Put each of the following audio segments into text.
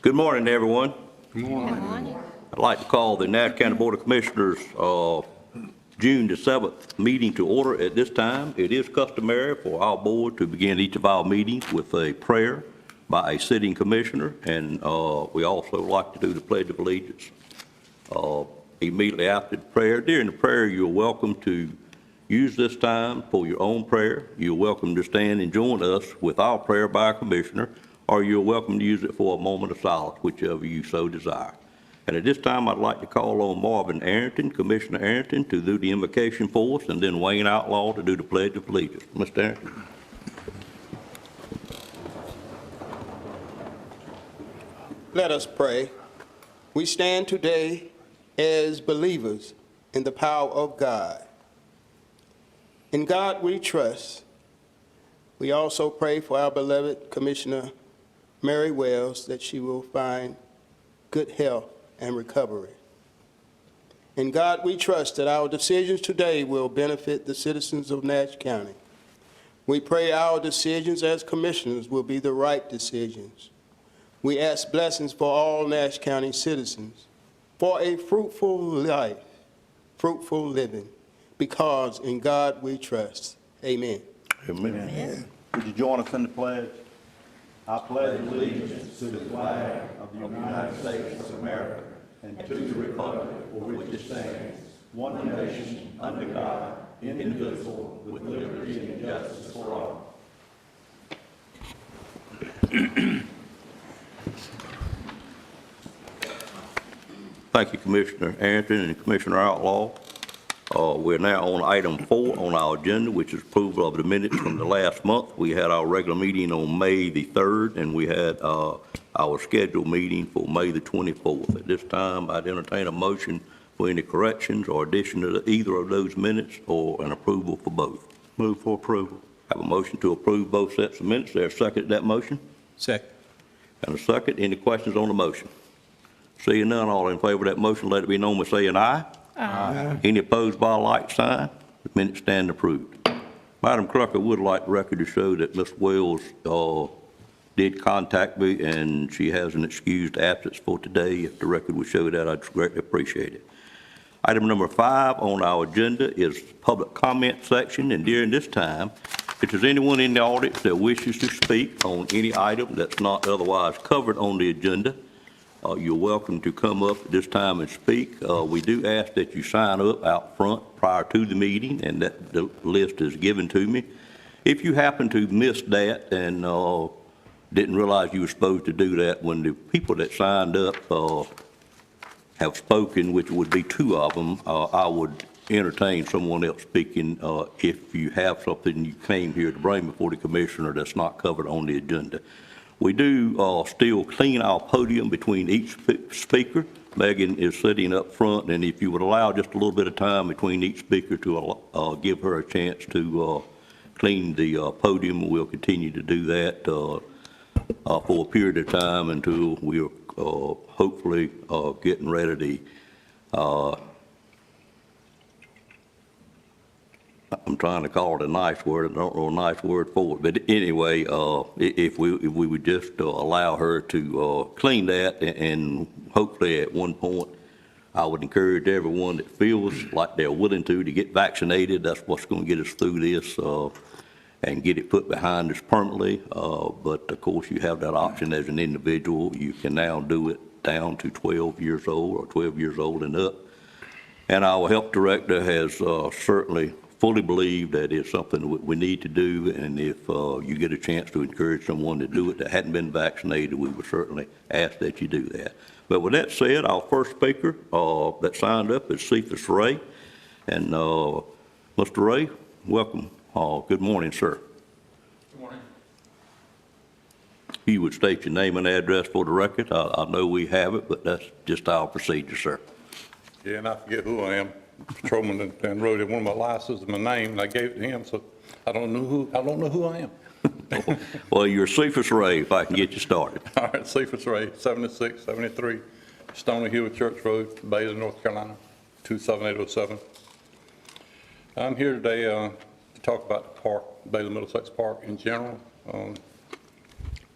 Good morning, everyone. Good morning. Good morning. I'd like to call the Nash County Board of Commissioners June the 7th meeting to order at this time. It is customary for our board to begin each of our meetings with a prayer by a sitting commissioner, and we also like to do the Pledge of Allegiance immediately after the prayer. During the prayer, you're welcome to use this time for your own prayer. You're welcome to stand and join us with our prayer by a commissioner, or you're welcome to use it for a moment of silence, whichever you so desire. And at this time, I'd like to call on Marvin Arrington, Commissioner Arrington, to do the invocation for us, and then Wayne Outlaw to do the Pledge of Allegiance. Mr. Arrington. Let us pray. We stand today as believers in the power of God. In God we trust. We also pray for our beloved Commissioner Mary Wells, that she will find good health and recovery. In God we trust that our decisions today will benefit the citizens of Nash County. We pray our decisions as commissioners will be the right decisions. We ask blessings for all Nash County citizens for a fruitful life, fruitful living, because in God we trust. Amen. Amen. Amen. Would you join us in the pledge? I pledge allegiance to the flag of the United States of America and to the republic for which it stands, one nation, under God, indivisible, with liberty and justice for all. Thank you, Commissioner Arrington and Commissioner Outlaw. We're now on item 4 on our agenda, which is approval of the minutes from the last month. We had our regular meeting on May the 3rd, and we had our scheduled meeting for May the 24th. At this time, I'd entertain a motion for any corrections or addition to either of those minutes, or an approval for both. Move for approval. Have a motion to approve both sets of minutes. There a second to that motion? Second. And a second. Any questions on the motion? Seeing none, all in favor of that motion, let it be known by saying aye. Aye. Any opposed by a like sign? The minutes stand approved. Madam Clerk, I would like the record to show that Ms. Wells did contact me, and she has an excused absence for today. If the record would show that, I'd greatly appreciate it. Item number 5 on our agenda is public comment section, and during this time, if there's anyone in the audience that wishes to speak on any item that's not otherwise covered on the agenda, you're welcome to come up at this time and speak. We do ask that you sign up out front prior to the meeting, and that the list is given to me. If you happen to miss that and didn't realize you were supposed to do that, when the people that signed up have spoken, which would be 2 of them, I would entertain someone else speaking if you have something you came here to bring before the commissioner that's not covered on the agenda. We do still clean our podium between each speaker. Megan is sitting up front, and if you would allow just a little bit of time between each speaker to give her a chance to clean the podium, we'll continue to do that for a period of time until we're hopefully getting ready to I'm trying to call it a nice word. I don't know a nice word for it. But anyway, if we would just allow her to clean that, and hopefully at one point, I would encourage everyone that feels like they're willing to get vaccinated. That's what's going to get us through this and get it put behind us permanently. But of course, you have that option as an individual. You can now do it down to 12 years old or 12 years old and up. And our health director has certainly fully believe that it's something we need to do, and if you get a chance to encourage someone to do it that hadn't been vaccinated, we would certainly ask that you do that. But with that said, our first speaker that signed up is Cephas Ray. And Mr. Ray, welcome. Good morning, sir. Good morning. You would state your name and address for the record. I know we have it, but that's just our procedure, sir. Yeah, and I forget who I am. Patrolman and wrote in one of my licenses my name, and I gave it to him, so I don't know who I am. Well, you're Cephas Ray, if I can get you started. All right, Cephas Ray, 7673 Stony Hill Church Road, Baylor, North Carolina, 27807. I'm here today to talk about the park, Baylor Middlesex Park in general.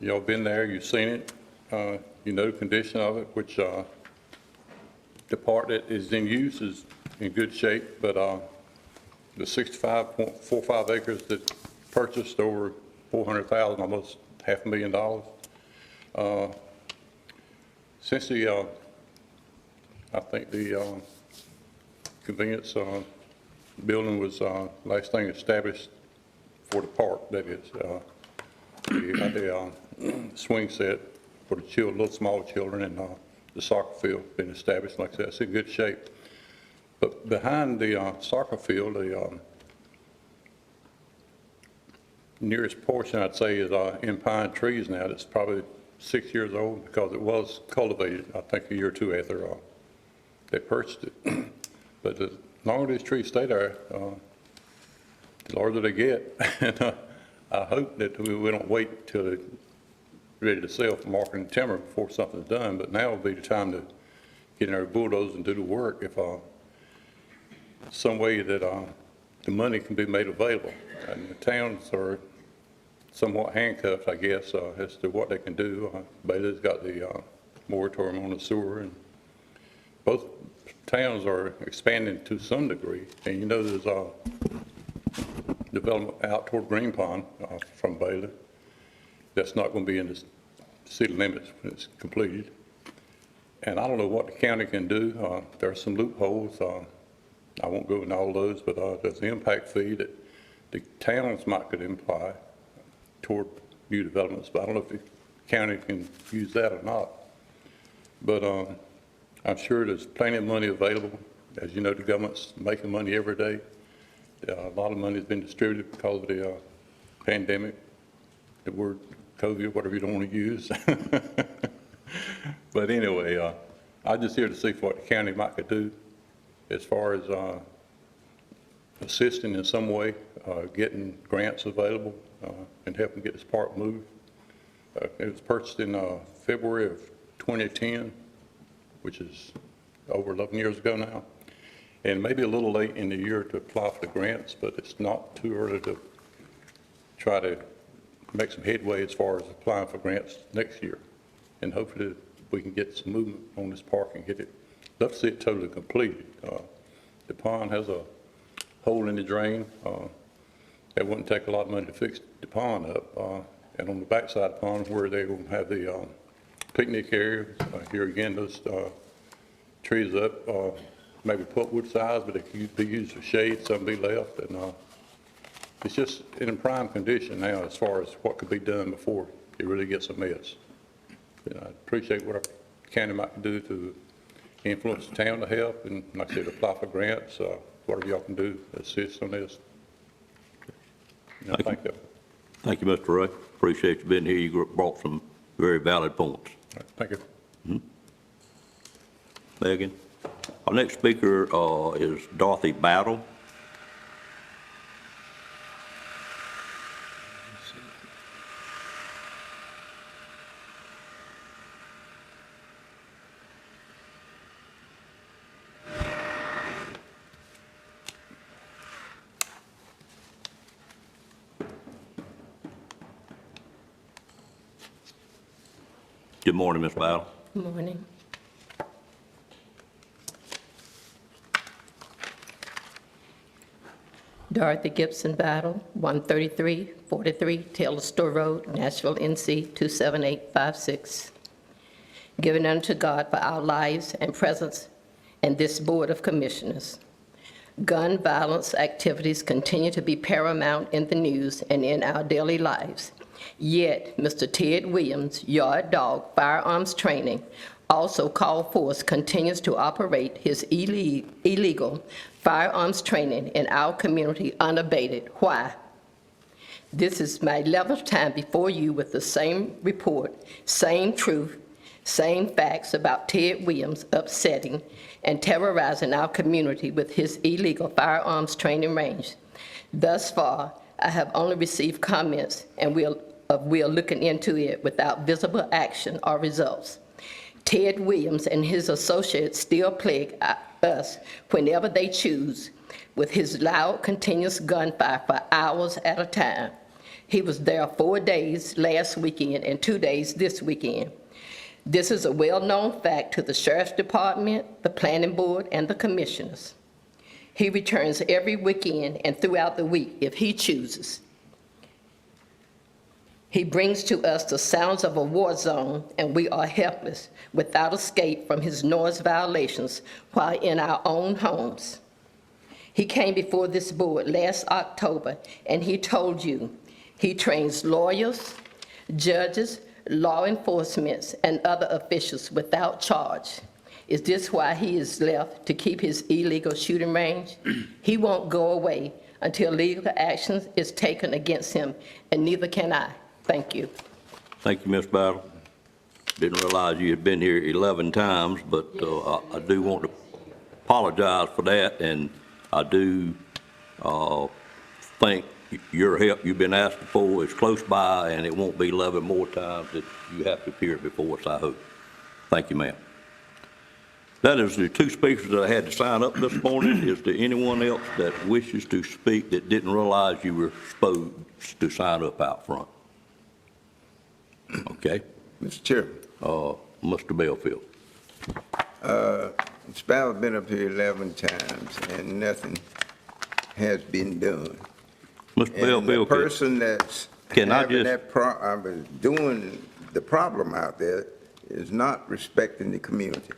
Y'all been there, you've seen it. You know the condition of it, which the part that is in use is in good shape, but the 65.45 acres that purchased over $400,000, almost $500,000. Since the, I think the convenience building was last thing established for the park, that is. We got the swing set for the little small children, and the soccer field been established. Like I said, it's in good shape. But behind the soccer field, the nearest portion, I'd say, is in pine trees now. It's probably 6 years old because it was cultivated, I think, a year or two after they purchased it. But as long as these trees stay there, the larger they get. And I hope that we don't wait till they're ready to sell for marketing timber before something's done. But now would be the time to get in there, bulldoze and do the work if some way that the money can be made available. And the towns are somewhat handcuffed, I guess, as to what they can do. Bailey's got the moratorium on the sewer, and both towns are expanding to some degree. And you know there's development out toward Green Pond from Bailey. That's not going to be in the city limits when it's completed. And I don't know what the county can do. There are some loopholes. I won't go into all those, but there's the impact fee that the towns might could imply toward new developments, but I don't know if the county can use that or not. But I'm sure there's plenty of money available. As you know, the government's making money every day. A lot of money has been distributed because of the pandemic, the word COVID, whatever you don't want to use. But anyway, I'm just here to see what the county might could do as far as assisting in some way, getting grants available and helping get this park moved. It was purchased in February of 2010, which is over 11 years ago now. And maybe a little late in the year to apply for the grants, but it's not too early to try to make some headway as far as applying for grants next year. And hopefully we can get some movement on this park and get it. Love to see it totally completed. The pond has a hole in the drain. It wouldn't take a lot of money to fix the pond up. And on the backside of the pond where they're going to have the picnic area, here again, those trees up, maybe pulpwood size, but it could be used for shade, some be left. And it's just in a prime condition now as far as what could be done before it really gets a mess. And I appreciate what our county might do to influence the town to help, and like I said, apply for grants, whatever y'all can do to assist on this. Thank you. Thank you, Mr. Ray. Appreciate you being here. You brought some very valid points. All right, thank you. Megan. Our next speaker is Dorothy Battle. Good morning, Ms. Battle. Good morning. Dorothy Gibson Battle, 13343 Taylor Store Road, Nashville, NC 27856. Given unto God for our lives and presence and this Board of Commissioners. Gun violence activities continue to be paramount in the news and in our daily lives. Yet, Mr. Ted Williams, Yard Dog Firearms Training, also called forth, continues to operate his illegal firearms training in our community unabated. Why? This is my 11th time before you with the same report, same truth, same facts about Ted Williams upsetting and terrorizing our community with his illegal firearms training range. Thus far, I have only received comments and we are looking into it without visible action or results. Ted Williams and his associates still plague us whenever they choose with his loud, continuous gunfire for hours at a time. He was there 4 days last weekend and 2 days this weekend. This is a well-known fact to the Sheriff's Department, the Planning Board, and the Commissioners. He returns every weekend and throughout the week if he chooses. He brings to us the sounds of a war zone, and we are helpless, without escape from his noise violations while in our own homes. He came before this board last October, and he told you he trains lawyers, judges, law enforcement, and other officials without charge. Is this why he is left to keep his illegal shooting range? He won't go away until legal action is taken against him, and neither can I. Thank you. Thank you, Ms. Battle. Didn't realize you had been here 11 times, but I do want to apologize for that, and I do think your help you've been asking for is close by, and it won't be 11 more times that you have to appear before us, I hope. Thank you, ma'am. That is the two speakers that I had to sign up this morning. Is there anyone else that wishes to speak that didn't realize you were supposed to sign up out front? Okay. Mr. Chairman, Mr. Belfield. Ms. Ball's been up here 11 times, and nothing has been done. Mr. And the Belfield, person that's can I having just- that doing the problem out there is not respecting the community.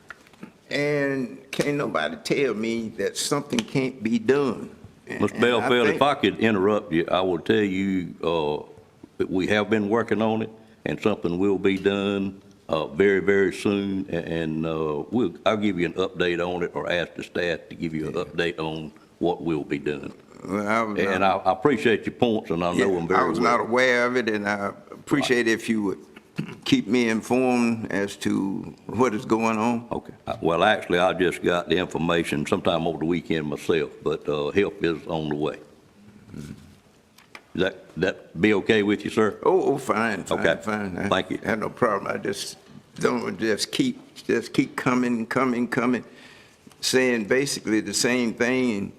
And can't nobody tell me that something can't be done. Mr. Belfield, if I could interrupt you, I will tell you that we have been working on it, and something will be done very, very soon, and I'll give you an update on it, or ask the staff to give you an update on what will be done. Well, And I appreciate your points, and I know them very well. I was not aware of it, and I appreciate if you would keep me informed as to what is going on. Okay. Well, actually, I just got the information sometime over the weekend myself, but help is on the way. That be okay with you, sir? Oh, fine, Okay. fine. Thank you. I have no problem. I just don't, just keep coming, saying basically the same thing,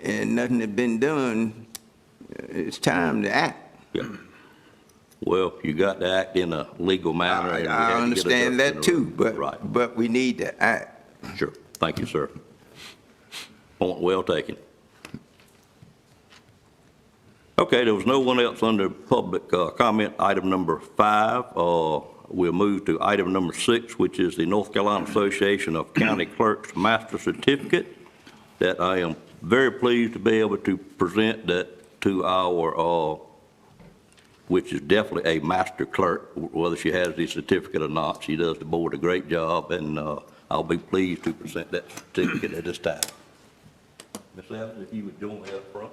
and nothing has been done. It's time to act. Yeah. Well, you got to act in a legal manner. and we had to I get it understand up in that a too, row. Right. but we need to act. Sure. Thank you, sir. Point well taken. Okay, there was no one else under public comment. Item number 5. We'll move to item number 6, which is the North Carolina Association of County Clerks Master Certificate, that I am very pleased to be able to present that to our, which is definitely a master clerk, whether she has the certificate or not. She does the board a great job, and I'll be pleased to present that certificate at this time. Ms. Evans, if you would join me up front.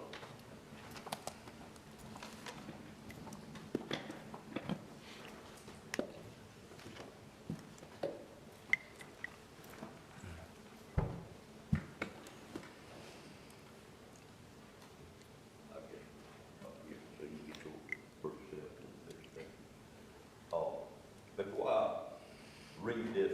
Before I read this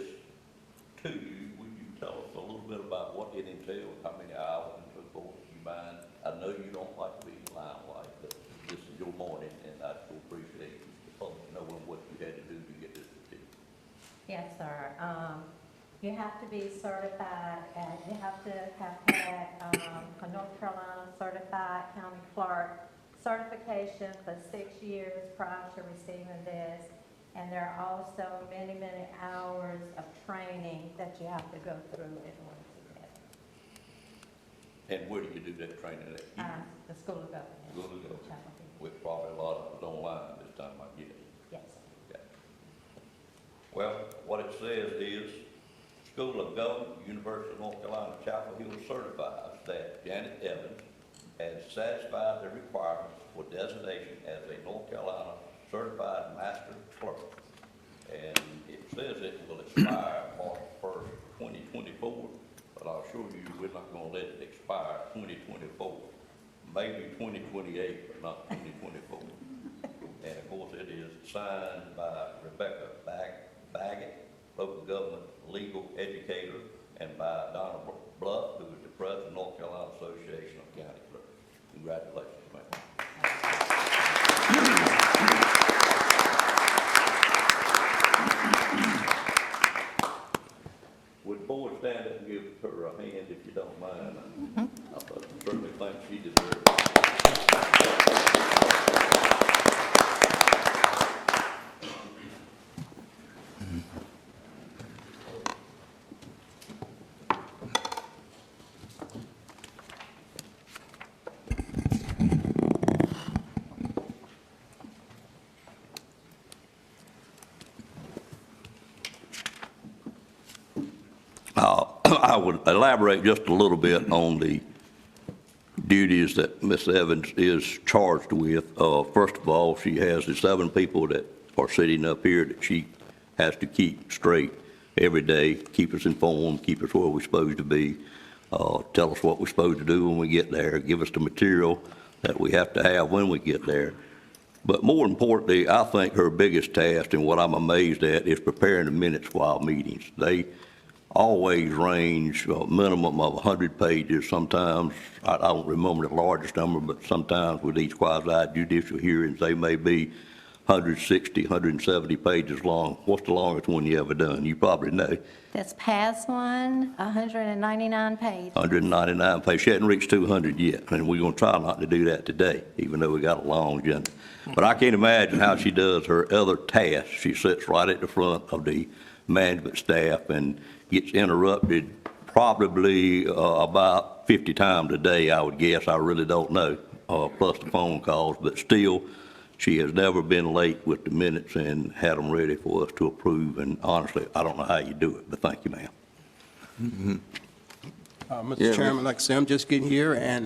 to you, would you tell us a little bit about what it entails, how many hours and so forth you mind? I know you don't like to be in the limelight, but this is your morning, and I still appreciate the public knowing what you had to do to get this certificate. Yes, sir. You have to be certified, and you have to have had a North Carolina certified county clerk certification for 6 years prior to receiving this. And there are also many, many hours of training that you have to go through in order to get it. And where do you do that training at? The School of Government. School of Government. Chapel Hill. With probably a lot of it online this time, I guess. Yes. Okay. Well, what it says is, School of Government, University of North Carolina, Chapel Hill certifies that Janet Evans has satisfied the requirements for designation as a North Carolina Certified Master Clerk. And it says it will expire March 1st, 2024, but I'll assure you, we're not going to let it expire 2024. Maybe 2028, but not 2024. And of course, it is signed by Rebecca Baggett, local government legal educator, and by Donna Bluff, who is the president of North Carolina Association of County Clerks. Congratulations, ma'am. you don't mind. I certainly think she deserves it. I would elaborate just a little bit on the duties that Ms. Evans is charged with. First of all, she has the 7 people that are sitting up here that she has to keep straight every day, keep us informed, keep us where we're supposed to be, tell us what we're supposed to do when we get there, give us the material that we have to have when we get there. But more importantly, I think her biggest task, and what I'm amazed at, is preparing the minutes while meetings. They always range a minimum of 100 pages. Sometimes, I don't remember the largest number, but sometimes with each quasi-judicial hearings, they may be 160, 170 pages long. What's the longest one you ever done? You probably know. This past one, 199 pages. 199 pages. She hadn't reached 200 yet, and we're going to try not to do that today, even though we got a long agenda. But I can't imagine how she does her other tasks. She sits right at the front of the management staff and gets interrupted probably about 50 times a day, I would guess. I really don't know, plus the phone calls. But still, she has never been late with the minutes and had them ready for us to approve. And honestly, I don't know how you do it, but thank you, ma'am. Mr. Chairman, like I say, I'm just getting here and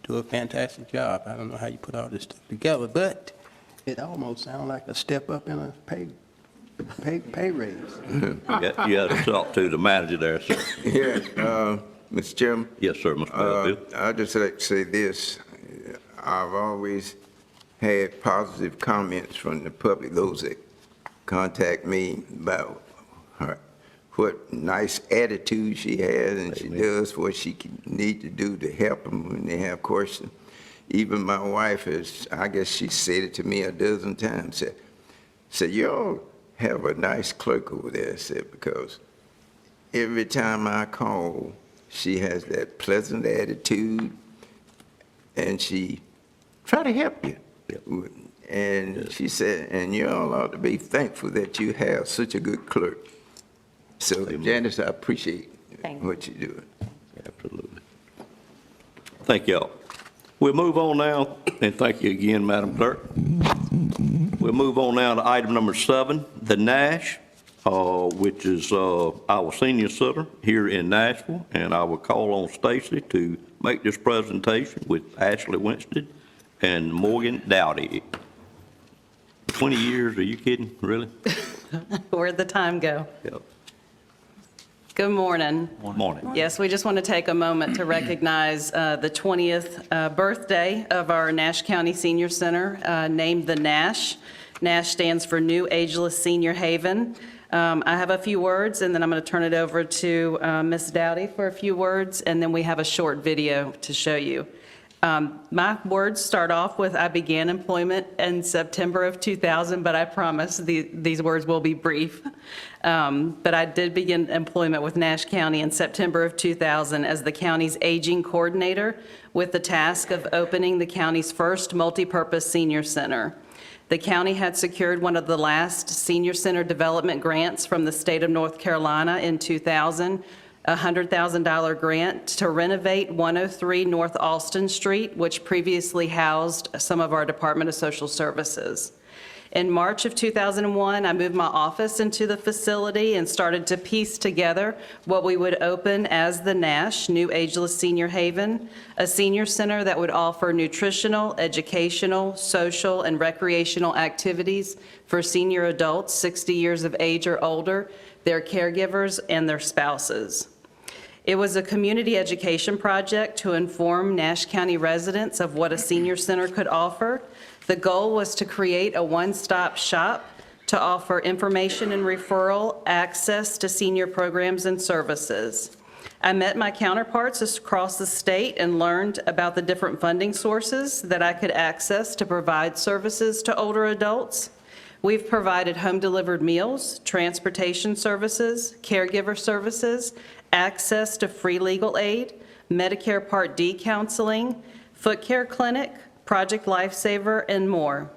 do a fantastic job. I don't know how you put all this stuff together, but it almost sounds like a step up in a pay raise. You got to talk to the manager there, sir. Yeah, Mr. Chairman? Yes, sir, Mr. Belleville. I'd just like to say this. I've always had positive comments from the public, those that contact me about her, what nice attitude she has, and she does what she need to do to help them when they have questions. Even my wife has, I guess she said it to me a dozen times, said, y'all have a nice clerk over there, said, because every time I call, she has that pleasant attitude, and she try to help you. Yep. And she said, and you all ought to be thankful that you have such a good clerk. So, Amen. Janice, I appreciate Thank you. what you're doing. Absolutely. Thank y'all. We'll move on now, and thank you again, Madam Clerk. We'll move on now to item number 7, the NASH, which is our senior center here in Nashville, and I will call on Stacy to make this presentation with Ashley Winstead and Morgan Dowdy. 20 years, are you kidding, really? Where'd the time go? Yep. Good morning. Morning. Yes, we just want to take a moment to recognize the 20th birthday of our Nash County Senior Center, named the NASH. NASH stands for New Ageless Senior Haven. I have a few words, and then I'm going to turn it over to Ms. Dowdy for a few words, and then we have a short video to show you. My words start off with, I began employment in September of 2000, but I promise these words will be brief. But I did begin employment with Nash County in September of 2000 as the county's aging coordinator with the task of opening the county's first multipurpose senior center. The county had secured one of the last senior center development grants from the state of North Carolina in 2000, a $100,000 grant to renovate 103 North Alston Street, which previously housed some of our Department of Social Services. In March of 2001, I moved my office into the facility and started to piece together what we would open as the NASH, New Ageless Senior Haven, a senior center that would offer nutritional, educational, social, and recreational activities for senior adults 60 years of age or older, their caregivers, and their spouses. It was a community education project to inform Nash County residents of what a senior center could offer. The goal was to create a one-stop shop to offer information and referral access to senior programs and services. I met my counterparts across the state and learned about the different funding sources that I could access to provide services to older adults. We've provided home-delivered meals, transportation services, caregiver services, access to free legal aid, Medicare Part D counseling, foot care clinic, Project Lifesaver, and more.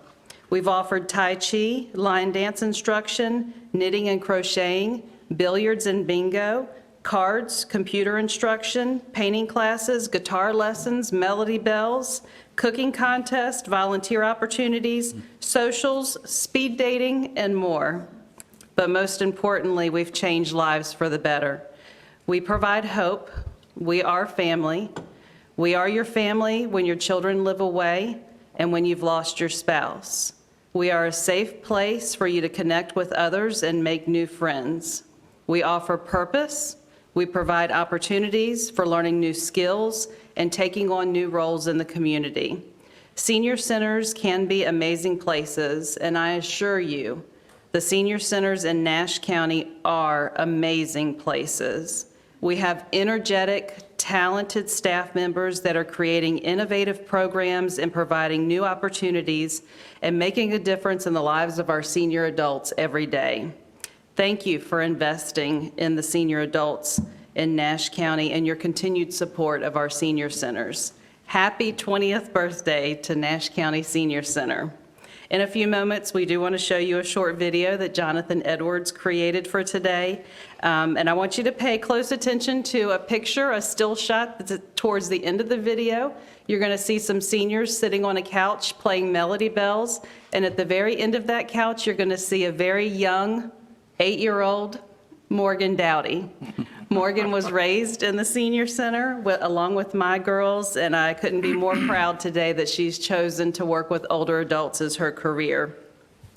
We've offered Tai Chi, line dance instruction, knitting and crocheting, billiards and bingo, cards, computer instruction, painting classes, guitar lessons, melody bells, cooking contest, volunteer opportunities, socials, speed dating, and more. But most importantly, we've changed lives for the better. We provide hope. We are family. We are your family when your children live away and when you've lost your spouse. We are a safe place for you to connect with others and make new friends. We offer purpose. We provide opportunities for learning new skills and taking on new roles in the community. Senior centers can be amazing places, and I assure you, the senior centers in Nash County are amazing places. We have energetic, talented staff members that are creating innovative programs and providing new opportunities and making a difference in the lives of our senior adults every day. Thank you for investing in the senior adults in Nash County and your continued support of our senior centers. Happy 20th birthday to Nash County Senior Center. In a few moments, we do want to show you a short video that Jonathan Edwards created for today. And I want you to pay close attention to a picture, a still shot that's towards the end of the video. You're going to see some seniors sitting on a couch playing melody bells. And at the very end of that couch, you're going to see a very young 8-year-old Morgan Dowdy. Morgan was raised in the senior center along with my girls, and I couldn't be more proud today that she's chosen to work with older adults as her career.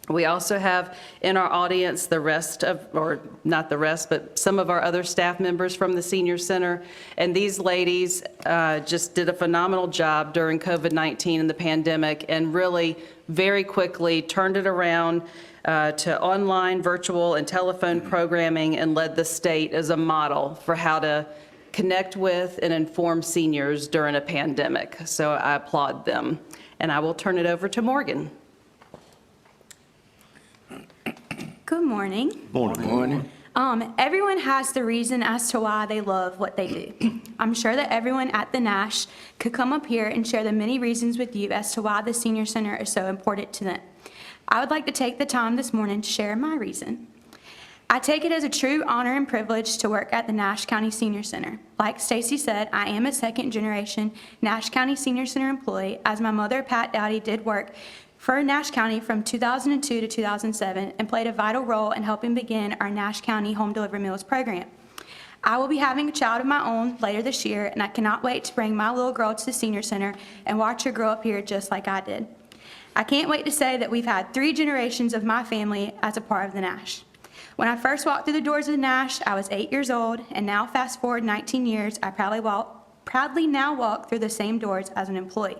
We also have in our audience the rest of, or not the rest, but some of our other staff members from the senior center, and these ladies just did a phenomenal job during COVID-19 and the pandemic, and really very quickly turned it around to online, virtual, and telephone programming, and led the state as a model for how to connect with and inform seniors during a pandemic. So I applaud them. And I will turn it over to Morgan. Good morning. Morning. Everyone has the reason as to why they love what they do. I'm sure that everyone at the Nash could come up here and share the many reasons with you as to why the Senior Center is so important to them. I would like to take the time this morning to share my reason. I take it as a true honor and privilege to work at the Nash County Senior Center. Like Stacy said, I am a second-generation Nash County Senior Center employee, as my mother, Pat Dowdy, did work for Nash County from 2002 to 2007 and played a vital role in helping begin our Nash County Home Delivery Meals program. I will be having a child of my own later this year, and I cannot wait to bring my little girl to the Senior Center and watch her grow up here just like I did. I can't wait to say that we've had 3 generations of my family as a part of the Nash. When I first walked through the doors of the Nash, I was 8 years old, and now fast forward 19 years, I proudly now walk through the same doors as an employee.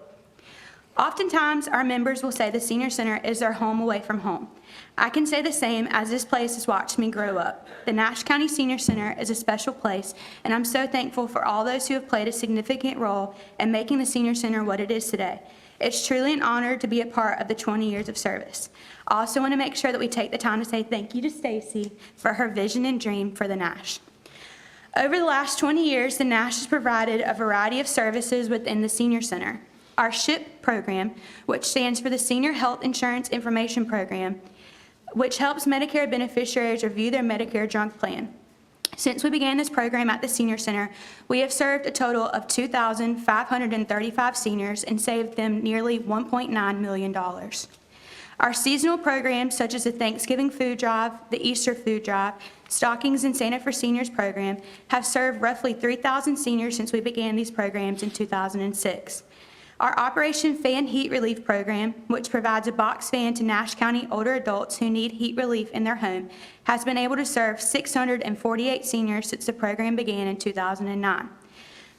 Oftentimes, our members will say the Senior Center is their home away from home. I can say the same, as this place has watched me grow up. The Nash County Senior Center is a special place, and I'm so thankful for all those who have played a significant role in making the Senior Center what it is today. It's truly an honor to be a part of the 20 years of service. I also want to make sure that we take the time to say thank you to Stacy for her vision and dream for the Nash. Over the last 20 years, the Nash has provided a variety of services within the Senior Center. Our SHIP program, which stands for the Senior Health Insurance Information Program, which helps Medicare beneficiaries review their Medicare junk plan. Since we began this program at the Senior Center, we have served a total of 2,535 seniors and saved them nearly $1.9 million. Our seasonal programs, such as the Thanksgiving Food Drive, the Easter Food Drive, Stockings and Santa for Seniors program, have served roughly 3,000 seniors since we began these programs in 2006. Our Operation Fan Heat Relief program, which provides a box fan to Nash County older adults who need heat relief in their home, has been able to serve 648 seniors since the program began in 2009.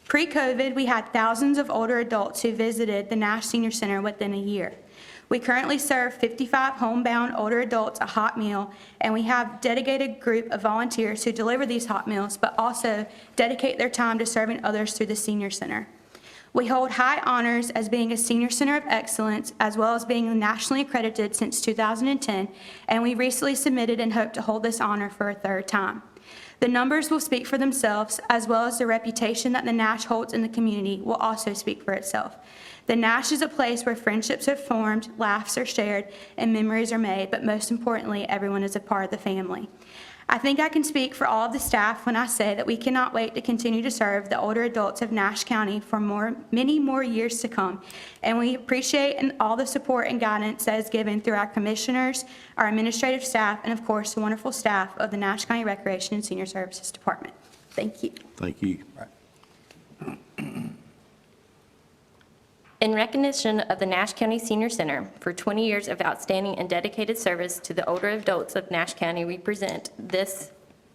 Pre-COVID, we had thousands of older adults who visited the Nash Senior Center within a year. We currently serve 55 homebound older adults a hot meal, and we have a dedicated group of volunteers who deliver these hot meals, but also dedicate their time to serving others through the Senior Center. We hold high honors as being a senior center of excellence, as well as being nationally accredited since 2010, and we recently submitted and hope to hold this honor for a third time. The numbers will speak for themselves, as well as the reputation that the Nash holds in the community will also speak for itself. The Nash is a place where friendships are formed, laughs are shared, and memories are made, but most importantly, everyone is a part of the family. I think I can speak for all of the staff when I say that we cannot wait to continue to serve the older adults of Nash County for many more years to come. And we appreciate all the support and guidance that is given through our commissioners, our administrative staff, and of course, the wonderful staff of the Nash County Recreation and Senior Services Department. Thank you. Thank you. In recognition of the Nash County Senior Center for 20 years of outstanding and dedicated service to the older adults of Nash County, we present this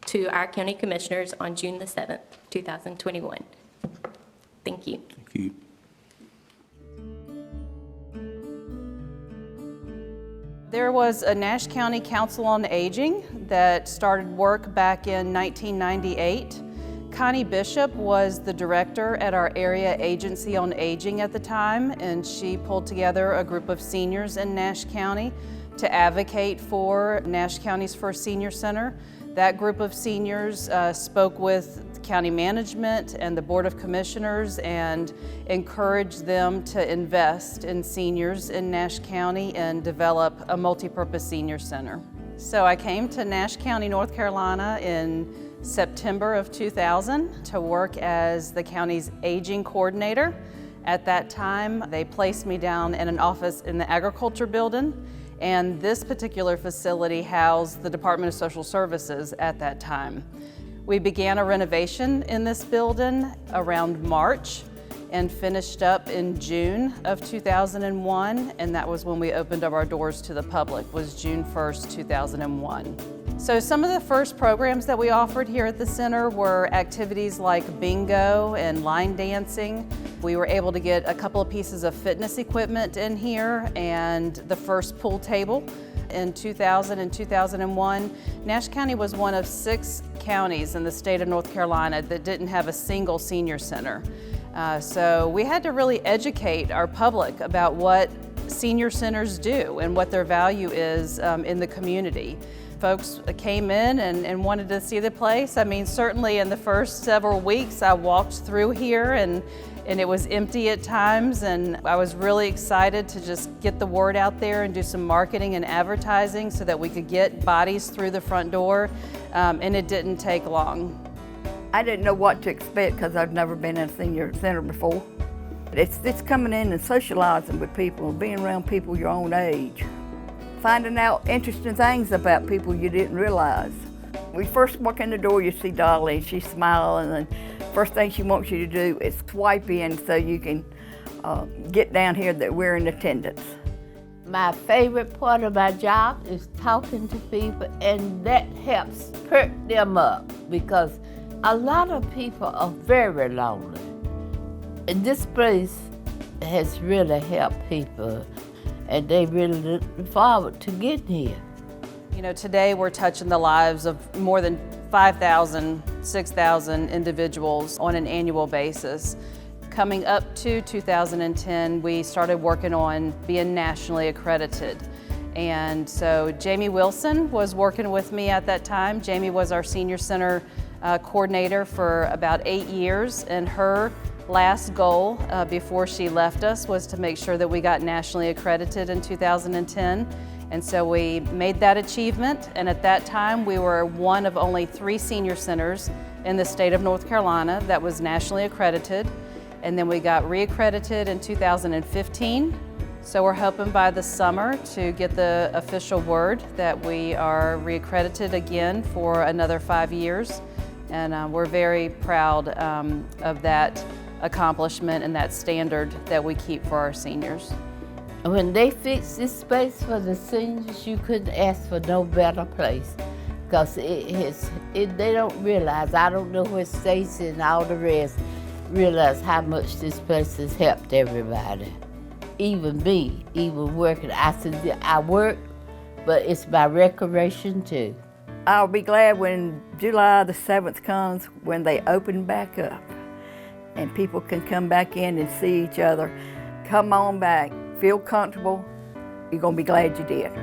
to our county commissioners on June the 7th, 2021. Thank you. Thank you. There was a Nash County Council on Aging that started work back in 1998. Connie Bishop was the director at our area agency on aging at the time, and she pulled together a group of seniors in Nash County to advocate for Nash County's first senior center. That group of seniors spoke with county management and the Board of Commissioners and encouraged them to invest in seniors in Nash County and develop a multi-purpose senior center. So I came to Nash County, North Carolina in September of 2000 to work as the county's aging coordinator. At that time, they placed me down in an office in the agriculture building, and this particular facility housed the Department of Social Services at that time. We began a renovation in this building around March and finished up in June of 2001, and that was when we opened up our doors to the public, was June 1st, 2001. So some of the first programs that we offered here at the center were activities like bingo and line dancing. We were able to get a couple of pieces of fitness equipment in here and the first pool table in 2000 and 2001. Nash County was one of 6 counties in the state of North Carolina that didn't have a single senior center. So we had to really educate our public about what senior centers do and what their value is in the community. Folks came in and wanted to see the place. I mean, certainly in the first several weeks, I walked through here and it was empty at times, and I was really excited to just get the word out there and do some marketing and advertising so that we could get bodies through the front door, and it didn't take long. I didn't know what to expect because I've never been in a senior center before. It's coming in and socializing with people and being around people your own age. Finding out interesting things about people you didn't realize. When you first walk in the door, you see Dolly, and she's smiling, and the first thing she wants you to do is swipe in so you can get down here that we're in attendance. My favorite part of my job is talking to people, and that helps perk them up because a lot of people are very lonely. And this place has really helped people, and they really look forward to getting here. You know, today we're touching the lives of more than 5,000, 6,000 individuals on an annual basis. Coming up to 2010, we started working on being nationally accredited. And so Jamie Wilson was working with me at that time. Jamie was our senior center coordinator for about 8 years, and her last goal before she left us was to make sure that we got nationally accredited in 2010. And so we made that achievement, and at that time we were one of only 3 senior centers in the state of North Carolina that was nationally accredited. And then we got reaccredited in 2015. So we're hoping by the summer to get the official word that we are reaccredited again for another 5 years. And we're very proud of that accomplishment and that standard that we keep for our seniors. When they fixed this space for the seniors, you couldn't ask for no better place because they don't realize, I don't know where Stacy and all the rest realize how much this place has helped everybody. Even me, even working. I said, I work, but it's my recreation too. I'll be glad when July the 7th comes when they open back up. and people can come back in and see each other. Come on back, feel comfortable. You're gonna be glad you did.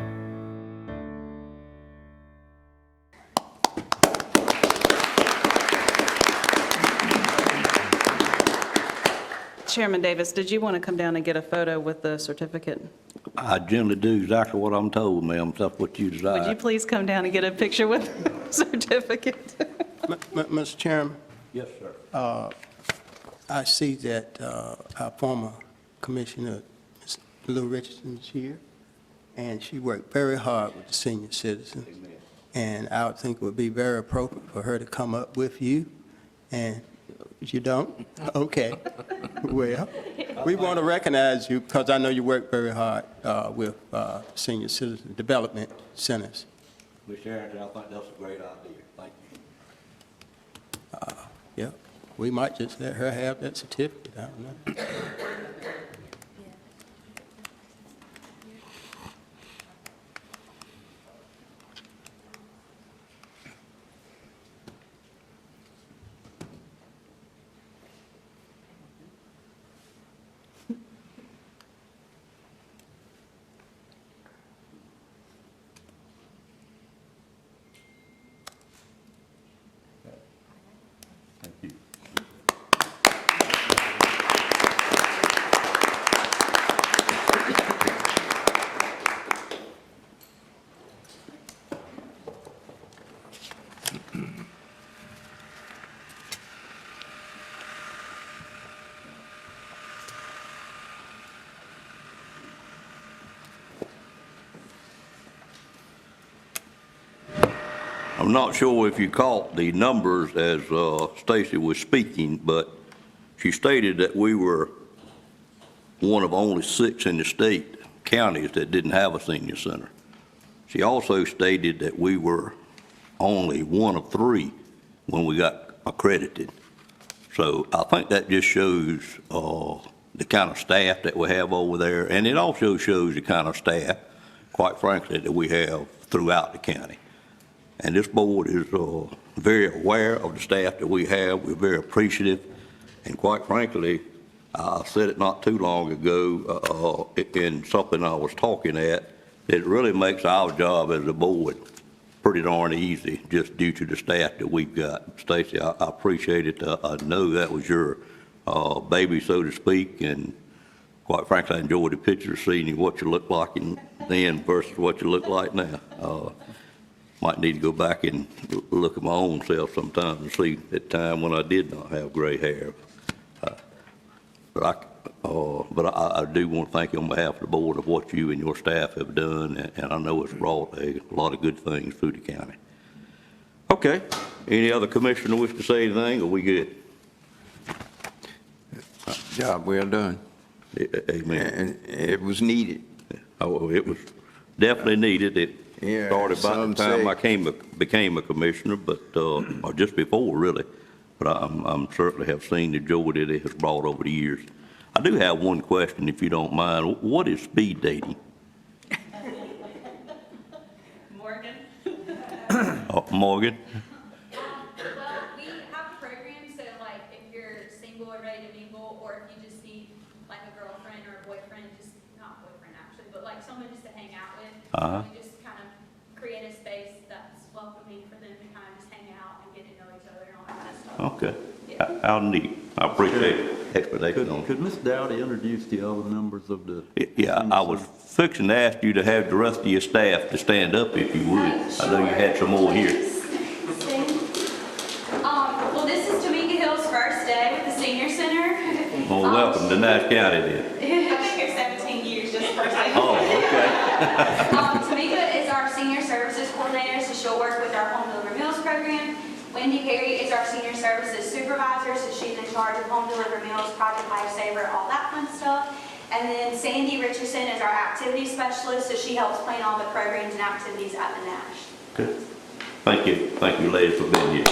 Chairman Davis, did you want to come down and get a photo with the certificate? I generally do exactly what I'm told, ma'am. That's what you desire. Would you please come down and get a picture with the certificate? Mr. Chairman, Yes, sir. I see that our former Commissioner, Ms. Lou Richardson, is here, and she worked very hard with the senior citizens. And I would think it would be very appropriate for her to come up with you, and you don't? Okay. Well, we want to recognize you because I know you work very hard with senior citizen development centers. Ms. Harrington, I think that's a great idea. Thank you. Yeah, we might just let her have that certificate, I don't know. Thank you. I'm not sure if you caught the numbers as Stacy was speaking, but she stated that we were one of only 6 in the state counties that didn't have a senior center. She also stated that we were only one of 3 when we got accredited. So I think that just shows the kind of staff that we have over there, and it also shows the kind of staff, quite frankly, that we have throughout the county. And this board is very aware of the staff that we have. We're very appreciative. And quite frankly, I said it not too long ago in something I was talking at, that it really makes our job as a board pretty darn easy just due to the staff that we've got. Stacy, I appreciate it. I know that was your baby, so to speak. And quite frankly, I enjoyed the picture, seeing what you look like then versus what you look like now. Might need to go back and look at my own self sometimes and see that time when I did not have gray hair. But I do want to thank you on behalf of the board of what you and your staff have done, and I know it's brought a lot of good things through the county. Okay, any other commissioner wish to say anything, or we good? Job well done. Amen. And it was needed. Oh, it was definitely needed. It Yeah, started by the some time say- I became a commissioner, but, or just before, really. But I'm certainly have seen the joy that it has brought over the years. I do have one question, if you don't mind. What is speed dating? Morgan? Morgan? Well, we have a program, so like if you're single or ready to mingle, or if you just need like a girlfriend or a boyfriend, just not boyfriend actually, but like someone just to hang out with. We just kind of create a space that's welcoming for them to kind of just hang out and get to know each other and all that kind of stuff. Okay. How neat. I appreciate the explanation on it. Could Ms. Dowdy introduce the other members of the? Yeah, I was fixing to ask you to have the rest of your staff to stand up if you would. I know you had some more here. Well, this is Tamika Hill's first day with the senior center. Well, welcome to Nash County then. I've been here 17 years, just first day. Oh, okay. Tamika is our senior services coordinator, so she'll work with our home delivered meals program. Wendy Perry is our senior services supervisor, so she's in charge of home delivered meals, Project Lifesaver, all that fun stuff. And then Sandy Richardson is our activity specialist, so she helps plan all the programs and activities at the Nash. Good. Thank you. Thank you, ladies, for being here.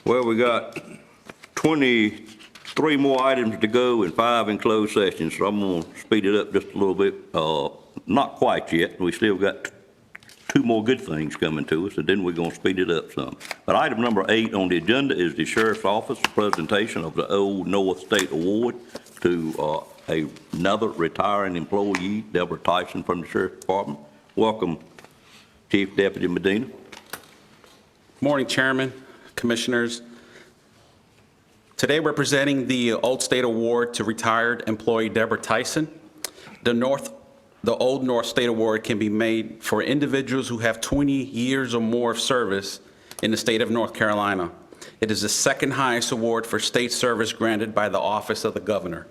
Well, we got 23 more items to go and 5 in closed session, so I'm going to speed it up just a little bit. Not quite yet. We still got 2 more good things coming to us, and then we're going to speed it up some. But item number 8 on the agenda is the Sheriff's Office presentation of the Old North State Award to another retiring employee, Deborah Tyson from the Sheriff's Department. Welcome, Chief Deputy Medina. Morning, Chairman, Commissioners. Today we're presenting the Old State Award to retired employee Deborah Tyson. The Old North State Award can be made for individuals who have 20 years or more of service in the state of North Carolina. It is the second highest award for state service granted by the Office of the Governor.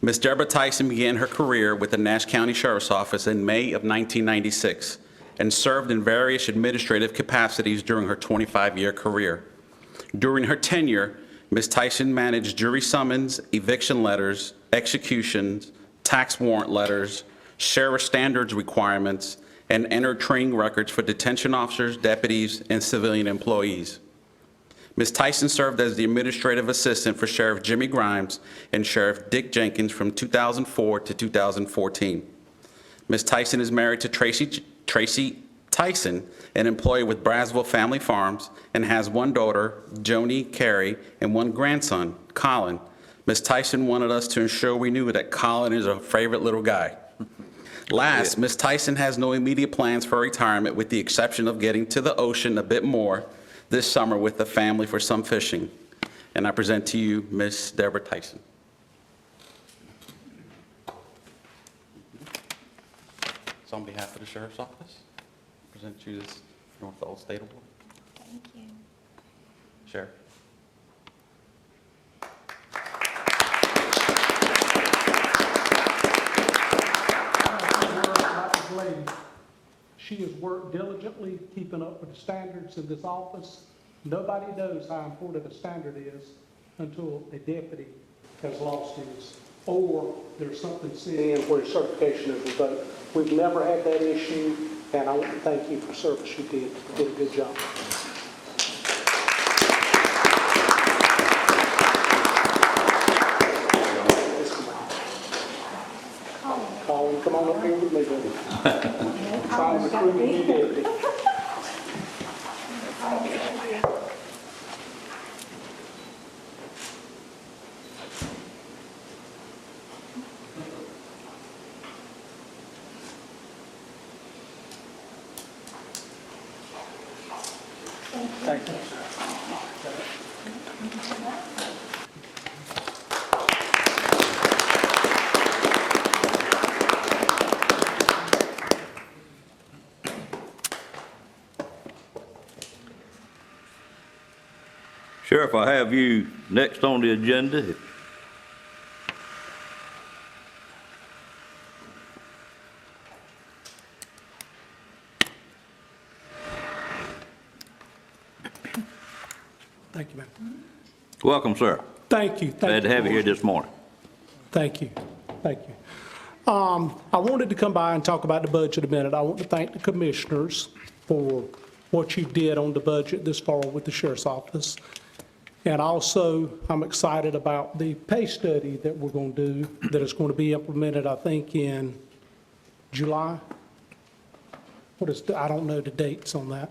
Ms. Deborah Tyson began her career with the Nash County Sheriff's Office in May of 1996 and served in various administrative capacities during her 25-year career. During her tenure, Ms. Tyson managed jury summons, eviction letters, executions, tax warrant letters, sheriff standards requirements, and entered training records for detention officers, deputies, and civilian employees. Ms. Tyson served as the administrative assistant for Sheriff Jimmy Grimes and Sheriff Dick Jenkins from 2004 to 2014. Ms. Tyson is married to Tracy Tyson, an employee with Braswell Family Farms, and has 1 daughter, Joni Carey, and 1 grandson, Colin. Ms. Tyson wanted us to ensure we knew that Colin is her favorite little guy. Last, Ms. Tyson has no immediate plans for retirement with the exception of getting to the ocean a bit more this summer with the family for some fishing. And I present to you Ms. Deborah Tyson. So on behalf of the Sheriff's Office, I present you this North Old State Award. Thank you. Sheriff. She has worked diligently, keeping up with the standards in this office. Nobody knows how important a standard is until a deputy has lost his, or there's something sitting in where his certification is revoked. We've never had that issue, and I want to thank you for service you did. You did a good job. Colin, come on up here with me, buddy. Trying to recruit you, deputy. Thank you. Sheriff, I have you next on the agenda. Thank you, ma'am. Welcome, sir. Thank you. Glad to have you here this morning. Thank you. Thank you. I wanted to come by and talk about the budget a minute. I want to thank the commissioners for what you did on the budget this fall with the Sheriff's Office. And also, I'm excited about the pay study that we're going to do, that is going to be implemented, I think, in July. I don't know the dates on that.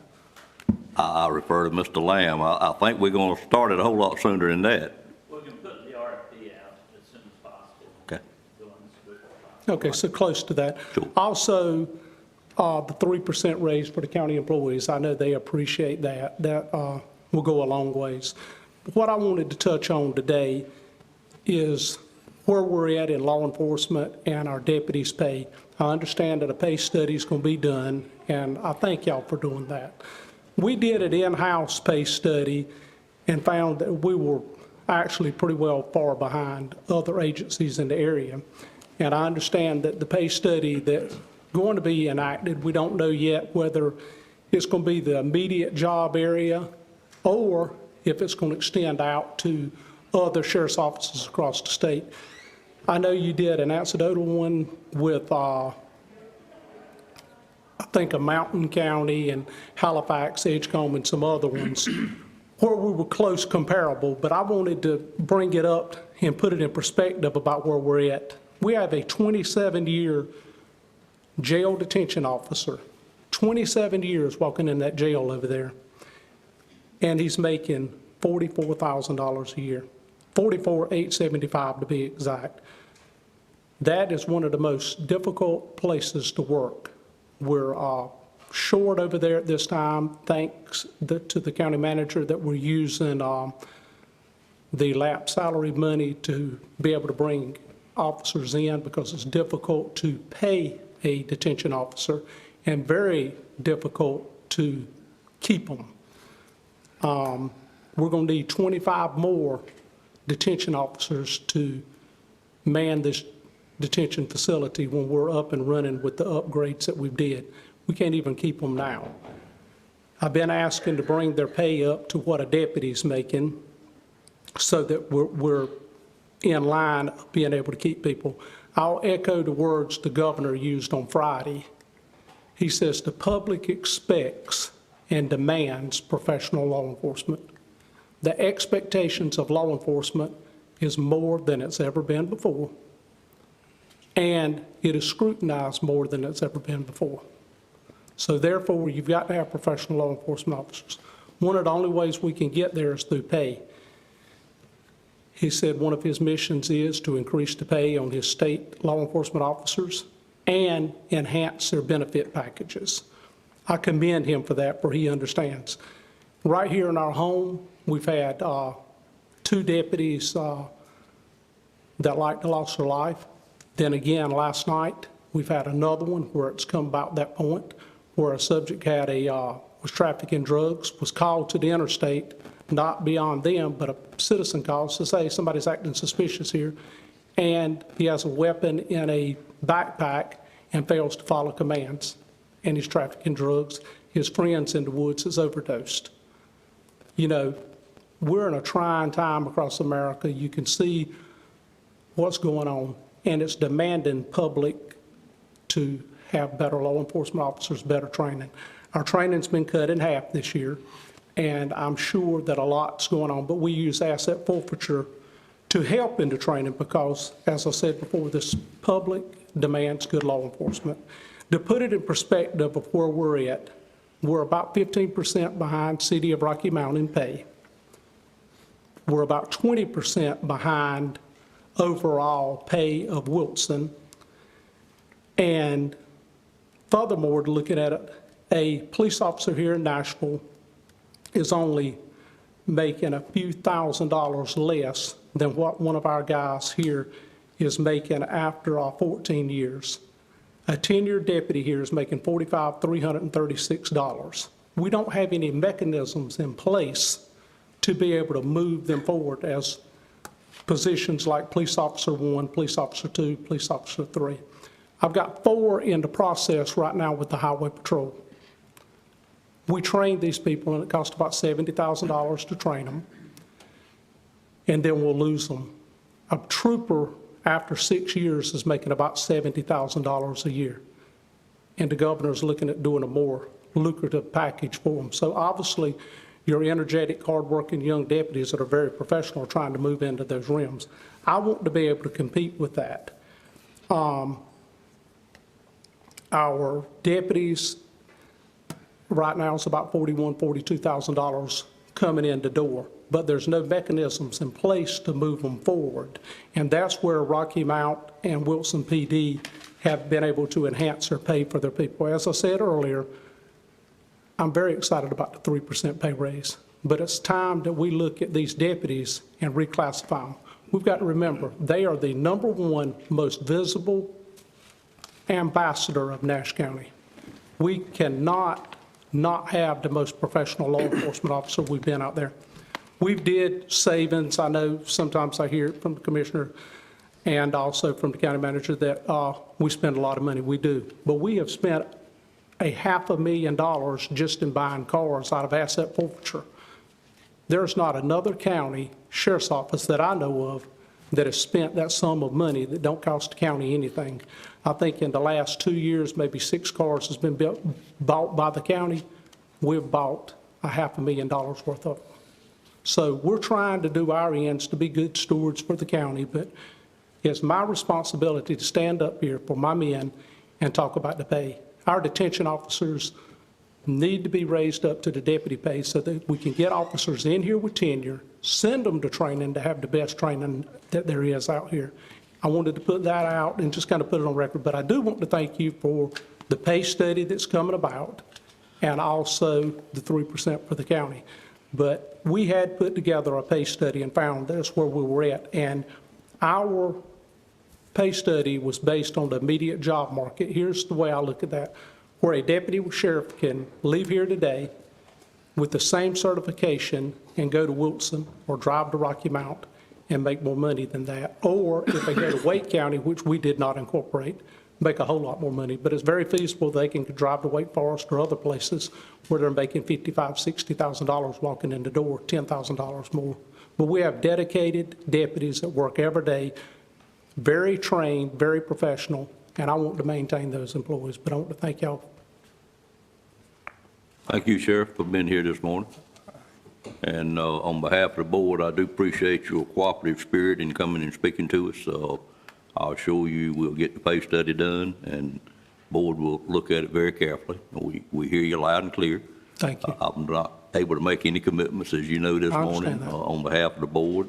I refer to Mr. Lamb. I think we're going to start it a whole lot sooner than that. We can put the RFP out as soon as possible. Okay. Okay, so close to that. Sure. Also, the 3% raise for the county employees, I know they appreciate that. That will go a long ways. What I wanted to touch on today is where we're at in law enforcement and our deputies' pay. I understand that a pay study is going to be done, and I thank y'all for doing that. We did an in-house pay study and found that we were actually pretty well far behind other agencies in the area. And I understand that the pay study that's going to be enacted, we don't know yet whether it's going to be the immediate job area or if it's going to extend out to other sheriff's offices across the state. I know you did an anecdotal one with, I think, a Mountain County and Halifax, Edgecombe, and some other ones where we were close comparable, but I wanted to bring it up and put it in perspective about where we're at. We have a 27-year jail detention officer, 27 years walking in that jail over there, and he's making $44,000 a year, $44,875 to be exact. That is one of the most difficult places to work. We're short over there at this time, thanks to the county manager, that we're using the lap salary money to be able to bring officers in, because it's difficult to pay a detention officer and very difficult to keep them. We're going to need 25 more detention officers to man this detention facility when we're up and running with the upgrades that we did. We can't even keep them now. I've been asking to bring their pay up to what a deputy's making so that we're in line of being able to keep people. I'll echo the words the governor used on Friday. He says the public expects and demands professional law enforcement. The expectations of law enforcement is more than it's ever been before, and it is scrutinized more than it's ever been before. So therefore, you've got to have professional law enforcement officers. One of the only ways we can get there is through pay. He said one of his missions is to increase the pay on his state law enforcement officers and enhance their benefit packages. I commend him for that, for he understands. Right here in our home, we've had 2 deputies that lost their life. Then again, last night, we've had another one where it's come about that point where a subject had was trafficking drugs, was called to the interstate, not beyond them, but a citizen calls to say somebody's acting suspicious here, and he has a weapon in a backpack and fails to follow commands, and he's trafficking drugs. His friends in the woods has overdosed. You know, we're in a trying time across America. You can see what's going on, and it's demanding public to have better law enforcement officers, better training. Our training's been cut in half this year, and I'm sure that a lot's going on, but we use asset forfeiture to help in the training because, as I said before, this public demands good law enforcement. To put it in perspective of where we're at, we're about 15% behind City of Rocky Mount in pay. We're about 20% behind overall pay of Wilson. And furthermore, looking at it, a police officer here in Nashville is only making a few $1,000s less than what one of our guys here is making after 14 years. A tenured deputy here is making $45,336. We don't have any mechanisms in place to be able to move them forward as positions like police officer 1, police officer 2, police officer 3. I've got 4 in the process right now with the highway patrol. We train these people, and it costs about $70,000 to train them, and then we'll lose them. A trooper, after 6 years, is making about $70,000 a year, and the governor's looking at doing a more lucrative package for them. So obviously, your energetic, hardworking young deputies that are very professional are trying to move into those realms. I want to be able to compete with that. Our deputies right now is about $41,000, $42,000 coming in the door, but there's no mechanisms in place to move them forward. And that's where Rocky Mount and Wilson PD have been able to enhance their pay for their people. As I said earlier, I'm very excited about the 3% pay raise, but it's time that we look at these deputies and reclassify them. We've got to remember, they are the #1 most visible ambassador of Nash County. We cannot not have the most professional law enforcement officer we've been out there. We did savings. I know sometimes I hear it from the commissioner and also from the county manager that we spend a lot of money. We do. But we have spent $500,000 just in buying cars out of asset forfeiture. There's not another county sheriff's office that I know of that has spent that sum of money that don't cost the county anything. I think in the last 2 years, maybe 6 cars has been bought by the county. We've bought $500,000 worth of them. So we're trying to do our ends to be good stewards for the county, but it's my responsibility to stand up here for my men and talk about the pay. Our detention officers need to be raised up to the deputy pay so that we can get officers in here with tenure, send them to training to have the best training that there is out here. I wanted to put that out and just kind of put it on record, but I do want to thank you for the pay study that's coming about and also the 3% for the county. But we had put together a pay study and found that's where we were at. And our pay study was based on the immediate job market. Here's the way I look at that. Where a deputy sheriff can leave here today with the same certification and go to Wilson or drive to Rocky Mount and make more money than that. Or if they go to Wake County, which we did not incorporate, make a whole lot more money. But it's very feasible they can drive to Wake Forest or other places where they're making $55,000, $60,000 walking in the door, $10,000 more. But we have dedicated deputies that work every day, very trained, very professional, and I want to maintain those employees. But I want to thank y'all. Thank you, Sheriff, for being here this morning. And on behalf of the board, I do appreciate your cooperative spirit in coming and speaking to us. I'll assure you we'll get the pay study done, and the board will look at it very carefully. We hear you loud and clear. Thank you. I'm not able to make any commitments, as you know, this morning on behalf of the board,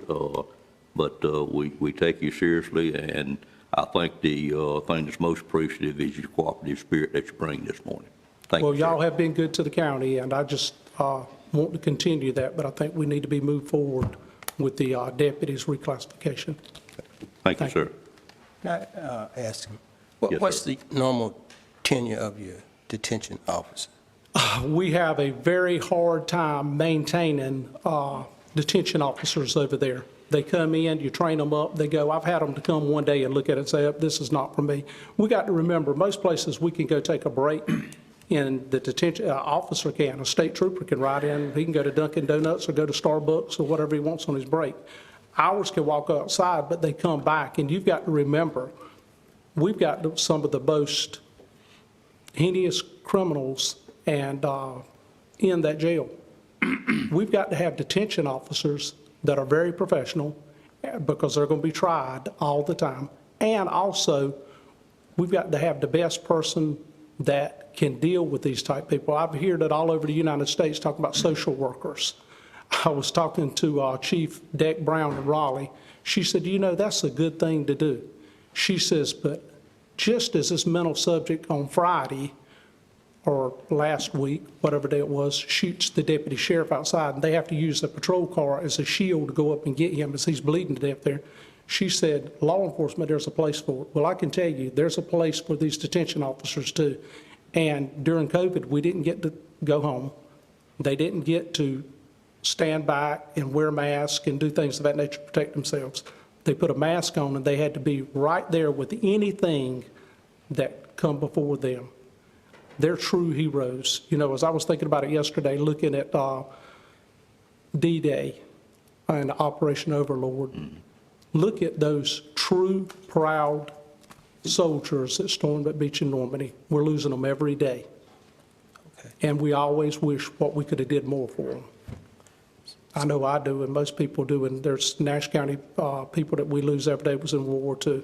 but we take you seriously, and I think the thing that's most appreciative is your cooperative spirit that you bring this morning. Thank you. Well, y'all have been good to the county, and I just want to continue that, but I think we need to be moved forward with the deputies reclassification. Thank you, sir. Can I ask him, Yes, what's sir. the normal tenure of your detention officer? We have a very hard time maintaining detention officers over there. They come in, you train them up, they go. I've had them to come one day and look at it and say, this is not for me. We got to remember, most places we can go take a break, and the detention officer can, a state trooper can ride in, he can go to Dunkin' Donuts or go to Starbucks or whatever he wants on his break. Ours can walk outside, but they come back, and you've got to remember, we've got some of the most heinous criminals and in that jail. We've got to have detention officers that are very professional because they're going to be tried all the time. And also, we've got to have the best person that can deal with these type people. I've heard it all over the United States talk about social workers. I was talking to Chief Deck Brown in Raleigh. She said, that's a good thing to do. She says, but just as this mental subject on Friday or last week, whatever day it was, shoots the deputy sheriff outside, and they have to use the patrol car as a shield to go up and get him as he's bleeding to death there. She said, law enforcement, there's a place for it. Well, I can tell you, there's a place for these detention officers too. And during COVID, we didn't get to go home. They didn't get to stand back and wear masks and do things of that nature to protect themselves. They put a mask on, and they had to be right there with anything that come before them. They're true heroes. As I was thinking about it yesterday, looking at D-Day and Operation Overlord, look at those true, proud soldiers that stormed that beach in Normandy. We're losing them every day. Okay. And we always wish what we could have did more for them. I know I do, and most people do, and there's Nash County people that we lose every day was in World War II.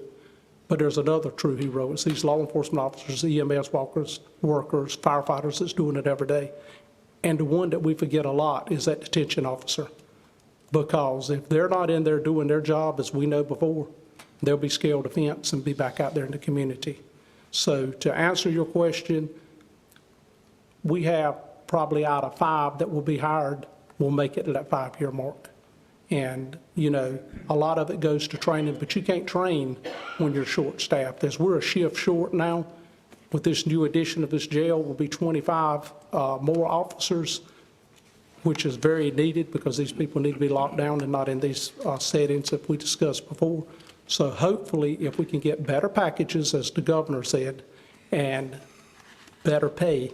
But there's another true hero. It's these law enforcement officers, EMS workers, firefighters that's doing it every day. And the one that we forget a lot is that detention officer. Because if they're not in there doing their job, as we know before, they'll be scaled a fence and be back out there in the community. So to answer your question, we have probably out of 5 that will be hired, will make it to that 5-year mark. And, a lot of it goes to training, but you can't train when you're short-staffed. As we're a shift short now, with this new addition of this jail, will be 25 more officers, which is very needed because these people need to be locked down and not in these settings that we discussed before. So hopefully, if we can get better packages, as the governor said, and better pay,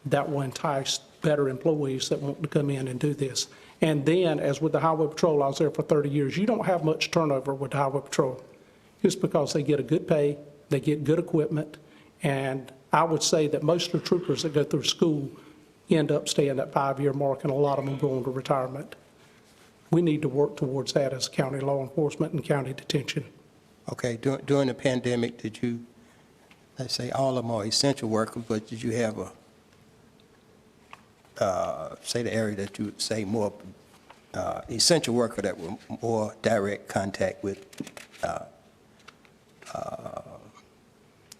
that will entice better employees that want to come in and do this. And then, as with the Highway Patrol, I was there for 30 years, you don't have much turnover with the Highway Patrol. Just because they get a good pay, they get good equipment, and I would say that most of the troopers that go through school end up staying that 5-year mark, and a lot of them go into retirement. We need to work towards that as county law enforcement and county detention. Okay, during the pandemic, did you, let's say all of them are essential workers, but did you have say the area that you would say more essential worker that were more direct contact with,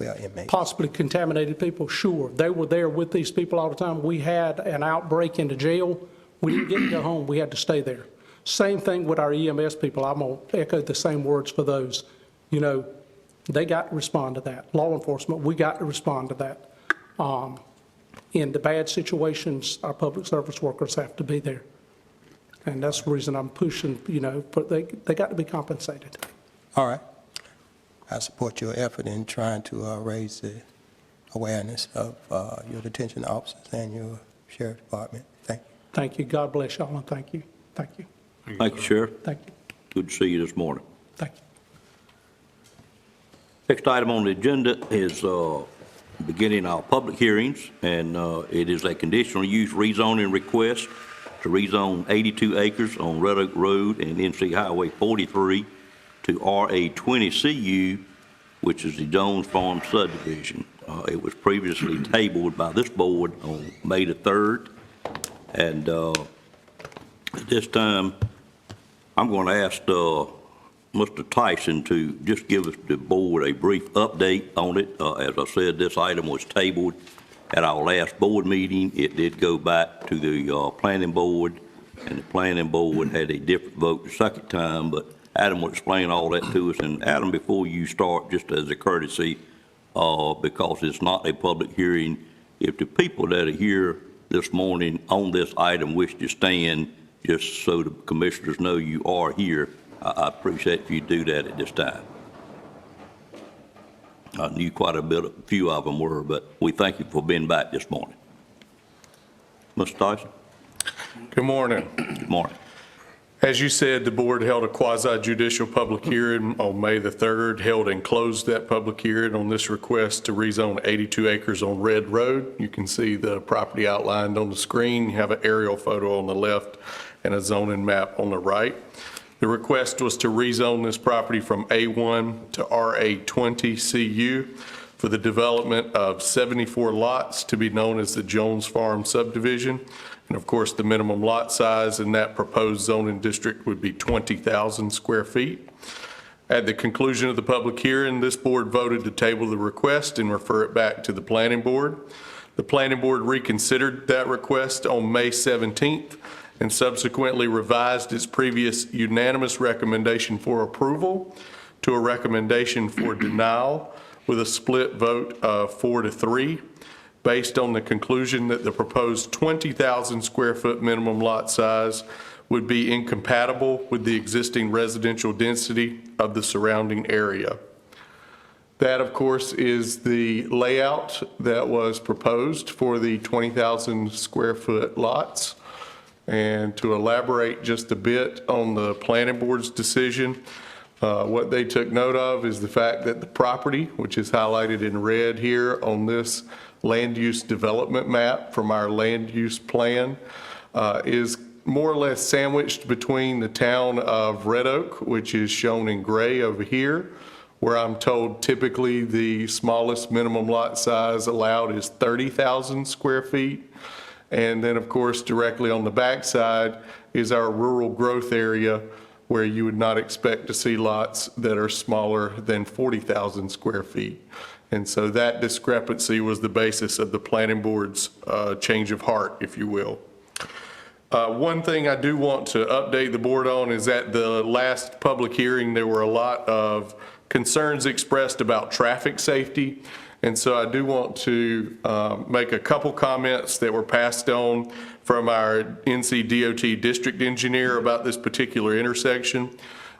inmates? Possibly contaminated people, sure. They were there with these people all the time. We had an outbreak in the jail. We didn't get to go home. We had to stay there. Same thing with our EMS people. I'm going to echo the same words for those. You know, they got to respond to that. Law enforcement, we got to respond to that. In the bad situations, our public service workers have to be there. And that's the reason I'm pushing, you know, but they got to be compensated. All right. I support your effort in trying to raise the awareness of your detention officers and your sheriff department. Thank you. Thank you. God bless y'all, and thank you. Thank you. Thank you, Sheriff. Thank you. Good to see you this morning. Thank you. Next item on the agenda is beginning our public hearings, and it is a conditional use rezoning request to rezone 82 acres on Red Oak Road and NC Highway 43 to RA20 CU, which is the Jones Farm subdivision. It was previously tabled by this board on May the 3rd, and at this time, I'm going to ask Mr. Tyson to just give us the board a brief update on it. As I said, this item was tabled at our last board meeting. It did go back to the planning board, and the planning board had a different vote the second time, but Adam will explain all that to us. And Adam, before you start, just as a courtesy, because it's not a public hearing, if the people that are here this morning on this item wish to stand, just so the commissioners know you are here, I appreciate if you do that at this time. I knew quite a few of them were, but we thank you for being back this morning. Mr. Tyson? Good morning. Good morning. As you said, the board held a quasi-judicial public hearing on May the 3rd, held and closed that public hearing on this request to rezone 82 acres on Red Road. You can see the property outlined on the screen. You have an aerial photo on the left and a zoning map on the right. The request was to rezone this property from A1 to RA20 CU for the development of 74 lots to be known as the Jones Farm subdivision. And of course, the minimum lot size in that proposed zoning district would be 20,000 square feet. At the conclusion of the public hearing, this board voted to table the request and refer it back to the planning board. The planning board reconsidered that request on May 17th and subsequently revised its previous unanimous recommendation for approval to a recommendation for denial with a split vote of 4-3. Based on the conclusion that the proposed 20,000 square foot minimum lot size would be incompatible with the existing residential density of the surrounding area. That, of course, is the layout that was proposed for the 20,000 square foot lots. And to elaborate just a bit on the planning board's decision, what they took note of is the fact that the property, which is highlighted in red here on this land use development map from our land use plan, is more or less sandwiched between the town of Red Oak, which is shown in gray over here, where I'm told typically the smallest minimum lot size allowed is 30,000 square feet. And then, of course, directly on the backside is our rural growth area, where you would not expect to see lots that are smaller than 40,000 square feet. And so that discrepancy was the basis of the planning board's change of heart, if you will. One thing I do want to update the board on is at the last public hearing, there were a lot of concerns expressed about traffic safety. And so I do want to make a couple comments that were passed on from our NC DOT district engineer about this particular intersection.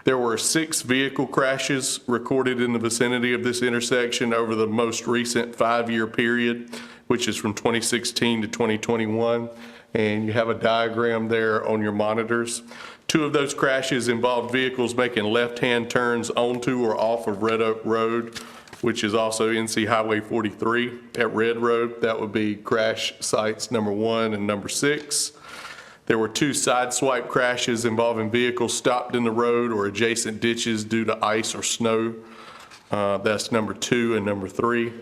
There were 6 vehicle crashes recorded in the vicinity of this intersection over the most recent 5-year period, which is from 2016 to 2021. And you have a diagram there on your monitors. 2 of those crashes involved vehicles making left-hand turns onto or off of Red Oak Road, which is also NC Highway 43 at Red Road. That would be crash sites number 1 and number 6. There were 2 side swipe crashes involving vehicles stopped in the road or adjacent ditches due to ice or snow. That's number 2 and number 3.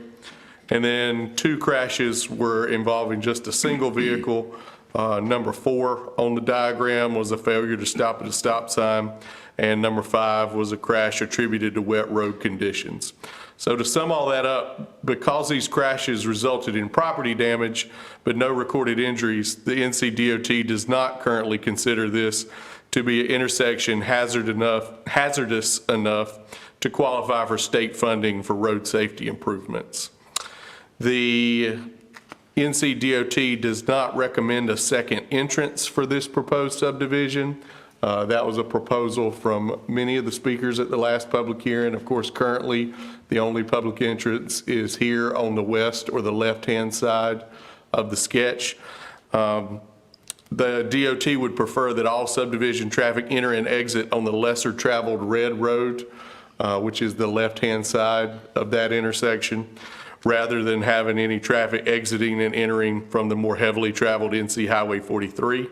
And then 2 crashes were involving just a single vehicle Number 4 on the diagram was a failure to stop at a stop sign, and number 5 was a crash attributed to wet road conditions. So to sum all that up, because these crashes resulted in property damage but no recorded injuries, the NCDOT does not currently consider this to be an intersection hazardous enough to qualify for state funding for road safety improvements. The NCDOT does not recommend a second entrance for this proposed subdivision. That was a proposal from many of the speakers at the last public hearing. Of course, currently, the only public entrance is here on the west or the left-hand side of the sketch. The DOT would prefer that all subdivision traffic enter and exit on the lesser traveled red road, which is the left-hand side of that intersection, rather than having any traffic exiting and entering from the more heavily traveled NC Highway 43.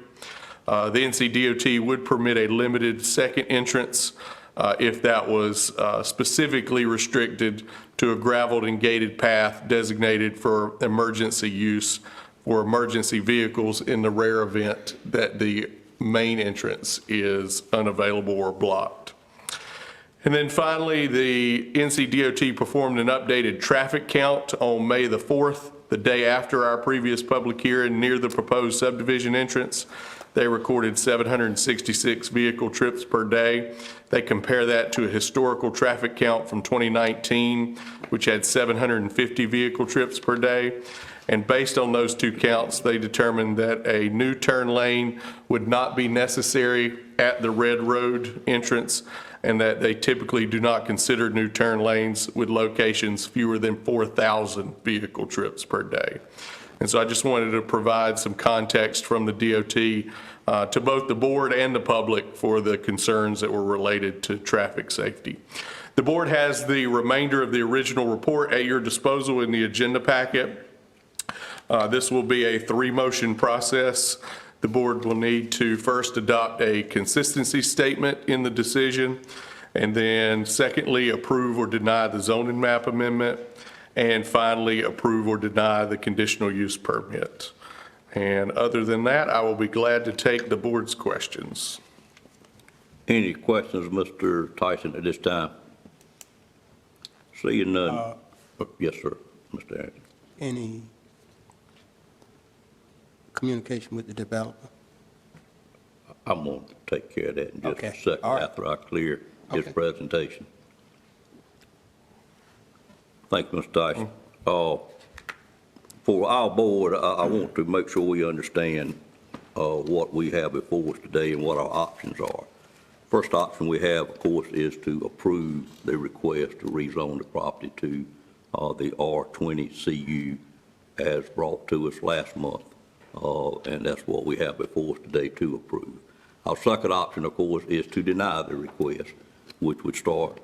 The NCDOT would permit a limited second entrance if that was specifically restricted to a graveled and gated path designated for emergency use for emergency vehicles in the rare event that the main entrance is unavailable or blocked. And then finally, the NCDOT performed an updated traffic count on May the 4th, the day after our previous public hearing, near the proposed subdivision entrance. They recorded 766 vehicle trips per day. They compare that to a historical traffic count from 2019, which had 750 vehicle trips per day. And based on those two counts, they determined that a new turn lane would not be necessary at the Red Road entrance, and that they typically do not consider new turn lanes with locations fewer than 4,000 vehicle trips per day. And so I just wanted to provide some context from the DOT to both the board and the public for the concerns that were related to traffic safety. The board has the remainder of the original report at your disposal in the agenda packet. This will be a 3-motion process. The board will need to first adopt a consistency statement in the decision, and then secondly, approve or deny the zoning map amendment, and finally, approve or deny the conditional use permit. And other than that, I will be glad to take the board's questions. Any questions, Mr. Tyson, at this time? Seeing none. Yes, sir, Mr. Anderson. Any communication with the developer? I'm going to take care of that in just Okay. a second All right. after I clear his Okay. presentation. Thank you, Mr. Tyson. For our board, I want to make sure we understand what we have before us today and what our options are. First option we have, of course, is to approve the request to rezone the property to the R20 CU as brought to us last month. And that's what we have before us today to approve. Our second option, of course, is to deny the request, which would start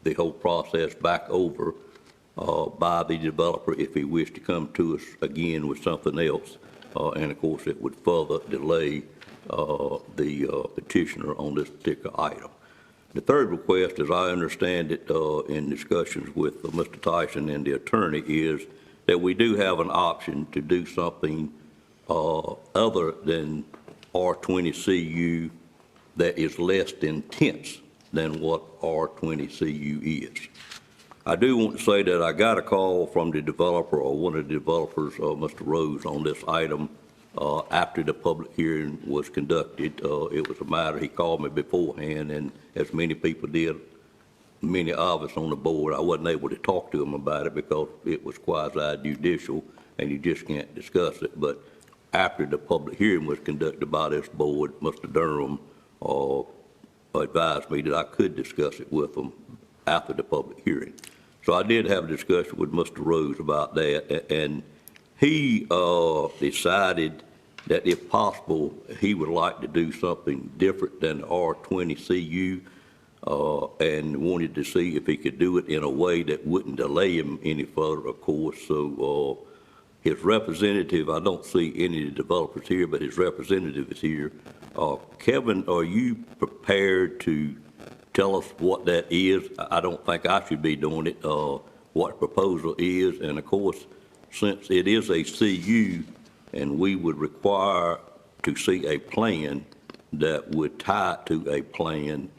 the whole process back over by the developer if he wished to come to us again with something else. And of course, it would further delay the petitioner on this particular item. The third request, as I understand it in discussions with Mr. Tyson and the attorney, is that we do have an option to do something other than R20CU that is less intense than what R20CU is. I do want to say that I got a call from the developer or one of the developers, Mr. Rose, on this item after the public hearing was conducted. It was a matter, he called me beforehand, and as many people did, many of us on the board, I wasn't able to talk to him about it because it was quasi-judicial and you just can't discuss it. But after the public hearing was conducted by this board, Mr. Durham advised me that I could discuss it with him after the public hearing. So I did have a discussion with Mr. Rose about that, and he decided that if possible, he would like to do something different than the R20CU and wanted to see if he could do it in a way that wouldn't delay him any further, of course. So his representative, I don't see any of the developers here, but his representative is here. Kevin, are you prepared to tell us what that is? I don't think I should be doing it, what the proposal is. And of course, since it is a CU and we would require to see a plan that would tie it to a plan.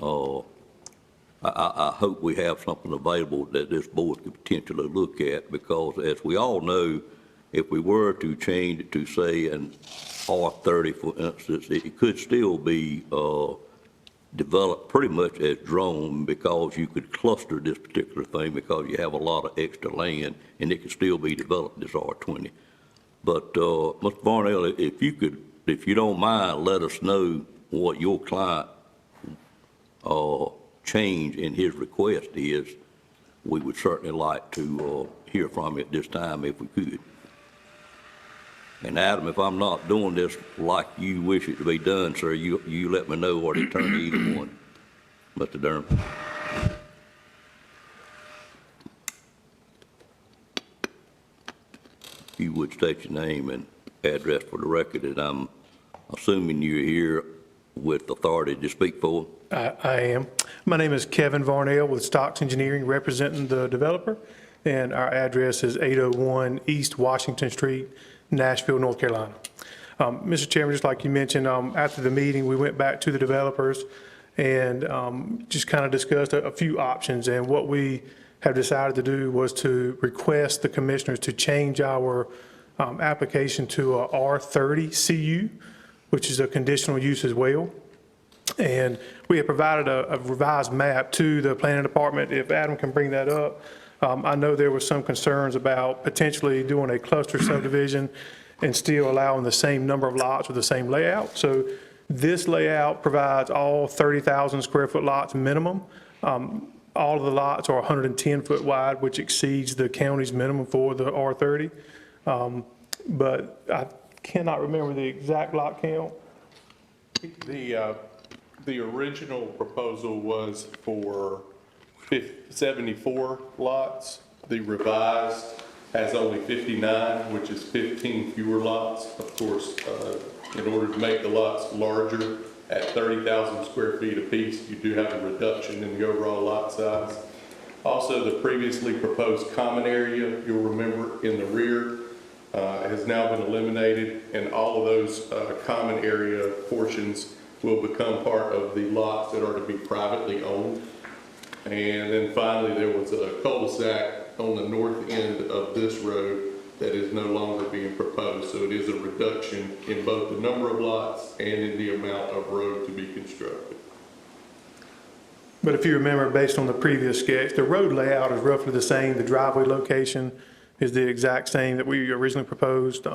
I hope we have something available that this board could potentially look at, because as we all know, if we were to change it to, say, an R30, for instance, it could still be developed pretty much as drone, because you could cluster this particular thing because you have a lot of extra land, and it could still be developed as R20. But, Mr. Varnell, if you don't mind, let us know what your client change in his request is. We would certainly like to hear from you at this time if we could. And Adam, if I'm not doing this like you wish it to be done, sir, you let me know or determine either one. Mr. Durham. If you would state your name and address for the record, and I'm assuming you're here with authority to speak for. I am. My name is Kevin Varnell with Stocks Engineering, representing the developer, and our address is 801 East Washington Street, Nashville, North Carolina. Mr. Chairman, just like you mentioned, after the meeting, we went back to the developers and just kind of discussed a few options. And what we have decided to do was to request the commissioners to change our application to a R30 CU, which is a conditional use as well. And we have provided a revised map to the planning department. If Adam can bring that up. I know there were some concerns about potentially doing a cluster subdivision and still allowing the same number of lots with the same layout. So this layout provides all 30,000 square foot lots minimum. All of the lots are 110 foot wide, which exceeds the county's minimum for the R30. But I cannot remember the exact lot count. The original proposal was for 74 lots. The revised has only 59, which is 15 fewer lots. Of course, in order to make the lots larger at 30,000 square feet apiece, you do have a reduction in the overall lot size. Also, the previously proposed common area, you'll remember in the rear, has now been eliminated, and all of those common area portions will become part of the lots that are to be privately owned. And then finally, there was a cul-de-sac on the north end of this road that is no longer being proposed. So it is a reduction in both the number of lots and in the amount of road to be constructed. But if you remember, based on the previous sketch, the road layout is roughly the same. The driveway location is the exact same that we originally proposed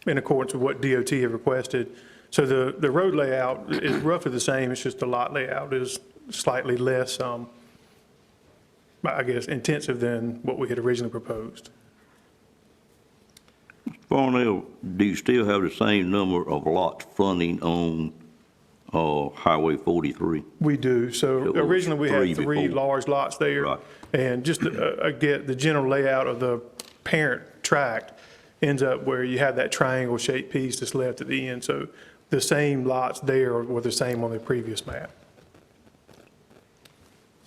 in accordance with what DOT had requested. So the road layout is roughly the same. It's just the lot layout is slightly less, I guess, intensive than what we had originally proposed. Mr. Varnell, do you still have the same number of lots fronting on Highway 43? We do. So originally we had three before. large lots there. Right. And just to get the general layout of the parent tract ends up where you have that triangle shaped piece that's left at the end. So the same lots there were the same on the previous map.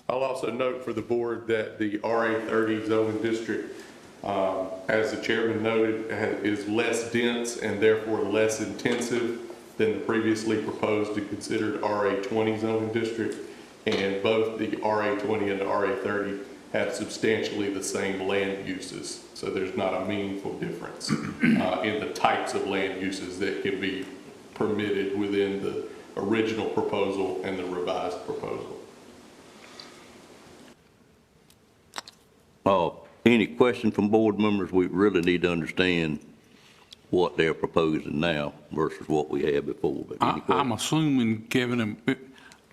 I'll also note for the board that the RA30 zoning district, as the chairman noted, is less dense and therefore less intensive than the previously proposed and considered RA20 zoning district. And both the RA20 and the RA30 have substantially the same land uses. So there's not a meaningful difference in the types of land uses that can be permitted within the original proposal and the revised proposal. Any question from board members? We really need to understand what they're proposing now versus what we had before. But I'm assuming, Kevin,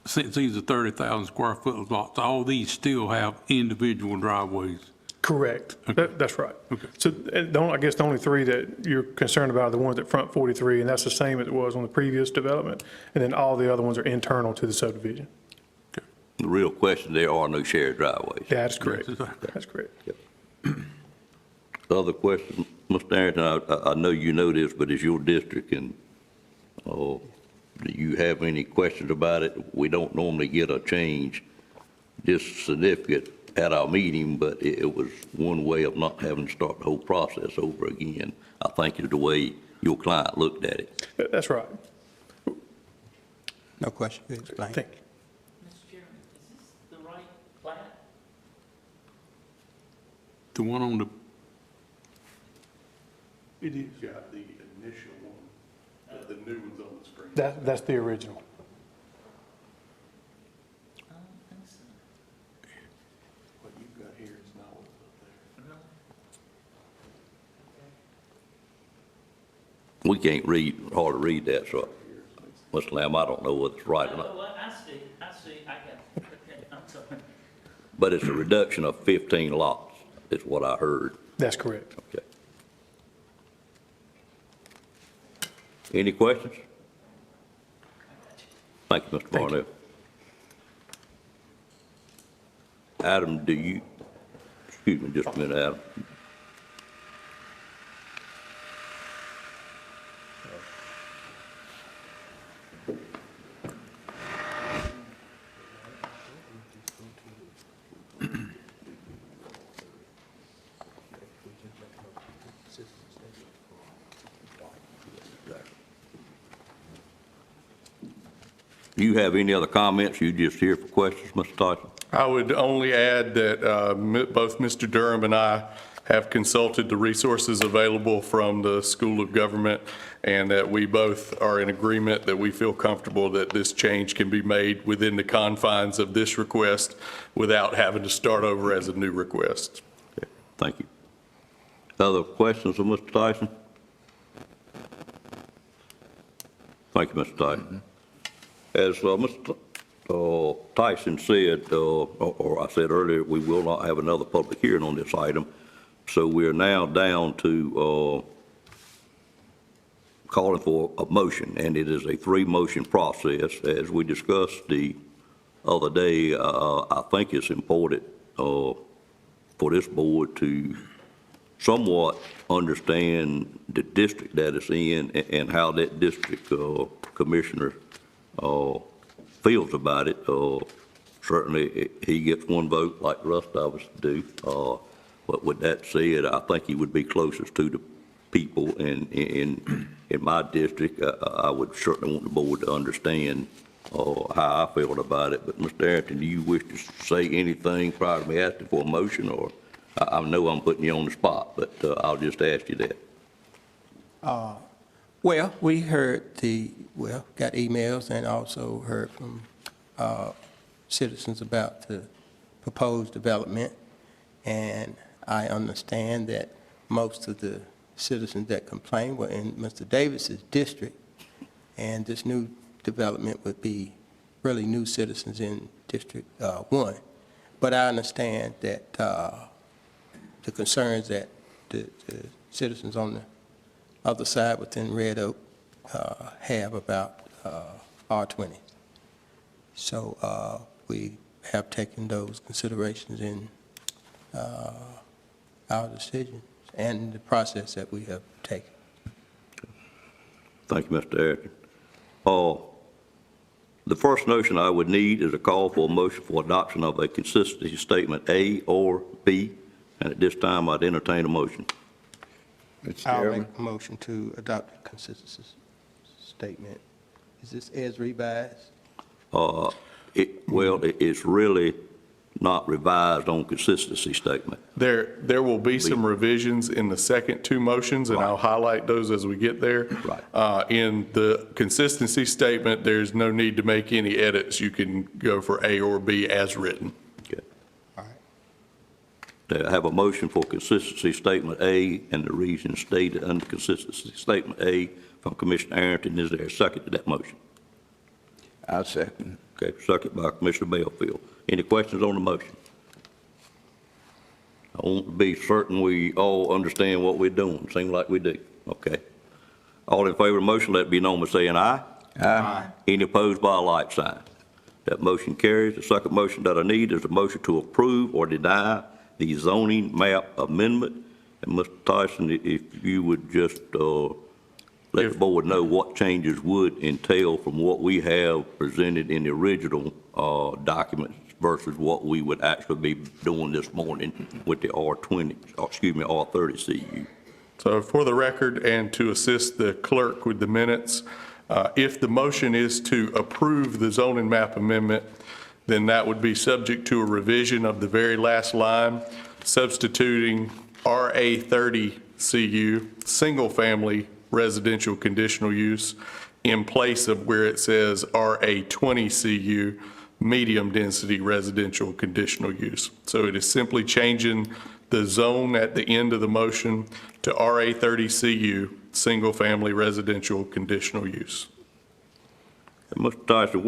since these are 30,000 square foot lots, all these still have individual driveways. Correct. Okay. That's right. Okay. So I guess the only three that you're concerned about are the ones at front 43, and that's the same as it was on the previous development. And then all the other ones are internal to the subdivision. Okay. the real question, there are no shared driveways. That's correct. That's correct. Yep. Other questions, Mr. Arrington, I know you know this, but it's your district, and do you have any questions about it? We don't normally get a change this significant at our meeting, but it was one way of not having to start the whole process over again. I think is the way your client looked at it. That's right. No question, you explain. Thank you. Mr. Chairman, is this the right plat? The one on the, It is. Got the initial one, the new one's on the screen. That's the original. I don't think so. What you've got here is not what's up there. Really? We can't read, hardly read that, so, Mr. Lamb, I don't know whether it's right or not. Oh, I see, I got it. Okay, I'm sorry. But it's a reduction of 15 lots, is what I heard. That's correct. Okay. Any questions? Thank you, Mr. Thank Barnett. Adam, do you, excuse me just a minute, Adam. Do you have any other comments? You just here for questions, Mr. Tyson? I would only add that both Mr. Durham and I have consulted the resources available from the School of Government, and that we both are in agreement that we feel comfortable that this change can be made within the confines of this request without having to start over as a new request. Okay, thank you. Other questions of Mr. Tyson? Thank you, Mr. Tyson. As Mr. Tyson said, or I said earlier, we will not have another public hearing on this item. So we're now down to calling for a motion, and it is a three-motion process. As we discussed the other day, I think it's important for this board to somewhat understand the district that it's in and how that district commissioner feels about it. Certainly, he gets one vote like the rest of us do. But with that said, I think he would be closest to the people in my district. I would certainly want the board to understand how I felt about it. But Mr. Arrington, do you wish to say anything prior to me asking for a motion? Or I know I'm putting you on the spot, but I'll just ask you that. Well, we heard got emails and also heard from citizens about the proposed development. And I understand that most of the citizens that complained were in Mr. Davis's district. And this new development would be really new citizens in District 1. But I understand that the concerns that the citizens on the other side within Red Oak have about R20. So we have taken those considerations in our decisions and the process that we have taken. Thank you, Mr. Arrington. The first notion I would need is a call for a motion for adoption of a consistency statement A or B, and at this time, I'd entertain a motion. Mr. I'll Chairman. make a motion to adopt the consensus statement. Is this as revised? It's really not revised on consistency statement. There will be some revisions in the second two motions, and I'll highlight those as we get there. Right. In the consistency statement, there's no need to make any edits. You can go for A or B as written. Okay. All right. I have a motion for consistency statement A and the reason stated under consistency statement A from Commissioner Arrington. Is there a second to that motion? I'll second. Okay, second by Commissioner Belfield. Any questions on the motion? I want to be certain we all understand what we're doing. Seems like we do. Okay. All in favor of the motion, let it be known by saying aye. Aye. Any opposed by a like sign? That motion carries. The second motion that I need is a motion to approve or deny the zoning map amendment. And Mr. Tyson, if you would just let the board know what changes would entail from what we have presented in the original documents versus what we would actually be doing this morning with the R30 CU. So for the record and to assist the clerk with the minutes, If the motion is to approve the zoning map amendment, then that would be subject to a revision of the very last line, substituting RA 30 CU, single-family residential conditional use, in place of where it says RA 20 CU, medium-density residential conditional use. So it is simply changing the zone at the end of the motion to RA 30 CU, single-family residential conditional use. Mr. Tyson,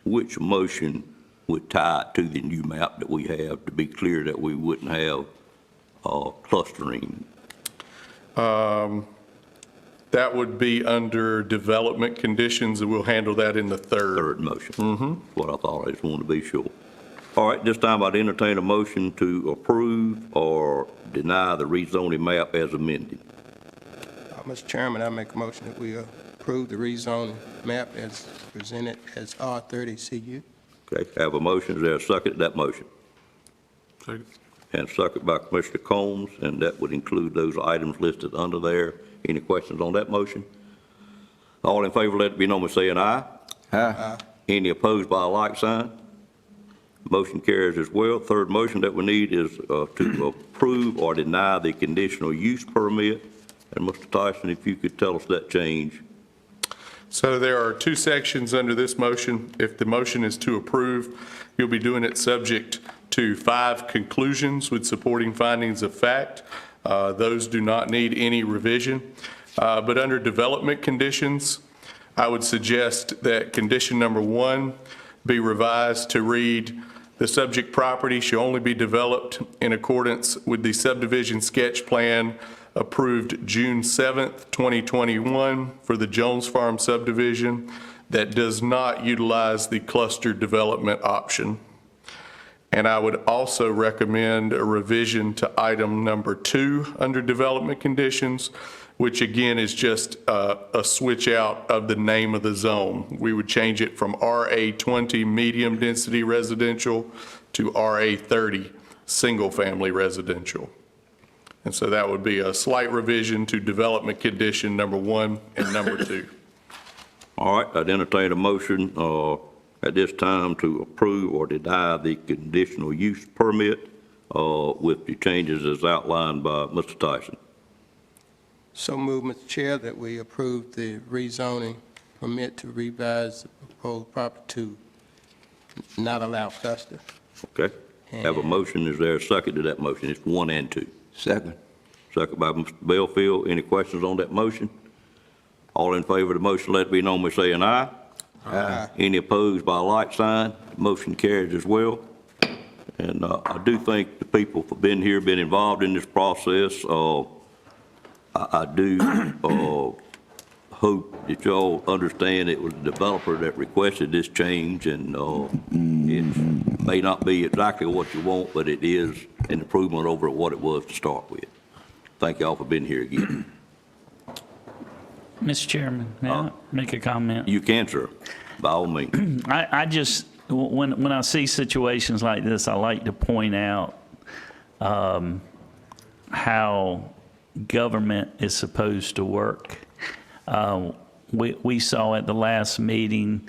which motion would tie it to the new map that we have to be clear that we wouldn't have clustering? That would be under development conditions, and we'll handle that in the third motion. What I thought. I just wanted to be sure. All right, this time I'd entertain a motion to approve or deny the rezoning map as amended. Mr. Chairman, I make a motion that we approve the rezoning map as presented as R30CU. Okay, have a motion. Is there a second to that motion? Second. And second by Commissioner Combs, and that would include those items listed under there. Any questions on that motion? All in favor, let it be known by saying aye. Aye. Any opposed by a like sign? Motion carries as well. Third motion that we need is to approve or deny the conditional use permit. And Mr. Tyson, if you could tell us that change. So there are two sections under this motion. If the motion is to approve, you'll be doing it subject to 5 conclusions with supporting findings of fact. Those do not need any revision. But under development conditions, I would suggest that condition number 1 be revised to read, the subject property shall only be developed in accordance with the subdivision sketch plan approved June 7th, 2021 for the Jones Farm subdivision that does not utilize the cluster development option. And I would also recommend a revision to item number 2 under development conditions, which again is just a switch out of the name of the zone. We would change it from RA 20 medium density residential to RA 30 single family residential. And so that would be a slight revision to development condition number 1 and number 2. All right, I'd entertain a motion at this time to approve or deny the conditional use permit with the changes as outlined by Mr. Tyson. So move, Mr. Chair, that we approve the rezoning permit to revise the proposed property to not allow cluster. Okay, have a motion. Is there a second to that motion? It's 1 and 2. Second. Second by Mr. Belfield. Any questions on that motion? All in favor of the motion, let it be known by saying aye. Aye. Any opposed by a like sign? Motion carries as well. And I do thank the people for being here, been involved in this process. I do hope that y'all understand it was the developer that requested this change, and it may not be exactly what you want, but it is an improvement over what it was to start with. Thank y'all for being here again. Mr. Chairman, may I make a comment? You can, sir, by all means. I just, when I see situations like this, I like to point out how government is supposed to work. We saw at the last meeting,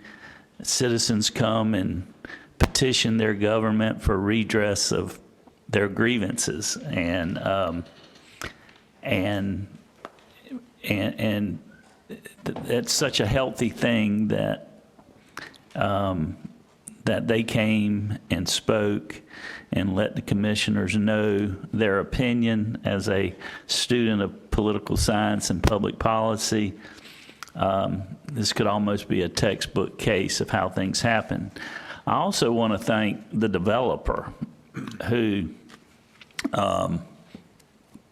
citizens come and petition their government for redress of their grievances, and it's such a healthy thing that that they came and spoke and let the commissioners know their opinion. As a student of political science and public policy, this could almost be a textbook case of how things happen. I also want to thank the developer who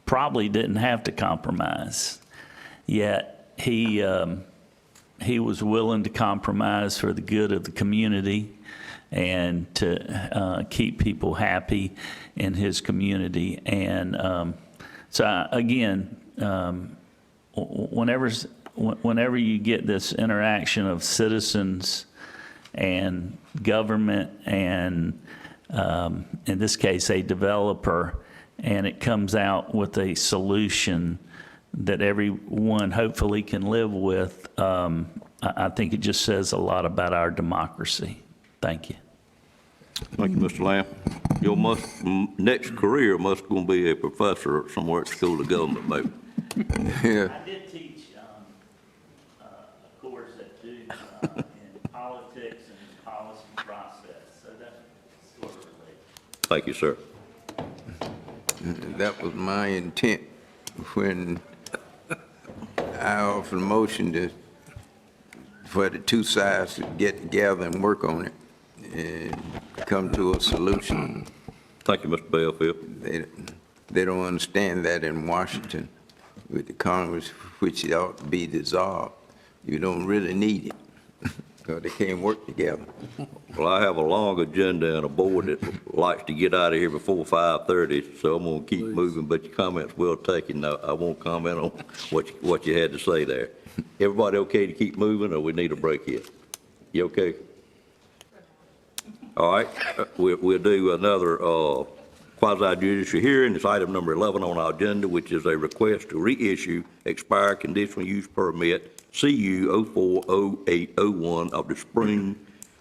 probably didn't have to compromise, yet he was willing to compromise for the good of the community and to keep people happy in his community. And again, whenever you get this interaction of citizens and government and, in this case, a developer, and it comes out with a solution that everyone hopefully can live with, I think it just says a lot about our democracy. Thank you. Thank you, Mr. Lamb. Your next career must going to be a professor somewhere at the School of Government, maybe. Yeah. I did teach a course at Duke in politics and policy process, so that's sort of related. Thank you, sir. That was my intent when I offered a motion for the two sides to get together and work on it and come to a solution. Thank you, Mr. Bellfield. They don't understand that in Washington with the Congress, which it ought to be dissolved. You don't really need it because they can't work together. Well, I have a long agenda and a board that likes to get out of here before 5:30, so I'm going to keep moving, but your comments well taken. I won't comment on what you had to say there. Everybody okay to keep moving, or we need a break here? You okay? All right, we'll do another quasi-judicial hearing. It's item number 11 on our agenda, which is a request to reissue expired conditional use permit CU 040801 of the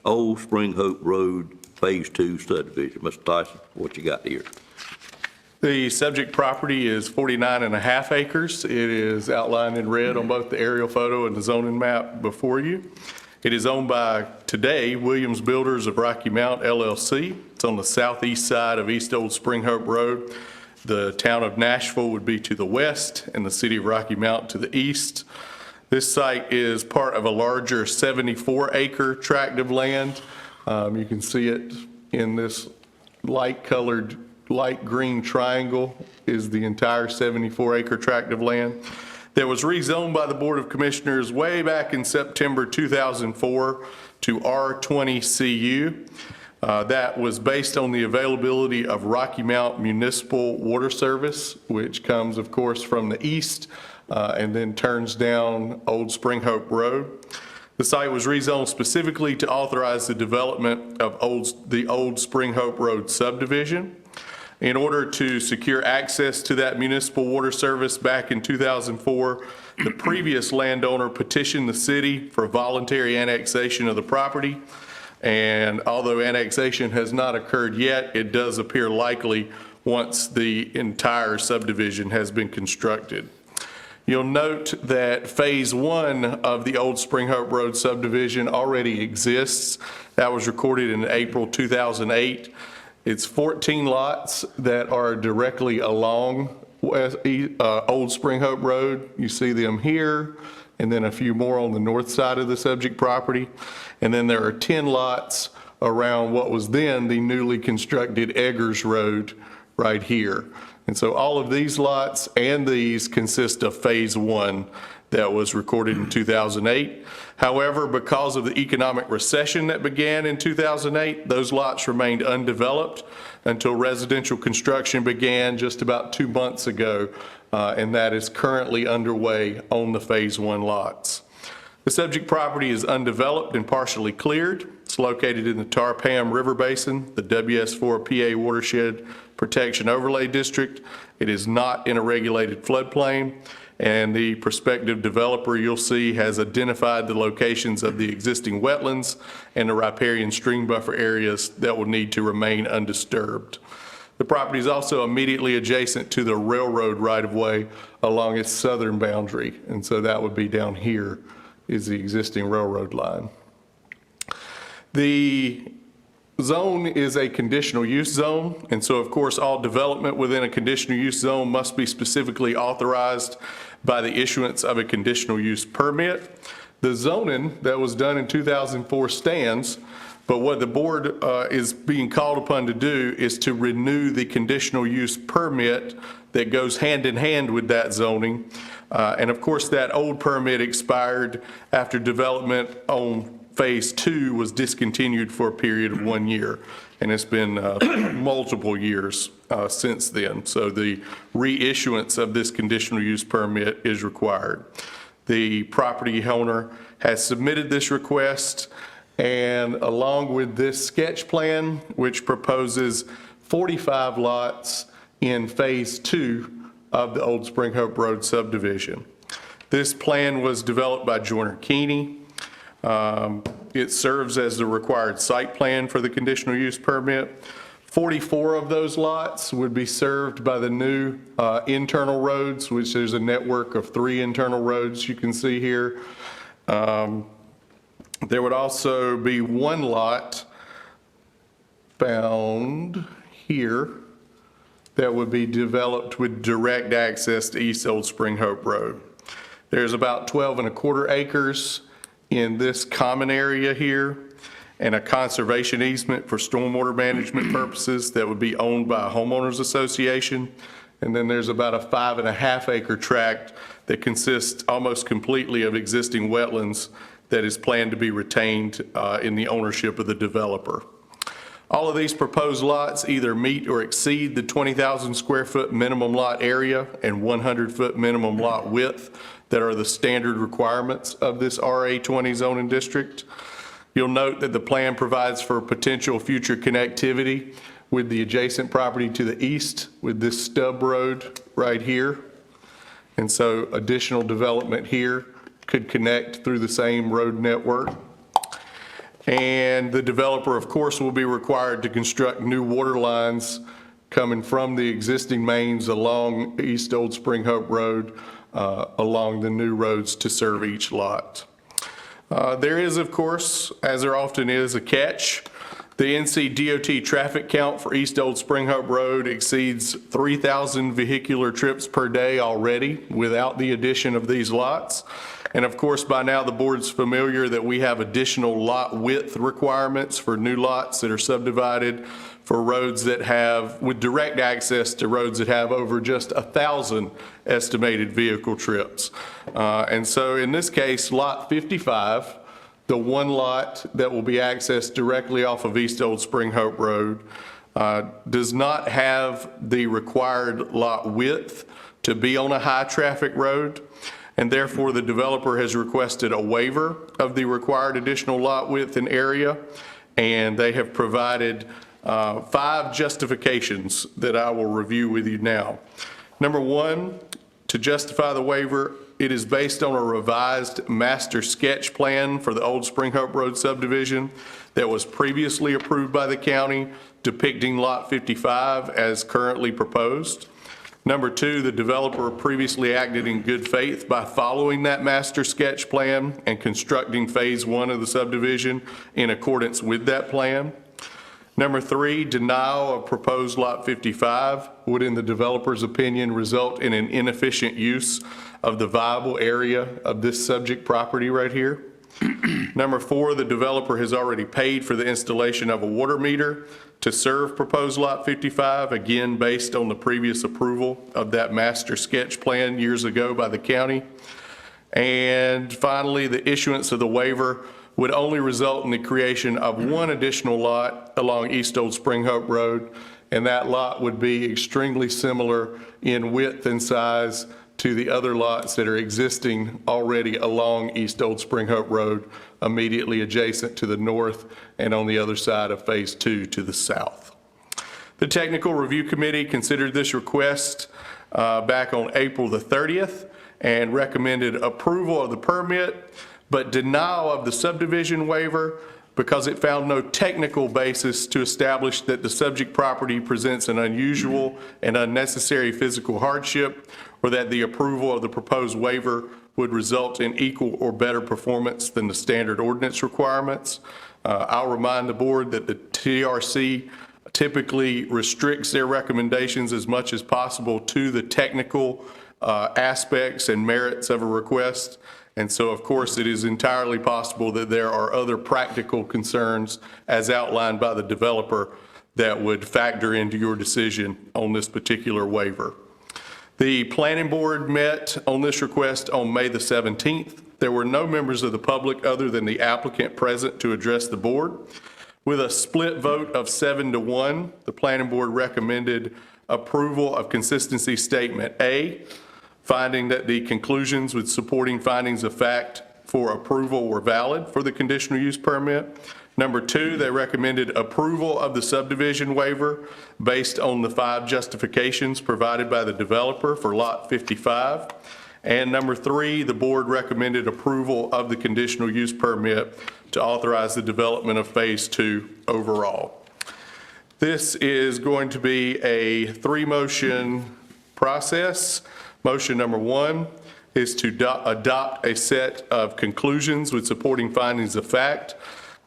Old Spring Hope Road Phase 2 subdivision. Mr. Tyson, what you got here? The subject property is 49.5 acres. It is outlined in red on both the aerial photo and the zoning map before you. It is owned by, today, Williams Builders of Rocky Mount, LLC. It's on the southeast side of East Old Spring Hope Road. The town of Nashville would be to the west and the city of Rocky Mount to the east. This site is part of a larger 74-acre tract of land. You can see it in this light-colored, light green triangle is the entire 74-acre tract of land that was rezoned by the Board of Commissioners way back in September 2004 to R20CU. That was based on the availability of Rocky Mount Municipal Water Service, which comes, of course, from the east and then turns down Old Spring Hope Road. The site was rezoned specifically to authorize the development of the Old Spring Hope Road subdivision. In order to secure access to that municipal water service back in 2004, the previous landowner petitioned the city for voluntary annexation of the property. And although annexation has not occurred yet, it does appear likely once the entire subdivision has been constructed. You'll note that Phase 1 of the Old Spring Hope Road subdivision already exists. That was recorded in April 2008. It's 14 lots that are directly along Old Spring Hope Road. You see them here, and then a few more on the north side of the subject property. And then there are 10 lots around what was then the newly constructed Eggers Road right here. And so all of these lots and these consist of Phase 1 that was recorded in 2008. However, because of the economic recession that began in 2008, those lots remained undeveloped until residential construction began just about 2 months ago, and that is currently underway on the Phase 1 lots. The subject property is undeveloped and partially cleared. It's located in the Tarpam River Basin, the WS4 PA Watershed Protection Overlay District. It is not in a regulated floodplain, and the prospective developer, you'll see, has identified the locations of the existing wetlands and the riparian stream buffer areas that will need to remain undisturbed. The property is also immediately adjacent to the railroad right-of-way along its southern boundary, and so that would be down here is the existing railroad line. The zone is a conditional use zone, and so of course all development within a conditional use zone must be specifically authorized by the issuance of a conditional use permit. The zoning that was done in 2004 stands, but what the board is being called upon to do is to renew the conditional use permit that goes hand in hand with that zoning. And of course that old permit expired after development on Phase 2 was discontinued for a period of 1 year, and it's been multiple years since then. So the reissuance of this conditional use permit is required. The property owner has submitted this request, and along with this sketch plan, which proposes 45 lots in Phase 2 of the Old Spring Hope Road subdivision. This plan was developed by Joyner Keeney. It serves as the required site plan for the conditional use permit. 44 of those lots would be served by the new internal roads, which there's a network of 3 internal roads you can see here. There would also be 1 lot found here that would be developed with direct access to East Old Spring Hope Road. There's about 12.25 acres in this common area here, and a conservation easement for stormwater management purposes that would be owned by a homeowners association. And then there's about a 5.5 acre tract that consists almost completely of existing wetlands that is planned to be retained in the ownership of the developer. All of these proposed lots either meet or exceed the 20,000 square foot minimum lot area and 100 foot minimum lot width that are the standard requirements of this RA20 zoning district. You'll note that the plan provides for potential future connectivity with the adjacent property to the east with this stub road right here. And so additional development here could connect through the same road network. And the developer, of course, will be required to construct new water lines coming from the existing mains along East Old Spring Hope Road, along the new roads to serve each lot. There is, of course, as there often is, a catch. The NC DOT traffic count for East Old Spring Hope Road exceeds 3,000 vehicular trips per day already without the addition of these lots. And of course, by now the board's familiar that we have additional lot width requirements for new lots that are subdivided for roads that have, with direct access to roads that have over just 1,000 estimated vehicle trips. And so in this case, lot 55, the 1 lot that will be accessed directly off of East Old Spring Hope Road, does not have the required lot width to be on a high traffic road. And therefore the developer has requested a waiver of the required additional lot width and area. And they have provided 5 justifications that I will review with you now. Number 1, to justify the waiver, it is based on a revised master sketch plan for the Old Spring Hope Road subdivision that was previously approved by the county, depicting lot 55 as currently proposed. Number 2, the developer previously acted in good faith by following that master sketch plan and constructing phase 1 of the subdivision in accordance with that plan. Number 3, denial of proposed lot 55 would, in the developer's opinion, result in an inefficient use of the viable area of this subject property right here. Number 4, the developer has already paid for the installation of a water meter to serve proposed lot 55, again, based on the previous approval of that master sketch plan years ago by the county. And finally, the issuance of the waiver would only result in the creation of 1 additional lot along East Old Spring Hope Road, and that lot would be extremely similar in width and size to the other lots that are existing already along East Old Spring Hope Road, immediately adjacent to the north and on the other side of phase 2 to the south. The Technical Review Committee considered this request back on April the 30th and recommended approval of the permit, but denial of the subdivision waiver because it found no technical basis to establish that the subject property presents an unusual and unnecessary physical hardship, or that the approval of the proposed waiver would result in equal or better performance than the standard ordinance requirements. I'll remind the board that the TRC typically restricts their recommendations as much as possible to the technical aspects and merits of a request. And so, of course, it is entirely possible that there are other practical concerns as outlined by the developer that would factor into your decision on this particular waiver. The planning board met on this request on May the 17th. There were no members of the public other than the applicant present to address the board. With a split vote of 7-1, the planning board recommended approval of consistency statement A, finding that the conclusions with supporting findings of fact for approval were valid for the conditional use permit, Number 2, they recommended approval of the subdivision waiver based on the 5 justifications provided by the developer for Lot 55. And number 3, the board recommended approval of the conditional use permit to authorize the development of Phase 2 overall. This is going to be a 3-motion process. Motion number 1 is to adopt a set of conclusions with supporting findings of fact.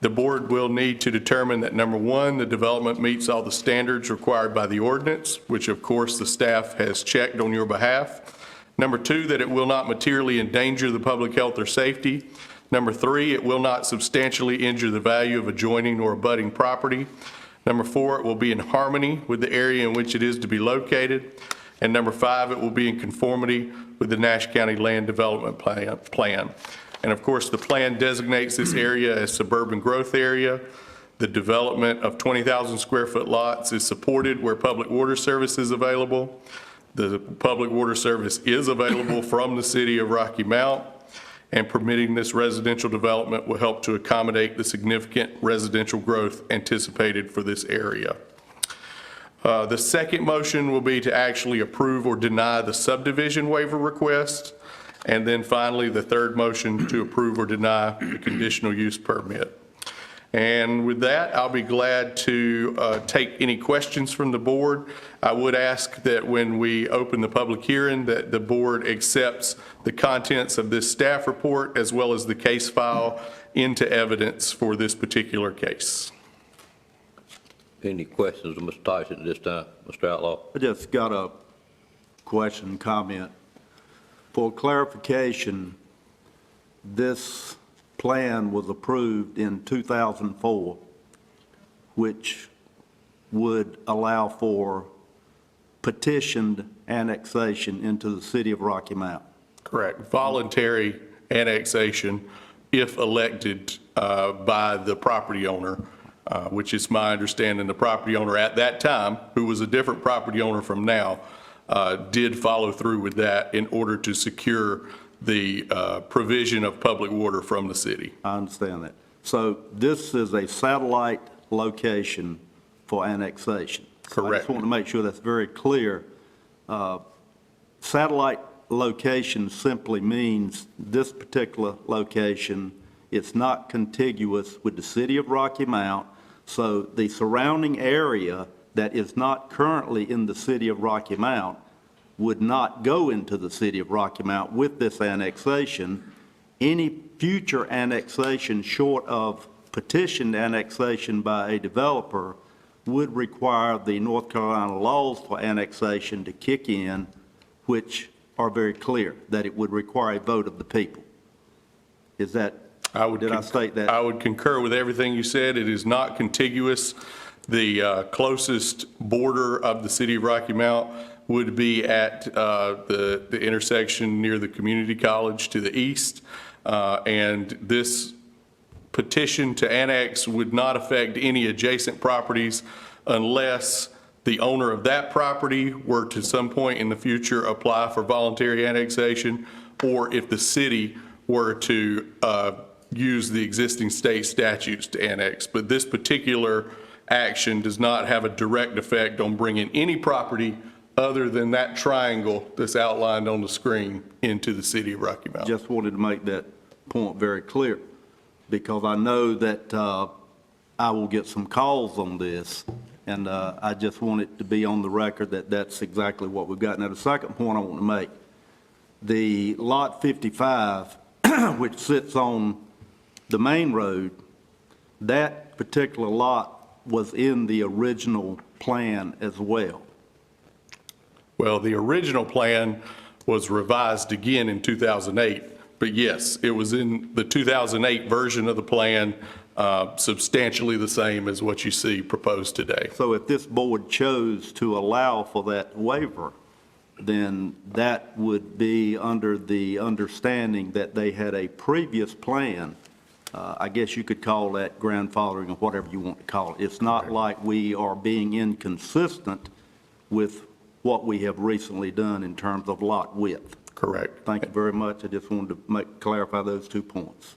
The board will need to determine that, number 1, the development meets all the standards required by the ordinance, which of course the staff has checked on your behalf. Number 2, that it will not materially endanger the public health or safety. Number 3, it will not substantially injure the value of adjoining or abutting property. Number 4, it will be in harmony with the area in which it is to be located. And number 5, it will be in conformity with the Nash County Land Development Plan. And of course, the plan designates this area as suburban growth area. The development of 20,000 square foot lots is supported where public water service is available. The public water service is available from the city of Rocky Mount, and permitting this residential development will help to accommodate the significant residential growth anticipated for this area. The second motion will be to actually approve or deny the subdivision waiver request. And then finally, the third motion to approve or deny the conditional use permit. And with that, I'll be glad to take any questions from the board. I would ask that when we open the public hearing that the board accepts the contents of this staff report as well as the case file into evidence for this particular case. Any questions of Mr. Tyson at this time? Mr. Outlaw? I just got a question, comment. For clarification, this plan was approved in 2004, which would allow for petitioned annexation into the city of Rocky Mount. Correct. Voluntary annexation if elected by the property owner, which is my understanding the property owner at that time, who was a different property owner from now, did follow through with that in order to secure the provision of public water from the city. I understand that. So this is a satellite location for annexation. So I Correct. just want to make sure that's very clear. Satellite location simply means this particular location, it's not contiguous with the city of Rocky Mount, so the surrounding area that is not currently in the city of Rocky Mount would not go into the city of Rocky Mount with this annexation. Any future annexation short of petitioned annexation by a developer would require the North Carolina laws for annexation to kick in, which are very clear, that it would require a vote of the people. Is that, did I state that? I would concur with everything you said. It is not contiguous. The closest border of the city of Rocky Mount would be at the intersection near the community college to the east. And this petition to annex would not affect any adjacent properties unless the owner of that property were to some point in the future apply for voluntary annexation, or if the city were to use the existing state statutes to annex. But this particular action does not have a direct effect on bringing any property other than that triangle that's outlined on the screen into the city of Rocky Mount. Just wanted to make that point very clear, because I know that I will get some calls on this, and I just want it to be on the record that that's exactly what we've got. Now, the second point I want to make, the Lot 55, which sits on the main road, that particular lot was in the original plan as well. Well, the original plan was revised again in 2008, but yes, it was in the 2008 version of the plan, substantially the same as what you see proposed today. So if this board chose to allow for that waiver, then that would be under the understanding that they had a previous plan. I guess you could call that grandfathering or whatever you want to call it. It's not like we are being inconsistent with what we have recently done in terms of lot width. Correct. Thank you very much. I just wanted to clarify those 2 points.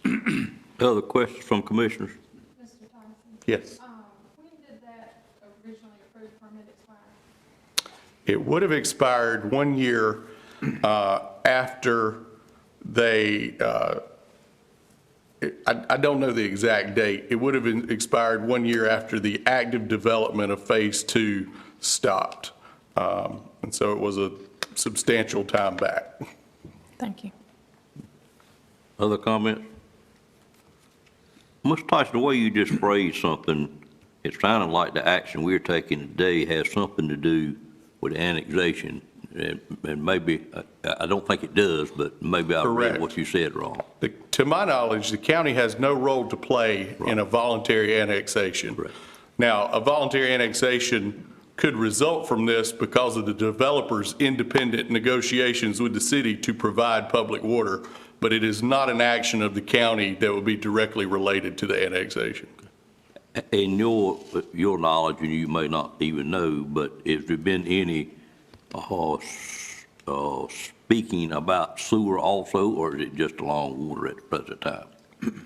Other questions from commissioners? Mr. Tyson? Yes. When did that originally approved permit expire? It would have expired 1 year after they, I don't know the exact date. It would have expired 1 year after the active development of Phase 2 stopped. And so it was a substantial time back. Thank you. Other comments? Mr. Tyson, the way you just phrased something, it sounded like the action we're taking today has something to do with annexation. And maybe, I don't think it does, but maybe I read what you said wrong. To my knowledge, the county has no role to play in a voluntary annexation. Right. Now, a voluntary annexation could result from this because of the developer's independent negotiations with the city to provide public water, but it is not an action of the county that would be directly related to the annexation. In your knowledge, and you may not even know, but has there been any speaking about sewer also, or is it just along water at the present time?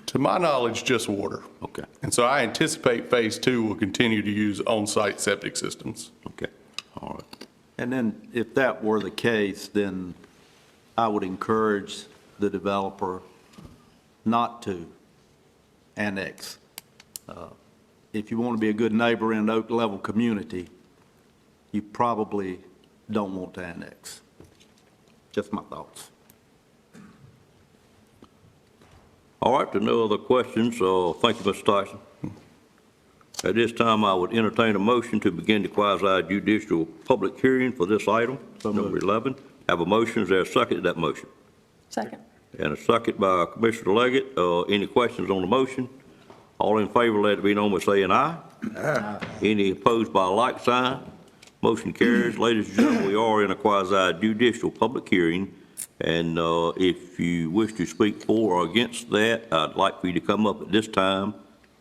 To my knowledge, just water. Okay. And so I anticipate Phase 2 will continue to use on-site septic systems. Okay, all right. And then if that were the case, then I would encourage the developer not to annex. If you want to be a good neighbor in an Oak-level community, you probably don't want to annex. Just my thoughts. All right, there are no other questions, so thank you, Mr. Tyson. At this time, I would entertain a motion to begin the quasi-judicial public hearing for this item, number 11. Have a motion, is there a second to that motion? Second. And a second by Commissioner Leggett. Any questions on the motion? All in favor, let it be known by saying aye. Aye. Any opposed by a like sign? Motion carries. Ladies and gentlemen, we are in a quasi-judicial public hearing, and if you wish to speak for or against that, I'd like for you to come up at this time,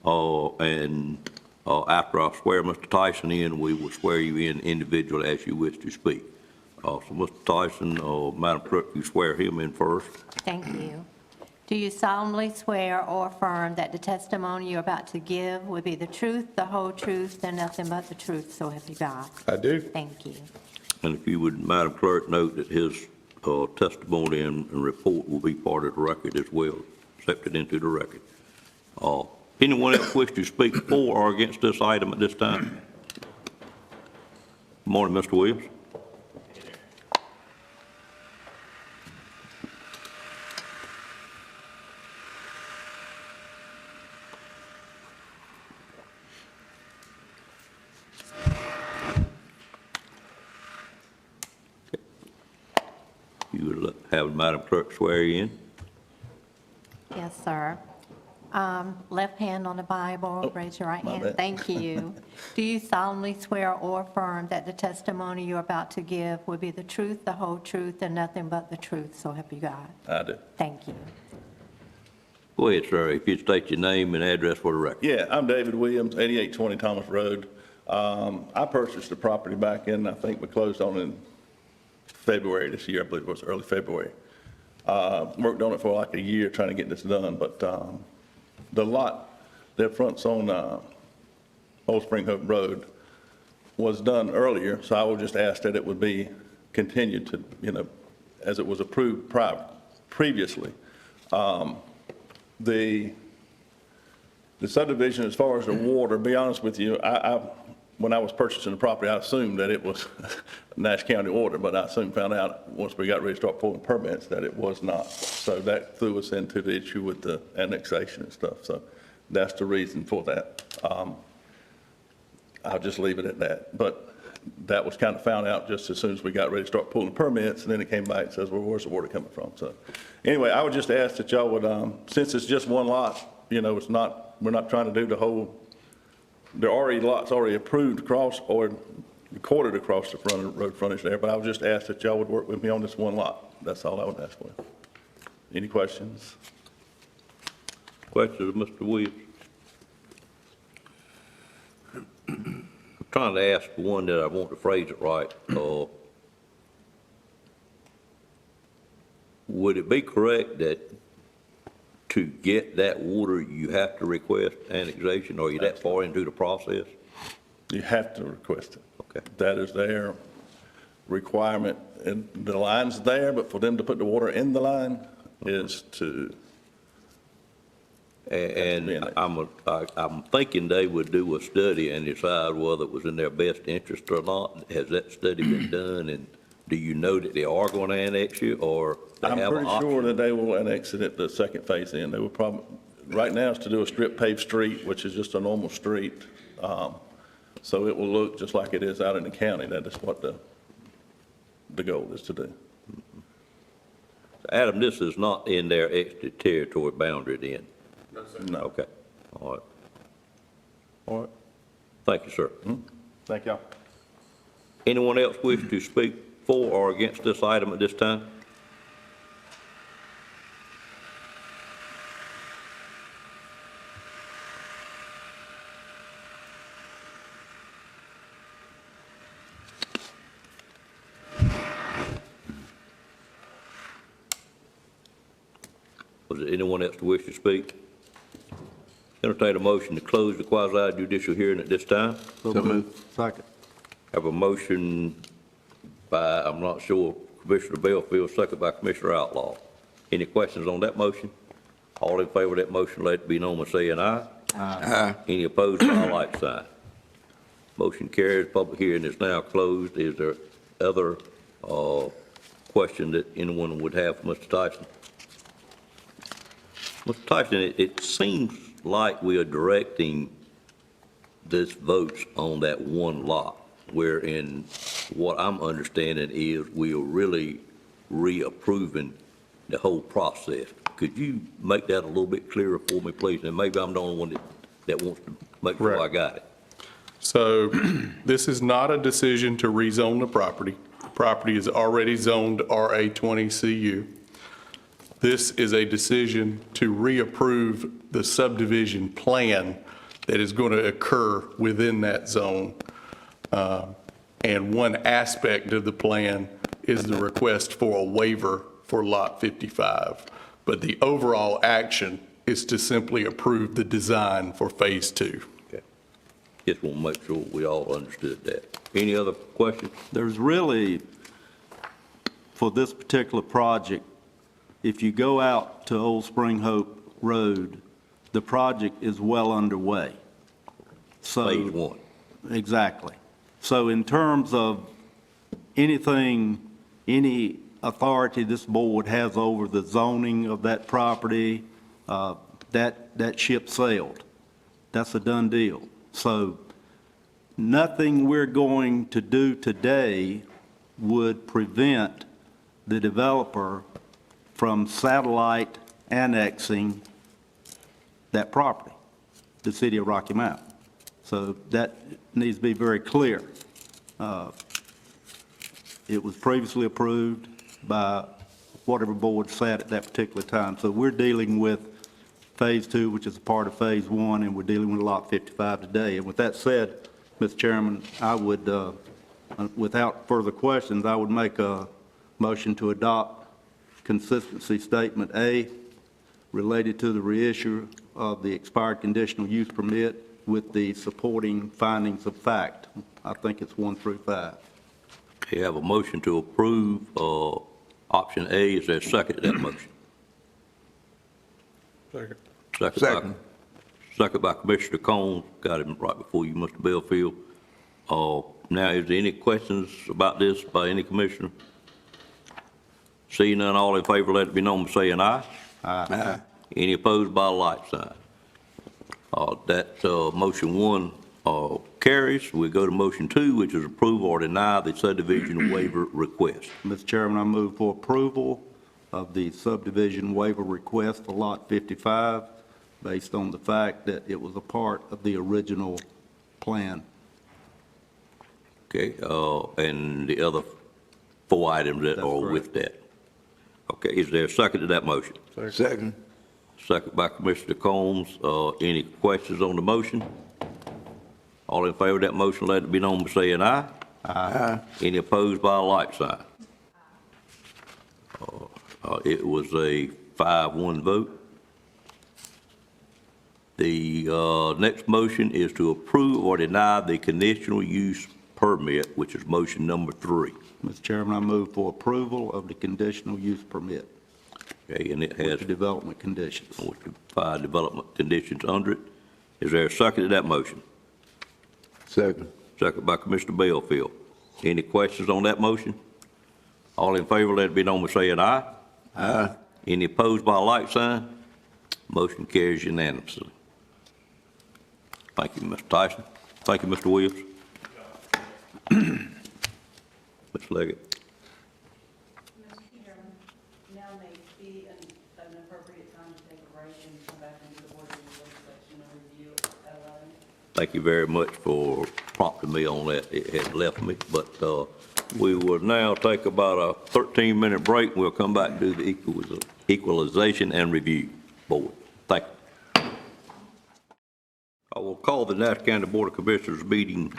and after I swear Mr. Tyson in, we will swear you in individually as you wish to speak. So Mr. Tyson, Madam Clerk, you swear him in first. Thank you. Do you solemnly swear or affirm that the testimony you're about to give will be the truth, the whole truth, and nothing but the truth, so help you God? I do. Thank you. And if you would, Madam Clerk, note that his testimony and report will be part of the record as well, accepted into the record. Anyone else wish to speak for or against this item at this time? Good morning, Mr. Williams. You would have Madam Clerk swear you in. Yes, sir. Left hand on the Bible, raise your right hand. Thank you. Do you solemnly swear or affirm that the testimony you're about to give will be the truth, the whole truth, and nothing but the truth, so help you God? I do. Thank you. Go ahead, sir. If you'd state your name and address for the record. Yeah, I'm David Williams, 8820 Thomas Road. I purchased the property back in, I think we closed on in February this year. I believe it was early February. Worked on it for like a year trying to get this done, but the lot that fronts on Old Spring Hope Road was done earlier, so I would just ask that it would be continued to, as it was approved previously. The subdivision, as far as the water, be honest with you, when I was purchasing the property, I assumed that it was Nash County water, but I soon found out, once we got ready to start pulling permits, that it was not. So that threw us into the issue with the annexation and stuff. So that's the reason for that. I'll just leave it at that. But that was kind of found out just as soon as we got ready to start pulling permits, and then it came back and says, well, where's the water coming from? So anyway, I would just ask that y'all would, since it's just one lot, it's not, we're not trying to do the whole, there are already lots already approved across or recorded across the front of the road frontage there, but I would just ask that y'all would work with me on this one lot. That's all I would ask for. Any questions? Questions of Mr. Williams? I'm trying to ask one that I want to phrase it right. Would it be correct that to get that water, you have to request annexation, or are you that far into the process? You have to request it. Okay. That is their requirement, and the line's there, but for them to put the water in the line is to. And I'm thinking they would do a study and decide whether it was in their best interest or not. Has that study been done, and do you know that they are going to annex you, or they have I'm an pretty sure option? that they will annex it at the second phase in. They will probably, right now it's to do a strip paved street, which is just a normal street. So it will look just like it is out in the county. That is what the goal is to do. Adam, this is not in their extra territory boundary then? No. Okay, all right. All right. Thank you, sir. Thank y'all. Anyone else wish to speak for or against this item at this time? Was there anyone else who wish to speak? Entertain a motion to close the quasi judicial hearing at this time. So moved. Second. Have a motion by, I'm not sure, Commissioner Belfield, second by Commissioner Outlaw. Any questions on that motion? All in favor of that motion, let it be known by saying aye. Aye. Any opposed, by a like sign. Motion carries. Public hearing is now closed. Is there other question that anyone would have for Mr. Tyson? Mr. Tyson, it seems like we are directing this votes on that one lot, wherein what I'm understanding is we are really reapproving the whole process. Could you make that a little bit clearer for me, please? And maybe I'm the only one that wants to make sure I got it. So this is not a decision to rezone the property. The property is already zoned RA20 CU. This is a decision to reapprove the subdivision plan that is going to occur within that zone. And one aspect of the plan is the request for a waiver for Lot 55. But the overall action is to simply approve the design for Phase 2. Okay. Just want to make sure we all understood that. Any other questions? There's really, for this particular project, if you go out to Old Spring Hope Road, the project is well underway. So, Phase 1. Exactly. So in terms of anything, any authority this board has over the zoning of that property, that ship sailed. That's a done deal. So nothing we're going to do today would prevent the developer from satellite annexing that property, the city of Rocky Mount. So that needs to be very clear. It was previously approved by whatever board sat at that particular time. So we're dealing with Phase 2, which is a part of Phase 1, and we're dealing with Lot 55 today. And with that said, Mr. Chairman, I would, without further questions, I would make a motion to adopt consistency statement A related to the reissue of the expired conditional use permit with the supporting findings of fact. I think it's 1 through 5. Okay, I have a motion to approve option A. Is there a second to that motion? Second. Second by Commissioner Combs. Got him right before you, Mr. Belfield. Now, is there any questions about this by any commissioner? Seeing none, all in favor, let it be known by saying aye. Aye. Any opposed by a like sign? That motion 1 carries. We go to motion 2, which is approve or deny the subdivision waiver request. Mr. Chairman, I move for approval of the subdivision waiver request for Lot 55 based on the fact that it was a part of the original plan. Okay, and the other 4 items that That's are correct. with that. Okay, is there a second to that motion? Second. Second by Commissioner Combs. Any questions on the motion? All in favor of that motion, let it be known by saying aye. Aye. Any opposed by a like sign? It was a 5-1 vote. The next motion is to approve or deny the conditional use permit, which is motion number 3. Mr. Chairman, I move for approval of the conditional use permit Okay, and it with has the development conditions. 5 development conditions under it. Is there a second to that motion? Second. Second by Commissioner Bellfield. Any questions on that motion? All in favor, let it be known by saying aye. Aye. Any opposed by a like sign? Motion carries unanimously. Thank you, Mr. Tyson. Thank you, Mr. Williams. Ms. Leggett. Mr. Chairman, now may be an appropriate time to take a break and come back into the board of legislation and review at 11. Thank you very much for prompting me on that. It had left me, but we will now take about a 13-minute break. We'll come back to the Equalization and Review Board. Thank you. I will call the Nash County Board of Commissioners meeting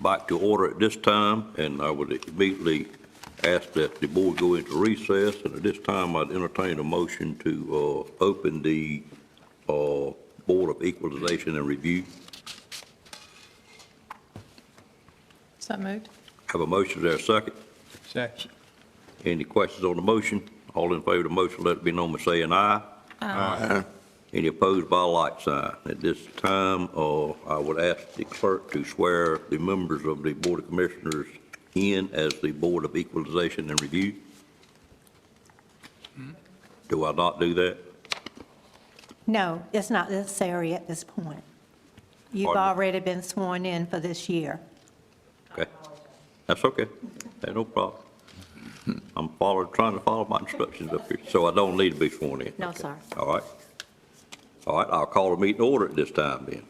back to order at this time, and I would immediately ask that the board go into recess, and at this time I'd entertain a motion to open the Board of Equalization and Review. So moved. Have a motion, is there a second? Second. Any questions on the motion? All in favor of the motion, let it be known by saying aye. Aye. Any opposed by a like sign? At this time, I would ask the clerk to swear the members of the Board of Commissioners in as the Board of Equalization and Review. Do I not do that? No, it's not necessary at this point. You've Pardon me? already been sworn in for this year. Okay. That's okay. Ain't no problem. I'm trying to follow my instructions up here, so I don't need to be sworn in. No, sir. All right. All right, I'll call the meeting to order at this time then.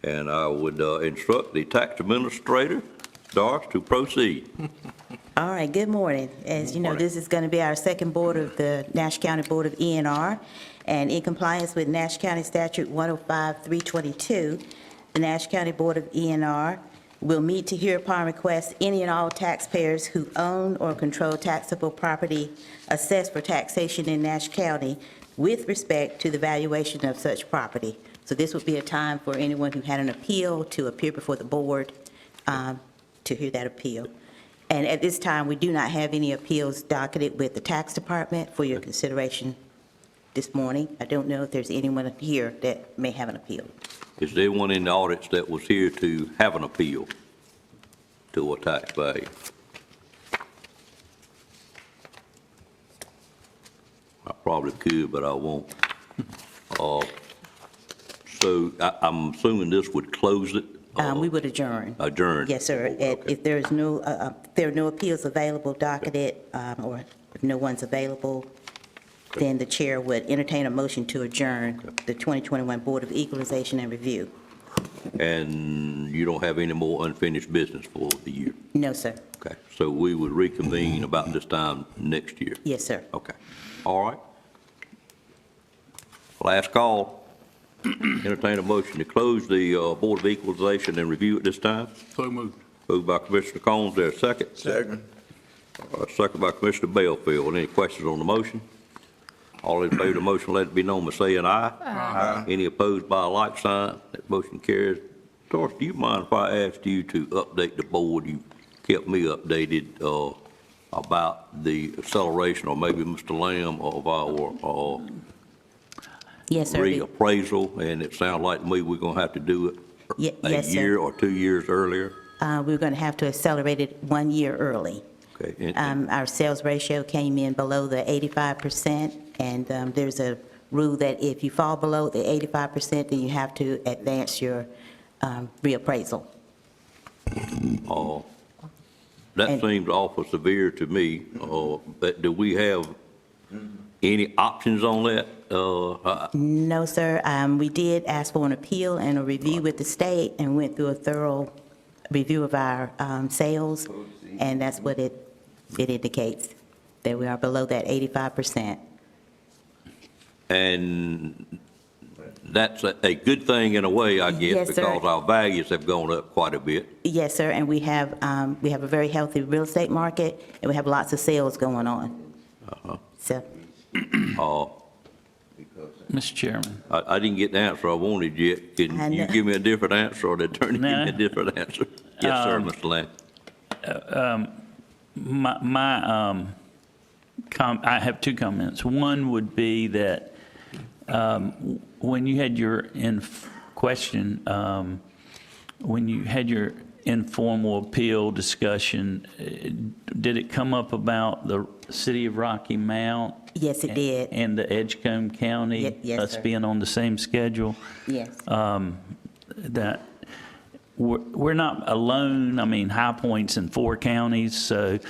And I would instruct the tax administrator, Doris, to proceed. All right, good morning. As you know, Morning. this is going to be our second board of the Nash County Board of E&R. And in compliance with Nash County Statute 105-322, the Nash County Board of E&R will meet to hear upon request any and all taxpayers who own or control taxable property assessed for taxation in Nash County with respect to the valuation of such property. So this would be a time for anyone who had an appeal to appear before the board to hear that appeal. And at this time, we do not have any appeals docketed with the tax department for your consideration this morning. I don't know if there's anyone here that may have an appeal. Is there anyone in the audience that was here to have an appeal to a tax value? I probably could, but I won't. So I'm assuming this would close it? We would adjourn. Adjourn? Yes, sir. Okay. If there is no, there are no appeals available docketed, or if no one's available, then the chair would entertain a motion to adjourn the 2021 Board of Equalization and Review. And you don't have any more unfinished business for the year? No, sir. Okay, so we would reconvene about this time next year? Yes, sir. Okay, all right. Last call. Entertain a motion to close the Board of Equalization and Review at this time. So moved. Moved by Commissioner Combs, there a second? Second. Second by Commissioner Bellfield. Any questions on the motion? All in favor of the motion, let it be known by saying aye. Aye. Any opposed by a like sign? That motion carries. Doris, do you mind if I asked you to update the board? You kept me updated about the acceleration, or maybe Mr. Lamb, of our Yes, sir. reappraisal, and it sounds like to me we're going to have to do it Yes, a sir. year or 2 years earlier. We're going to have to accelerate it 1 year early. Okay. Our sales ratio came in below the 85%, and there's a rule that if you fall below the 85%, then you have to advance your reappraisal. That seems awful severe to me. But do we have any options on that? No, sir. We did ask for an appeal and a review with the state, and went through a thorough review of our sales, and that's what it indicates, that we are below that 85%. And that's a good thing in a way, I guess, Yes, sir. because our values have gone up quite a bit. Yes, sir, and we have a very healthy real estate market, and we have lots of sales going on. So, Mr. Chairman. I didn't get the answer I wanted yet. I Can you know. give me a different answer, or the attorney give No. me a different answer? Yes, sir, Mr. Lamb. I have two comments. One would be that when you had your when you had your informal appeal discussion, did it come up about the city of Rocky Mount? Yes, it did. And the Edgecombe County? Yes, Us sir. being on the same schedule? Yes. That we're not alone. I mean, High Point's in 4 counties, so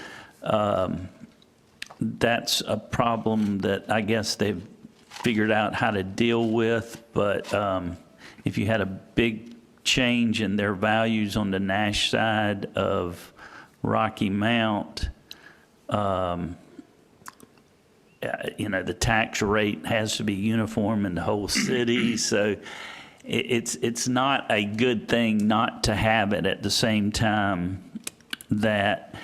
that's a problem that I guess they've figured out how to deal with. But if you had a big change in their values on the Nash side of Rocky Mount, the tax rate has to be uniform in the whole city. So it's not a good thing not to have it at the same time that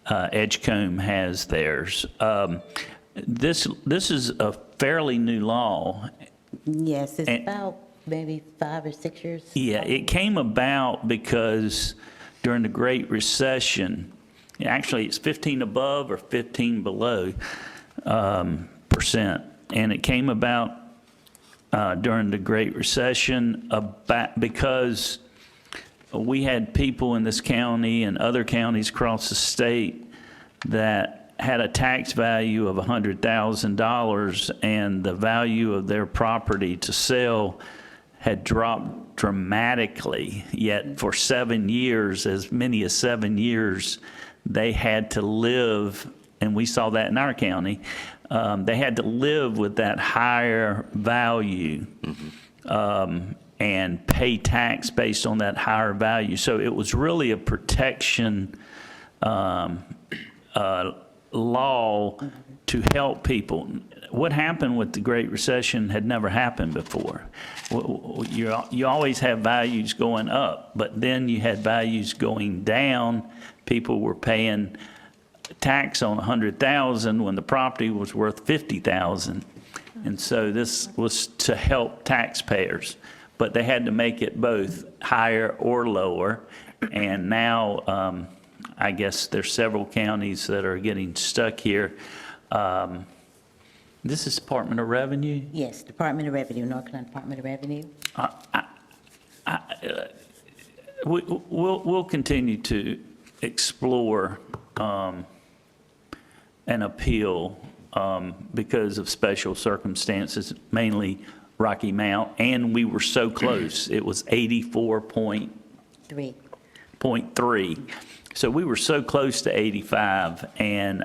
Edgecombe has theirs. This is a fairly new law. Yes, it's about maybe 5 or 6 years. Yeah, it came about because during the Great Recession, actually it's 15 above or 15 below percent, and it came about during the Great Recession because we had people in this county and other counties across the state that had a tax value of $100,000, and the value of their property to sell had dropped dramatically, yet for 7 years, as many as 7 years, they had to live, and we saw that in our county, they had to live with that higher value and pay tax based on that higher value. So it was really a protection law to help people. What happened with the Great Recession had never happened before. You always have values going up, but then you had values going down. People were paying tax on $100,000 when the property was worth $50,000. And so this was to help taxpayers, but they had to make it both higher or lower. And now, I guess there's several counties that are getting stuck here. This is Department of Revenue? Yes, Department of Revenue, North Carolina Department of Revenue. We'll continue to explore an appeal because of special circumstances, mainly Rocky Mount, and we were so close. It was 84.3. So we were so close to 85, and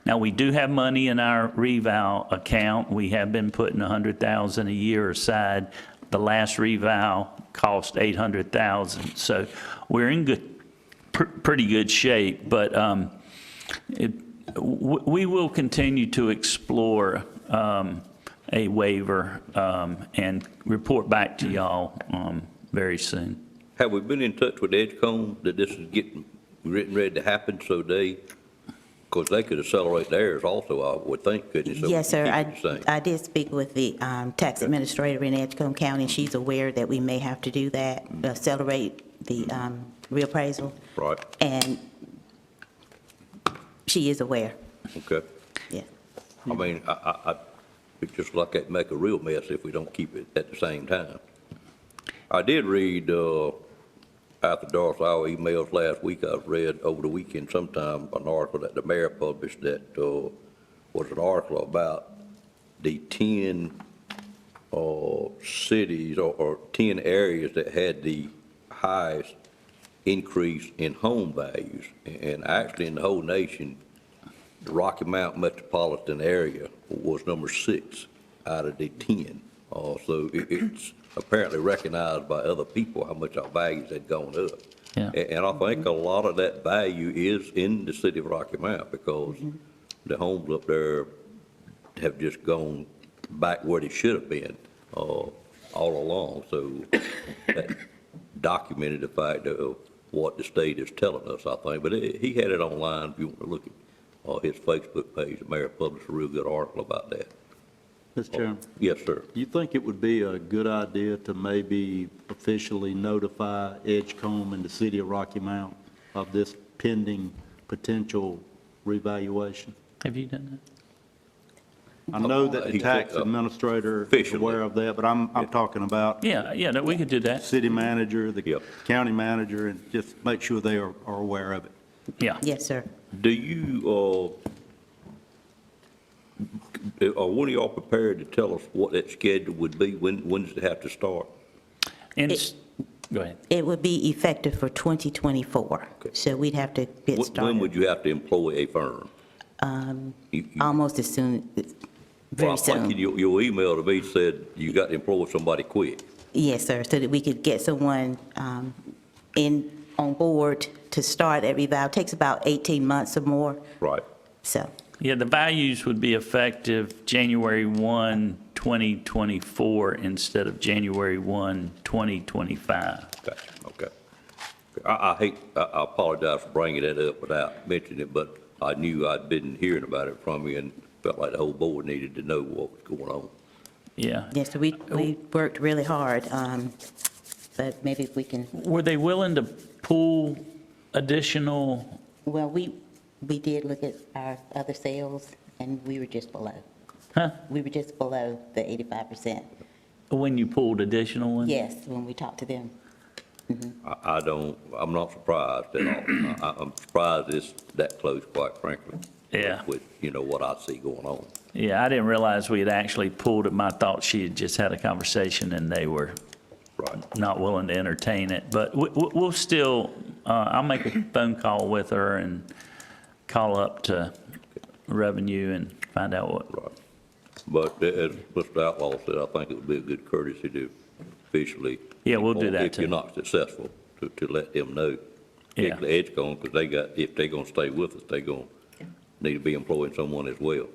now we do have money in our revow account. We have been putting $100,000 a year aside. The last revow cost $800,000, so we're in pretty good shape. But we will continue to explore a waiver and report back to y'all very soon. Have we been in touch with Edgecombe that this is getting ready to happen, so because they could accelerate theirs also, I would think, couldn't they? So Yes, sir. keep it the same. I did speak with the tax administrator in Edgecombe County, and she's aware that we may have to do that, accelerate the reappraisal. Right, And she is aware. okay. Yeah. I mean, it's just like that make a real mess if we don't keep it at the same time. I did read, after Darth our emails last week, I read over the weekend sometime an article that the mayor published that was an article about the 10 cities or 10 areas that had the highest increase in home values. And actually in the whole nation, the Rocky Mount metropolitan area was number 6 out of the 10. So it's apparently recognized by other people how much our values had gone up. Yeah. And I think a lot of that value is in the city of Rocky Mount because the homes up there have just gone back where they should have been all along. So that documented the fact of what the state is telling us, I think. But he had it online if you want to look at his Facebook page. The mayor published a real good article about that. Mr. Chairman, Yes, sir. you think it would be a good idea to maybe officially notify Edgecombe and the city of Rocky Mount of this pending potential revaluation? Have you done I know that the He tax said, administrator is officially. aware of that, but I'm talking about that? Yeah, we could do that. city manager, the Yep. county manager, and just make sure they are aware of it. Yeah. Yes, sir. Do you, are one of y'all prepared to tell us what that schedule would be? When does it have to start? And, go ahead. It would be effective for 2024, so we'd have to get When started would you have to employ a firm? almost as soon, very Well, I'm thinking soon. your email to me said you got to employ somebody quick. Yes, sir, so that we could get someone on board to start that revow. It takes about 18 months or more, Right. so. Yeah, the values would be effective January 1, 2024 instead of January 1, 2025. Gotcha, okay. I apologize for bringing that up without mentioning it, but I knew I'd been hearing about it from you and felt like the whole board needed to know what was going on. Yeah. Yes, so we worked really hard, but maybe if we can, Were they willing to pool additional? well, we did look at our other sales, and we were just below. Huh? We were just below the 85%. When you pulled additional ones? Yes, when we talked to them. I'm not surprised at all. I'm surprised it's that close, quite frankly. Yeah. With, what I see going on. Yeah, I didn't realize we had actually pulled them. I thought she had just had a conversation and they were not willing to entertain it. But we'll still, I'll make a phone call with her and call up to revenue and find out what. Right. But as Mr. Outlaw said, I think it would be a good courtesy to officially. Yeah, we'll do that If you're too. not successful, to let them know. Yeah. Particularly Edgecombe, because if they're going to stay with us, they're going to need to be employing someone as well.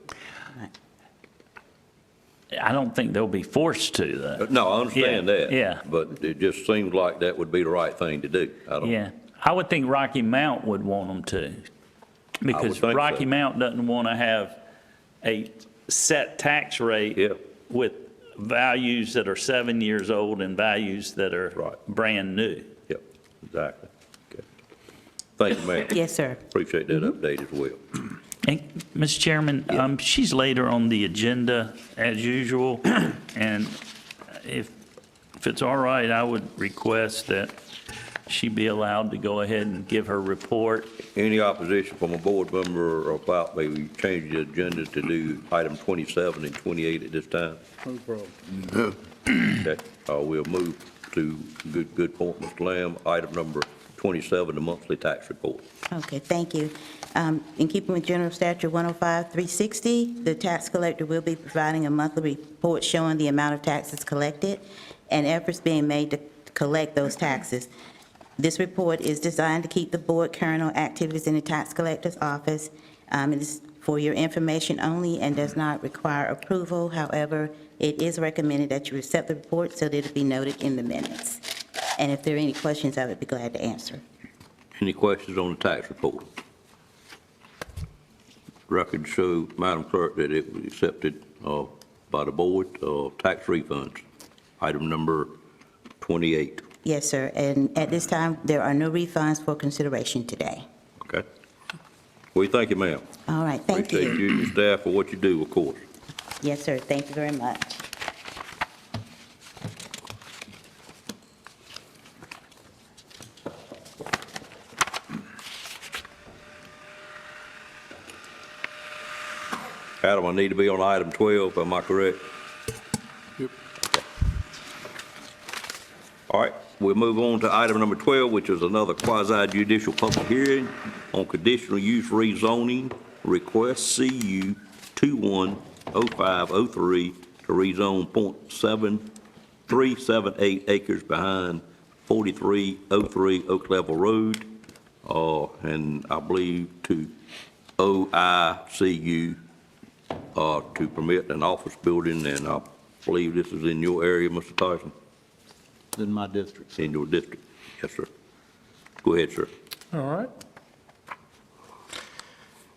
I don't think they'll be forced to, though. No, I understand Yeah, that. yeah. But it just seems like that would be the right thing to do. Yeah, I would think Rocky Mount would want them to, because think so. Rocky Mount doesn't want to have a set tax rate with values that are 7 years old and values that are brand new. Yep, exactly. Okay. Thank you, ma'am. Yes, sir. Appreciate that update as well. And, Mr. Chairman, she's later on the agenda as usual, and if it's all right, I would request that she be allowed to go ahead and give her report. Any opposition from a board member about maybe change the agenda to do item 27 and 28 at this time? No problem. No. Okay, we'll move to, good point, Mr. Lamb, item number 27, the monthly tax report. Okay, thank you. In keeping with General Statute 105-360, the tax collector will be providing a monthly report showing the amount of taxes collected and efforts being made to collect those taxes. This report is designed to keep the board current on activities in the tax collector's office. It is for your information only and does not require approval. However, it is recommended that you accept the report so that it'll be noted in the minutes. And if there are any questions, I would be glad to answer. Any questions on the tax report? Record show, Madam Clerk, that it was accepted by the board, tax refunds. Item number 28. Yes, sir. And at this time, there are no refunds for consideration today. Okay. We thank you, ma'am. All right, thank you. Appreciate you and your staff for what you do, of course. Yes, sir. Thank you very much. Adam, I need to be on item 12, am I correct? Yep. All right, we'll move on to item number 12, which is another quasi-judicial public hearing on conditional use rezoning request CU 210503 to rezone .7378 acres behind 4303 Oak Level Road, and I believe to OICU to permit an office building, and I believe this is in your area, Mr. Tyson? In my district. In your district, yes, sir. Go ahead, sir. All right.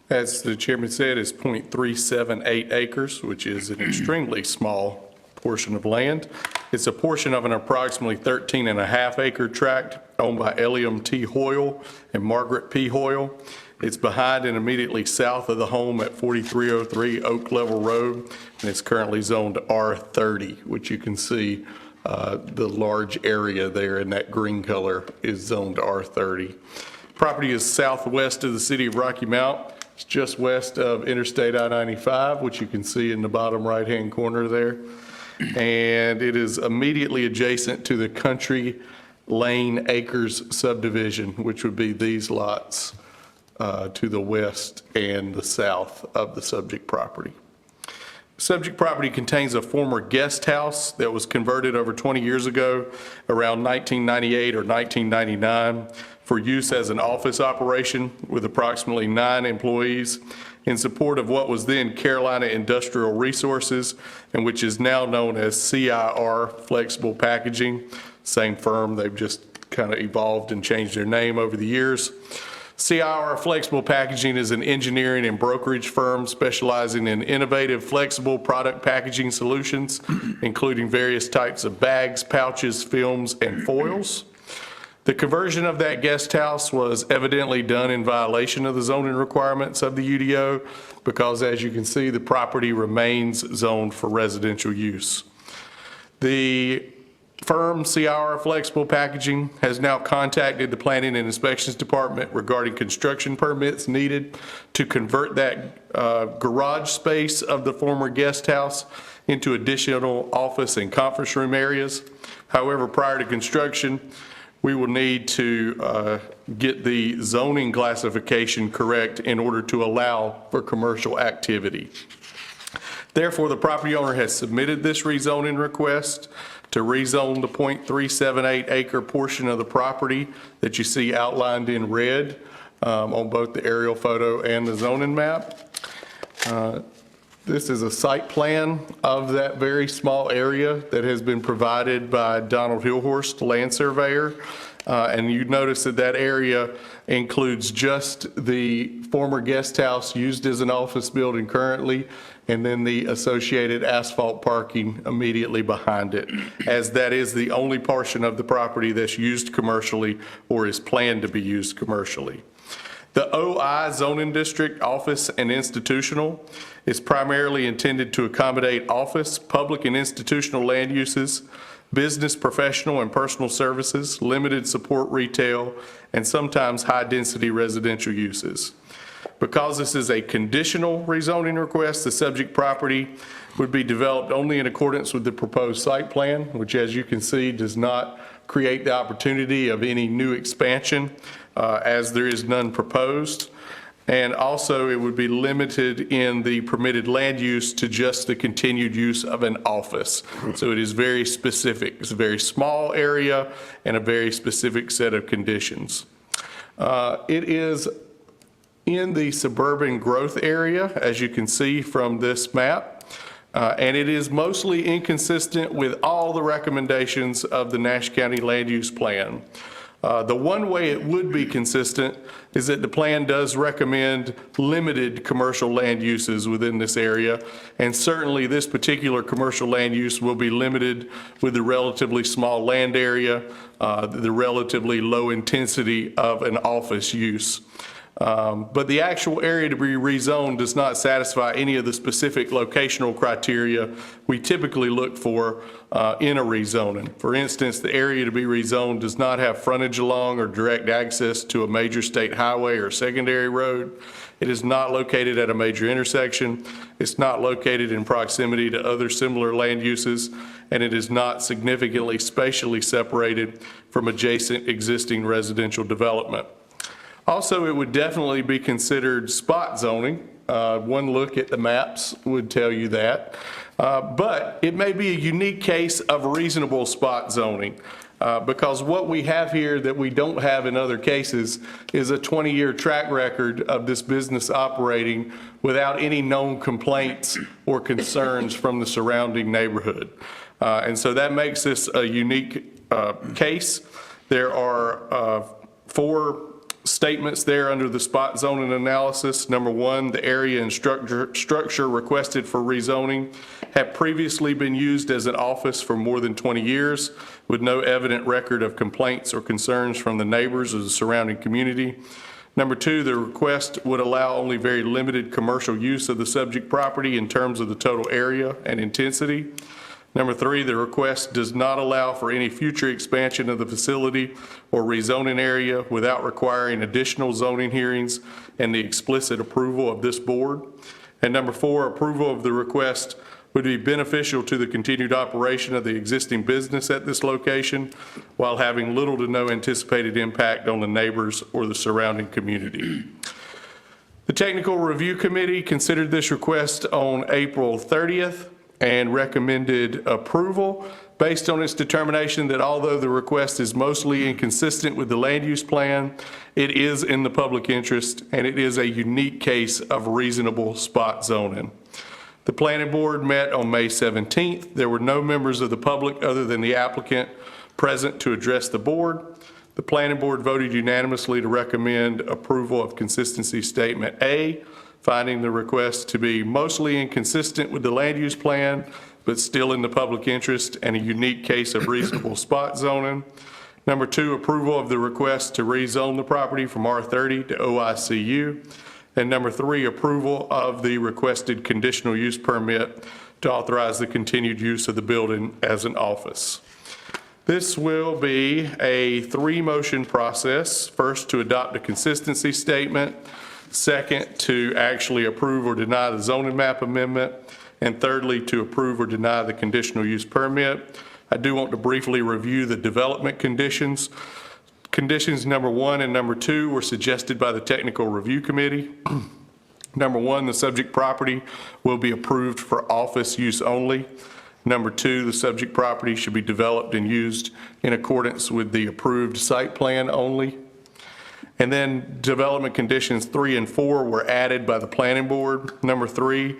As the chairman said, is .378 acres, which is an extremely small portion of land. It's a portion of an approximately 13.5 acre tract owned by Eliam T. Hoyle and Margaret P. Hoyle. It's behind and immediately south of the home at 4303 Oak Level Road, and it's currently zoned R30, which you can see the large area there in that green color is zoned R30. Property is southwest of the city of Rocky Mount. It's just west of Interstate I-95, which you can see in the bottom right-hand corner there. And it is immediately adjacent to the Country Lane Acres subdivision, which would be these lots to the west and the south of the subject property. Subject property contains a former guest house that was converted over 20 years ago, around 1998 or 1999, for use as an office operation with approximately 9 employees in support of what was then Carolina Industrial Resources, and which is now known as CIR Flexible Packaging. Same firm, they've just kind of evolved and changed their name over the years. CIR Flexible Packaging is an engineering and brokerage firm specializing in innovative flexible product packaging solutions, including various types of bags, pouches, films, and foils. The conversion of that guest house was evidently done in violation of the zoning requirements of the UDO because, as you can see, the property remains zoned for residential use. The firm CIR Flexible Packaging has now contacted the Planning and Inspections Department regarding construction permits needed to convert that garage space of the former guest house into additional office and conference room areas. However, prior to construction, we will need to get the zoning classification correct in order to allow for commercial activity. Therefore, the property owner has submitted this rezoning request to rezone the .378 acre portion of the property that you see outlined in red on both the aerial photo and the zoning map. This is a site plan of that very small area that has been provided by Donald Hillhorst, land surveyor. And you notice that that area includes just the former guest house used as an office building currently, and then the associated asphalt parking immediately behind it, as that is the only portion of the property that's used commercially or is planned to be used commercially. The OI zoning district, office and institutional, is primarily intended to accommodate office, public and institutional land uses, business, professional and personal services, limited support retail, and sometimes high-density residential uses. Because this is a conditional rezoning request, the subject property would be developed only in accordance with the proposed site plan, which, as you can see, does not create the opportunity of any new expansion, as there is none proposed. And also, it would be limited in the permitted land use to just the continued use of an office. So it is very specific. It's a very small area and a very specific set of conditions. It is in the suburban growth area, as you can see from this map, and it is mostly inconsistent with all the recommendations of the Nash County Land Use Plan. The one way it would be consistent is that the plan does recommend limited commercial land uses within this area, and certainly this particular commercial land use will be limited with the relatively small land area, the relatively low intensity of an office use. But the actual area to be rezoned does not satisfy any of the specific locational criteria we typically look for in a rezoning. For instance, the area to be rezoned does not have frontage along or direct access to a major state highway or secondary road. It is not located at a major intersection. It's not located in proximity to other similar land uses, and it is not significantly spatially separated from adjacent existing residential development. Also, it would definitely be considered spot zoning. One look at the maps would tell you that. But it may be a unique case of reasonable spot zoning because what we have here that we don't have in other cases is a 20-year track record of this business operating without any known complaints or concerns from the surrounding neighborhood. And so that makes this a unique case. There are 4 statements there under the spot zoning analysis. Number one, the area and structure requested for rezoning have previously been used as an office for more than 20 years with no evident record of complaints or concerns from the neighbors or the surrounding community. Number two, the request would allow only very limited commercial use of the subject property in terms of the total area and intensity. Number three, the request does not allow for any future expansion of the facility or rezoning area without requiring additional zoning hearings and the explicit approval of this board. And number four, approval of the request would be beneficial to the continued operation of the existing business at this location while having little to no anticipated impact on the neighbors or the surrounding community. The Technical Review Committee considered this request on April 30th and recommended approval based on its determination that although the request is mostly inconsistent with the land use plan, it is in the public interest and it is a unique case of reasonable spot zoning. The planning board met on May 17th. There were no members of the public other than the applicant present to address the board. The planning board voted unanimously to recommend approval of consistency statement A, finding the request to be mostly inconsistent with the land use plan, but still in the public interest and a unique case of reasonable spot zoning. Number two, approval of the request to rezone the property from R30 to OICU. And number three, approval of the requested conditional use permit to authorize the continued use of the building as an office. This will be a three-motion process. First, to adopt a consistency statement. Second, to actually approve or deny the zoning map amendment. And thirdly, to approve or deny the conditional use permit. I do want to briefly review the development conditions. Conditions number one and number two were suggested by the Technical Review Committee. Number one, the subject property will be approved for office use only. Number two, the subject property should be developed and used in accordance with the approved site plan only. And then development conditions 3 and 4 were added by the planning board. Number 3,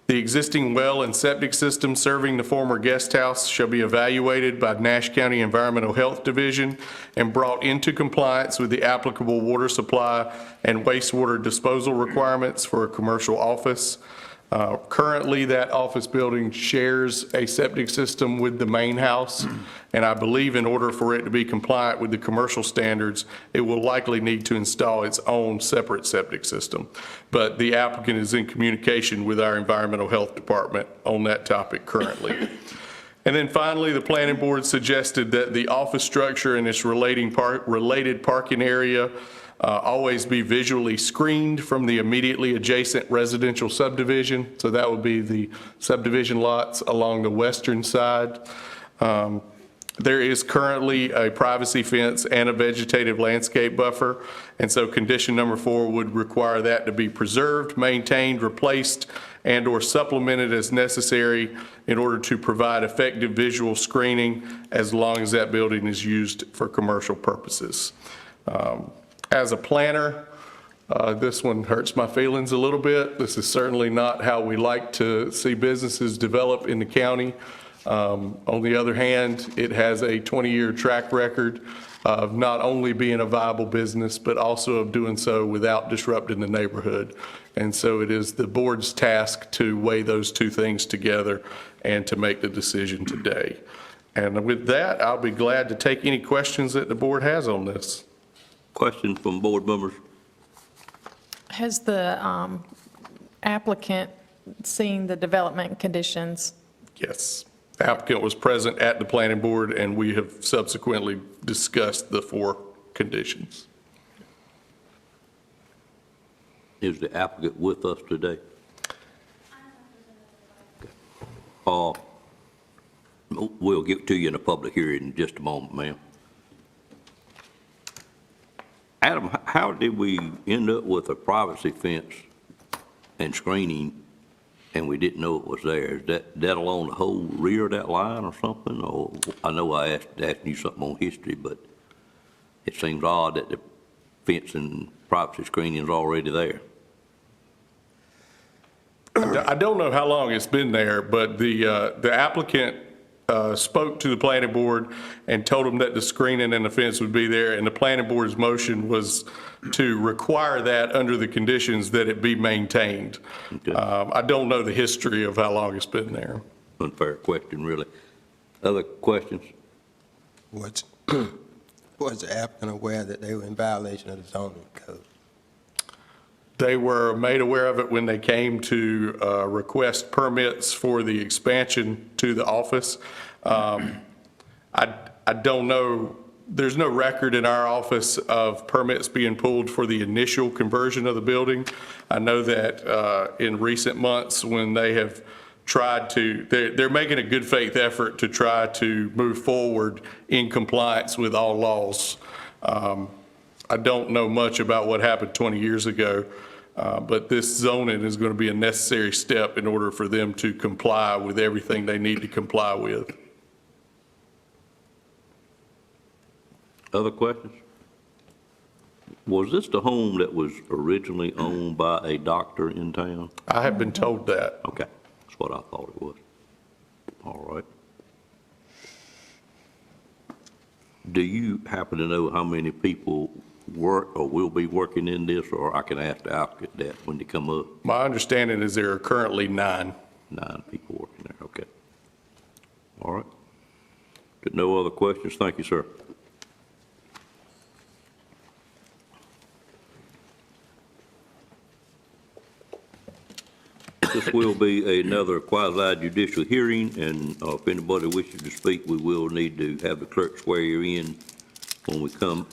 the existing well and septic system serving the former guest house shall be evaluated by Nash County Environmental Health Division and brought into compliance with the applicable water supply and wastewater disposal requirements for a commercial office. Currently, that office building shares a septic system with the main house, and I believe in order for it to be compliant with the commercial standards, it will likely need to install its own separate septic system. But the applicant is in communication with our environmental health department on that topic currently. And then finally, the planning board suggested that the office structure and its related parking area always be visually screened from the immediately adjacent residential subdivision. So that would be the subdivision lots along the western side. There is currently a privacy fence and a vegetative landscape buffer. And so condition number 4 would require that to be preserved, maintained, replaced, and or supplemented as necessary in order to provide effective visual screening as long as that building is used for commercial purposes. As a planner, this one hurts my feelings a little bit. This is certainly not how we like to see businesses develop in the county. On the other hand, it has a 20-year track record of not only being a viable business, but also of doing so without disrupting the neighborhood. And so it is the board's task to weigh those two things together and to make the decision today. And with that, I'll be glad to take any questions that the board has on this. Questions from board members? Has the applicant seen the development conditions? Yes. The applicant was present at the planning board, and we have subsequently discussed the 4 conditions. Is the applicant with us today? We'll get to you in a public hearing in just a moment, ma'am. Adam, how did we end up with a privacy fence and screening and we didn't know it was there? Is that along the whole rear of that line or something? Or I know I asked you something on history, but it seems odd that the fence and privacy screening is already there. I don't know how long it's been there, but the applicant spoke to the planning board and told them that the screening and the fence would be there, and the planning board's motion was to require that under the conditions that it be maintained. I don't know the history of how long it's been there. Unfair question, really. Other questions? Was the applicant aware that they were in violation of the zoning code? They were made aware of it when they came to request permits for the expansion to the office. I don't know, there's no record in our office of permits being pulled for the initial conversion of the building. I know that in recent months when they have tried to, they're making a good faith effort to try to move forward in compliance with all laws. I don't know much about what happened 20 years ago, but this zoning is going to be a necessary step in order for them to comply with everything they need to comply with. Other questions? Was this the home that was originally owned by a doctor in town? I have been told that. Okay, that's what I thought it was. All right. Do you happen to know how many people work or will be working in this, or I can ask the applicant that when they come up? My understanding is there are currently 9. 9 people working there, okay. All right. No other questions? Thank you, sir. This will be another quasi-judicial hearing, and if anybody wishes to speak, we will need to have the clerk swear you in when we come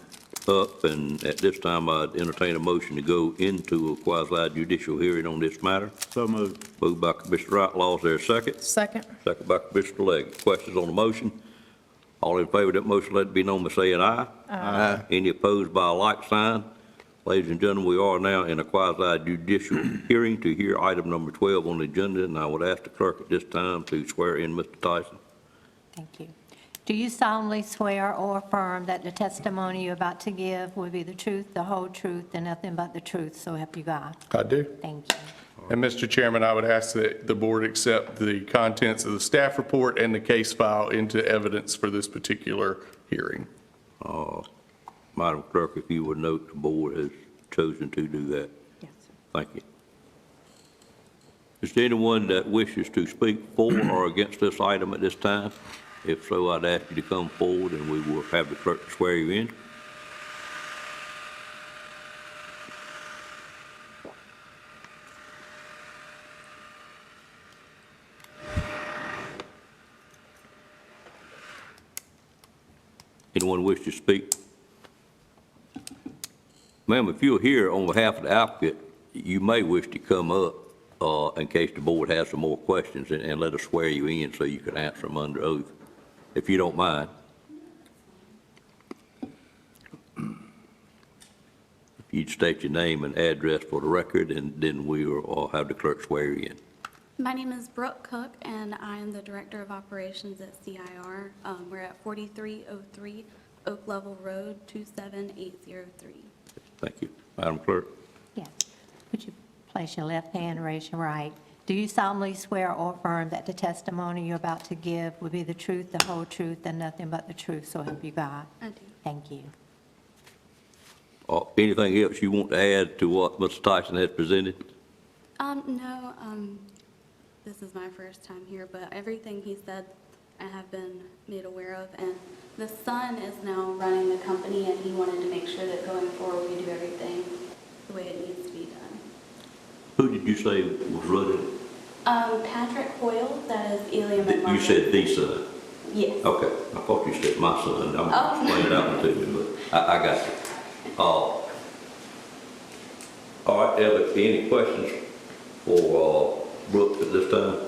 up, and at this time, I'd entertain a motion to go into a quasi-judicial hearing on this matter. So moved. Moved by Commissioner Outlaw, is there a second? Second. Second by Commissioner Leggett. Questions on the motion? All in favor of that motion, let it be known by saying aye. Aye. Any opposed by a like sign? Ladies and gentlemen, we are now in a quasi-judicial hearing to hear item number 12 on the agenda, and I would ask the clerk at this time to swear in Mr. Tyson. Thank you. Do you solemnly swear or affirm that the testimony you're about to give will be the truth, the whole truth, and nothing but the truth, so help you God? I do. Thank you. And Mr. Chairman, I would ask that the board accept the contents of the staff report and the case file into evidence for this particular hearing. Madam Clerk, if you would note, the board has chosen to do that. Yes, sir. Thank you. Is there anyone that wishes to speak for or against this item at this time? If so, I'd ask you to come forward and we will have the clerk swear you in. Anyone wish to speak? Ma'am, if you're here on behalf of the applicant, you may wish to come up in case the board has some more questions and let us swear you in so you can answer them under oath, if you don't mind. If you'd state your name and address for the record, and then we will have the clerk swear you in. My name is Brooke Cook, and I am the Director of Operations at CIR. We're at 4303 Oak Level Road, 27803. Thank you. Madam Clerk? Yes. Would you place your left hand and raise your right? Do you solemnly swear or affirm that the testimony you're about to give will be the truth, the whole truth, and nothing but the truth, so help you God? I do. Thank you. Anything else you want to add to what Mr. Tyson has presented? No, this is my first time here, but everything he said I have been made aware of, and the son is now running the company, and he wanted to make sure that going forward we do everything the way it needs to be done. Who did you say was running? Patrick Hoyle, that is Eliam and Martin. You said the son? Yes. Okay, I thought you said my son. I'm Oh. explaining that one to you, but I got you. All right, Elliot, any questions for Brooks at this time?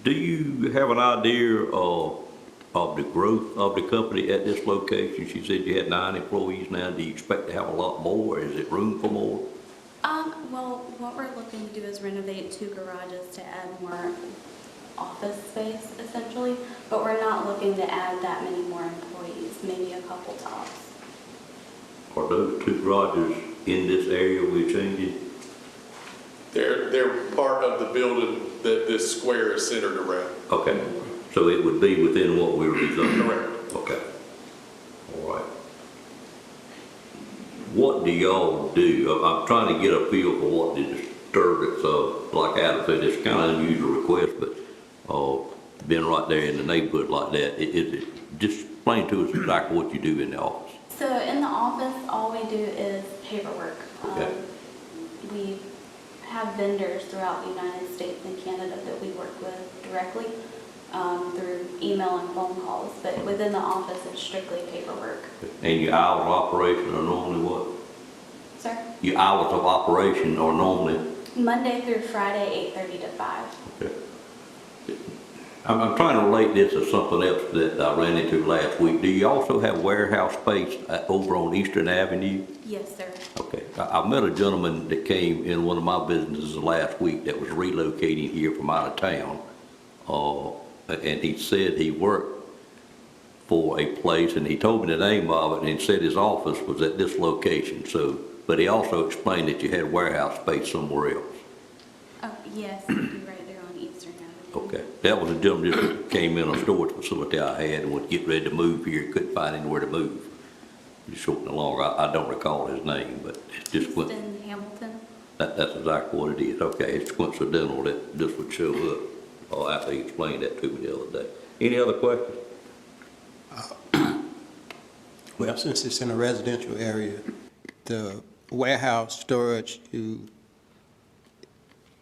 Do you have an idea of the growth of the company at this location? She said you had 9 employees now. Do you expect to have a lot more? Is it room for more? Well, what we're looking to do is renovate 2 garages to add more office space, essentially, but we're not looking to add that many more employees, maybe a couple tops. Are those 2 garages in this area we're changing? They're part of the building that this square is centered around. Okay, so it would be within what we were rezoning? Correct. Okay. All right. do y'all do? I'm trying to get a feel for what the disturbance of, like Adam said, it's kind of unusual request, but, being right there in the neighborhood like that, is it, just explain to us exactly what you do in the office. So in the office, all we do is paperwork. Okay. We have vendors throughout the United States and Canada that we work with directly through email and phone calls, but within the office, it's strictly paperwork. And your hours of operation are normally what? Sir? Your hours of operation are normally? Monday through Friday, 8:30 to 5. Okay. I'm trying to relate this to something else that I ran into last week. Do you also have warehouse space over on Eastern Avenue? Yes, sir. Okay. I met a gentleman that came in one of my businesses last week that was relocating here from out of town. And he said he worked for a place, and he told me the name of it, and he said his office was at this location. So, but he also explained that you had warehouse space somewhere else. Oh, yes, we do right there on Eastern Avenue. Okay. That was a gentleman that came in a storage facility I had and would get ready to move here, couldn't find anywhere to move. Just short and long, I don't recall his name, but it's just Easton Hamilton. that's exactly what it is. Okay, it's coincidental that this would show up. After he explained that to me the other day. Any other questions? Well, since it's in a residential area, the warehouse storage,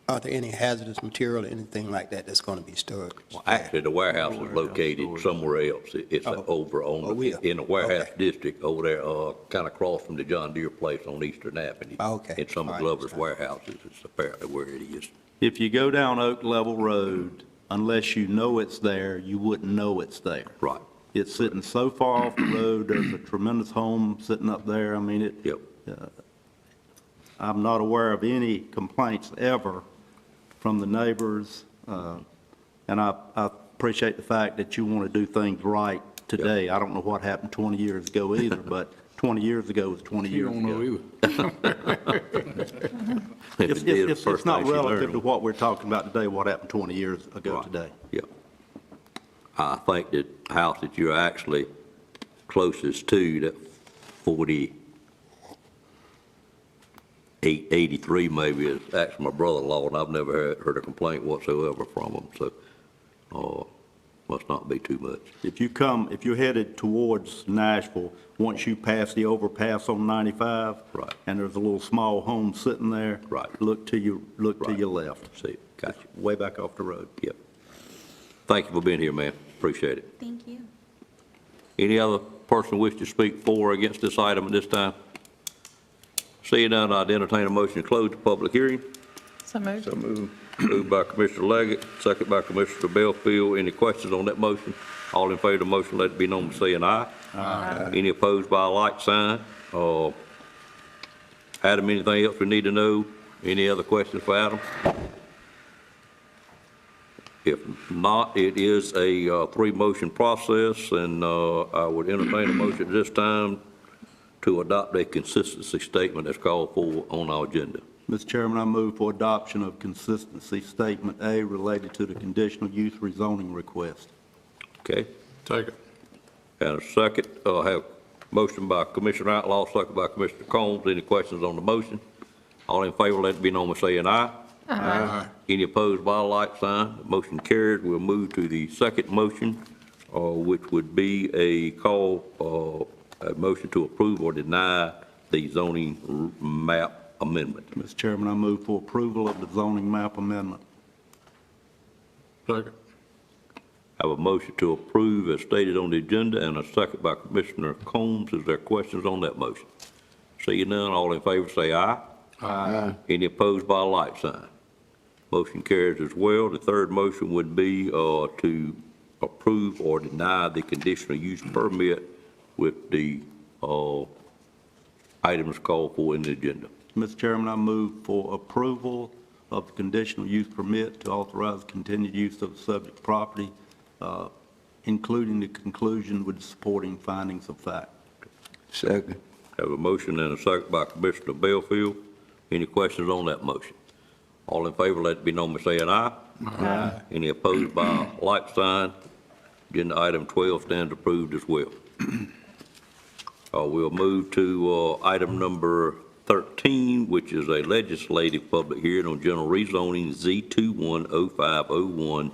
are there any hazardous material or anything like that that's going to be stored? Well, actually, the warehouse is located somewhere else. It's over on, in the warehouse district over there, kind of across from the John Deere place on Eastern Avenue. Okay. In some of Glover's warehouses, it's apparently where it is. If you go down Oak Level Road, unless you know it's there, you wouldn't know it's there. Right. It's sitting so far off the road, there's a tremendous home sitting up there. I mean, Yep. I'm not aware of any complaints ever from the neighbors, and I appreciate the fact that you want to do things right today. Yep. I don't know what happened 20 years ago either, but 20 years ago was 20 years ago. You don't know either. It's not relative to what we're talking about today, what happened 20 years ago today. Yeah. I think that house that you're actually closest to, that 4883 maybe, is actually my brother-in-law, and I've never heard a complaint whatsoever from him, so, must not be too much. If you're headed towards Nashville, once you pass the overpass on 95. Right. And there's a little small home sitting there. Right. Look to your left. See, gotcha. Way back off the road. Yep. Thank you for being here, man. Appreciate it. Thank you. Any other person wish to speak for or against this item at this time? Seeing none, I'd entertain a motion to close the public hearing. So moved. Moved by Commissioner Leggett, second by Commissioner Belfield. Any questions on that motion? All in favor of the motion, let it be known by saying aye. Aye. Any opposed by a like sign? Adam, anything else we need to know? Any other questions for Adam? If not, it is a three-motion process, and I would entertain a motion at this time to adopt a consistency statement as called for on our agenda. Mr. Chairman, I move for adoption of consistency statement A related to the conditional use rezoning request. Okay? Take it. And a second, I have motion by Commissioner Outlaw, second by Commissioner Combs. Any questions on the motion? All in favor, let it be known by saying aye. Aye. Any opposed by a like sign? Motion carried. We'll move to the second motion, which would be a motion to approve or deny the zoning map amendment. Mr. Chairman, I move for approval of the zoning map amendment. Second. I have a motion to approve as stated on the agenda and a second by Commissioner Combs. Is there questions on that motion? Seeing none, all in favor say aye. Aye. Any opposed by a like sign? Motion carries as well. The third motion would be to approve or deny the conditional use permit with the items called for in the agenda. Mr. Chairman, I move for approval of the conditional use permit to authorize continued use of the subject property, including the conclusion with supporting findings of fact. Second. Have a motion and a second by Commissioner Belfield. Any questions on that motion? All in favor, let it be known by saying aye. Aye. Any opposed by a like sign? Agenda item 12 stands approved as well. We'll move to item number 13, which is a legislative public hearing on general rezoning Z210501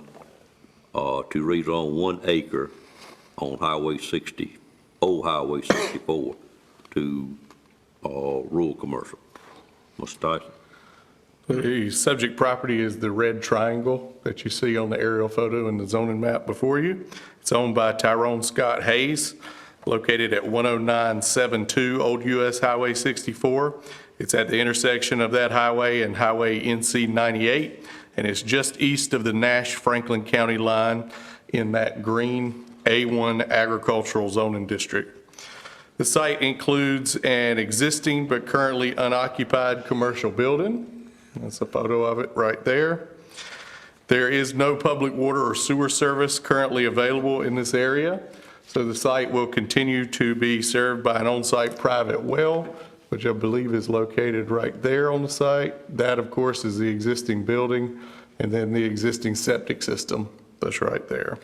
to rezone 1 acre on Highway 60, Old Highway 64 to rural commercial. Mr. Tyson. The subject property is the red triangle that you see on the aerial photo in the zoning map before you. It's owned by Tyrone Scott Hayes, located at 10972 Old US Highway 64. It's at the intersection of that highway and Highway NC 98, and it's just east of the Nash-Franklin County line in that green A1 agricultural zoning district. The site includes an existing but currently unoccupied commercial building. That's a photo of it right there. There is no public water or sewer service currently available in this area, so the site will continue to be served by an on-site private well, which I believe is located right there on the site. That, of course, is the existing building, and then the existing septic system that's right there.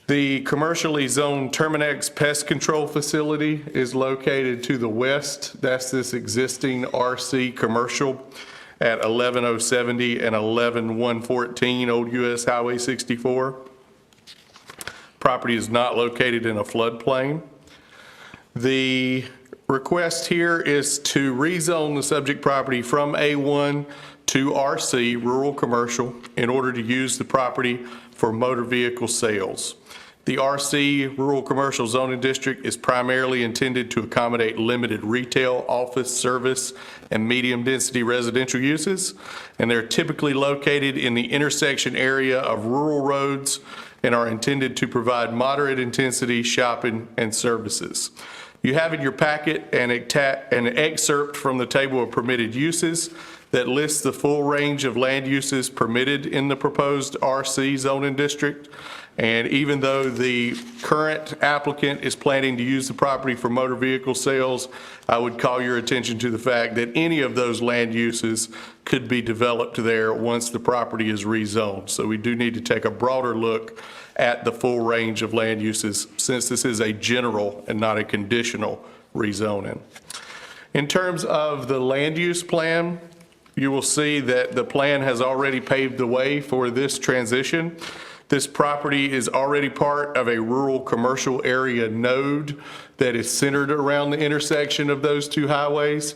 The commercially zoned Terminex Pest Control Facility is located to the west. That's this existing RC commercial at 11070 and 11114 Old US Highway 64. Property is not located in a floodplain. The request here is to rezone the subject property from A1 to RC, rural commercial, in order to use the property for motor vehicle sales. The RC Rural Commercial Zoning District is primarily intended to accommodate limited retail, office, service, and medium-density residential uses, and they're typically located in the intersection area of rural roads and are intended to provide moderate-intensity shopping and services. You have in your packet an excerpt from the table of permitted uses that lists the full range of land uses permitted in the proposed RC zoning district. And even though the current applicant is planning to use the property for motor vehicle sales, I would call your attention to the fact that any of those land uses could be developed there once the property is rezoned. So we do need to take a broader look at the full range of land uses, since this is a general and not a conditional rezoning. In terms of the land use plan, you will see that the plan has already paved the way for this transition. This property is already part of a rural commercial area node that is centered around the intersection of those two highways.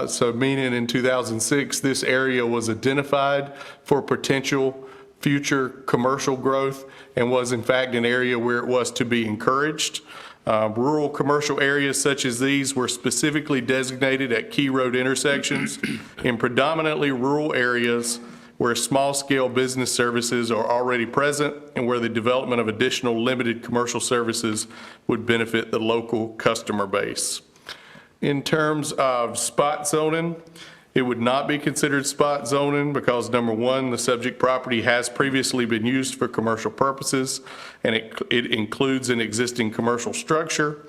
So meaning in 2006, this area was identified for potential future commercial growth and was in fact an area where it was to be encouraged. Rural commercial areas such as these were specifically designated at key road intersections in predominantly rural areas where small-scale business services are already present and where the development of additional limited commercial services would benefit the local customer base. In terms of spot zoning, it would not be considered spot zoning because, number one, the subject property has previously been used for commercial purposes, and it includes an existing commercial structure.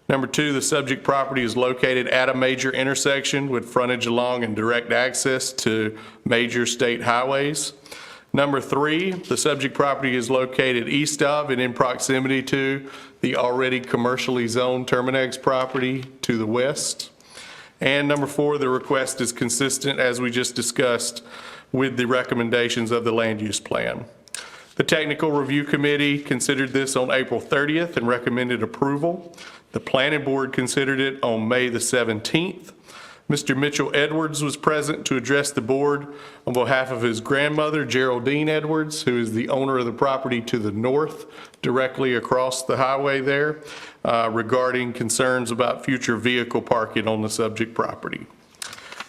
Number two, the subject property is located at a major intersection with frontage along and direct access to major state highways. Number three, the subject property is located east of and in proximity to the already commercially zoned Terminex property to the west. And number four, the request is consistent, as we just discussed, with the recommendations of the land use plan. The Technical Review Committee considered this on April 30th and recommended approval. The Planning Board considered it on May the 17th. Mr. Mitchell Edwards was present to address the board on behalf of his grandmother, Geraldine Edwards, who is the owner of the property to the north, directly across the highway there, regarding concerns about future vehicle parking on the subject property.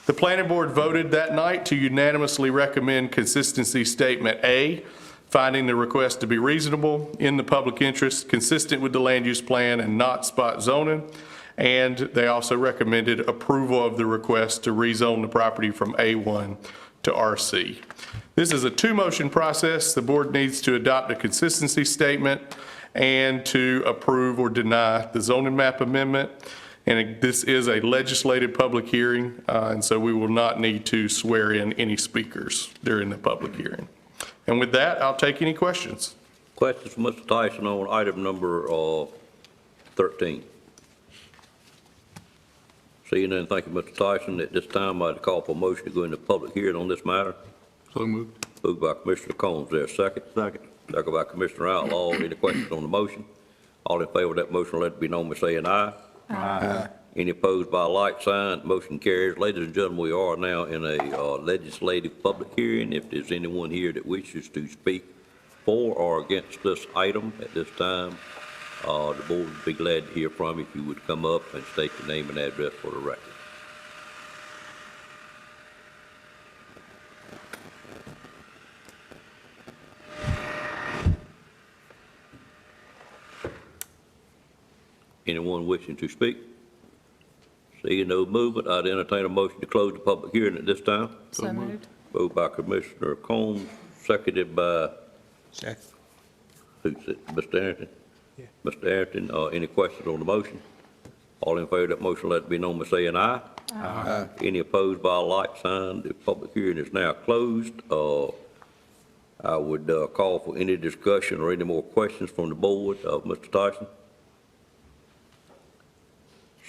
The Planning Board voted that night to unanimously recommend consistency statement A, finding the request to be reasonable, in the public interest, consistent with the land use plan, and not spot zoning. And they also recommended approval of the request to rezone the property from A1 to RC. This is a two-motion process. The board needs to adopt a consistency statement and to approve or deny the zoning map amendment. And this is a legislative public hearing, and so we will not need to swear in any speakers during the public hearing. And with that, I'll take any questions. Questions for Mr. Tyson on item number 13? Seeing none, thank you, Mr. Tyson. At this time, I'd call for a motion to go into public hearing on this matter. So moved. Moved by Commissioner Combs. There a second? Second. Second by Commissioner Outlaw. Any questions on the motion? All in favor of that motion, let it be known by saying aye. Aye. Any opposed by a like sign? Motion carries. Ladies and gentlemen, we are now in a legislative public hearing. If there's anyone here that wishes to speak for or against this item at this time, the board would be glad to hear from you if you would come up and state your name and address for the record. Anyone wishing to speak? Seeing no movement, I'd entertain a motion to close the public hearing at this time. So moved. Moved by Commissioner Combs, seconded by, Second. who's it, Mr. Arrington? Yeah. Mr. Arrington, any questions on the motion? All in favor of that motion, let it be known by saying aye. Aye. Any opposed by a like sign? The public hearing is now closed. I would call for any discussion or any more questions from the board of Mr. Tyson.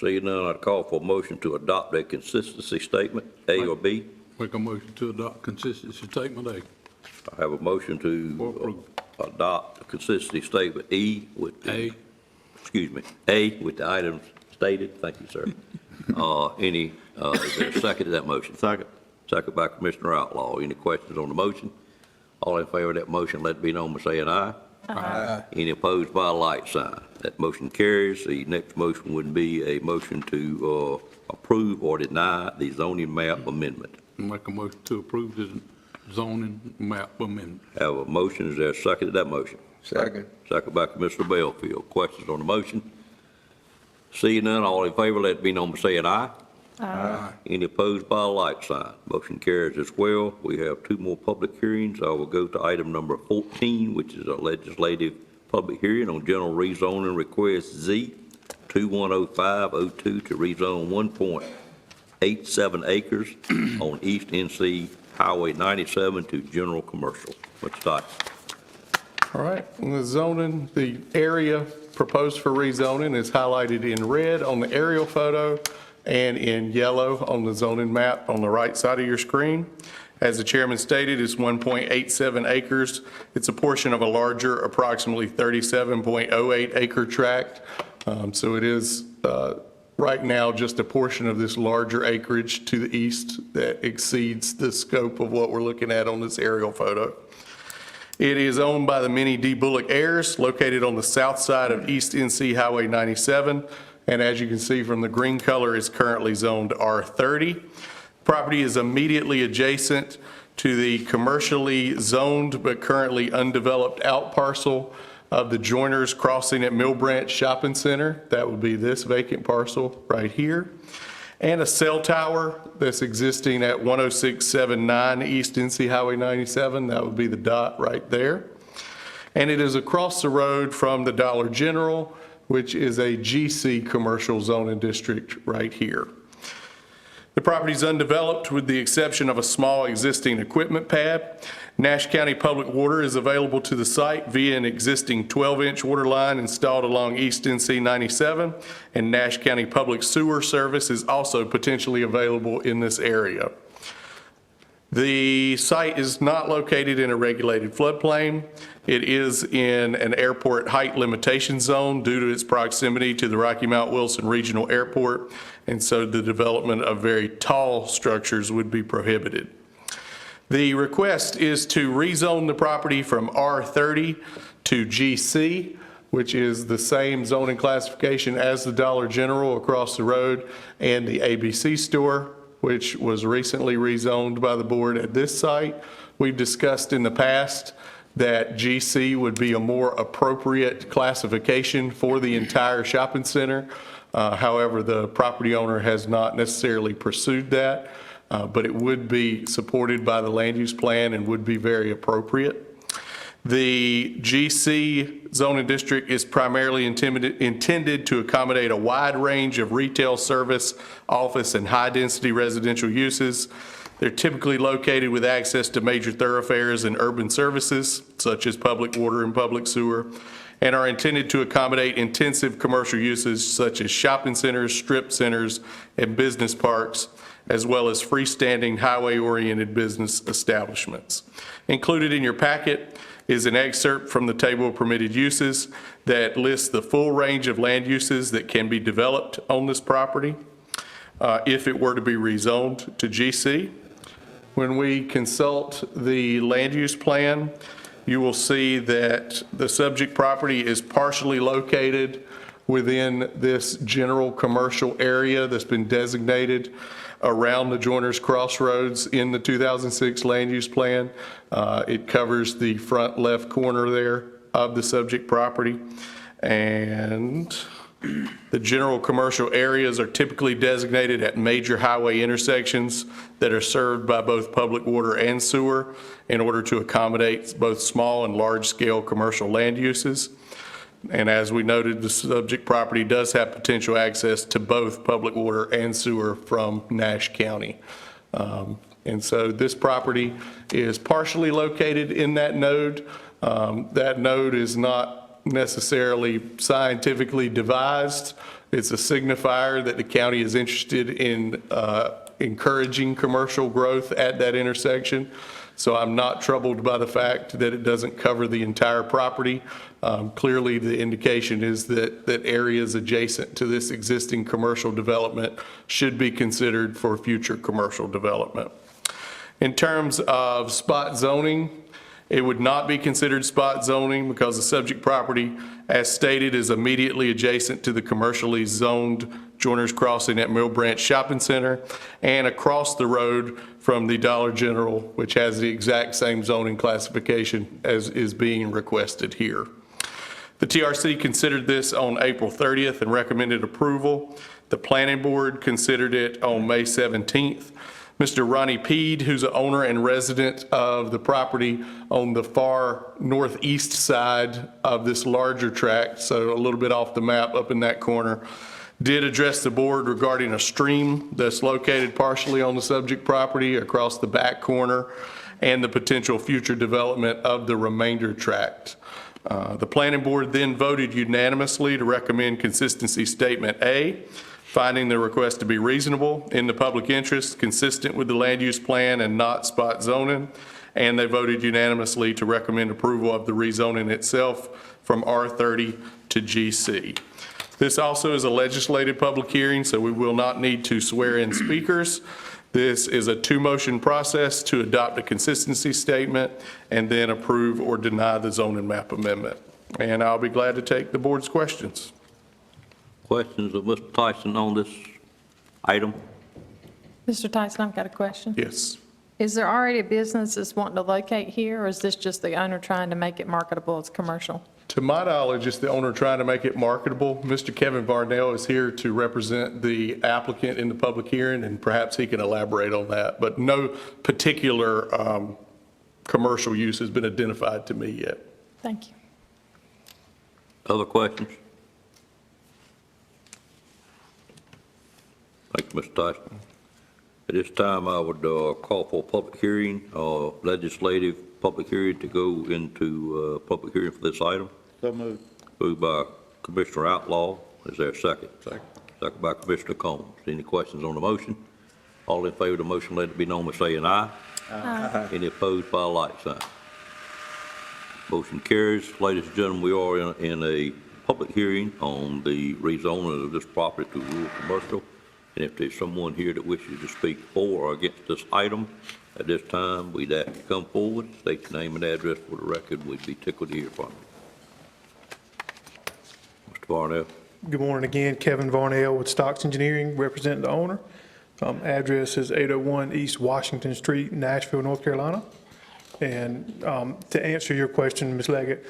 Seeing none, I'd call for a motion to adopt a consistency statement, A or B. Make a motion to adopt consistency statement A. I have a motion to adopt a consistency statement E with the, A with the items stated. Thank you, sir. Is there a second to that motion? Second. Second by Commissioner Outlaw. Any questions on the motion? All in favor of that motion, let it be known by saying aye. Aye. Any opposed by a like sign? That motion carries. The next motion would be a motion to approve or deny the zoning map amendment. Make a motion to approve the zoning map amendment. Have a motion. Is there a second to that motion? Second. Second by Commissioner Belfield. Questions on the motion? Seeing none, all in favor, let it be known by saying aye. Aye. Any opposed by a like sign? Motion carries as well. We have two more public hearings. I will go to item number 14, which is a legislative public hearing on general rezoning request Z 210502 to rezone 1.87 acres on East NC Highway 97 to general commercial. What's that? All right, in the zoning, the area proposed for rezoning is highlighted in red on the aerial photo and in yellow on the zoning map on the right side of your screen. As the chairman stated, it's 1.87 acres. It's a portion of a larger, approximately 37.08 acre tract. So it is right now just a portion of this larger acreage to the east that exceeds the scope of what we're looking at on this aerial photo. It is owned by the Minnie D. Bullock heirs, located on the south side of East NC Highway 97. And as you can see from the green color, it's currently zoned R30. Property is immediately adjacent to the commercially zoned but currently undeveloped out parcel of the Joiners Crossing at Mill Branch Shopping Center. That would be this vacant parcel right here. And a cell tower that's existing at 10679 East NC Highway 97. That would be the dot right there. And it is across the road from the Dollar General, which is a GC commercial zoning district right here. The property is undeveloped with the exception of a small existing equipment pad. Nash County Public Water is available to the site via an existing 12-inch water line installed along East NC 97, and Nash County Public Sewer Service is also potentially available in this area. The site is not located in a regulated floodplain. It is in an airport height limitation zone due to its proximity to the Rocky Mount Wilson Regional Airport, and so the development of very tall structures would be prohibited. The request is to rezone the property from R30 to GC, which is the same zoning classification as the Dollar General across the road and the ABC store, which was recently rezoned by the board at this site. We've discussed in the past that GC would be a more appropriate classification for the entire shopping center. However, the property owner has not necessarily pursued that, but it would be supported by the land use plan and would be very appropriate. The GC zoning district is primarily intended to accommodate a wide range of retail, service, office, and high-density residential uses. They're typically located with access to major thoroughfares and urban services, such as public water and public sewer, and are intended to accommodate intensive commercial uses such as shopping centers, strip centers, and business parks, as well as freestanding highway-oriented business establishments. Included in your packet is an excerpt from the table of permitted uses that lists the full range of land uses that can be developed on this property if it were to be rezoned to GC. When we consult the land use plan, you will see that the subject property is partially located within this general commercial area that's been designated around the Joiners Crossroads in the 2006 land use plan. It covers the front left corner there of the subject property. And the general commercial areas are typically designated at major highway intersections that are served by both public water and sewer in order to accommodate both small and large-scale commercial land uses. And as we noted, the subject property does have potential access to both public water and sewer from Nash County. And so this property is partially located in that node. That node is not necessarily scientifically devised. It's a signifier that the county is interested in encouraging commercial growth at that intersection. So I'm not troubled by the fact that it doesn't cover the entire property. Clearly, the indication is that areas adjacent to this existing commercial development should be considered for future commercial development. In terms of spot zoning, it would not be considered spot zoning because the subject property, as stated, is immediately adjacent to the commercially zoned Joiners Crossing at Mill Branch Shopping Center and across the road from the Dollar General, which has the exact same zoning classification as is being requested here. The TRC considered this on April 30th and recommended approval. The Planning Board considered it on May 17th. Mr. Ronnie Peed, who's the owner and resident of the property on the far northeast side of this larger tract, so a little bit off the map up in that corner, did address the board regarding a stream that's located partially on the subject property across the back corner and the potential future development of the remainder tract. The Planning Board then voted unanimously to recommend consistency statement A, finding the request to be reasonable in the public interest, consistent with the land use plan and not spot zoning. And they voted unanimously to recommend approval of the rezoning itself from R30 to GC. This also is a legislative public hearing, so we will not need to swear in speakers. This is a two-motion process to adopt a consistency statement and then approve or deny the zoning map amendment. And I'll be glad to take the board's questions. Questions of Mr. Tyson on this item? Mr. Tyson, I've got a question. Yes. Is there already a business that's wanting to locate here, or is this just the owner trying to make it marketable as commercial? To my knowledge, it's the owner trying to make it marketable. Mr. Kevin Varnell is here to represent the applicant in the public hearing, and perhaps he can elaborate on that. But no particular commercial use has been identified to me yet. Thank you. Other questions? Thank you, Mr. Tyson. At this time, I would call for a public hearing, legislative public hearing to go into public hearing for this item. So moved. Moved by Commissioner Outlaw. Is there a second? Second. Second by Commissioner Combs. Any questions on the motion? All in favor of the motion, let it be known by saying aye. Aye. Any opposed by a like sign? Motion carries. Ladies and gentlemen, we are in a public hearing on the rezoning of this property to rural commercial. And if there's someone here that wishes to speak for or against this item, at this time, we'd ask you to come forward, state your name and address for the record. We'd be tickled to hear from you. Mr. Varnell. Good morning again. Kevin Varnell with Stocks Engineering, representing the owner. Address is 801 East Washington Street, Nashville, North Carolina. And to answer your question, Ms. Leggett,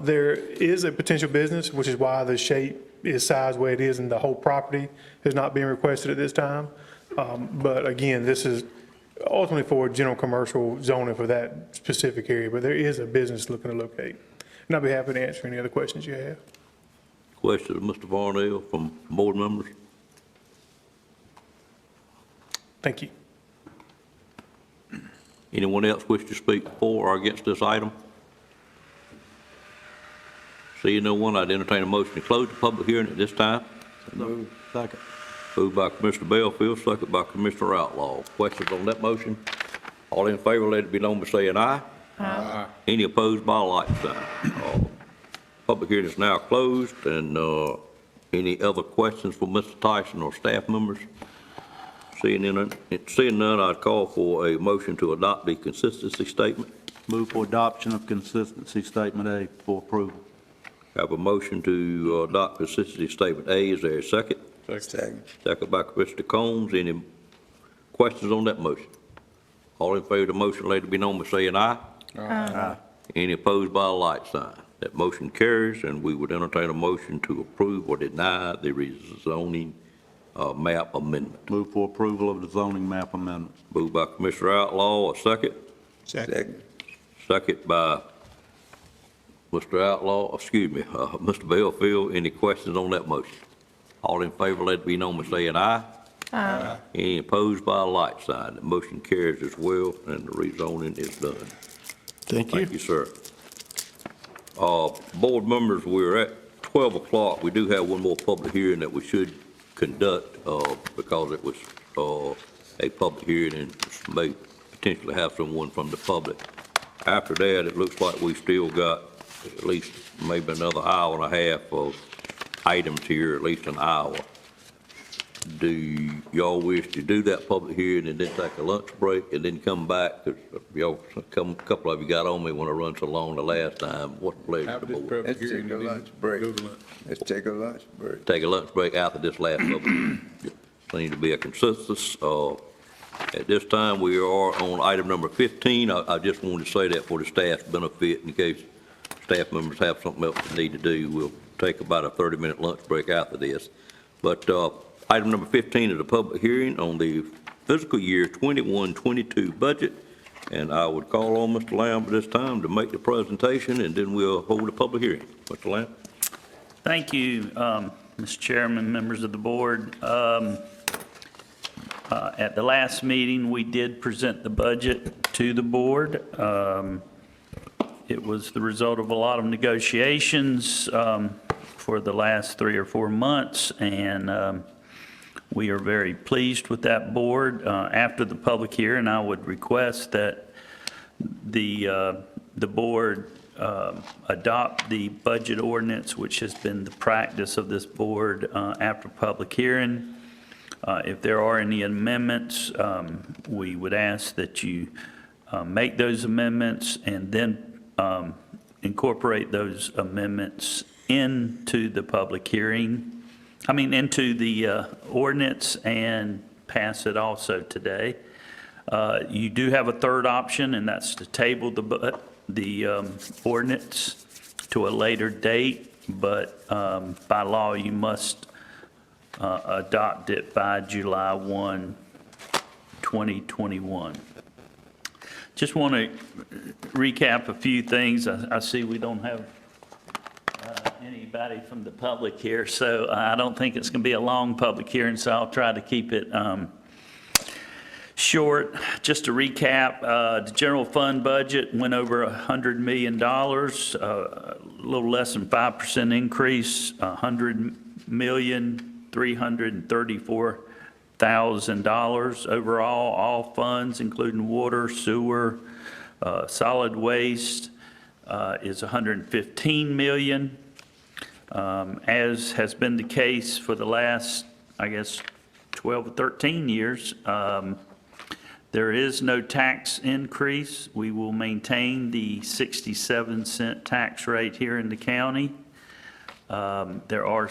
there is a potential business, which is why the shape is sized the way it is, and the whole property is not being requested at this time. But again, this is ultimately for general commercial zoning for that specific area, but there is a business looking to locate. And I'll be happy to answer any other questions you have. Questions of Mr. Varnell from board members? Thank you. Anyone else wish to speak for or against this item? Seeing no one, I'd entertain a motion to close the public hearing at this time. Second. Moved by Commissioner Bellfield, second by Commissioner Outlaw. Questions on that motion? All in favor, let it be known by saying aye. Aye. Any opposed by a like sign. Public hearing is now closed, and any other questions for Mr. Tyson or staff members? Seeing none, I'd call for a motion to adopt the consistency statement. Move for adoption of consistency statement A for approval. Have a motion to adopt consistency statement A. Is there a second? Second. Second by Commissioner Combs. Any questions on that motion? All in favor of the motion, let it be known by saying aye. Aye. Any opposed by a like sign? That motion carries, and we would entertain a motion to approve or deny the rezoning map amendment. Move for approval of the zoning map amendment. Moved by Commissioner Outlaw, a second. Second. Second by Mr. Outlaw, Mr. Bellfield. Any questions on that motion? All in favor, let it be known by saying aye. Aye. Any opposed by a like sign? The motion carries as well, and the rezoning is done. Thank you. Thank you, sir. Board members, we're at 12 o'clock. We do have one more public hearing that we should conduct because it was a public hearing and may potentially have someone from the public. After that, it looks like we still got at least maybe another hour and a half of items here, at least an hour. Do y'all wish to do that public hearing and then take a lunch break and then come back? Because a couple of you got on me when I run so long the last time. What's the pleasure of the board? Let's take a lunch break. Let's take a lunch break. Take a lunch break after this last public hearing. Seems to be a consensus. At this time, we are on item number 15. I just wanted to say that for the staff's benefit in case staff members have something else they need to do. We'll take about a 30-minute lunch break after this. But item number 15 is a public hearing on the fiscal year 21-22 budget. And I would call on Mr. Lamb at this time to make the presentation, and then we'll hold a public hearing. Mr. Lamb? Thank you, Mr. Chairman, members of the board. At the last meeting, we did present the budget to the board. It was the result of a lot of negotiations for the last 3 or 4 months, and we are very pleased with that board. After the public hearing, I would request that the board adopt the budget ordinance, which has been the practice of this board after public hearing. If there are any amendments, we would ask that you make those amendments and then incorporate those amendments into the public hearing, into the ordinance, and pass it also today. You do have a third option, and that's to table the ordinance to a later date, but by law, you must adopt it by July 1, 2021. Just want to recap a few things. I see we don't have anybody from the public here, so I don't think it's going to be a long public hearing, so I'll try to keep it short. Just to recap, the general fund budget went over $100 million, a little less than 5% increase, $100,334,000 overall. All funds, including water, sewer, solid waste, is $115 million. As has been the case for the last, 12 or 13 years, there is no tax increase. We will maintain the 67-cent tax rate here in the county. There are,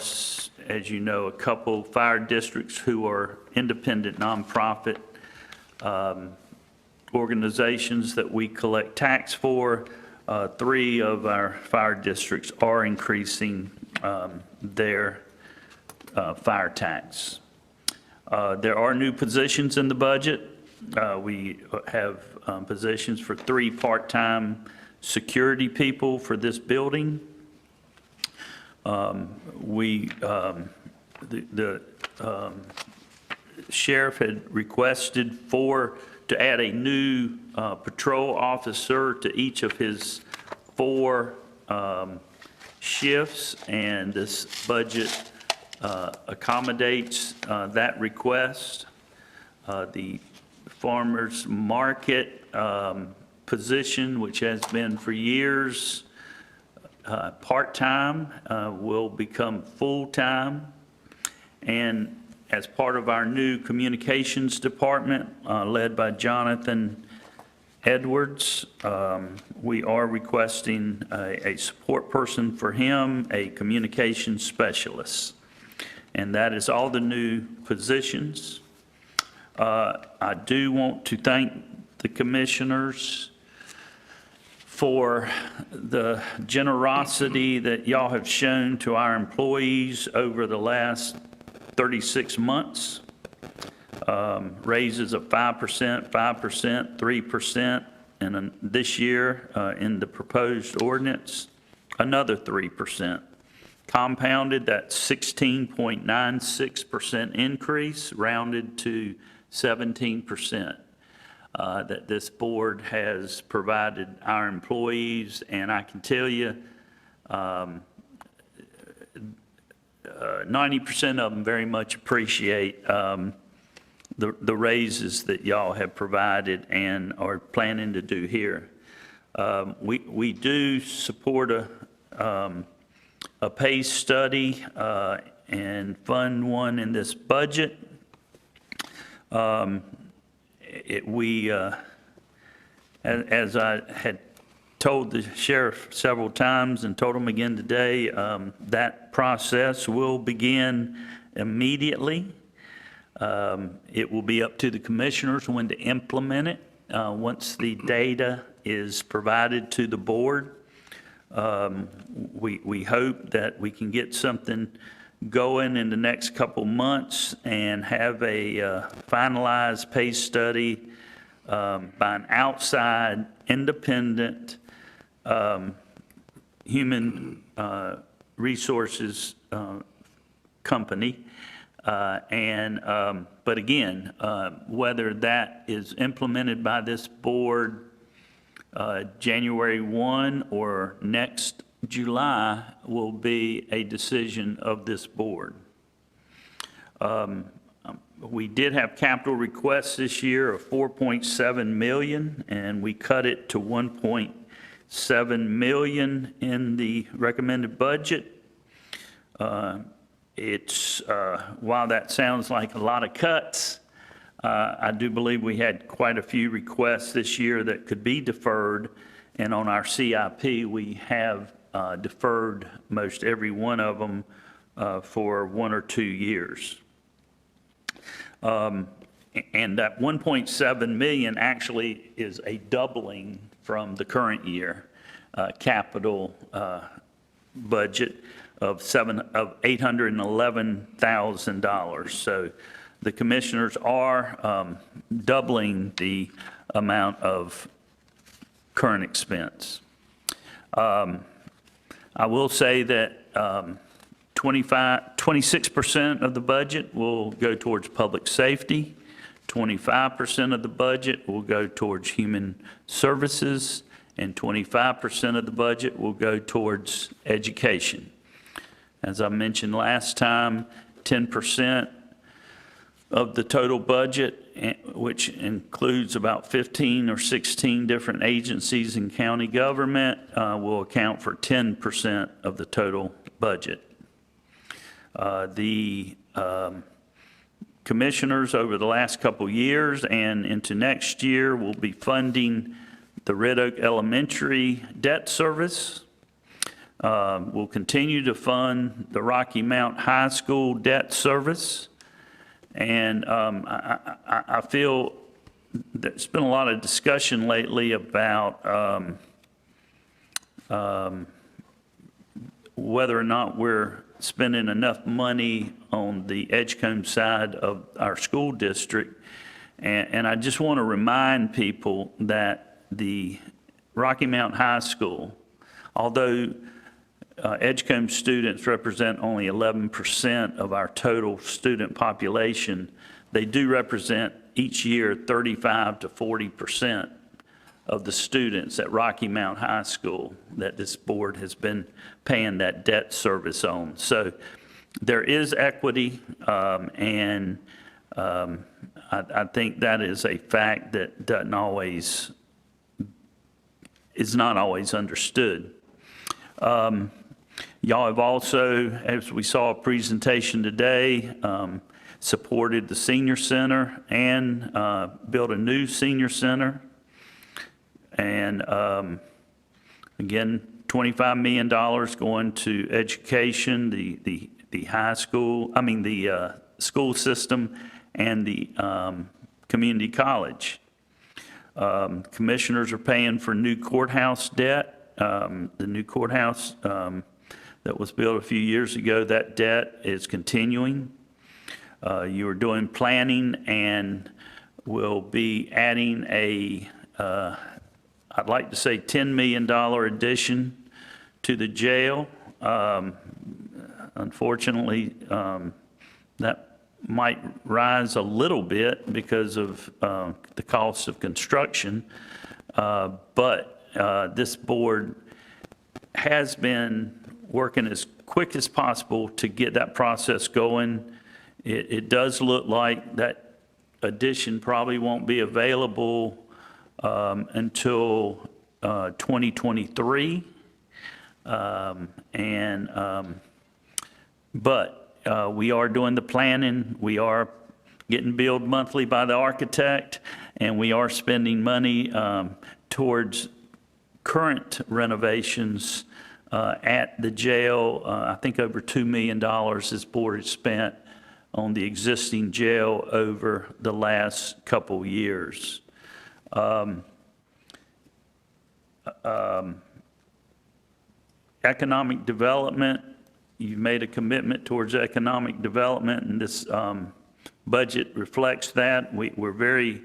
as you know, a couple fire districts who are independent nonprofit organizations that we collect tax for. 3 of our fire districts are increasing their fire tax. There are new positions in the budget. We have positions for 3 part-time security people for this building. The sheriff had requested to add a new patrol officer to each of his 4 shifts, and this budget accommodates that request. The farmer's market position, which has been for years part-time, will become full-time. And as part of our new communications department, led by Jonathan Edwards, we are requesting a support person for him, a communications specialist. And that is all the new positions. I do want to thank the commissioners for the generosity that y'all have shown to our employees over the last 36 months. Raises of 5%, 5%, 3%, and this year in the proposed ordinance, another 3%. Compounded, that's 16.96% increase, rounded to 17%. That this board has provided our employees, and I can tell you 90% of them very much appreciate the raises that y'all have provided and are planning to do here. We do support a pay study and fund one in this budget. As I had told the sheriff several times and told him again today, that process will begin immediately. It will be up to the commissioners when to implement it. Once the data is provided to the board, we hope that we can get something going in the next couple months and have a finalized pay study by an outside, independent human resources company. But again, whether that is implemented by this board January 1 or next July will be a decision of this board. We did have capital requests this year of $4.7 million, and we cut it to $1.7 million in the recommended budget. While that sounds like a lot of cuts, I do believe we had quite a few requests this year that could be deferred, and on our CIP, we have deferred most every one of them for 1 or 2 years. And that 1.7 million actually is a doubling from the current year capital budget of $811,000. So the commissioners are doubling the amount of current expense. I will say that 26% of the budget will go towards public safety, 25% of the budget will go towards human services, and 25% of the budget will go towards education. As I mentioned last time, 10% of the total budget, which includes about 15 or 16 different agencies in county government, will account for 10% of the total budget. The commissioners over the last couple years and into next year will be funding the Red Oak Elementary debt service. We'll continue to fund the Rocky Mount High School debt service. And I feel there's been a lot of discussion lately about whether or not we're spending enough money on the Edgecombe side of our school district. And I just want to remind people that the Rocky Mount High School, although Edgecombe students represent only 11% of our total student population, they do represent each year 35 to 40% of the students at Rocky Mount High School that this board has been paying that debt service on. So there is equity, and I think that is a fact that is not always understood. Y'all have also, as we saw a presentation today, supported the senior center and built a new senior center. And again, $25 million going to education, the high school, the school system, and the community college. Commissioners are paying for new courthouse debt. The new courthouse that was built a few years ago, that debt is continuing. You are doing planning and will be adding I'd like to say $10 million addition to the jail. Unfortunately, that might rise a little bit because of the cost of construction. But this board has been working as quick as possible to get that process going. It does look like that addition probably won't be available until 2023. But we are doing the planning. We are getting billed monthly by the architect, and we are spending money towards current renovations at the jail. I think over $2 million this board has spent on the existing jail over the last couple years. Economic development, you've made a commitment towards economic development, and this budget reflects that. We're very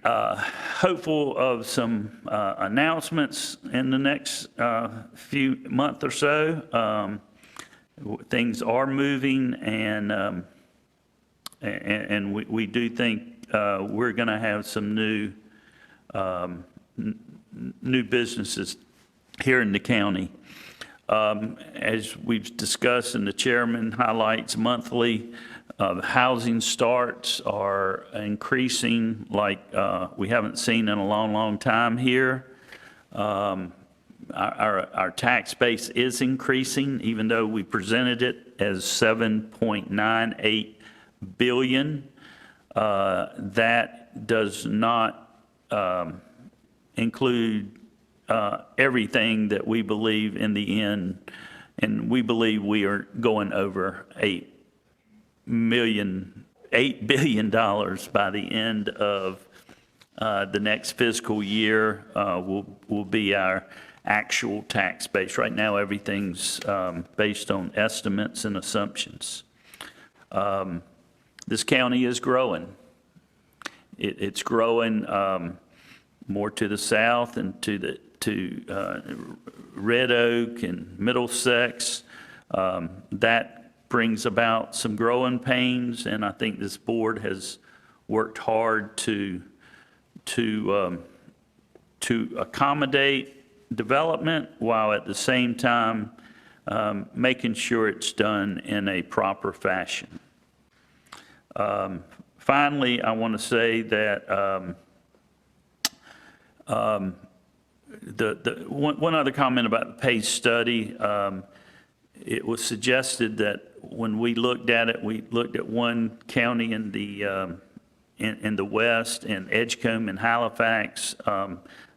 hopeful of some announcements in the next few months or so. Things are moving, and we do think we're going to have some new businesses here in the county. As we've discussed and the chairman highlights monthly, housing starts are increasing like we haven't seen in a long, long time here. Our tax base is increasing, even though we presented it as $7.98 billion. That does not include everything that we believe in the end, and we believe we are going over $8 billion by the end of the next fiscal year will be our actual tax base. Right now, everything's based on estimates and assumptions. This county is growing. It's growing more to the south and to Red Oak and Middlesex. That brings about some growing pains, and I think this board has worked hard to accommodate development while at the same time making sure it's done in a proper fashion. Finally, I want to say that one other comment about the PACE study. It was suggested that when we looked at it, we looked at one county in the west, in Edgecombe and Halifax.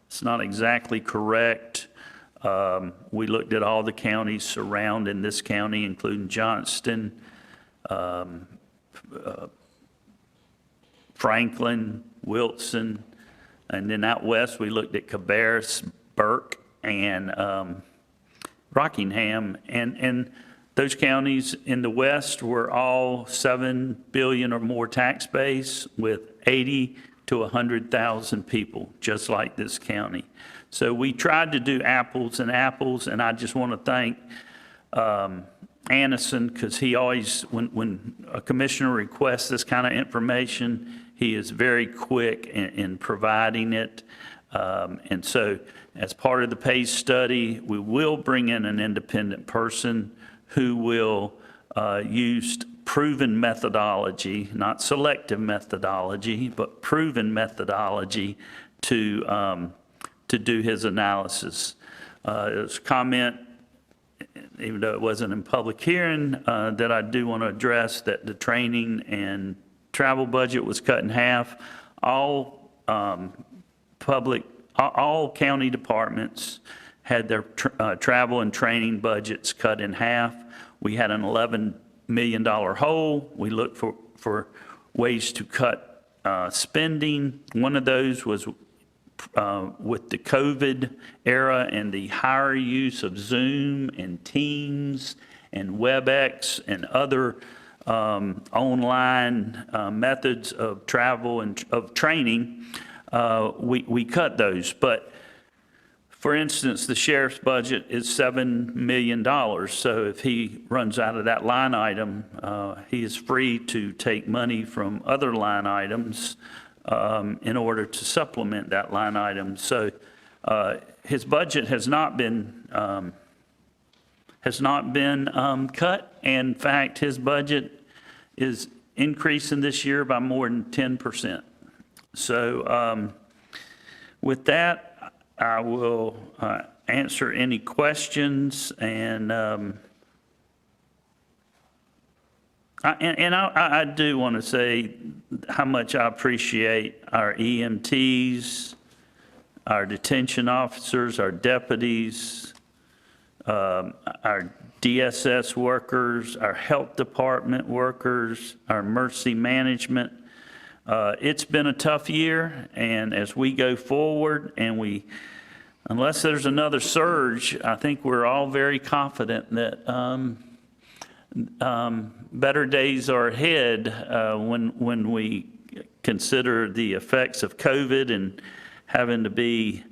It's not exactly correct. We looked at all the counties surrounding this county, including Johnston, Franklin, Wilson, and then out west we looked at Cabarrus, Burke, and Rockingham, and those counties in the west were all 7 billion or more tax base with 80 to 100,000 people, just like this county. So we tried to do apples and apples, and I just want to thank Anderson, because he always, when a commissioner requests this kind of information, He is very quick in providing it. And so as part of the pay study, we will bring in an independent person who will use proven methodology, not selective methodology, but proven methodology to do his analysis. There's a comment, even though it wasn't in public hearing, that I do want to address, that the training and travel budget was cut in half. All county departments had their travel and training budgets cut in half. We had an $11 million hole. We looked for ways to cut spending. One of those was with the COVID era and the higher use of Zoom and Teams and WebEx and other online methods of travel and of training, we cut those. But for instance, the sheriff's budget is $7 million. So if he runs out of that line item, he is free to take money from other line items in order to supplement that line item. So his budget has not been cut. In fact, his budget is increasing this year by more than 10%. So with that, I will answer any questions, and I do want to say how much I appreciate our EMTs, our detention officers, our deputies, our DSS workers, our health department workers, our emergency management. It's been a tough year, and as we go forward and unless there's another surge, I think we're all very confident that better days are ahead when we consider the effects of COVID and having to be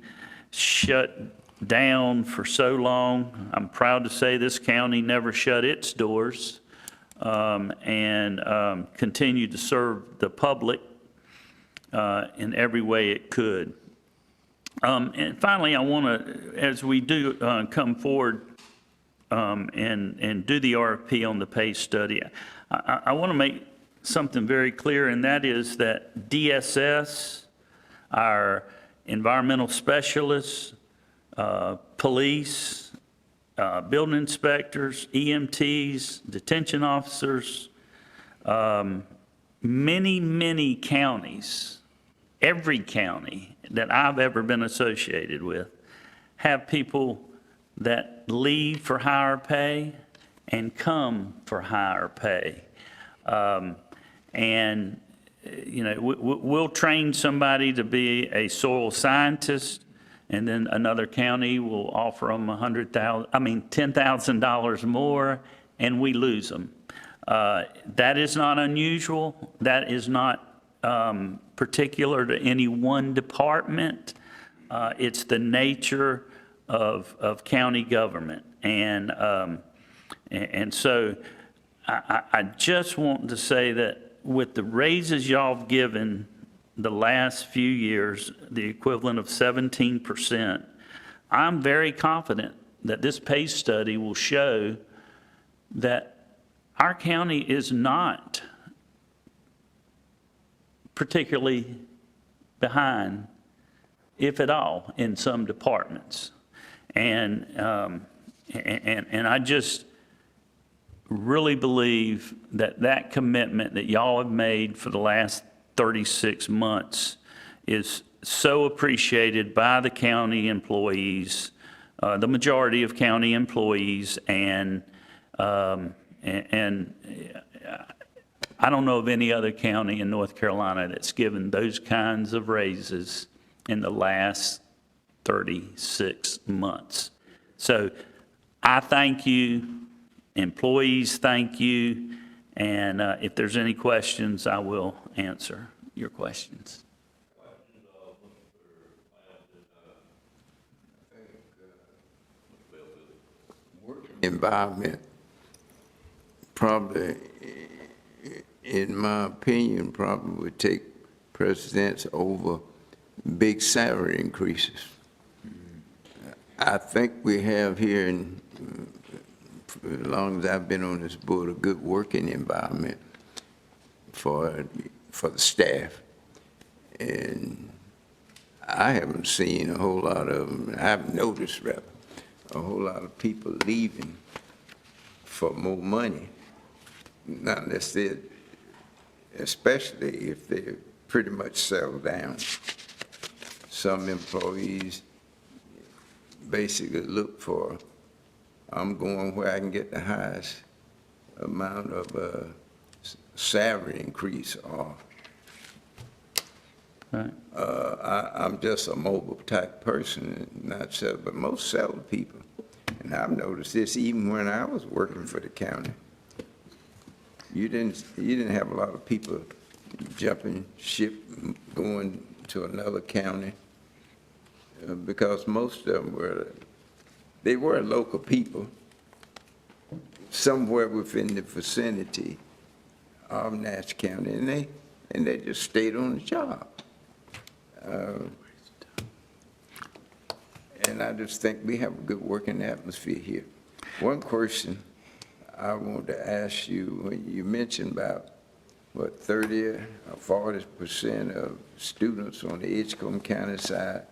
shut down for so long. I'm proud to say this county never shut its doors and continued to serve the public in every way it could. And finally, I want to, as we do come forward and do the RFP on the pay study, I want to make something very clear, and that is that DSS, our environmental specialists, police, building inspectors, EMTs, detention officers, many counties, every county that I've ever been associated with, have people that leave for higher pay and come for higher pay. And, you know, we'll train somebody to be a soil scientist, and then another county will offer them $10,000 more, and we lose them. That is not unusual. That is not particular to any one department. It's the nature of county government. And so I just want to say that with the raises y'all have given the last few years, the equivalent of 17%, I'm very confident that this pay study will show that our county is not particularly behind, if at all, in some departments. And I just really believe that that commitment that y'all have made for the last 36 months is so appreciated by the county employees, the majority of county employees, and I don't know of any other county in North Carolina that's given those kinds of raises in the last 36 months. So I thank you, employees thank you, and if there's any questions, I will answer your questions. Environment, probably, in my opinion, probably would take presidents over big salary increases. I think we have here, as long as I've been on this board, a good working environment for the staff. And I haven't seen a whole lot of them, I've noticed rather, a whole lot of people leaving for more money. Not unless they're, especially if they're pretty much settled down. Some employees basically look for, I'm going where I can get the highest amount of salary increase or Right. I'm just a mobile type person, not settled, but most settled people. And I've noticed this even when I was working for the county. You didn't have a lot of people jumping ship, going to another county, because most of them were local people, somewhere within the vicinity of Nash County, and they just stayed on the job. And I just think we have a good working atmosphere here. One question I wanted to ask you, when you mentioned about, what, 30 or 40% of students on the Edgecombe County side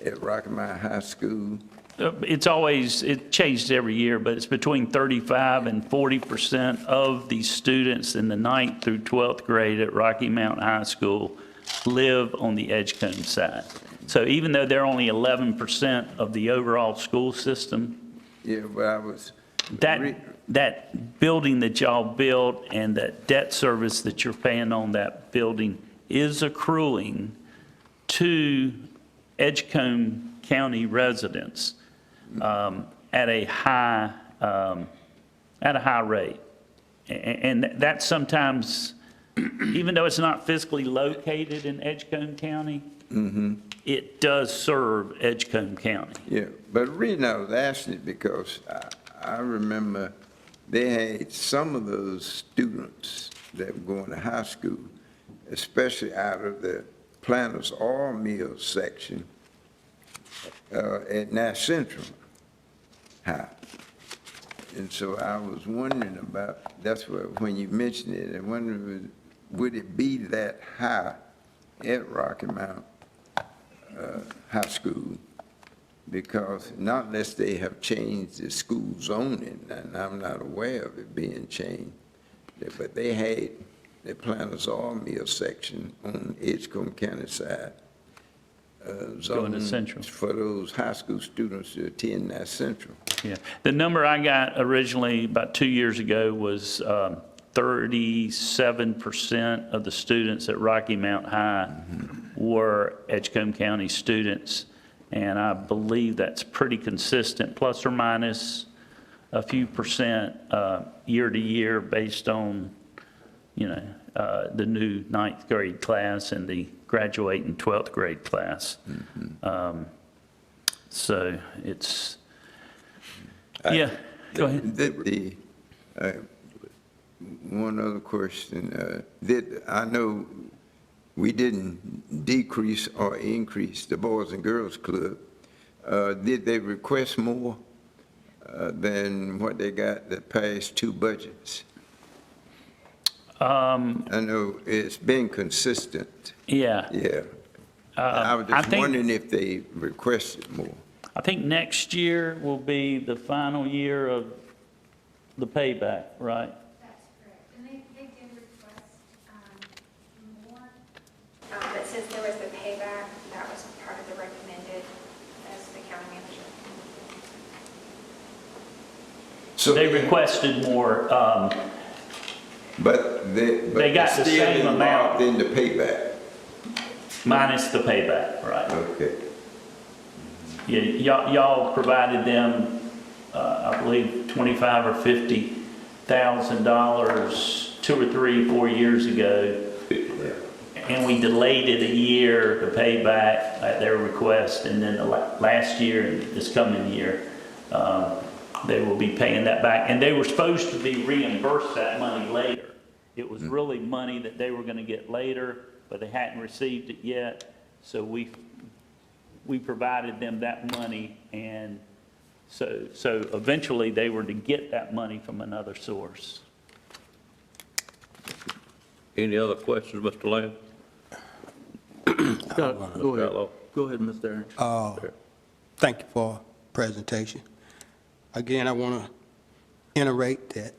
at Rocky Mount High School. It changed every year, but it's between 35 and 40% of the students in the 9th through 12th grade at Rocky Mount High School live on the Edgecombe side. So even though they're only 11% of the overall school system, Yeah, but I was. that building that y'all built and that debt service that you're paying on that building is accruing to Edgecombe County residents at a high rate. And that sometimes, even though it's not physically located in Edgecombe County, it does serve Edgecombe County. Yeah, but the reason I was asking it because I remember they had some of those students that were going to high school, especially out of the Planters Oil Mill section at Nash Central High. And so I was wondering about, that's what, when you mentioned it, I wondered, would it be that high at Rocky Mount High School? Because not unless they have changed the school zoning, and I'm not aware of it being changed, but they had the Planters Oil Mill section on Edgecombe County side. Going to Central. For those high school students to attend that Central. Yeah. The number I got originally about 2 years ago was 37% of the students at Rocky Mount High were Edgecombe County students. And I believe that's pretty consistent, plus or minus a few percent year to year based on, the new 9th grade class and the graduating 12th grade class. So it's, yeah, go ahead. One other question. I know we didn't decrease or increase the Boys and Girls Club. Did they request more than what they got the past two budgets? I know it's been consistent. Yeah. Yeah. I was just wondering if they requested more. I think next year will be the final year of the payback, right? That's correct. And they did request more, but since there was the payback, that was part of the recommended as the county manager. So they requested more. But they got the same amount in the payback. Minus the payback, right? Okay. Yeah, y'all provided them, I believe, $25,000 or $50,000 2 or 3, 4 years ago, and we delayed it a year to pay back at their request, and then last year and this coming year, they will be paying that back, and they were supposed to be reimbursed that money later. It was really money that they were going to get later, but they hadn't received it yet. So we provided them that money, and so eventually they were to get that money from another source. Any other questions, Mr. Lamb? Go ahead. Go ahead, Mr. Aaron. Thank you for presentation. Again, I want to iterate that,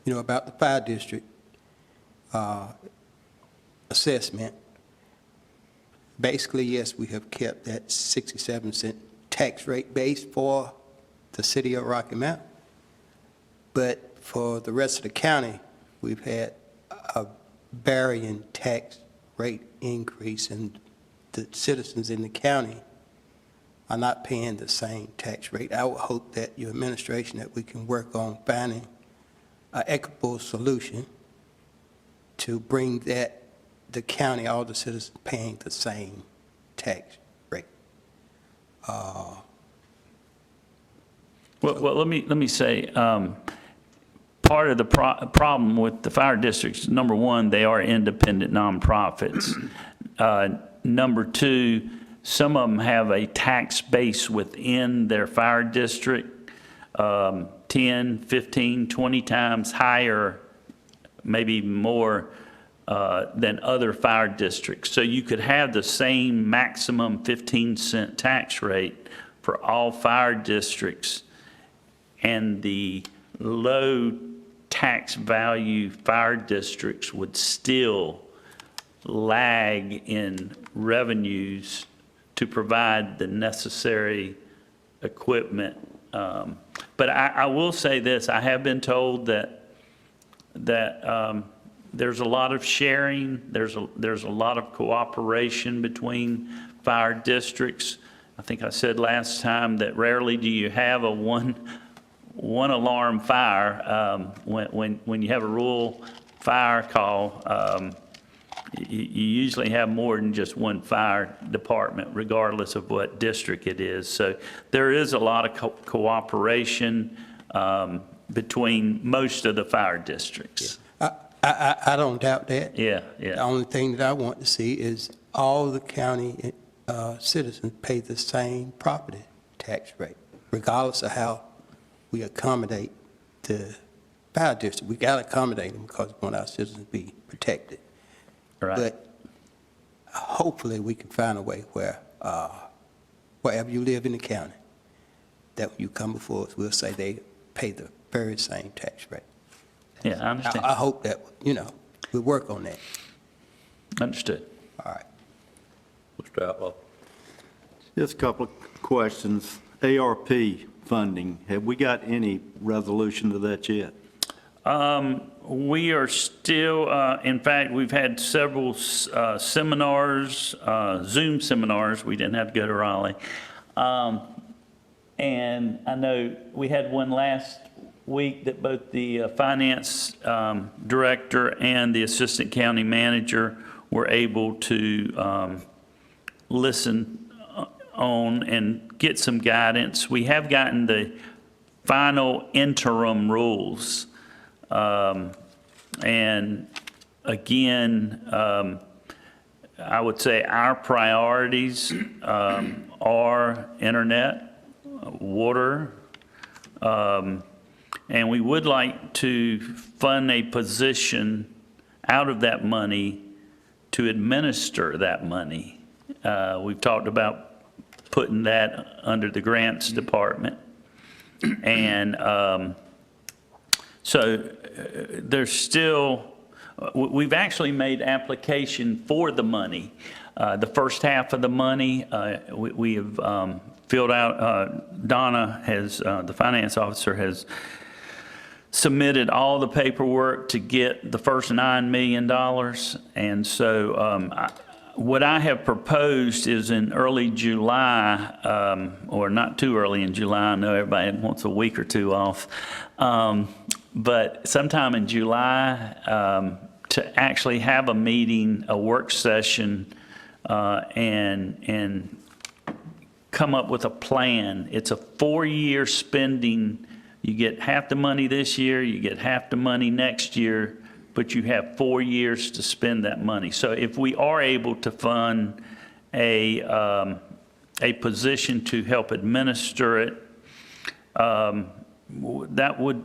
about the fire district assessment. Basically, yes, we have kept that 67-cent tax rate base for the city of Rocky Mount. But for the rest of the county, we've had a varying tax rate increase, and the citizens in the county are not paying the same tax rate. I would hope that your administration, that we can work on finding an equitable solution to bring that the county, all the citizens paying the same tax rate. Well, let me say, part of the problem with the fire districts, number one, they are independent nonprofits. Number two, some of them have a tax base within their fire district, 10, 15, 20 times higher, maybe even more than other fire districts. So you could have the same maximum 15-cent tax rate for all fire districts, and the low tax value fire districts would still lag in revenues to provide the necessary equipment. But I will say this, I have been told that there's a lot of sharing, there's a lot of cooperation between fire districts. I think I said last time that rarely do you have a one alarm fire. When you have a rural fire call, you usually have more than just one fire department, regardless of what district it is. So there is a lot of cooperation between most of the fire districts. I don't doubt that. Yeah. The only thing that I want to see is all the county citizens pay the same property tax rate, regardless of how we accommodate the fire district. We got to accommodate them because we want our citizens to be protected. Right. But hopefully we can find a way where, wherever you live in the county, that when you come before us, we'll say they pay the very same tax rate. Yeah, I understand. I hope that, we'll work on that. Understood. All right. Mr. Outlaw? Just a couple of questions. ARP funding, have we got any resolution to that yet? We are still, in fact, we've had several seminars, Zoom seminars. We didn't have to go to Raleigh. And I know we had one last week that both the finance director and the assistant county manager were able to listen on and get some guidance. We have gotten the final interim rules. And again, I would say our priorities are internet, water, and we would like to fund a position out of that money to administer that money. We've talked about putting that under the grants department. And so there's still, we've actually made application for the money. The first half of the money, we have filled out, Donna has, the finance officer has submitted all the paperwork to get the first $9 million. And so what I have proposed is in early July, or not too early in July, I know everybody wants a week or two off, but sometime in July to actually have a meeting, a work session, and come up with a plan. It's a 4-year spending. You get half the money this year, you get half the money next year but you have 4 years to spend that money. So if we are able to fund a position to help administer it, that would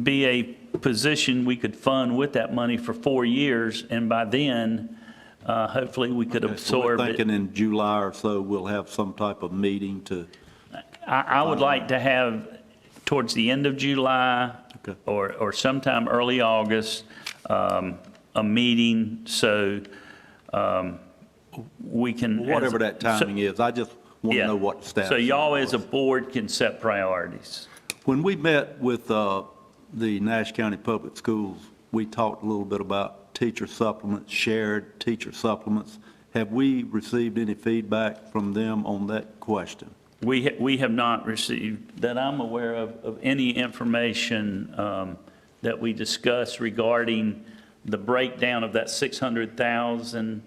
be a position we could fund with that money for 4 years, and by then, hopefully, we could So absorb we're it. thinking in July or so, we'll have some type of meeting to, I would like to have, towards the end of July or sometime early August, a meeting so we can. whatever that timing is. I just want to know what the status So is. y'all as a board can set priorities. When we met with the Nash County Public Schools, we talked a little bit about teacher supplements, shared teacher supplements. Have we received any feedback from them on that question? We have not received, that I'm aware of any information that we discussed regarding the breakdown of that 600,000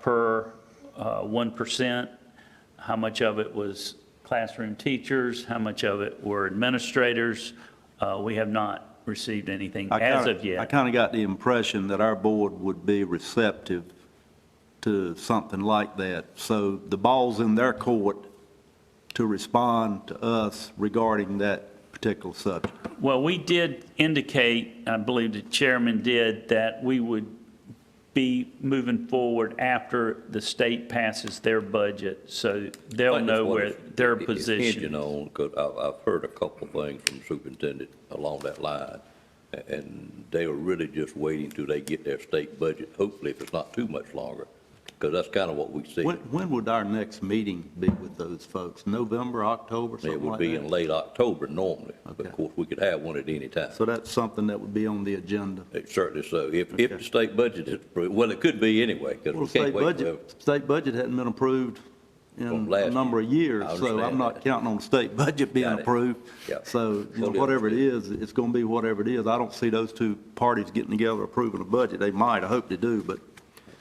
per 1%, how much of it was classroom teachers, how much of it were administrators. We have not received anything as of yet. I kind of got the impression that our board would be receptive to something like that. So the ball's in their court to respond to us regarding that particular subject. Well, we did indicate, I believe the chairman did, that we would be moving forward after the state passes their budget, so they'll know where their position is. Because I've heard a couple of things from the superintendent along that line, and they are really just waiting till they get their state budget, hopefully if it's not too much longer, because that's kind of what we see. When would our next meeting be with those folks? November, October, something It would like be that? in late October normally, but of course, we could have one at any time. So that's something that would be on the agenda. Certainly so. If the state budget is approved, well, it could be anyway, because Well, we can't wait forever. state budget hadn't been approved in From a last number of year. years, I so I'm understand not that. counting on the state budget being Got it. approved. Yeah. So, Totally whatever it is, it's going to be whatever it is. I don't see those two parties getting together approving a budget. They might, I hope they do, but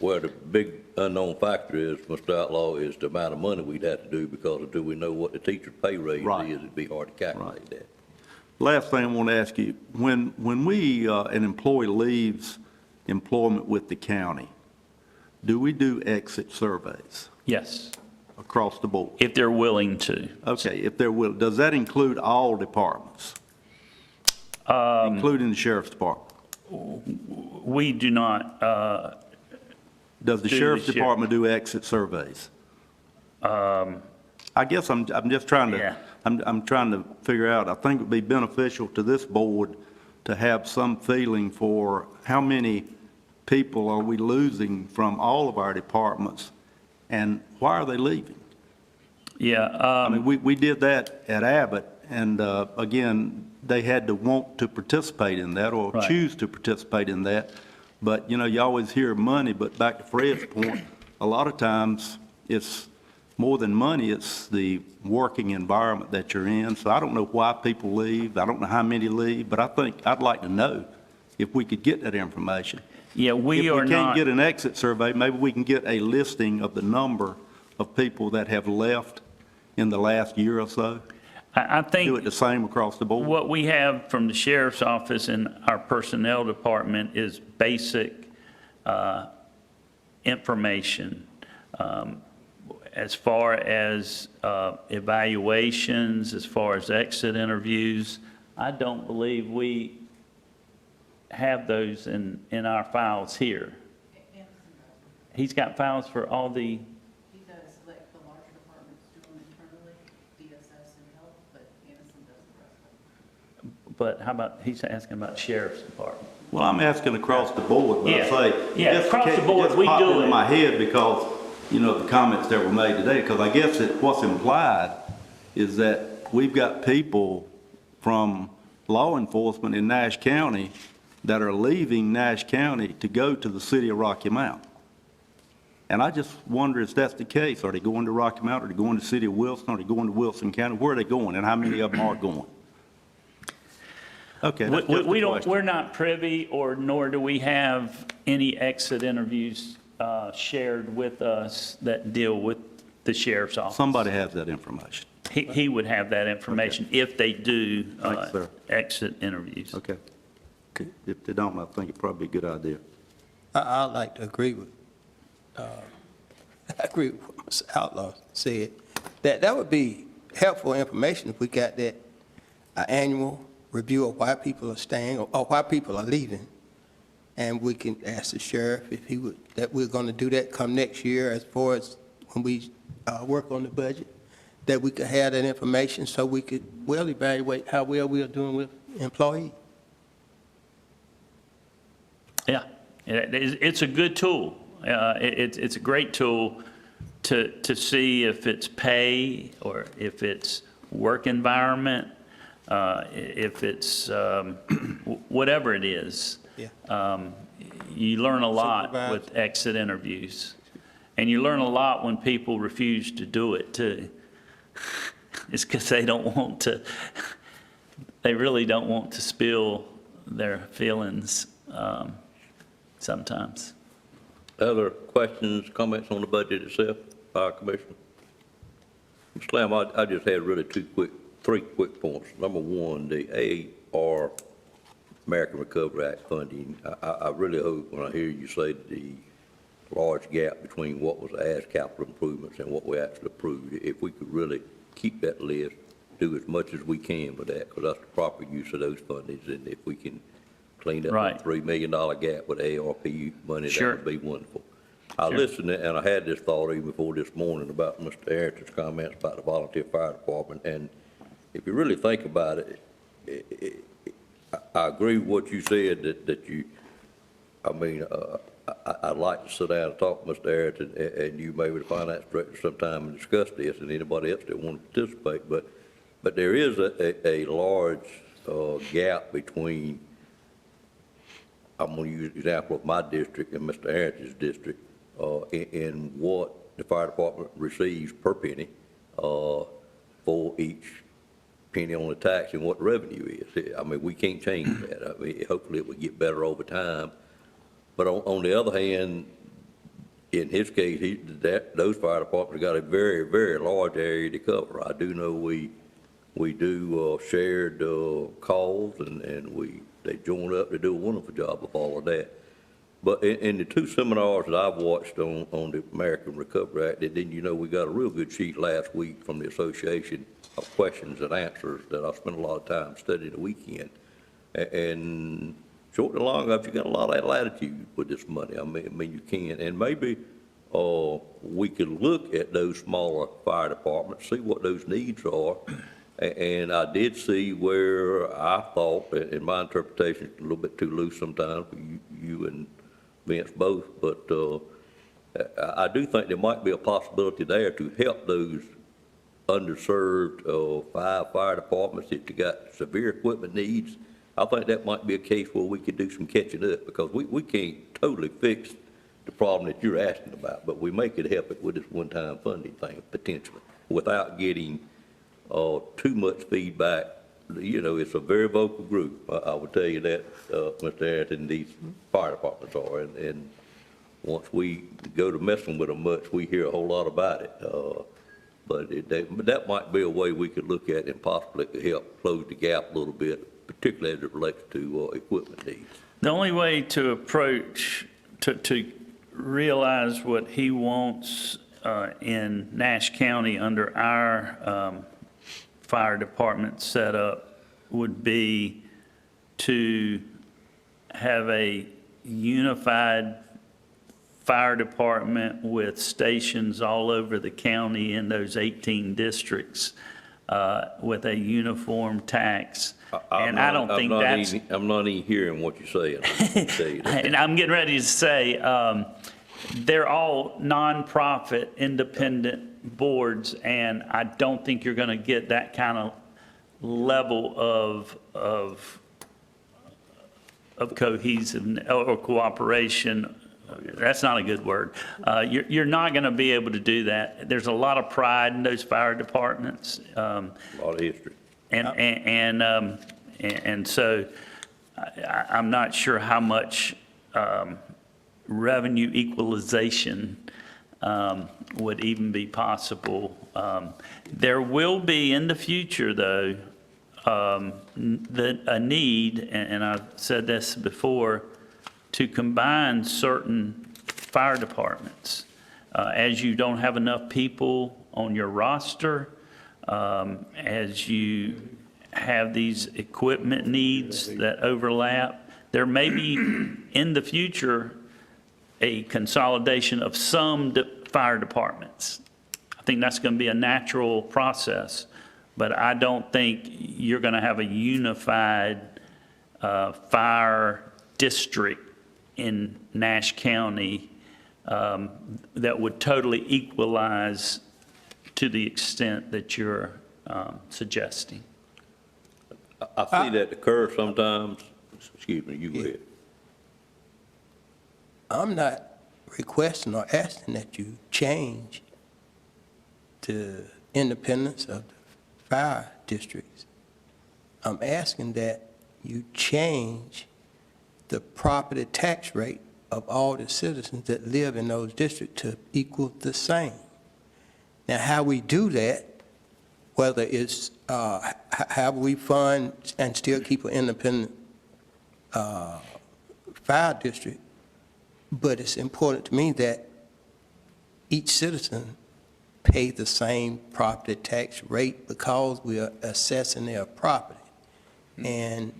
Well, the big unknown factor is, Mr. Outlaw, is the amount of money we'd have to do, because until we know what the teacher's pay raise Right. is, it'd be hard to calculate that. last thing I want to ask you, when an employee leaves employment with the county, do we do exit surveys Yes, across the board? if they're willing to. Okay, if there will, does that include all departments, including the sheriff's department? We do not, Does the do the sheriff's sheriff- department do exit surveys? I guess I'm just trying to, Yeah. I'm trying to figure out, I think it would be beneficial to this board to have some feeling for how many people are we losing from all of our departments, and why are they leaving? yeah, I mean, we did that at Abbott, and again, they had to want to participate in that or Right. choose to participate in that. But, you always hear money, but back to Fred's point, a lot of times it's more than money, it's the working environment that you're in. So I don't know why people leave. I don't know how many leave, but I think I'd like to know if we could get that information. yeah, we If are we can't not, get an exit survey, maybe we can get a listing of the number of people that have left in the last year or so. I think. Do it the same across the board. What we have from the sheriff's office and our personnel department is basic information. As far as evaluations, as far as exit interviews, I don't believe we have those in our files here. He's got files for all the. He does, like the larger departments do them internally, DSS and health, but Anderson does the rest of them. But how about, he's asking about sheriff's department. Well, I'm asking across the board, but I Yeah. say. Yeah, just across the can't- board, just we popped do into it. my head because, the comments that were made today, because I guess what's implied is that we've got people from law enforcement in Nash County that are leaving Nash County to go to the city of Rocky Mount. And I just wonder if that's the case. Are they going to Rocky Mount? Are they going to the city of Wilson? Are they going to Wilson County? Where are they going, and how many of them are going? Okay, that's just We a don't, question. we're not privy, or nor do we have any exit interviews shared with us that deal with the sheriff's office. Somebody has that information. He would have that information if they do Thanks, sir. exit interviews. Okay. If they don't, I think it'd probably be a good idea. I'd like to agree with, I agree with what Mr. Outlaw said. That would be helpful information if we got that annual review of why people are staying or why people are leaving. And we can ask the sheriff if he would, that we're going to do that come next year as far as when we work on the budget, that we could have that information so we could well evaluate how well we are doing with employees. Yeah, it's a good tool. It's a great tool to see if it's pay or if it's work environment, if it's whatever it is. Yeah. You learn a lot Supervisor. with exit interviews. And you learn a lot when people refuse to do it too. It's because they don't want to, they really don't want to spill their feelings sometimes. Other questions, comments on the budget itself, Fire Commissioner? Mr. Lamb, I just had really three quick points. Number one, the AR, American Recovery Act funding. I really hope when I hear you say the large gap between what was asked capital improvements and what we actually approved, if we could really keep that list, do as much as we can with that, because that's the proper use of those fundings, and if we can clean up Right. the $3 million gap with ARP money, Sure. that would be wonderful. I Sure. listened, and I had this thought even before this morning about Mr. Arrington's comments about the volunteer fire department, and if you really think about it, I agree with what you said, that you, I mean, I'd like to sit down and talk to Mr. Arrington and you, maybe the finance director, sometime and discuss this, and anybody else that want to participate, but there is a large gap between, I'm going to use the example of my district and Mr. Arrington's district, in what the fire department receives per penny for each penny on the tax and what the revenue is. I mean, we can't change that. I mean, hopefully it will get better over time. But on the other hand, in his case, those fire departments got a very, very large area to cover. I do know we do shared calls, and they join up to do a wonderful job of all of that. But in the two seminars that I've watched on the American Recovery Act, then we got a real good sheet last week from the Association of Questions and Answers that I spent a lot of time studying the weekend. And short and long of it, you got a lot of latitude with this money. I mean, you can, and maybe we could look at those smaller fire departments, see what those needs are. And I did see where I thought, in my interpretation, a little bit too loose sometimes for you and Vince both, but I do think there might be a possibility there to help those underserved 5 fire departments that you got severe equipment needs. I think that might be a case where we could do some catching up, because we can't totally fix the problem that you're asking about, but we may could help it with this one-time funding thing, potentially, without getting too much feedback. It's a very vocal group. I would tell you that, Mr. Arrington, these fire departments are, and once we go to messing with them much, we hear a whole lot about it. But that might be a way we could look at and possibly help close the gap a little bit, particularly as it relates to equipment needs. The only way to approach, to realize what he wants in Nash County under our fire department setup would be to have a unified fire department with stations all over the county in those 18 districts with a uniform tax. And I don't think that's... I'm not even hearing what you're saying. And I'm getting ready to say, they're all nonprofit, independent boards, and I don't think you're going to get that kind of level of cohesive or cooperation. That's not a good word. You're not going to be able to do that. There's a lot of pride in those fire departments. A lot of history. And so I'm not sure how much revenue equalization would even be possible. There will be in the future, though, a need, and I've said this before, to combine certain fire departments. As you don't have enough people on your roster, as you have these equipment needs that overlap, there may be in the future a consolidation of some fire departments. I think that's going to be a natural process, but I don't think you're going to have a unified fire district in Nash County that would totally equalize to the extent that you're suggesting. I see that occur sometimes. Excuse me, you go ahead. I'm not requesting or asking that you change the independence of the fire districts. I'm asking that you change the property tax rate of all the citizens that live in those districts to equal the same. Now, how we do that, whether it's how we fund and still keep an independent fire district, but it's important to me that each citizen pay the same property tax rate because we are assessing their property. And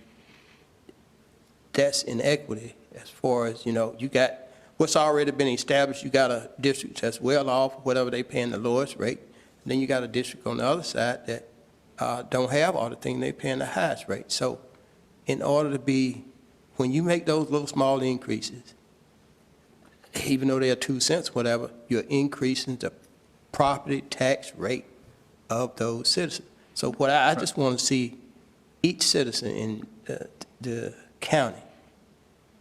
that's inequity as far as, you know, you got what's already been established. You got a district that's well off, whatever they paying the lowest rate. And then you got a district on the other side that don't have all the things they paying the highest rate. So in order to be, when you make those little small increases, even though they're 2 cents, whatever, you're increasing the property tax rate of those citizens. So what I just want to see each citizen in the county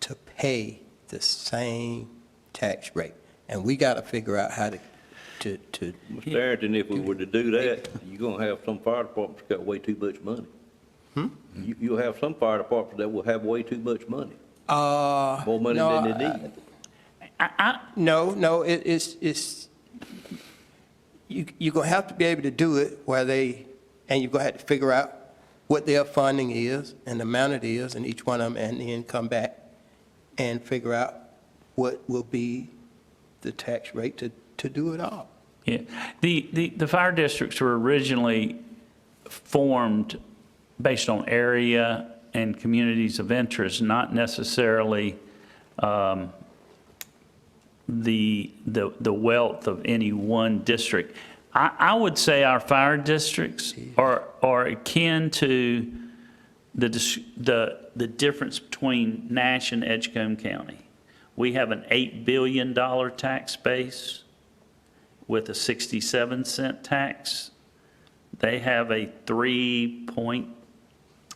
to pay the same tax rate. And we got to figure out how to Mr. Arrington, if we were to do that, you're going to have some fire departments got way too much money. You'll have some fire departments that will have way too much money. More money than they need. No, it's you're going to have to be able to do it where and you're going to have to figure out what their funding is and the amount it is in each one of them, and then come back and figure out what will be the tax rate to do it all. Yeah, the fire districts were originally formed based on area and communities of interest, not necessarily the wealth of any one district. I would say our fire districts are akin to the difference between Nash and Edgecombe County. We have an $8 billion tax base with a 67-cent tax. They have a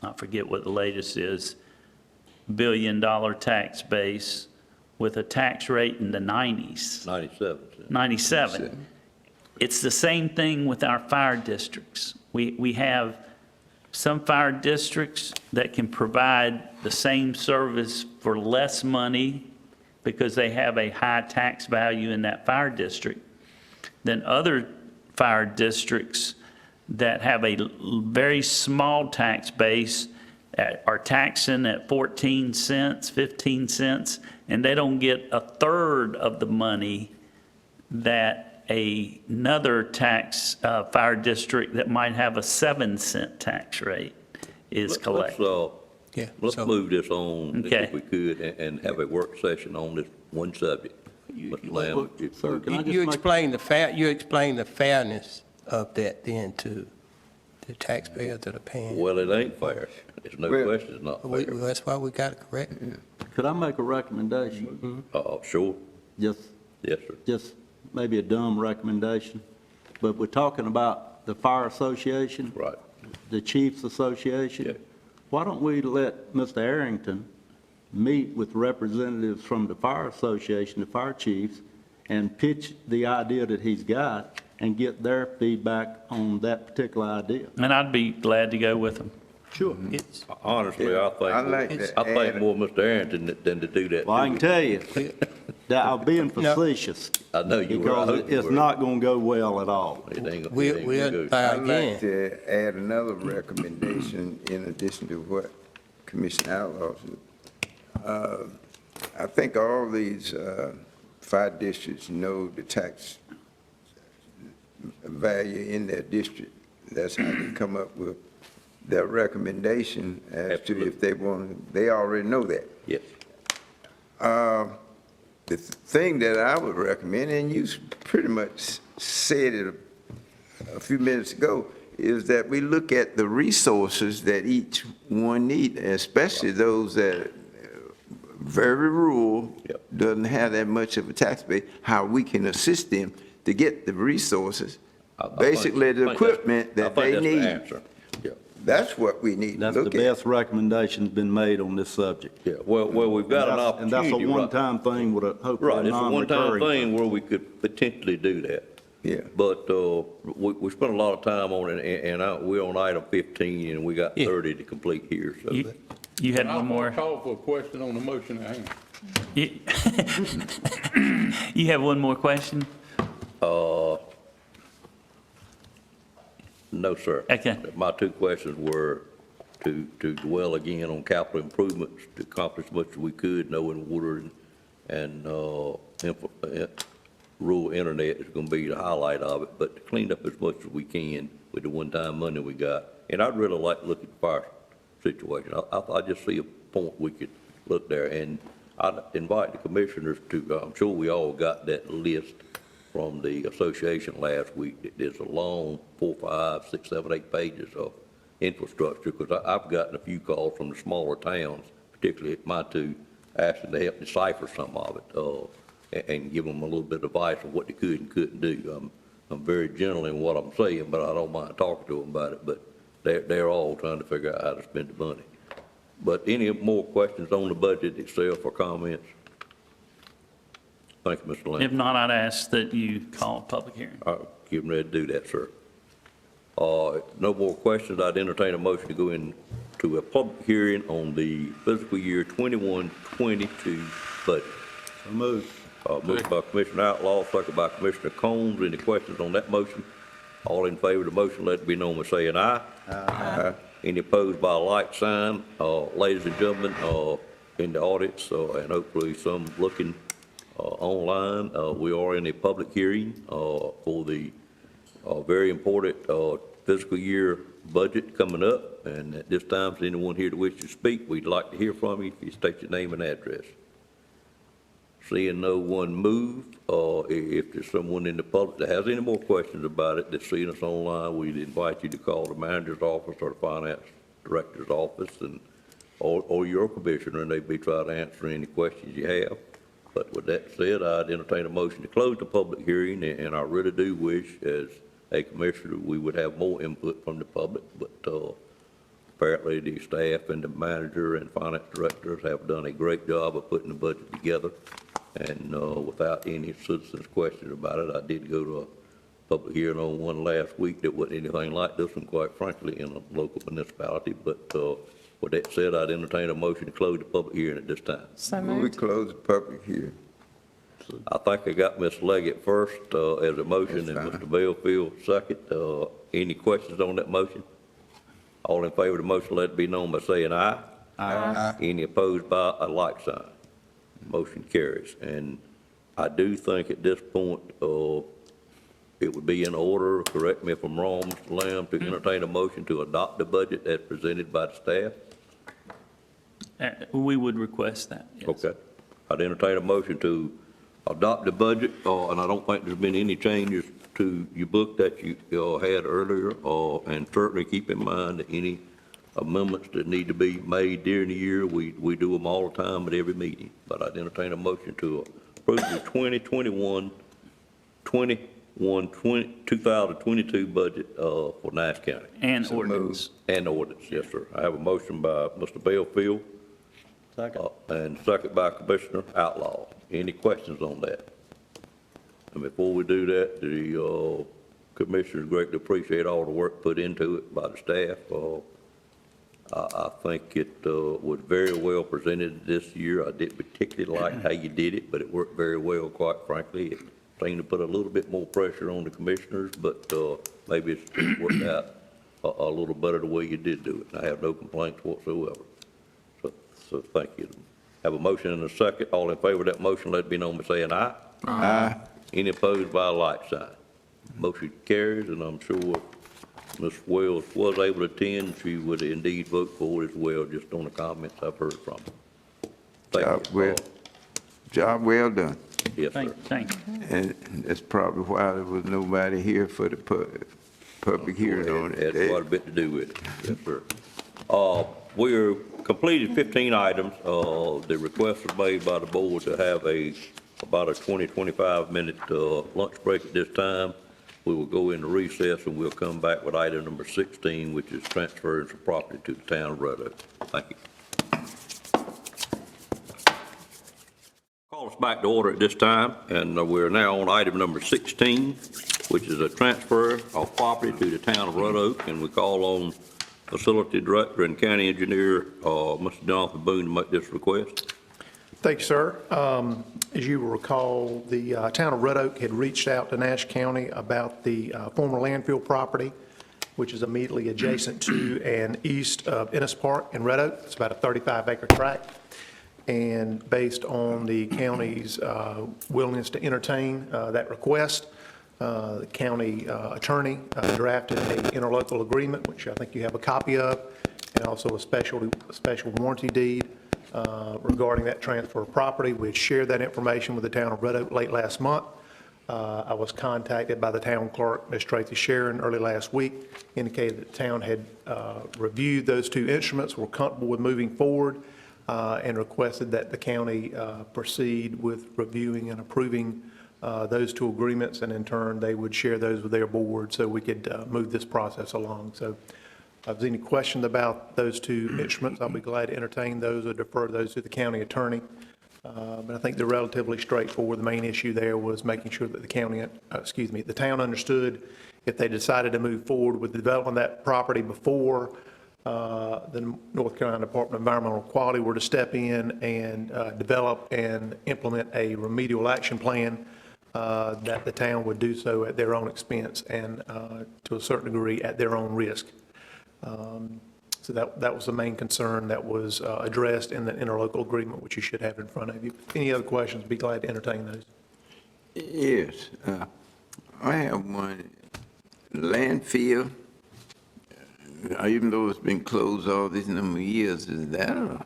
I forget what the latest is, $1 billion tax base with a tax rate in the 90s. 97. It's the same thing with our fire districts. We have some fire districts that can provide the same service for less money because they have a high tax value in that fire district than other fire districts that have a very small tax base, are taxing at 14 cents, 15 cents, and they don't get a third of the money that another fire district that might have a 7-cent tax rate is collecting. Let's move this on, Okay. if we could, and have a work session on this one subject. Mr. Lamb, Sir, can I just You make- explain the fairness of that then to the taxpayers that are paying. Well, it ain't fair. There's no Well, question it's not fair. That's why we got to correct it. Could I make a recommendation? Sure. Just, Yes, sir. just maybe a dumb recommendation, but we're talking about the fire association. Right. The chiefs association. Yeah. Why don't we let Mr. Arrington meet with representatives from the fire association, the fire chiefs, and pitch the idea that he's got and get their feedback on that particular idea? And I'd be glad to go with them. Sure. Honestly, I think more Mr. Arrington than to do that. Well, I can tell you, I'm being facetious. I know you were. I Because hope you it's were. not going to go well at all. It ain't gonna- We'll, it ain't we'll gonna go. try I'd like again. to add another recommendation in addition to what Commissioner Outlaw said. I think all these fire districts know the tax value in their district. That's how they come up with their recommendation as to if they want, they already know that. Yes. The thing that I would recommend, and you pretty much said it a few minutes ago, is that we look at the resources that each one need, especially those that are very rural, doesn't have that much of a tax base, how we can assist them to get the resources, basically the equipment that they need. That's what we need to That's the look at. best recommendation's been made on this subject. Yeah, well, we've got an And that's opportunity. a one-time thing with a hopefully Right, it's a one-time non-recurring. thing where we could potentially do that. Yeah. But we spent a lot of time on it, and we're on item 15, and we got 30 to complete here, so. You had I one more? call for a question on the motion at hand. You have one more question? No, sir. Okay. My two questions were to dwell again on capital improvements, to accomplish as much as we could, knowing water and rural internet is gonna be the highlight of it, but to clean up as much as we can with the one-time money we got. And I'd really like to look at the fire situation. I just see a point we could look there, and I'd invite the commissioners to, I'm sure we all got that list from the association last week. There's a long 4, 5, 6, 7, 8 pages of infrastructure, because I've gotten a few calls from the smaller towns, particularly my two, asking to help decipher some of it, and give them a little bit of advice on what they could and couldn't do. I'm very gentle in what I'm saying, but I don't mind talking to them about it, but they're all trying to figure out how to spend the money. But any more questions on the budget itself or comments? Thank you, Mr. Lane. If not, I'd ask that you call a public hearing. Getting ready to do that, sir. No more questions. I'd entertain a motion to go into a public hearing on the fiscal year 21-22 budget. Moved. Moved by Commissioner Outlaw, second by Commissioner Combs. Any questions on that motion? All in favor of the motion, let it be known by saying aye. Aye. Any opposed by a like sign? Ladies and gentlemen, in the audience, and hopefully some looking online, we are in a public hearing for the very important fiscal year budget coming up. And at this time, if anyone here that wishes to speak, we'd like to hear from you. If you state your name and address. Seeing no one move, if there's someone in the public that has any more questions about it that's seeing us online, we'd invite you to call the manager's office or the finance director's office, or your commissioner, and they'd be trying to answer any questions you have. But with that said, I'd entertain a motion to close the public hearing, and I really do wish, as a commissioner, we would have more input from the public, but apparently the staff and the manager and finance directors have done a great job of putting the budget together. And without any citizens' questions about it, I did go to a public hearing on one last week that wasn't anything like this one, quite frankly, in a local municipality. But with that said, I'd entertain a motion to close the public hearing at this time. So We moved. close the public hearing. I think I got Ms. Leggett first as a motion, and Mr. Bellfield second. Any questions on that motion? All in favor of the motion, let it be known by saying aye. Aye. Any opposed by a like sign? Motion carries. And I do think at this point, it would be in order, correct me if I'm wrong, Mr. Lamb, to entertain a motion to adopt the budget as presented by the staff? We would request that, yes. Okay. I'd entertain a motion to adopt the budget, and I don't think there's been any changes to your book that you had earlier, and certainly keep in mind that any amendments that need to be made during the year, we do them all the time at every meeting. But I'd entertain a motion to approve the 2022 budget for Nash County. And ordinance. And ordinance, yes, sir. I have a motion by Mr. Bellfield. Second. And second by Commissioner Outlaw. Any questions on that? And before we do that, the commissioners greatly appreciate all the work put into it by the staff. I think it was very well presented this year. I didn't particularly like how you did it, but it worked very well, quite frankly. It seemed to put a little bit more pressure on the commissioners, but maybe it's worked out a little better the way you did do it. I have no complaints whatsoever. So thank you. Have a motion and a second. All in favor of that motion, let it be known by saying aye. Aye. Any opposed by a like sign. Motion carries, and I'm sure Ms. Wells was able to attend. She would indeed vote for it as well, just on the comments I've heard from her. Thank you. Job well done. Yes, sir. Thank you. And that's probably why there was nobody here for the public hearing on it. Had quite a bit to do with it. Yes, sir. We're completed 15 items. The request was made by the board to have about a 25-minute lunch break at this time. We will go into recess and we'll come back with item number 16, which is transferring of property to the town of Red Oak. Thank you. Call us back to order at this time, and we're now on item number 16, which is a transfer of property to the town of Red Oak, and we call on Facility Director and County Engineer, Mr. Jonathan Boone, to make this request. Thank you, sir. As you will recall, the town of Red Oak had reached out to Nash County about the former landfill property, which is immediately adjacent to and east of Ennis Park in Red Oak. It's about a 35-acre tract. And based on the county's willingness to entertain that request, the county attorney drafted an interlocal agreement, which I think you have a copy of, and also a special warranty deed regarding that transfer of property. We had shared that information with the town of Red Oak late last month. I was contacted by the town clerk, Ms. Tracy Sharon, early last week, indicated that the town had reviewed those two instruments, were comfortable with moving forward, and requested that the county proceed with reviewing and approving those two agreements, and in turn, they would share those with their board so we could move this process along. So if there's any questions about those two instruments, I'll be glad to entertain those or defer those to the county attorney. But I think they're relatively straightforward. The main issue there was making sure that the town understood if they decided to move forward with the development of that property before the North Carolina Department of Environmental Quality were to step in and develop and implement a remedial action plan, that the town would do so at their own expense and to a certain degree at their own risk. So that was the main concern that was addressed in the interlocal agreement, which you should have in front of you. Any other questions, be glad to entertain those. Yes, I have one. Landfill, even though it's been closed all these number of years, is that a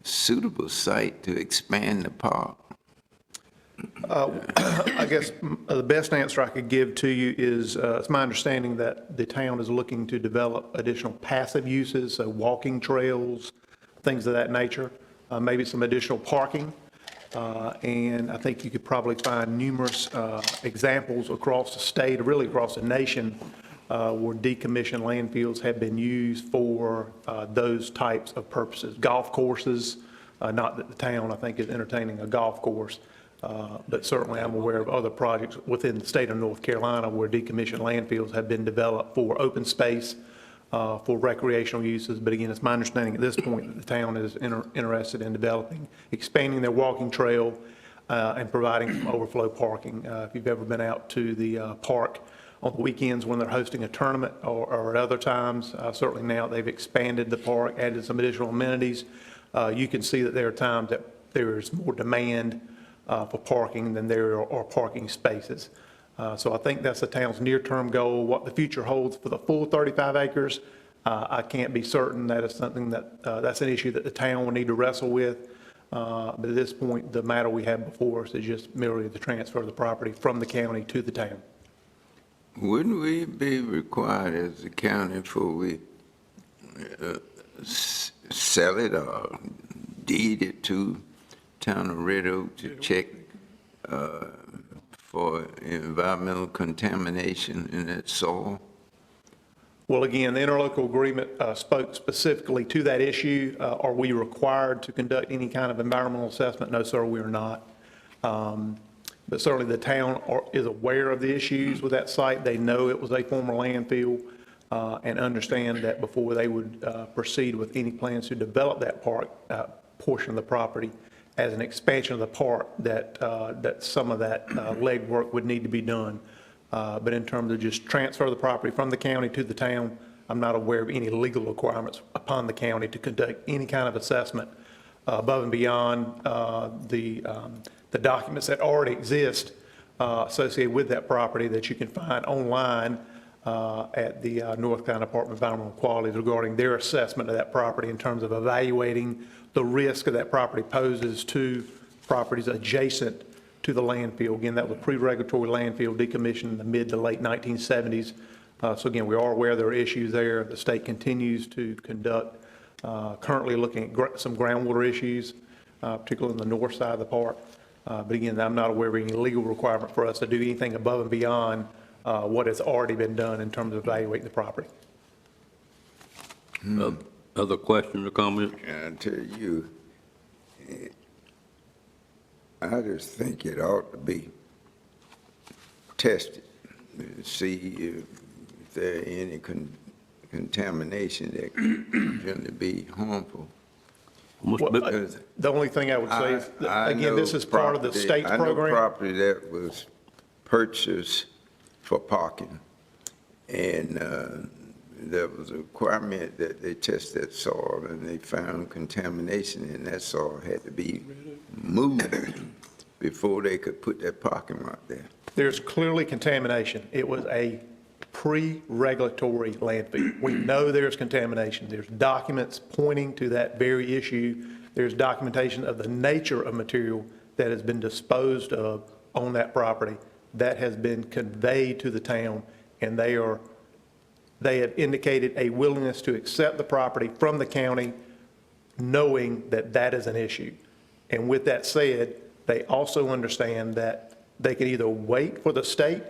suitable site to expand the park? I guess the best answer I could give to you is, it's my understanding that the town is looking to develop additional passive uses, so walking trails, things of that nature, maybe some additional parking. And I think you could probably find numerous examples across the state, or really across the nation, where decommissioned landfills have been used for those types of purposes. Golf courses, not that the town, I think, is entertaining a golf course, but certainly I'm aware of other projects within the state of North Carolina where decommissioned landfills have been developed for open space, for recreational uses. But again, it's my understanding at this point that the town is interested in developing, expanding their walking trail and providing some overflow parking. If you've ever been out to the park on the weekends when they're hosting a tournament or at other times, certainly now they've expanded the park, added some additional amenities. You can see that there are times that there is more demand for parking than there are parking spaces. So I think that's the town's near-term goal. What the future holds for the full 35 acres, I can't be certain. That is something that's an issue that the town will need to wrestle with. But at this point, the matter we have before us is just merely the transfer of the property from the county to the town. Wouldn't we be required as a county before we sell it or deed it to town of Red Oak to check for environmental contamination in that soil? Well, again, the interlocal agreement spoke specifically to that issue. Are we required to conduct any kind of environmental assessment? No, sir, we are not. But certainly the town is aware of the issues with that site. They know it was a former landfill. and understand that before they would proceed with any plans to develop that park portion of the property as an expansion of the park, that some of that legwork would need to be done. But in terms of just transfer the property from the county to the town, I'm not aware of any legal requirements upon the county to conduct any kind of assessment above and beyond the documents that already exist associated with that property that you can find online at the North Carolina Department of Environmental Quality regarding their assessment of that property in terms of evaluating the risk that property poses to properties adjacent to the landfill. Again, that was a pre-regulatory landfill decommissioned in the mid to late 1970s. So again, we are aware there are issues there. The state continues to conduct, currently looking at some groundwater issues, particularly on the north side of the park. But again, I'm not aware of any legal requirement for us to do anything above and beyond what has already been done in terms of evaluating the property. Other questions or comments? I tell you, I just think it ought to be tested, to see if there any contamination that can really be harmful. Well, the only thing I would say is, again, this is part of the state's program. I know property that was purchased for parking, and there was a requirement that they test that soil, and they found contamination in that soil had to be moved before they could put that parking lot there. There's clearly contamination. It was a pre-regulatory landfill. We know there's contamination. There's documents pointing to that very issue. There's documentation of the nature of material that has been disposed of on that property that has been conveyed to the town, and they have indicated a willingness to accept the property from the county, knowing that that is an issue. And with that said, they also understand that they can either wait for the state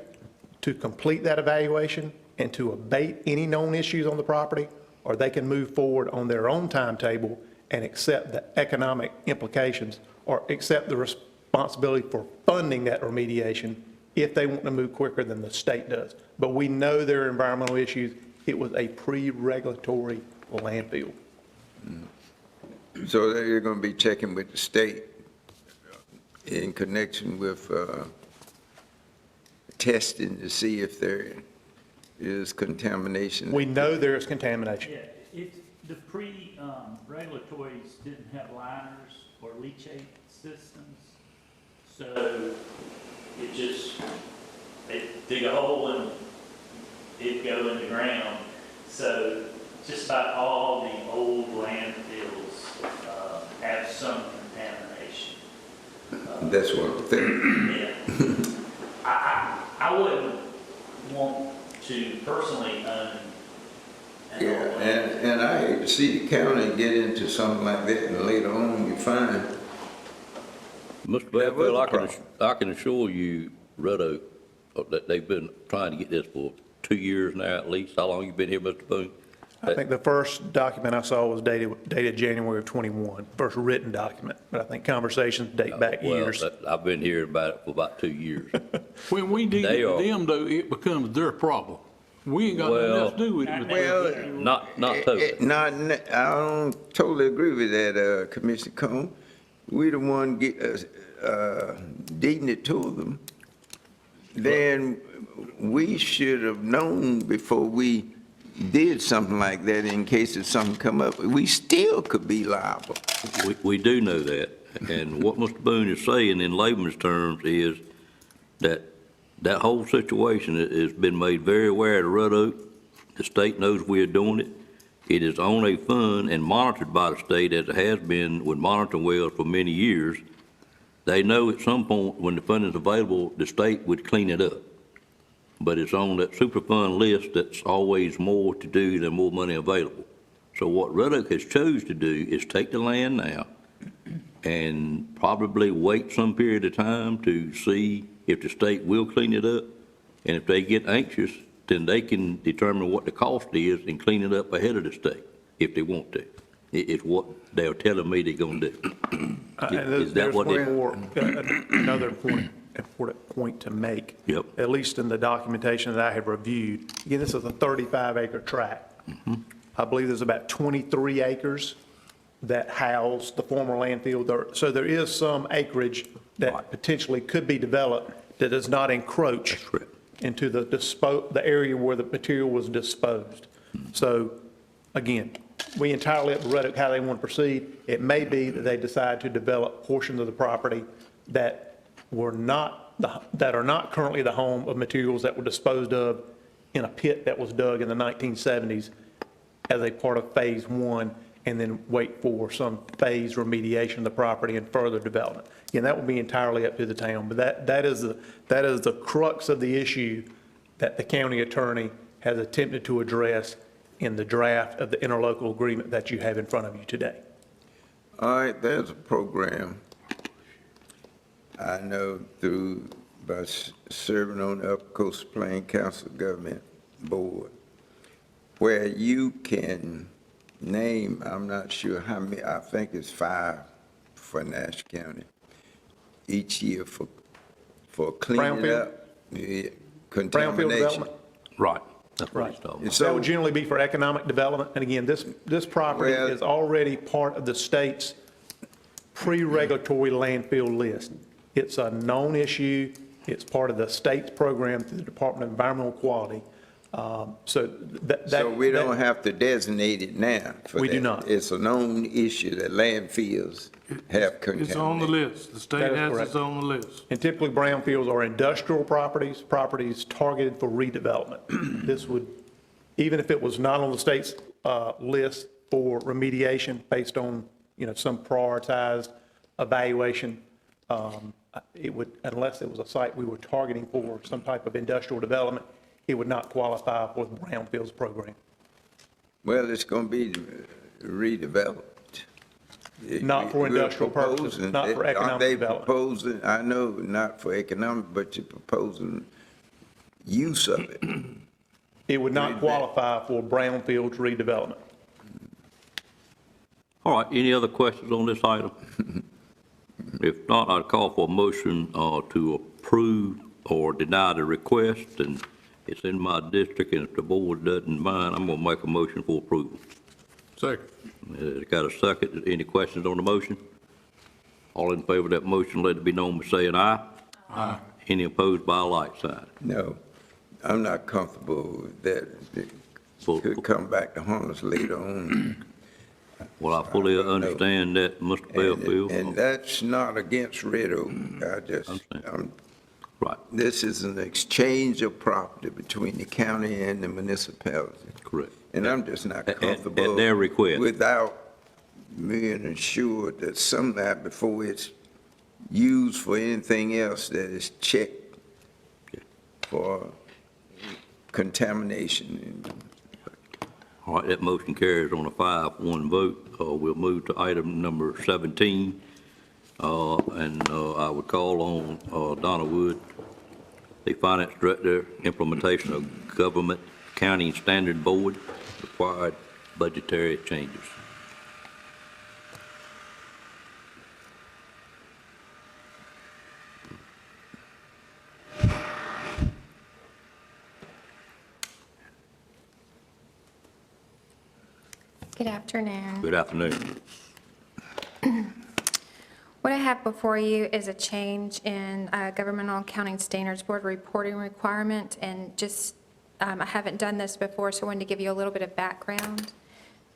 to complete that evaluation and to abate any known issues on the property, or they can move forward on their own timetable and accept the economic implications or accept the responsibility for funding that remediation if they want to move quicker than the state does. But we know there are environmental issues. It was a pre-regulatory landfill. So they're going to be checking with the state in connection with testing to see if there is contamination. We know there is contamination. Yeah, the pre-regulatories didn't have liners or leachate systems, so they dig a hole and it'd go in the ground. So just about all the old landfills have some contamination. That's what I'm thinking. Yeah. I wouldn't want to personally own an Yeah, and I hate to see the county get into something like that and later on you find. Mr. Bellfield, I can assure you, Red Oak, that they've been trying to get this for 2 years now at least. How long you been here, Mr. Boone? I think the first document I saw was dated January of '21, first written document, but I think conversations date back years. I've been hearing about it for about 2 years. When we dig into them, though, it becomes their problem. We ain't got nothing else to do with it. Well, not totally. I don't totally agree with that, Commissioner Cone. We the one deeding it to them. Then we should have known before we did something like that in case if something come up. We still could be liable. We do know that. And what Mr. Boone is saying in layman's terms is that whole situation has been made very aware to Red Oak. The state knows we're doing it. It is on a fund and monitored by the state as it has been with monitoring wells for many years. They know at some point when the funding is available, the state would clean it up. But it's on that Superfund list that's always more to do than more money available. So what Red Oak has chose to do is take the land now and probably wait some period of time to see if the state will clean it up. And if they get anxious, then they can determine what the cost is and clean it up ahead of the state if they want to. It's what they're telling me they're going to do. Is that what There's one more, another point. important point to make. Yep. At least in the documentation that I have reviewed. Again, this is a 35-acre tract. I believe there's about 23 acres that house the former landfill. So there is some acreage that potentially could be developed that does not encroach into the area where the material was disposed. So again, we entirely up to Red Oak how they want to proceed. It may be that they decide to develop portions of the property that are not currently the home of materials that were disposed of in a pit that was dug in the 1970s as a part of phase one, and then wait for some phase remediation of the property and further development. Again, that will be entirely up to the town, but that is the crux of the issue that the county attorney has attempted to address in the draft of the interlocal agreement that you have in front of you today. All right, there's a program I know through by serving on the Upper Coast Plain Council Government Board, where you can name, I'm not sure how many, I think it's 5 for Nash County each year for cleaning up the contamination. Development? Right. That's what Right. he's talking And about. so that would generally be for economic development. And again, this property is already part of the state's pre-regulatory landfill list. It's a known issue. It's part of the state's program through the Department of Environmental Quality. So we don't have to designate it now for that. We do not. It's a known issue that landfills have contamination. It's on the list. The state has it on the list. And typically brownfields are industrial properties targeted for redevelopment. This would, even if it was not on the state's list for remediation based on, some prioritized evaluation, it would, unless it was a site we were targeting for some type of industrial development, it would not qualify for the brownfields program. Well, it's going to be redeveloped. Not for industrial purposes, not for economic development. Are they proposing, I know not for economic, but you're proposing use of it? It would not qualify for brownfields redevelopment. All right, any other questions on this item? If not, I'd call for a motion to approve or deny the request, and it's in my district, and if the board doesn't mind, I'm going to make a motion for approval. Second. Got a second? Any questions on the motion? All in favor of that motion, let it be known by saying aye. Aye. Any opposed by a like sign? No, I'm not comfortable with that. It could come back to haunt us later on. Well, I fully understand that, Mr. Bellfield. And that's not against Red Oak. Right. This is an exchange of property between the county and the municipality. Correct. And I'm just not comfortable. At their request. Without being assured that sometime before it's used for anything else, that is checked for contamination. All right, that motion carries on a 5-1 vote. We'll move to item number 17. And I would call on Donna Wood, the Finance Director, implementation of Government Accounting Standard Board, required budgetary changes. Good afternoon. Good afternoon. What I have before you is a change in Governmental Accounting Standards Board reporting requirement, and just, I haven't done this before, so I wanted to give you a little bit of background.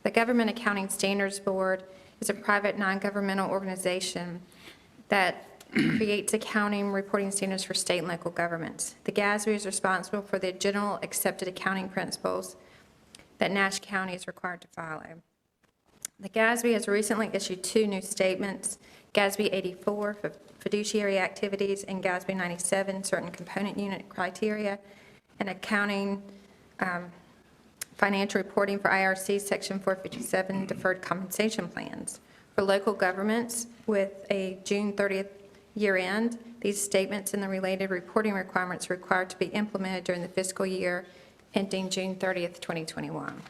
The Government Accounting Standards Board is a private non-governmental organization that creates accounting reporting standards for state and local governments. The GASB is responsible for the general accepted accounting principles that Nash County is required to follow. The GASB has recently issued 2 new statements, GASB 84 for fiduciary activities and GASB 97 certain component unit criteria, and accounting financial reporting for IRC Section 457 deferred compensation plans. For local governments with a June 30th year end, these statements and the related reporting requirements are required to be implemented during the fiscal year ending June 30th, 2021.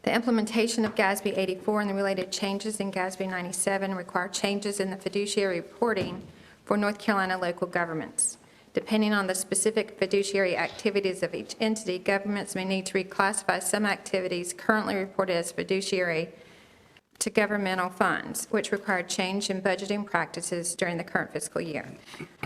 The implementation of GASB 84 and the related changes in GASB 97 require changes in the fiduciary reporting for North Carolina local governments. Depending on the specific fiduciary activities of each entity, governments may need to reclassify some activities currently reported as fiduciary to governmental funds, which require change in budgeting practices during the current fiscal year.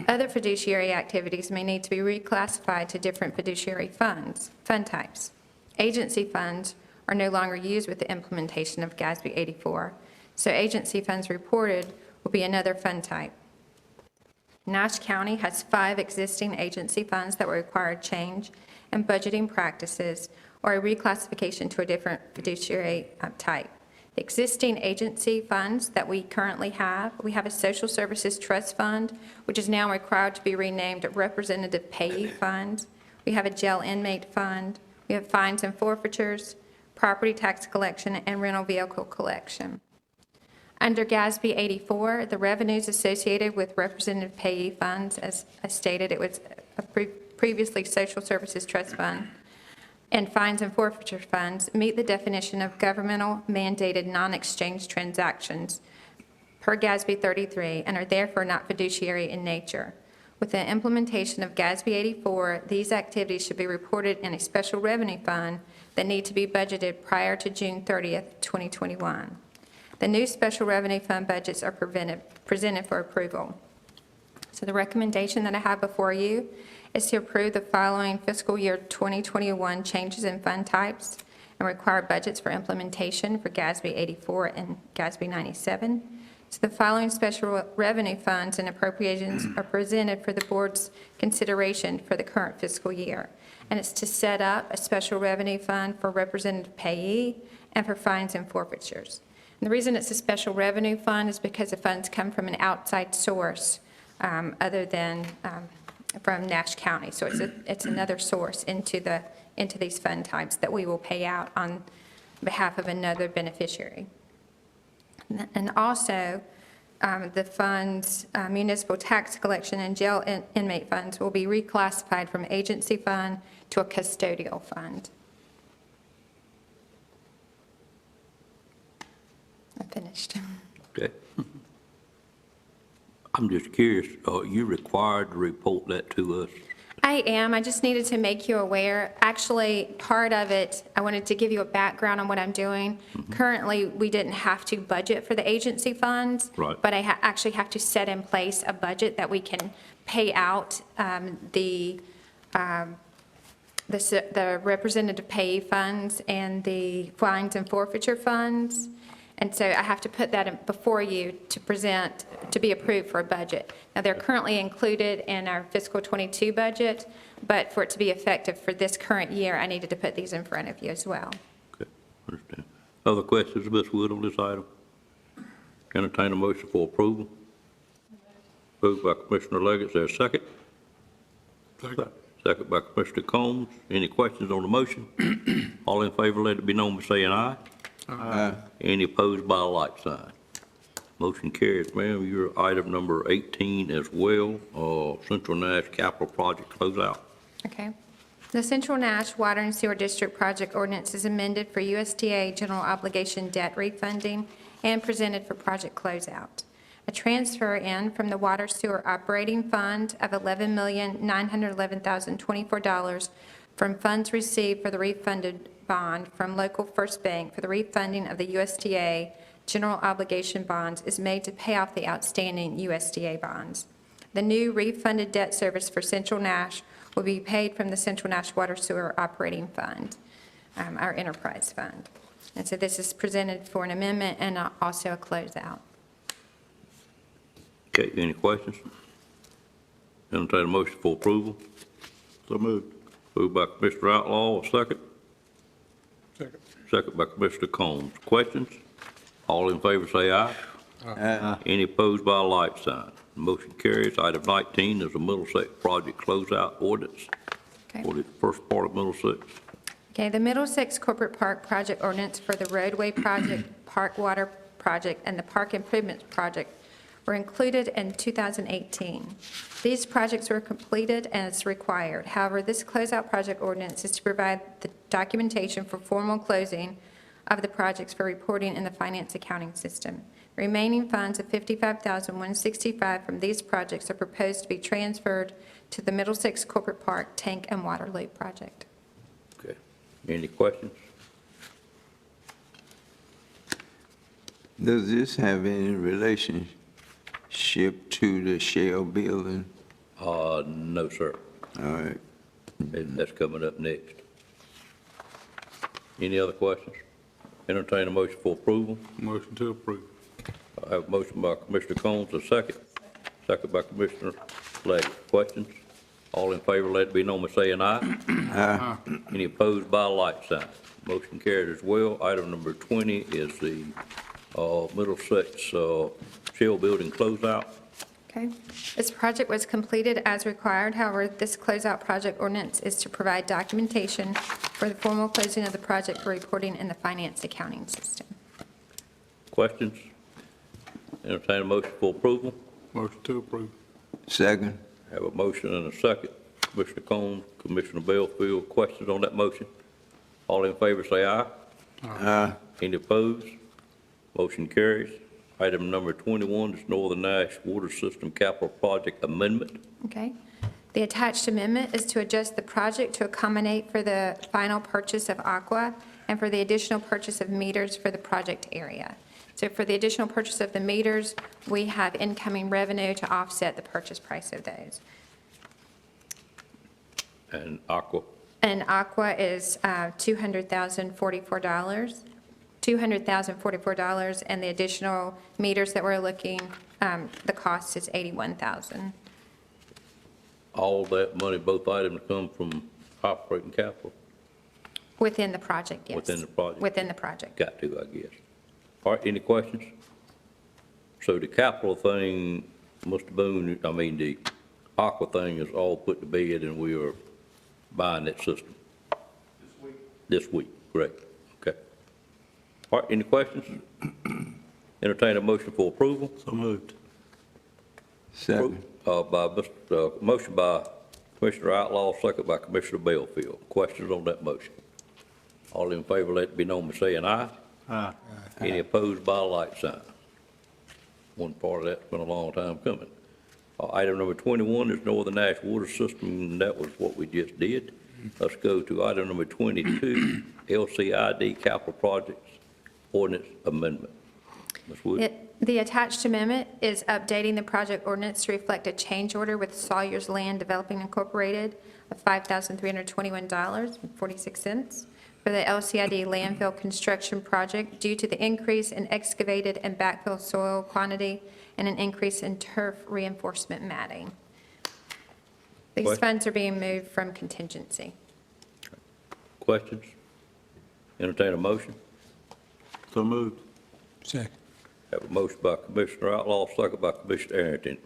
Other fiduciary activities may need to be reclassified to different fiduciary fund types. Agency funds are no longer used with the implementation of GASB 84, so agency funds reported will be another fund type. Nash County has 5 existing agency funds that will require change in budgeting practices or a reclassification to a different fiduciary type. The existing agency funds that we currently have, we have a social services trust fund, which is now required to be renamed a representative payee fund. We have a jail inmate fund. We have fines and forfeitures, property tax collection, and rental vehicle collection. Under GASB 84, the revenues associated with representative payee funds, as I stated, it was a previously social services trust fund, and fines and forfeiture funds meet the definition of governmental mandated non-exchange transactions per GASB 33 and are therefore not fiduciary in nature. With the implementation of GASB 84, these activities should be reported in a special revenue fund that need to be budgeted prior to June 30th, 2021. The new special revenue fund budgets are presented for approval. So the recommendation that I have before you is to approve the following fiscal year 2021 changes in fund types and required budgets for implementation for GASB 84 and GASB 97. So the following special revenue funds and appropriations are presented for the board's consideration for the current fiscal year. And it's to set up a special revenue fund for representative payee and for fines and forfeitures. And the reason it's a special revenue fund is because the funds come from an outside source other than from Nash County. So it's another source into these fund types that we will pay out on behalf of another beneficiary. And also, the funds, municipal tax collection and jail inmate funds will be reclassified from agency fund to a custodial fund. I finished. Okay. I'm just curious, are you required to report that to us? I am. I just needed to make you aware. Actually, part of it, I wanted to give you a background on what I'm doing. Currently, we didn't have to budget for the agency funds. Right. But I actually have to set in place a budget that we can pay out the representative payee funds and the fines and forfeiture funds. And so I have to put that before you to present, to be approved for a budget. Now, they're currently included in our fiscal '22 budget, but for it to be effective for this current year, I needed to put these in front of you as well. Okay, understand. Other questions, Ms. Wood, on this item? Entertain a motion for approval. Moved by Commissioner Leggett, is there a second? Second. Second by Commissioner Combs. Any questions on the motion? All in favor, let it be known by saying aye. Aye. Any opposed by a like sign? Motion carries. Ma'am, your item number 18 as well, Central Nash Capital Project closeout. Okay. The Central Nash Water and Sewer District Project Ordinance is amended for USDA general obligation debt refunding and presented for project closeout. A transfer in from the Water Sewer Operating Fund of $11,911,024 from funds received for the refunded bond from Local First Bank for the refunding of the USDA general obligation bonds is made to pay off the outstanding USDA bonds. The new refunded debt service for Central Nash will be paid from the Central Nash Water Sewer Operating Fund, our enterprise fund. And so this is presented for an amendment and also a closeout. Okay, any questions? Entertain a motion for approval. So moved. Moved by Commissioner Outlaw, a second. Second. Second by Commissioner Combs. Questions? All in favor say aye. Aye. Any opposed by a like sign? Motion carries. Item 19 is a Middlesex project closeout ordinance. Okay. For the first part of Middlesex. Okay, the Middlesex Corporate Park Project Ordinance for the roadway project, park water project, and the park improvements project were included in 2018. These projects were completed as required. However, this closeout project ordinance is to provide the documentation for formal closing of the projects for reporting in the finance accounting system. Remaining funds of $55,165 from these projects are proposed to be transferred to the Middlesex Corporate Park Tank and Water Loop project. Okay. Any questions? Does this have any relationship to the Shell building? No, sir. All right. That's coming up next. Any other questions? Entertain a motion for approval. Motion to approve. I have a motion by Commissioner Combs, a second. Second by Commissioner Leggett. Questions? All in favor, let it be known by saying aye. Aye. Any opposed by a light sign. Motion carried as well. Item number 20 is the Middlesex Shell Building closeout. Okay. This project was completed as required. However, this closeout project ordinance is to provide documentation for the formal closing of the project for reporting in the finance accounting system. Questions? Entertain a motion for approval. Motion to approve. Second. Have a motion and a second. Commissioner Combs, Commissioner Belfield, questions on that motion? All in favor say aye. Aye. Any opposed? Motion carries. Item number 21 is Northern Nash Water System Capital Project Amendment. Okay. The attached amendment is to adjust the project to accommodate for the final purchase of Aqua and for the additional purchase of meters for the project area. So for the additional purchase of the meters, we have incoming revenue to offset the purchase price of those. And Aqua, And Aqua is $200,044, and the additional meters that we're looking, the cost is $81,000. all that money, both items come from operating capital? Within the project, yes. Within the project? Within the project. Got to, I guess. All right, any questions? So the capital thing, Mr. Boone, the Aqua thing is all put to bed and we are buying that system? This week, great, okay. All right, any questions? Entertain a motion for approval. So moved. Second. Motion by Commissioner Outlaw, second by Commissioner Belfield. Questions on that motion? All in favor, let it be known by saying aye. Aye. Any opposed by a light sign? One part of that's been a long time coming. Item number 21 is Northern Nash Water System, and that was what we just did. Let's go to item number 22, LCID Capital Projects Ordinance Amendment. Ms. Wood? The attached amendment is updating the project ordinance to reflect a change order with Sawyer's Land Developing Incorporated of $5,321.46 for the LCID landfill construction project due to the increase in excavated and backfill soil quantity and an increase in turf reinforcement matting. These What? funds are being moved from contingency. Questions? Entertain a motion. So moved. Second. Have a motion by Commissioner Outlaw, second by Commissioner Arrington.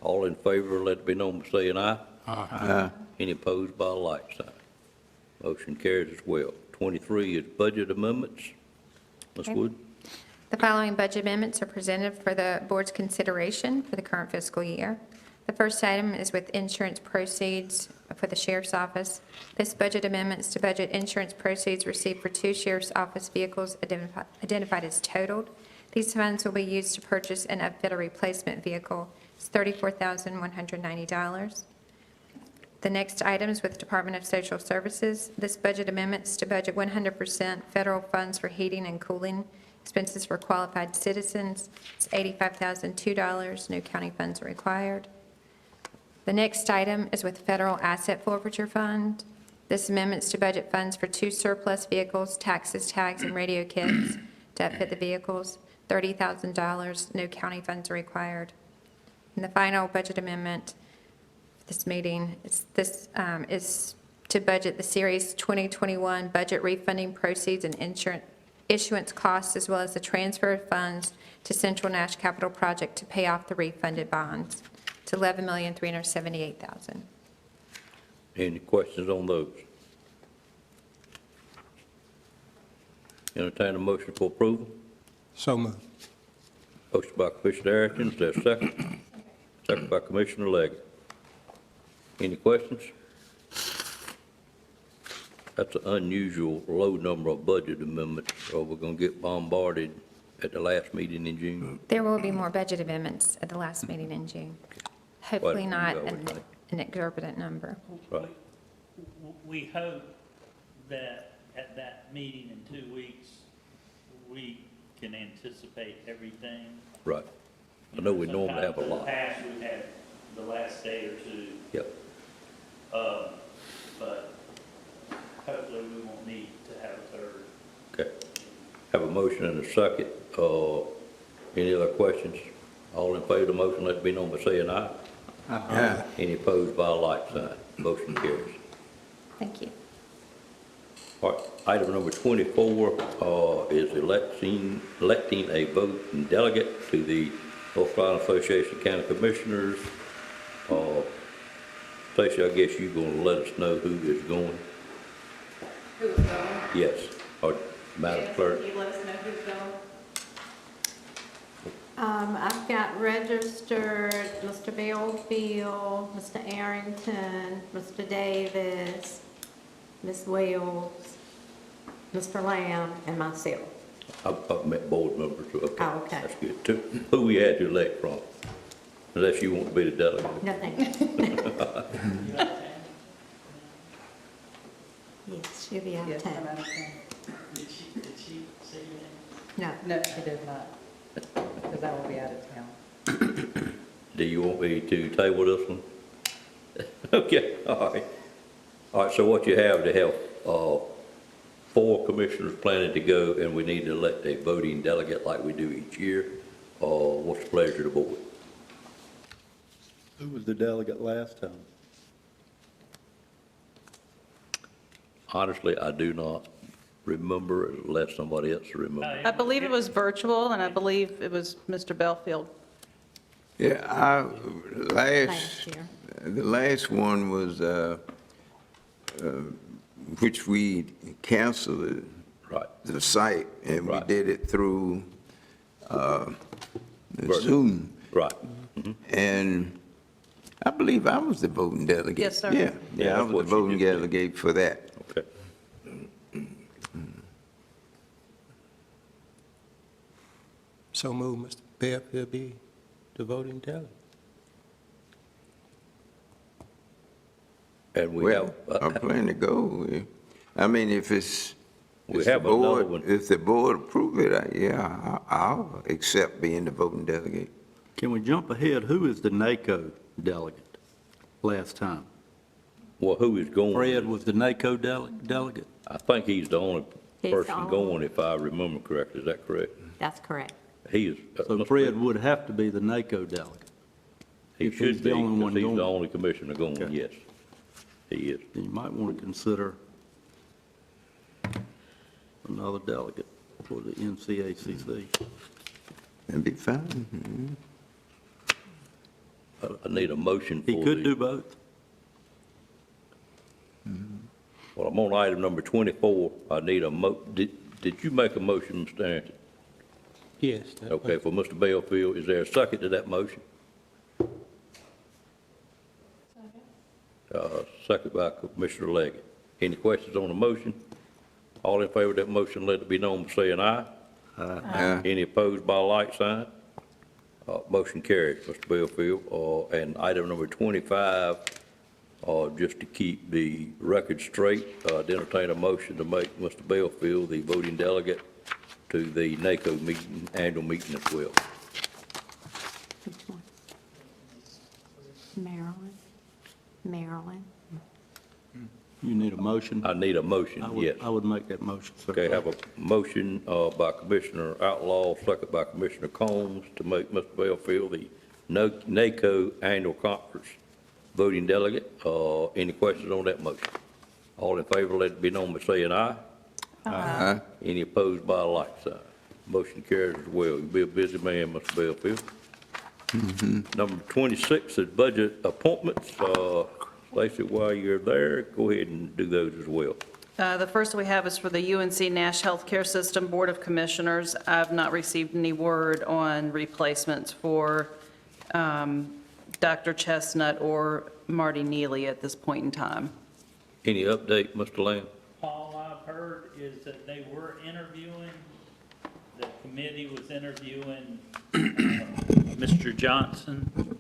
All in favor, let it be known by saying aye. Aye. Any opposed by a light sign? Motion carries as well. 23 is budget amendments. Ms. Okay. Wood? The following budget amendments are presented for the board's consideration for the current fiscal year. The first item is with insurance proceeds for the sheriff's office. This budget amendment is to budget insurance proceeds received for 2 sheriff's office vehicles identified as totaled. These funds will be used to purchase and upfit a replacement vehicle. It's $34,190. The next item is with Department of Social Services. This budget amendment is to budget 100% federal funds for heating and cooling expenses for qualified citizens. It's $85,002. No county funds are required. The next item is with Federal Asset Forfeiture Fund. This amendment is to budget funds for 2 surplus vehicles, taxes, tags, and radio kits to outfit the vehicles, $30,000. No county funds are required. And the final budget amendment for this meeting is to budget the Series 2021 budget refunding proceeds and insurance issuance costs, as well as the transfer of funds to Central Nash Capital Project to pay off the refunded bonds. It's $11,378,000. Any questions on those? Entertain a motion for approval. So moved. Motion by Commissioner Arrington, is there a second? Second by Commissioner Leggett. Any questions? That's an unusual low number of budget amendments, or we're going to get bombarded at the last meeting in June. There will be more budget amendments at the last meeting in June. Hopefully Well, not you always think. an exorbitant number. Right. We hope that at that meeting in 2 weeks, we can anticipate everything. Right. I know we normally have a In the lot. past, we've had the last day or two, Yep. but hopefully we won't need to have a third. Okay. Have a motion and a second. Any other questions? All in favor of the motion, let it be known by saying aye. Aye. Any opposed by a like sign. Motion carries. Thank you. All right, item number 24 is electing a voting delegate to the North Carolina Association of County Commissioners. Stacey, I guess you're going to let us know who is going. Who is going? Yes, or Madam Clerk. Can you let us know who's going? I've got registered Mr. Bellfield, Mr. Arrington, Mr. Davis, Ms. Wells, Mr. Lamb, and myself. I've met board members, so okay. Oh, okay. That's good. Who we had to elect from, unless you want to be the delegate. No, thank you. Yes, she'll be out of town. Did she say your name? No. No, she did not, because I will be out of town. Do you want me to table this one? Okay, all right. All right, so what you have to have, 4 commissioners planning to go, and we need to elect a voting delegate like we do each year. What's the pleasure of the board? Who was the delegate last time? Honestly, I do not remember unless somebody else remembers. I believe it was virtual, and I believe it was Mr. Belfield. Yeah, Last year. the last one was, which we canceled Right. the site, and we Right. did it through Virtual. Zoom. Right. And I believe I was the voting delegate. Yes, sir. Yeah, Yeah, I that's was what the you voting did say. delegate for that. Okay. So move, Mr. Bell, will be the voting delegate. And we Well, have, I plan to go. I mean, if it's, We if the have another board, one. if the board approve it, I'll accept being the voting delegate. Can we jump ahead? Who is the NACO delegate last time? well, who is going? Fred was the NACO delegate? I think he's the only He's the person only going, if I remember correctly. Is that correct? That's correct. He is. So Mr. Fred would have to be the NACO delegate. He if he's should the be, only one because he's the going. only commissioner going, Okay. yes. He is. Then you might want to consider another delegate for the NCACC. That'd be fine. I need a motion for He could do both. Well, I'm on item number 24. I need a did you make a motion, Mr. Arrington? Yes. that Okay, for Mr. Bellfield. Is there a second to that motion? Second by Commissioner Leggett. Any questions on the motion? All in favor of that motion, let it be known by saying aye. Aye. Any opposed by a like sign? Motion carries, Mr. Bellfield. And item number 25, just to keep the record straight, to entertain a motion to make Mr. Bellfield the voting delegate to the NACO meeting, annual meeting as well. Which one? Maryland. You need a motion? I need a motion, yes. I would make that motion, sir. Okay, have a motion by Commissioner Outlaw, second by Commissioner Combs, to make Mr. Bellfield the NACO Annual Conference voting delegate. Any questions on that motion? All in favor, let it be known by saying aye. Aye. Any opposed by a like sign? Motion carries as well. You'll be a busy man, Mr. Bellfield. Number 26 is budget appointments. Stacey, while you're there, go ahead and do those as well. The first we have is for the UNC Nash Healthcare System Board of Commissioners. I've not received any word on replacements for Dr. Chestnut or Marty Neely at this point in time. Any update, Mr. Lamb? Paul, I've heard is that they were interviewing, the committee was interviewing Mr. Johnson,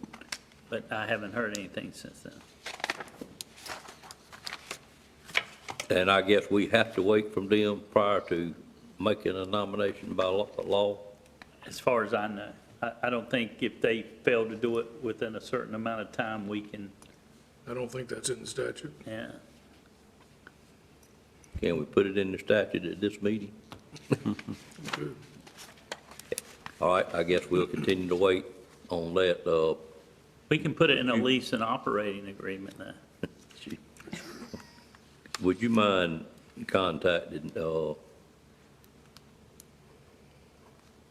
but I haven't heard anything since then. And I guess we have to wait from them prior to making a nomination by law? As far as I know, I don't think if they fail to do it within a certain amount of time, we can, I don't think that's in the statute. yeah. Can we put it in the statute at this meeting? All right, I guess we'll continue to wait on that. We can put it in a lease and operating agreement now. Would you mind contacting them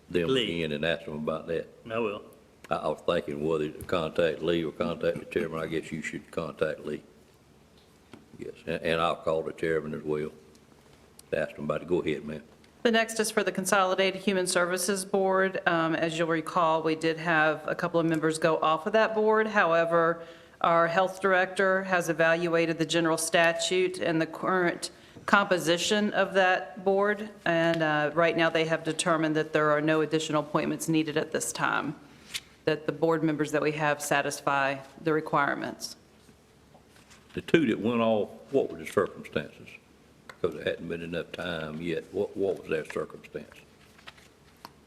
Lee. again and ask them about that? I will. I was thinking whether to contact Lee or contact the chairman. I guess you should contact Lee. Yes, and I'll call the chairman as well. Ask them about it. Go ahead, man. The next is for the Consolidated Human Services Board. As you'll recall, we did have a couple of members go off of that board. However, our health director has evaluated the general statute and the current composition of that board, and right now they have determined that there are no additional appointments needed at this time, that the board members that we have satisfy the requirements. The two that went off, what were the circumstances? Because there hadn't been enough time yet. What was their circumstance?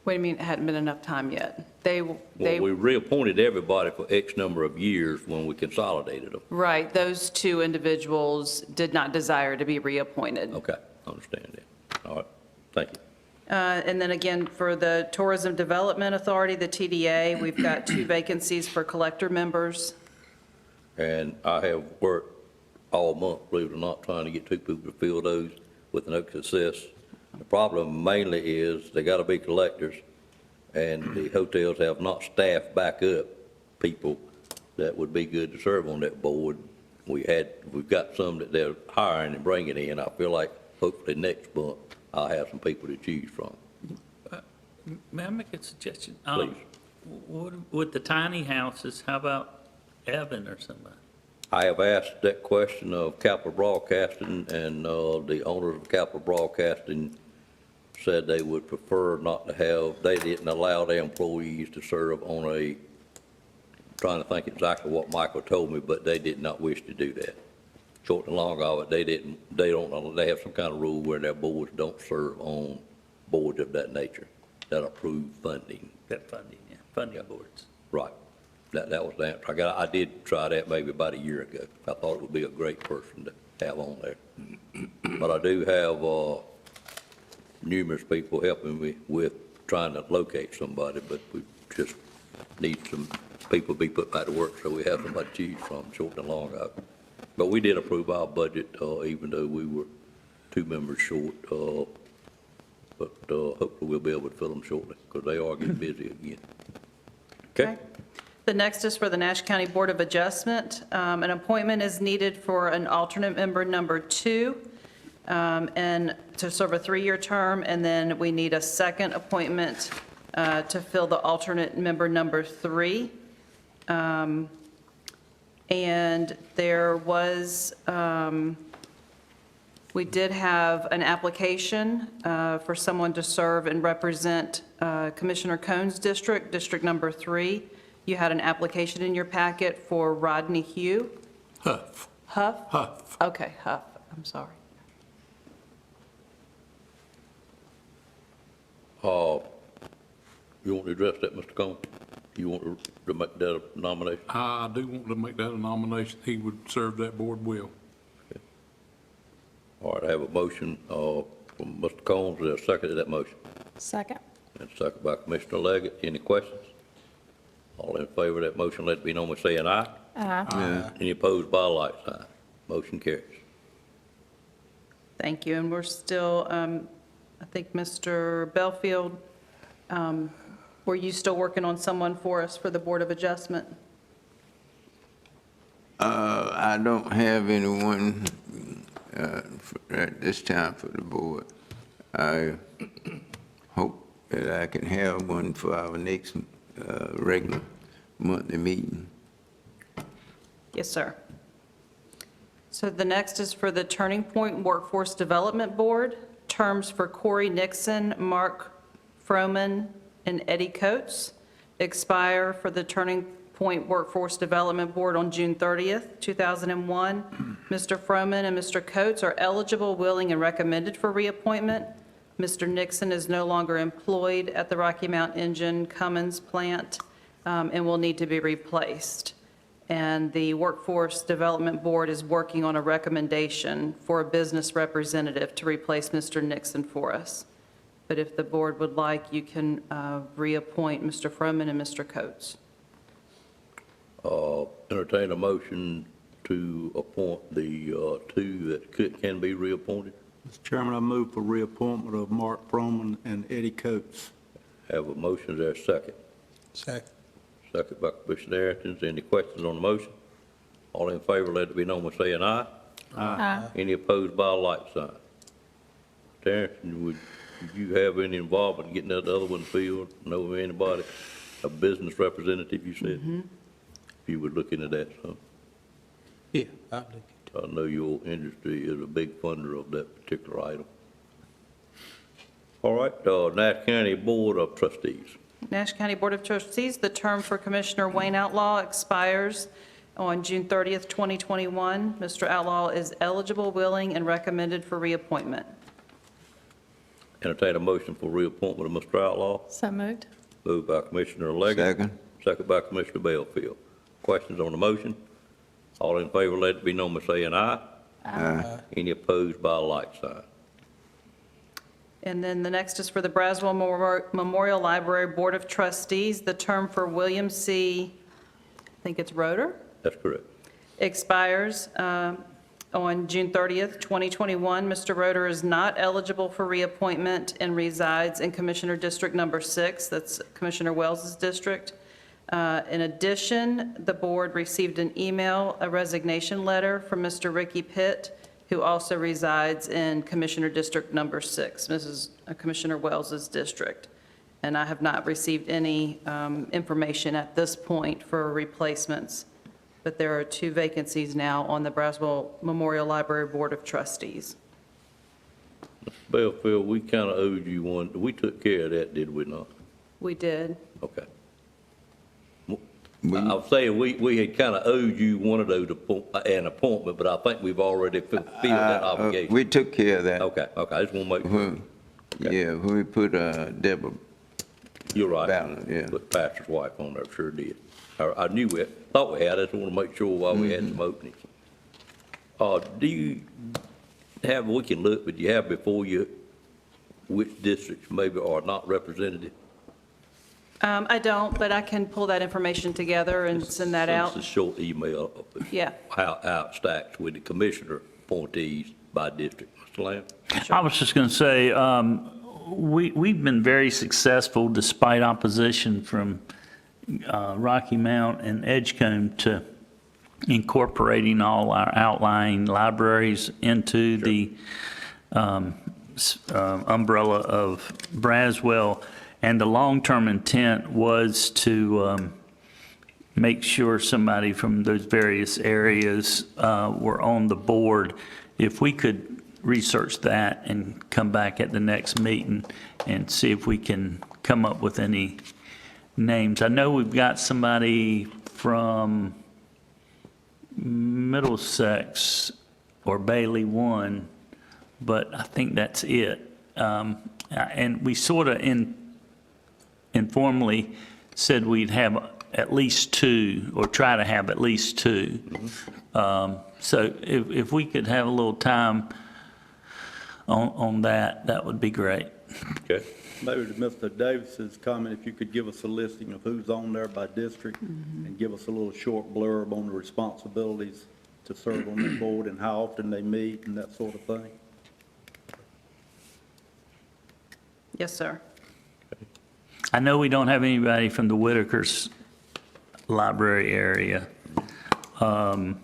What do you mean it hadn't been enough time yet? They Well, we reappointed everybody for X number of years when we consolidated them. Right, those two individuals did not desire to be reappointed. Okay, I understand that. All right, thank you. And then again, for the Tourism Development Authority, the TDA, we've got 2 vacancies for collector members. And I have worked all month, believe it or not, trying to get 2 people to fill those with no success. The problem mainly is they got to be collectors, and the hotels have not staffed back up people that would be good to serve on that board. We've got some that they're hiring and bringing in. I feel like hopefully next month I'll have some people to choose from. May I make a suggestion? Please. With the tiny houses, how about Evan or somebody? I have asked that question of Capital Broadcasting, and the owners of Capital Broadcasting said they would prefer not to have, they didn't allow their employees to serve on a, trying to think exactly what Michael told me, but they did not wish to do that. Short and long of it, they have some kind of rule where their boards don't serve on boards of that nature that approve funding. That funding, yeah, funding boards. Right. That was the answer. I did try that maybe about a year ago. I thought it would be a great person to have on there. But I do have numerous people helping me with trying to locate somebody, but we just need some people to be put back to work so we have somebody to choose from, short and long of it. But we did approve our budget, even though we were 2 members short. But hopefully we'll be able to fill them shortly because they are getting busy again. Okay? The next is for the Nash County Board of Adjustment. An appointment is needed for an alternate member number 2, and to serve a 3-year term, and then we need a second appointment to fill the alternate member number 3. And there was, we did have an application for someone to serve and represent Commissioner Cohn's district, District Number 3. You had an application in your packet for Rodney Hugh. Huff. Huff? Huff. Okay, Huff, I'm sorry. You want to address that, Mr. Cohen? You want to make that a nomination? I do want to make that a nomination. He would serve that board well. Okay. All right, I have a motion from Mr. Combs. Is there a second to that motion? Second. And second by Commissioner Leggett. Any questions? All in favor of that motion, let it be known by saying aye. Aye. Any opposed by a like sign? Motion carries. Thank you, and we're still, I think, Mr. Belfield, were you still working on someone for us for the Board of Adjustment? I don't have anyone at this time for the board. I hope that I can have one for our next regular monthly meeting. Yes, sir. So the next is for the Turning Point Workforce Development Board. Terms for Corey Nixon, Mark Froman, and Eddie Coates expire for the Turning Point Workforce Development Board on June 30th, 2001. Mr. Froman and Mr. Coates are eligible, willing, and recommended for reappointment. Mr. Nixon is no longer employed at the Rocky Mount Engine Cummins plant and will need to be replaced. And the Workforce Development Board is working on a recommendation for a business representative to replace Mr. Nixon for us. But if the board would like, you can reappoint Mr. Froman and Mr. Coates. Entertain a motion to appoint the two that can be reappointed. Mr. Chairman, I move for reappointment of Mark Froman and Eddie Coates. Have a motion, is there a second? Second. Second by Commissioner Arrington. Any questions on the motion? All in favor, let it be known by saying aye. Aye. Any opposed by a like sign? Mr. Arrington, would you have any involvement in getting that other one filled? Know of anybody, a business representative, you said? If you would look into that, so. Yeah, I'll look into I know your industry is a big funder of that particular item. All right, Nash County Board of Trustees. Nash County Board of Trustees, the term for Commissioner Wayne Outlaw expires on June 30th, 2021. Mr. Outlaw is eligible, willing, and recommended for reappointment. Entertain a motion for reappointment of Mr. Outlaw. So moved. Moved by Commissioner Leggett. Second. Second by Commissioner Bellfield. Questions on the motion? All in favor, let it be known by saying aye. Aye. Any opposed by a like sign? And then the next is for the Braswell Memorial Library Board of Trustees. The term for William C., I think it's Roeder, That's correct. expires on June 30th, 2021. Mr. Roeder is not eligible for reappointment and resides in Commissioner District Number 6. That's Commissioner Wells's district. In addition, the board received an email, a resignation letter from Mr. Ricky Pitt, who also resides in Commissioner District Number 6, Commissioner Wells's district. And I have not received any information at this point for replacements, but there are 2 vacancies now on the Braswell Memorial Library Board of Trustees. Mr. Bellfield, we kind of owed you one. We took care of that, did we not? We did. Okay. I was saying, we had kind of owed you one of those an appointment, but I think we've already fulfilled that obligation. We took care of that. Okay, I just want to make sure. Yeah, when we put Deborah You're right. Ballard, yeah. Put Pastor's wife on there, sure did. I knew we thought we had, I just want to make sure while we had some openings. Do you have, we can look, but do you have before you which districts maybe are not represented? I don't, but I can pull that information together and send that out. It's a short email. Yeah. How it stacks with the commissioner appointees by district. Mr. Lamb? I was just going to say, we've been very successful despite opposition from Rocky Mount and Edgecombe to incorporating all our outlying libraries into the umbrella of Braswell. And the long-term intent was to make sure somebody from those various areas were on the board. If we could research that and come back at the next meeting and see if we can come up with any names. I know we've got somebody from Middlesex or Bailey 1, but I think that's it. And we sort of informally said we'd have at least 2 or try to have at least 2. So if we could have a little time on that, that would be great. Okay. Maybe to Mr. Davis's comment, if you could give us a listing of who's on there by district and give us a little short blurb on the responsibilities to serve on the board and how often they meet and that sort of thing. Yes, sir. I know we don't have anybody from the Whitaker's library area. And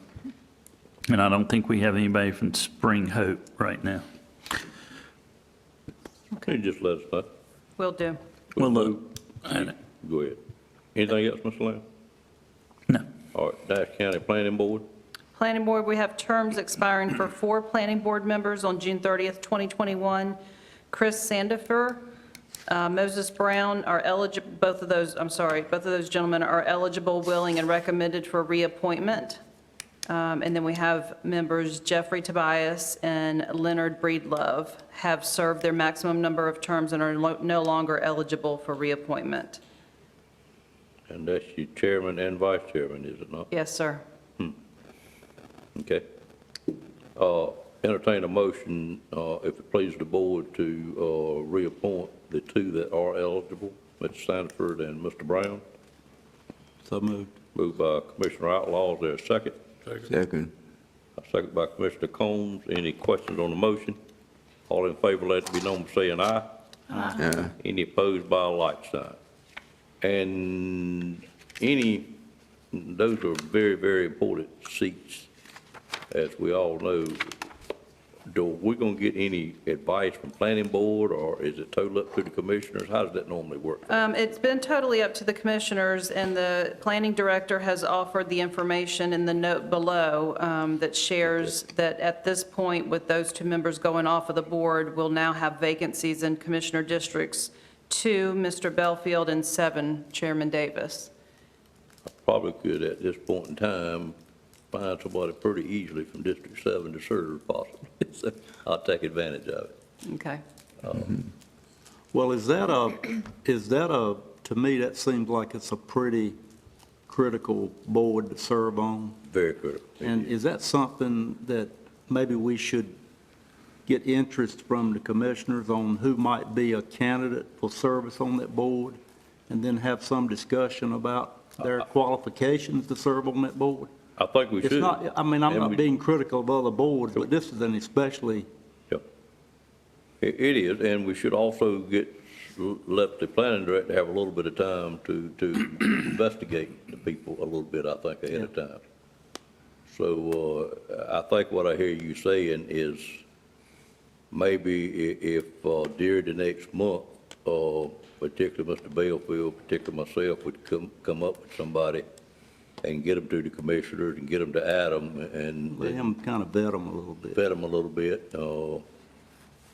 I don't think we have anybody from Spring Hope right now. Okay, just let us know. Will do. Well, look. Go ahead. Anything else, Mr. Lamb? No. All right, Nash County Planning Board? Planning Board, we have terms expiring for 4 Planning Board members on June 30th, 2021. Chris Sandifer, Moses Brown are eligible, both of those gentlemen are eligible, willing, and recommended for reappointment. And then we have members Jeffrey Tobias and Leonard Breedlove have served their maximum number of terms and are no longer eligible for reappointment. And that's your chairman and vice chairman, is it not? Yes, sir. Okay. Entertain a motion, if it pleases the board, to reappoint the 2 that are eligible, Mr. Sanford and Mr. Brown. So moved. Moved by Commissioner Outlaw. Is there a second? Second. A second by Commissioner Combs. Any questions on the motion? All in favor, let it be known by saying aye. Aye. Any opposed by a like sign? And those are very, very important seats, as we all know. Do we going to get any advice from planning board, or is it totally up to the commissioners? How does that normally work? It's been totally up to the commissioners, and the planning director has offered the information in the note below that shares that at this point, with those 2 members going off of the board, we'll now have vacancies in commissioner districts 2, Mr. Belfield, and 7, Chairman Davis. I probably could, at this point in time, find somebody pretty easily from District 7 to serve, possibly. So I'll take advantage of it. Okay. Well, is that to me, that seems like it's a pretty critical board to serve on. Very critical. And is that something that maybe we should get interest from the commissioners on who might be a candidate for service on that board, and then have some discussion about their qualifications to serve on that board? I think we should. It's not, I mean, I'm not being critical of other boards, but this is an especially. Yep. It is, and we should also let the planning director have a little bit of time to investigate the people a little bit, I think, ahead of time. So I think what I hear you saying is maybe if during the next month, particularly Mr. Belfield, particularly myself, would come up with somebody and get them to the commissioners and get them to add them and Let him kind of vet them a little bit. vet them a little bit.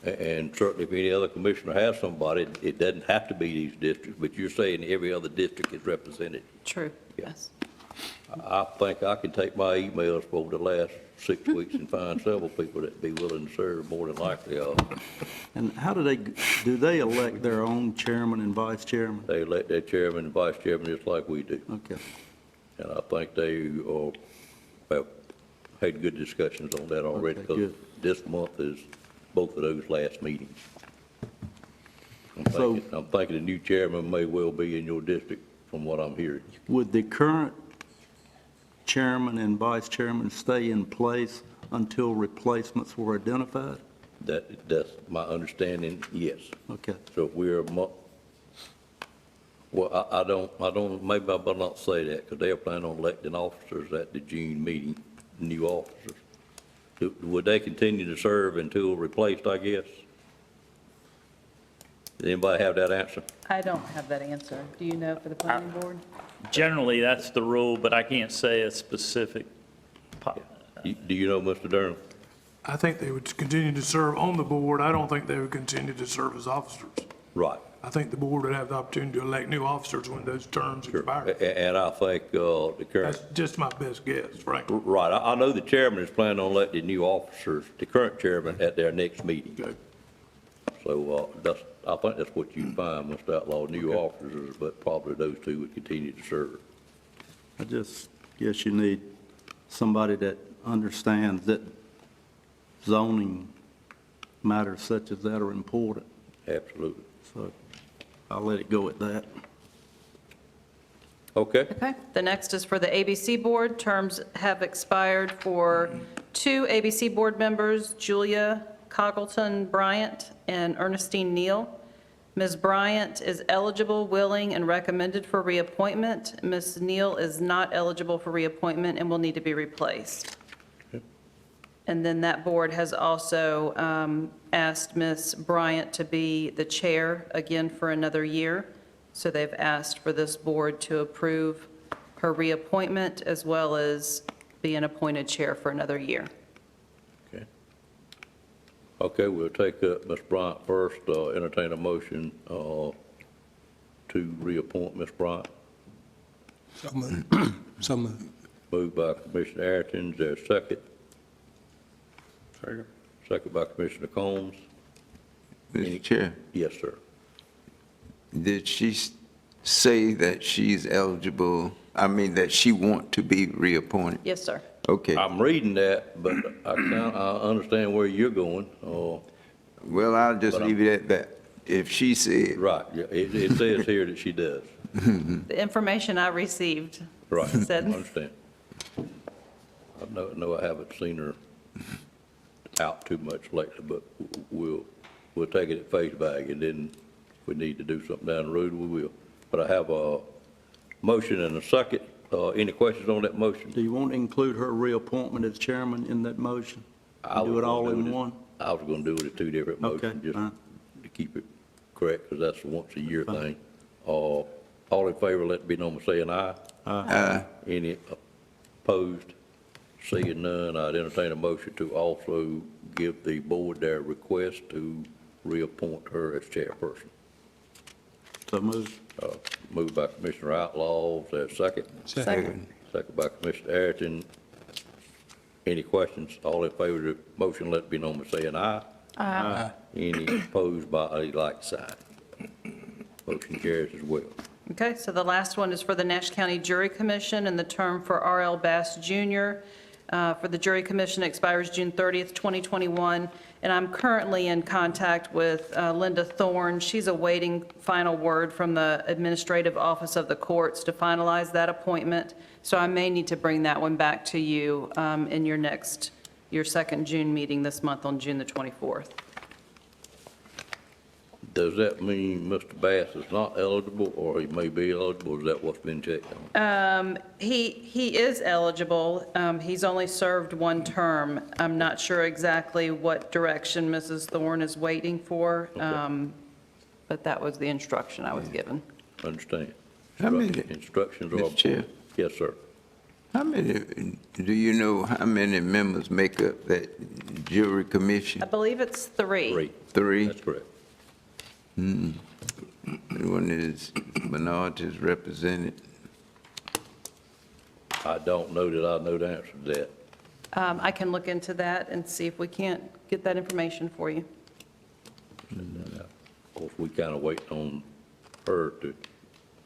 And certainly if any other commissioner has somebody, it doesn't have to be these districts, but you're saying every other district is represented. True, Yeah. yes. I think I can take my emails for the last 6 weeks and find several people that'd be willing to serve, more than likely. And how do they elect their own chairman and vice chairman? They elect their chairman and vice chairman just like we do. Okay. And I think they have had good discussions on that already, Okay, because good. this month is both of those last meetings. So- I'm thinking the new chairman may well be in your district, from what I'm hearing. Would the current chairman and vice chairman stay in place until replacements were identified? That's my understanding, yes. Okay. So if we're well, I don't, maybe I better not say that, because they're planning on electing officers at the June meeting, new officers. Would they continue to serve until replaced, I guess? Does anybody have that answer? I don't have that answer. Do you know for the planning board? Generally, that's the rule, but I can't say a specific. Do you know, Mr. Durham? I think they would continue to serve on the board. I don't think they would continue to serve as officers. Right. I think the board would have the opportunity to elect new officers when those terms expire. And I think the current. That's just my best guess, frankly. Right. I know the chairman is planning on electing new officers, the current chairman, at their next meeting. Okay. So I think that's what you'd find, Mr. Outlaw, new officers, but probably those 2 would continue to serve. I just guess you need somebody that understands that zoning matters such as that are important. Absolutely. So I'll let it go at that. Okay. Okay. The next is for the ABC Board. Terms have expired for 2 ABC Board members, Julia Coggleton Bryant and Ernestine Neal. Ms. Bryant is eligible, willing, and recommended for reappointment. Ms. Neal is not eligible for reappointment and will need to be replaced. And then that board has also asked Ms. Bryant to be the chair again for another year. So they've asked for this board to approve her reappointment as well as being appointed chair for another year. Okay, we'll take Ms. Bryant first, entertain a motion to reappoint Ms. Bryant. So moved. So moved. Moved by Commissioner Ayrton, is there a second? Second. Second by Commissioner Combs. Mr. Chair, Yes, sir. did she say that she's eligible, I mean, that she want to be reappointed? Yes, sir. Okay. I'm reading that, but I understand where you're going. Well, I'll just But leave it at that. If she said. Right, yeah, it says here that she does. The information I received Right, I said, understand. I know I haven't seen her out too much lately, but we'll take it at face value, and then if we need to do something down the road, we will. But I have a motion and a second. Any questions on that motion? Do you want to include her reappointment as chairman in that motion? Do it all in one? I was gonna do it at two different Okay, motions, just fine. to keep it correct, because that's a once-a-year thing. All in favor, let it be known by saying aye. Aye. Any opposed? Seeing none, I'd entertain a motion to also give the board their request to reappoint her as chairperson. So moved. Moved by Commissioner Outlaw, is there a second? Second. Second by Commissioner Ayrton. Any questions? All in favor of the motion, let it be known by saying aye. Aye. Any opposed by a like sign? Motion carries as well. okay, so the last one is for the Nash County Jury Commission, and the term for R.L. Bass Jr. For the Jury Commission expires June 30th, 2021, and I'm currently in contact with Linda Thorne. She's awaiting final word from the Administrative Office of the Courts to finalize that appointment, so I may need to bring that one back to you in your second June meeting this month on June the 24th. Does that mean Mr. Bass is not eligible, or he may be eligible? Is that what's been checked on? He is eligible. He's only served one term. I'm not sure exactly what direction Mrs. Thorne is waiting for, but that was the instruction I was given. Understand. How many- Instructions are... Mr. Chair? Yes, sir. How many, do you know how many members make up that jury commission? I believe it's 3. Three? That's correct. One is minorities represented. I don't know that I know the answer to that. I can look into that and see if we can't get that information for you. Of course, we kind of wait on her to,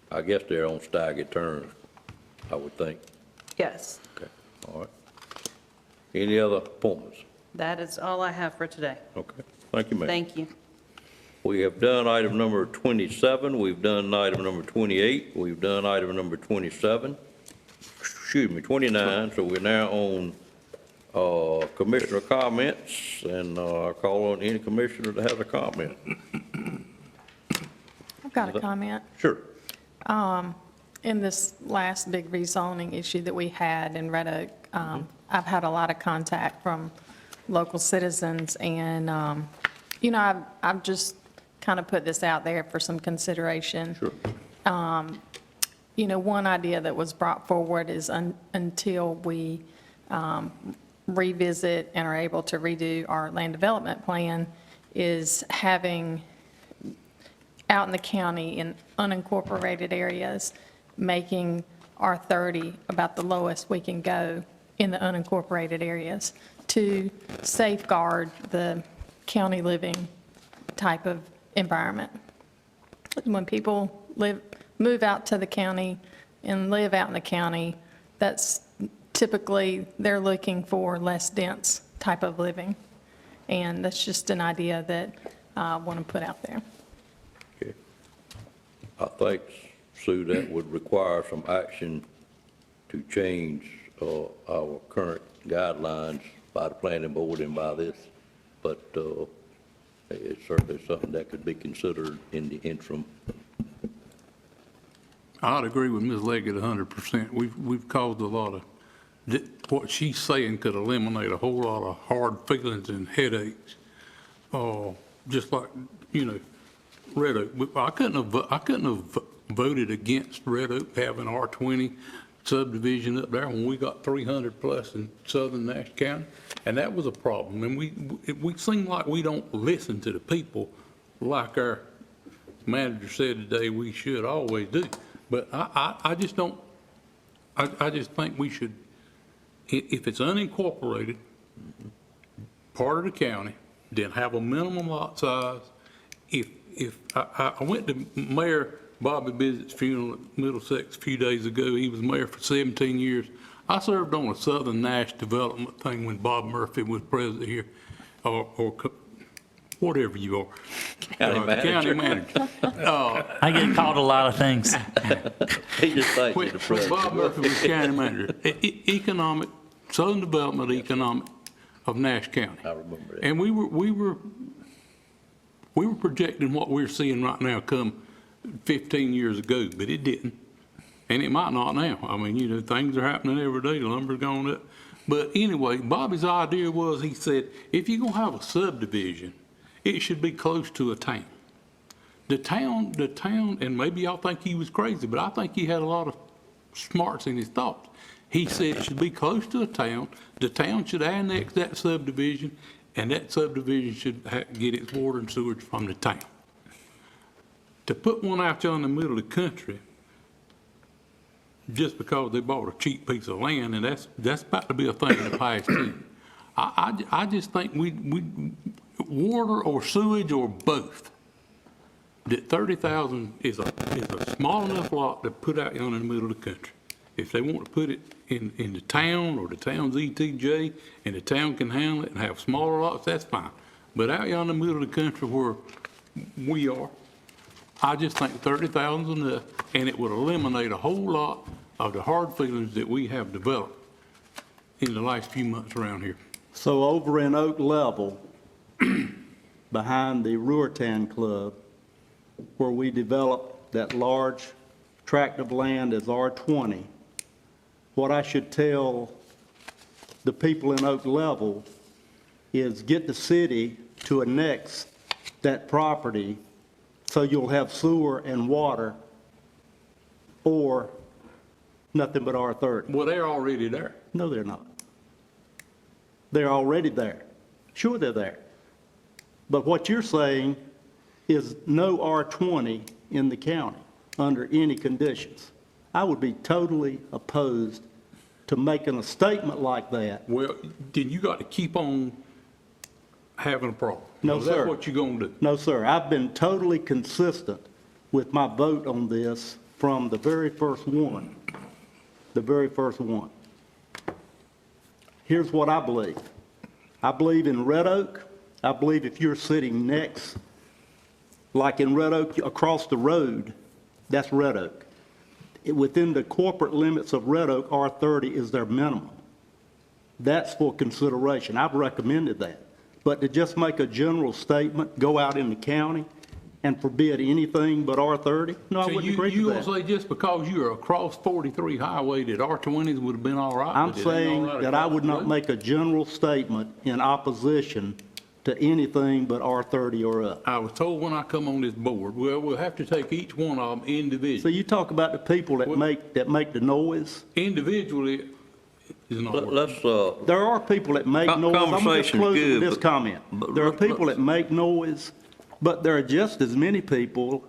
I guess they're on staggered terms, I would think. Yes, Okay, all right. Any other appointments? that is all I have for today. Okay, thank you, ma'am. Thank you. We have done item number 27, we've done item number 28, we've done item number 29, so we're now on commissioner comments, and I call on any commissioner that has a comment. I've got a comment. Sure. In this last big rezoning issue that we had in Red Oak, I've had a lot of contact from local citizens, and, I've just kind of put this out there for some consideration. Sure. One idea that was brought forward is until we revisit and are able to redo our land development plan, is having out in the county in unincorporated areas, making R30 about the lowest we can go in the unincorporated areas to safeguard the county living type of environment. When people move out to the county and live out in the county, that's typically, they're looking for less dense type of living. And that's just an idea that I want to put out there. Okay. I think, Sue, that would require some action to change our current guidelines by the planning board and by this, but it's certainly something that could be considered in the interim. I'd agree with Ms. Leggett 100%. We've caused a lot of, what she's saying could eliminate a whole lot of hard feelings and headaches. Just like, Red Oak. I couldn't have voted against Red Oak having R20 subdivision up there when we got 300 plus in southern Nash County, and that was a problem. And we seem like we don't listen to the people like our manager said today we should always do. But I just don't, I just think we should, if it's unincorporated, part of the county, then have a minimum lot size. If I went to Mayor Bobby Bissett's funeral at Middlesex a few days ago. He was mayor for 17 years. I served on a Southern Nash development thing when Bob Murphy was president here, or whatever you are. County manager. I get called a lot of things. He just thinks he's the When president. Bob Murphy was county manager, economic, Southern Development Economic of Nash County. I remember that. And we were projecting what we're seeing right now come 15 years ago, but it didn't. And it might not now. I mean, you know, things are happening every day, lumber's going up. But anyway, Bobby's idea was, he said, if you're gonna have a subdivision, it should be close to a town. The town, and maybe y'all think he was crazy, but I think he had a lot of smarts in his thoughts. He said it should be close to a town. The town should annex that subdivision, and that subdivision should get its water and sewage from the town. To put one out there in the middle of the country, just because they bought a cheap piece of land, and that's about to be a thing in the past too. I just think we water or sewage or both, that 30,000 is a small enough lot to put out in the middle of the country. If they want to put it in the town or the town's ETJ, and the town can handle it and have smaller lots, that's fine. But out here in the middle of the country where we are, I just think 30,000 is enough, and it would eliminate a whole lot of the hard feelings that we have developed in the last few months around here. So over in Oak Level, behind the Ruertan Club, where we developed that large tract of land as R20, what I should tell the people in Oak Level is get the city to annex that property so you'll have sewer and water, or nothing but R30. Well, they're already there. No, they're not. They're already there. Sure, they're there. But what you're saying is no R20 in the county under any conditions. I would be totally opposed to making a statement like that. Well, then you got to keep on having a problem. No, That's sir. what you're going to do. No, sir. I've been totally consistent with my vote on this from the very first one. The very first one. Here's what I believe. I believe in Red Oak. I believe if you're sitting next, like in Red Oak, across the road, that's Red Oak. Within the corporate limits of Red Oak, R30 is their minimum. That's for consideration. I've recommended that. But to just make a general statement, go out in the county and forbid anything but R30, no, I So wouldn't agree you to gonna that. say just because you're across 43 highway that R20s would have been all right? I'm but it ain't saying all right that I across would the not road? make a general statement in opposition to anything but R30 or up. I was told when I come on this board, well, we'll have to take each one of them So individually. you talk about the people that make the noise. Individually is not working. Let's, There are people that make noise. I'm going to just Conversation's close it good, with this but- comment. but There are look- people that make noise, but there are just as many people,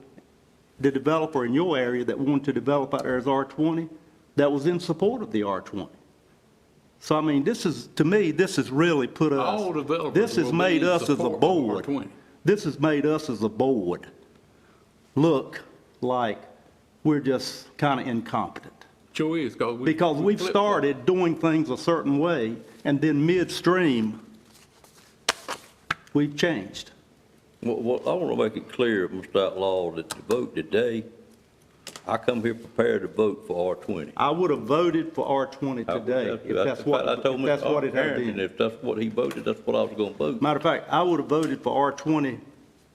the developer in your area that wanted to develop out there as R20, that was in support of the R20. So, I mean, this is, to me, this has really put us. All developers This has will be made in us as a support of board. R20. This has made us as a board look like we're just kind of incompetent. Sure is, Because we've flip-flop. started doing things a certain way, and then midstream, we've changed. well, I want to make it clear, Mr. Outlaw, that the vote today, I come here prepared to vote for R20. I would have voted for R20 today if that's what, I told if that's what it had Harrington, been. if that's what he voted, that's what I was going to vote. Matter of fact, I would have voted for R20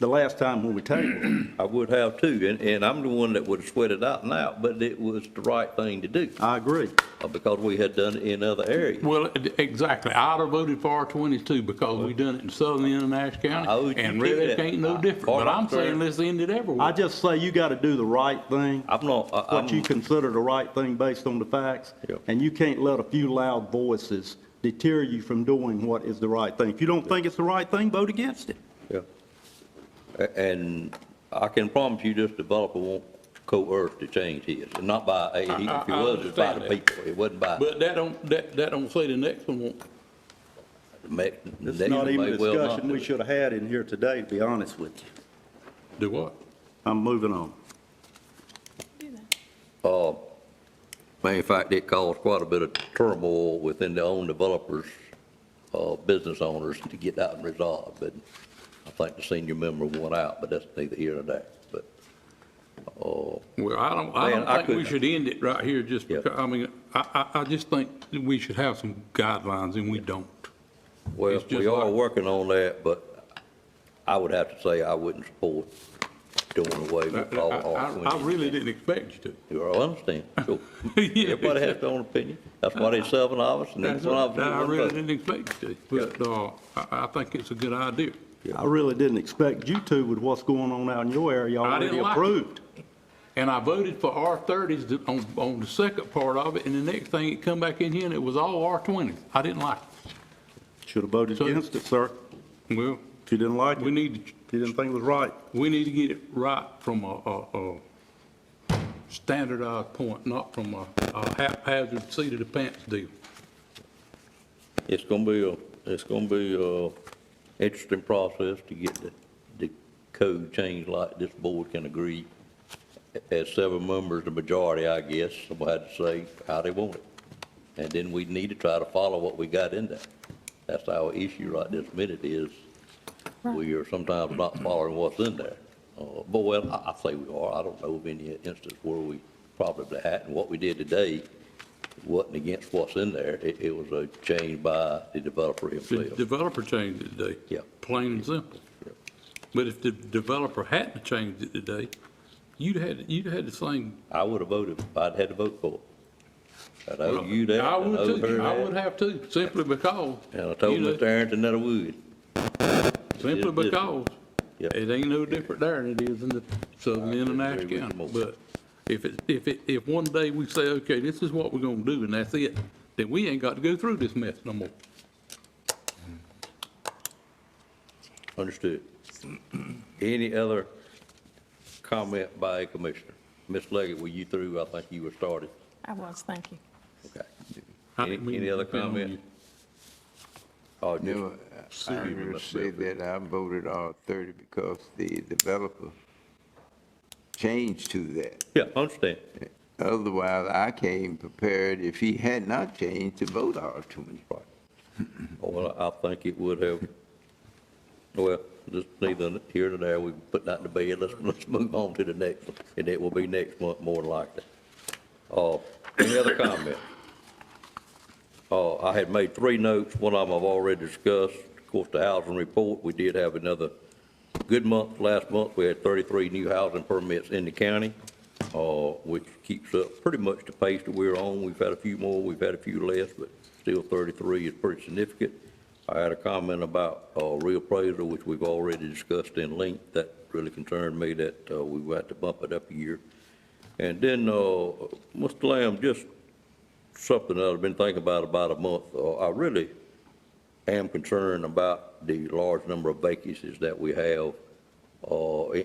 the last time when we tabled it. I would have too, and I'm the one that would have sweated out and out, but it was the right thing to do. I agree. Because we had done it in other areas. Well, exactly. I'd have voted for R22 because we done it in southern end of Nash County, and Red Oak ain't no different. But I'm saying let's end it everywhere. I just say you got to do the right thing. What you consider the right thing based on the facts. Yep. And you can't let a few loud voices deter you from doing what is the right thing. If you don't think it's the right thing, vote against it. Yeah. And I can promise you this developer won't coerce to change his, and not by, if he was, it's by the people, it wasn't by. But that don't say the next one won't. It's not even a discussion we should have had in here today, to be honest with you. Do what? I'm moving on. In fact, it caused quite a bit of turmoil within their own developers, business owners to get that one resolved, but I think the senior member won out, but that's neither here nor there, but. Well, I don't think we should end it right here just because, I mean, I just think we should have some guidelines and we don't. Well, we are working on that, but I would have to say I wouldn't support doing away with all. I really didn't expect you to. You all understand, sure. Everybody has their own opinion. That's why they serve an office and each one of them. I really didn't expect you to, but I think it's a good idea. I really didn't expect you to with what's going on out in your area already approved. And I voted for R30s on the second part of it, and the next thing it come back in here and it was all R20s. I didn't like it. Should have voted against it, sir. Well, if you didn't like it, you didn't think it was right. We need to get it right from a standardized point, not from a haphazard seat of the pants deal. It's gonna be a interesting process to get the code changed like this board can agree. As 7 members, the majority, I guess, somebody had to say how they want it. And then we need to try to follow what we got in there. That's our issue right this minute is we are sometimes not following what's in there. But well, I say we are. I don't know of any instance where we probably hadn't. What we did today wasn't against what's in there. It was a change by the developer himself. The developer changed it today. Yeah. Plain and simple. Yeah. But if the developer hadn't changed it today, you'd had the same. I would have voted. I'd had to vote for it. I owe you that. I would owe too. her I that. would have too, simply because. And I told Mr. Arrington that I would. Simply because Yep. it ain't no different there than it is in the southern end of Nash County. But if one day we say, okay, this is what we're gonna do and that's it, then we ain't got to go through this mess no more. Understood. Any other comment by a commissioner? Ms. Leggett, were you through? I think you were started. I was, thank you. Okay. Any other comment? Oh, just- No, I would say that I voted R30 because the developer changed to that. Yeah, I understand. Otherwise, I came prepared, if he had not changed, to vote R20. Well, I think it would have, well, just neither here nor there, we put that to bed, let's move on to the next one, and it will be next month more than likely. Any other comment? I had made 3 notes, one of them I've already discussed, of course, the housing report, we did have another good month, last month, we had 33 new housing permits in the county, which keeps up pretty much the pace that we're on, we've had a few more, we've had a few less, but still 33 is pretty significant. I had a comment about reappraisal, which we've already discussed in length. That really concerned me that we would have to bump it up a year. And then, Mr. Lamb, just something that I've been thinking about a month. I really am concerned about the large number of vacancies that we have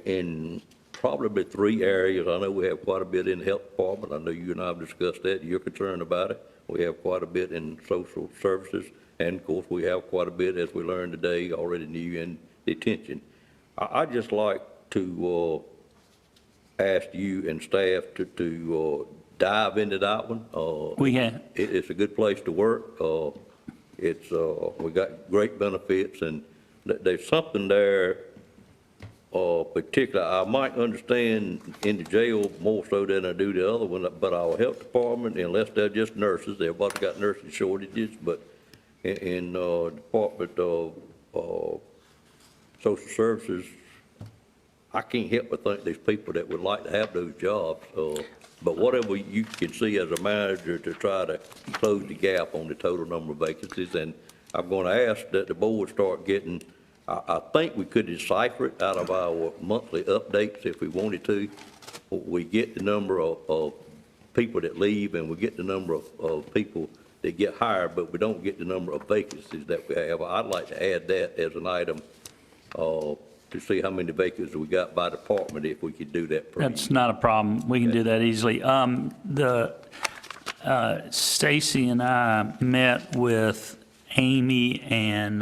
in probably 3 areas. I know we have quite a bit in the health department. I know you and I have discussed that. You're concerned about it. We have quite a bit in social services. And of course, we have quite a bit, as we learned today, already new in detention. I'd just like to ask you and staff to dive into that one. We can. It's a good place to work. We got great benefits, and there's something there particular. I might understand in the jail more so than I do the other one, but our health department, unless they're just nurses, everybody's got nursing shortages, but in Department of Social Services, I can't help but think there's people that would like to have those jobs. But whatever you can see as a manager to try to close the gap on the total number of vacancies. And I'm going to ask that the board start getting, I think we could decipher it out of our monthly updates if we wanted to. We get the number of people that leave and we get the number of people that get hired, but we don't get the number of vacancies that we have. I'd like to add that as an item to see how many vacancies we got by department, if we could do that. That's not a problem. We can do that easily. Stacy and I met with Amy and,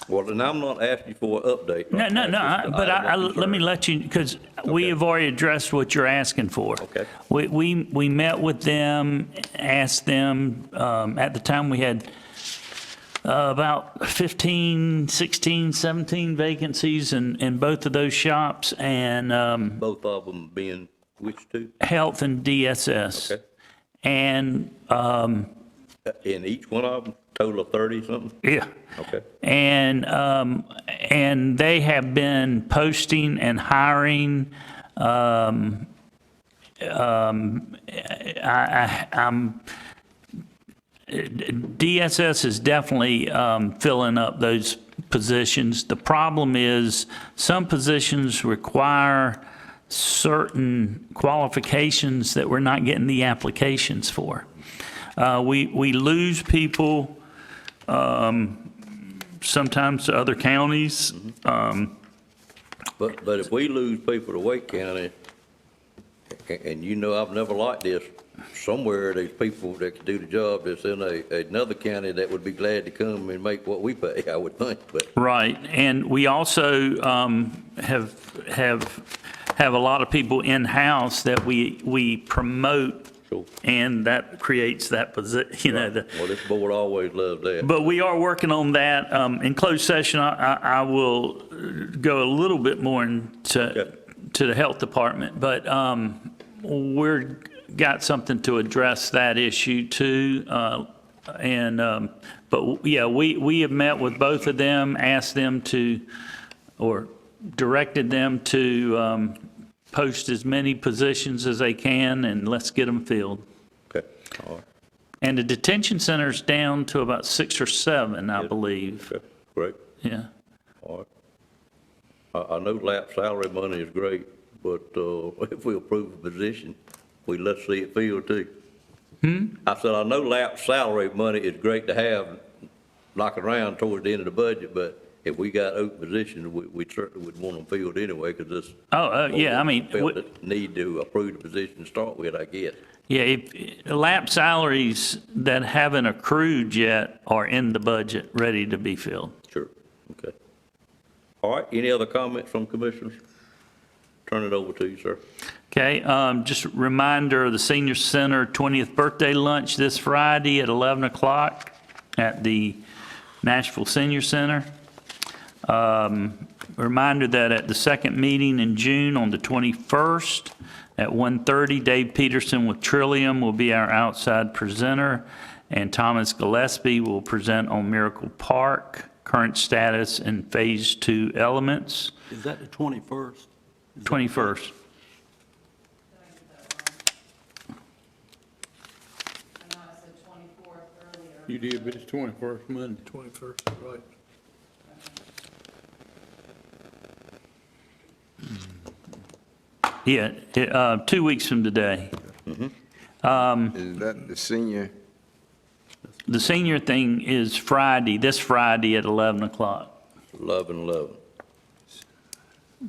well, and I'm not asking for an update. let me let you, because we have already addressed what you're asking for. Okay. We met with them, asked them, at the time we had about 15, 16, 17 vacancies in both of those shops, and Both of them being which two? Health and DSS. Okay. And In each one of them, total of 30 something? yeah. Okay. And they have been posting and hiring. DSS is definitely filling up those positions. The problem is some positions require certain qualifications that we're not getting the applications for. We lose people sometimes to other counties. But if we lose people to Wake County, and you know I've never liked this, somewhere there's people that can do the job that's in another county that would be glad to come and make what we pay, I would think, but. Right, and we also have a lot of people in-house that we promote. Sure. And that creates that position, Well, this board always loves that. But we are working on that. In closed session, I will go a little bit more into the health department, but we're got something to address that issue too. But yeah, we have met with both of them, asked them to, or directed them to post as many positions as they can, and let's get them filled. Okay, all right. And the detention center's down to about 6 or 7, I believe. Okay, great. Yeah. All right. I know lap salary money is great, but if we approve a position, let's see it filled too. I said, I know lap salary money is great to have knocking around towards the end of the budget, but if we got open positions, we certainly would want them filled anyway, because this. Yeah, I mean. Felt that need to approve the position to start with, I guess. Yeah, if lap salaries that haven't accrued yet are in the budget, ready to be filled. Sure, okay. All right, any other comments from commissioners? Turn it over to you, sir. Okay, just a reminder of the Senior Center 20th birthday lunch this Friday at 11 o'clock at the Nashville Senior Center. Reminder that at the second meeting in June on the 21st at 1:30, Dave Peterson with Trillium will be our outside presenter, and Thomas Gillespie will present on Miracle Park, current status and Phase 2 elements. Is that the 21st? 21st. You did, but it's 21st Monday. 21st, right. Yeah, 2 weeks from today. Is that the senior? The senior thing is Friday, this Friday at 11 o'clock. 11/11.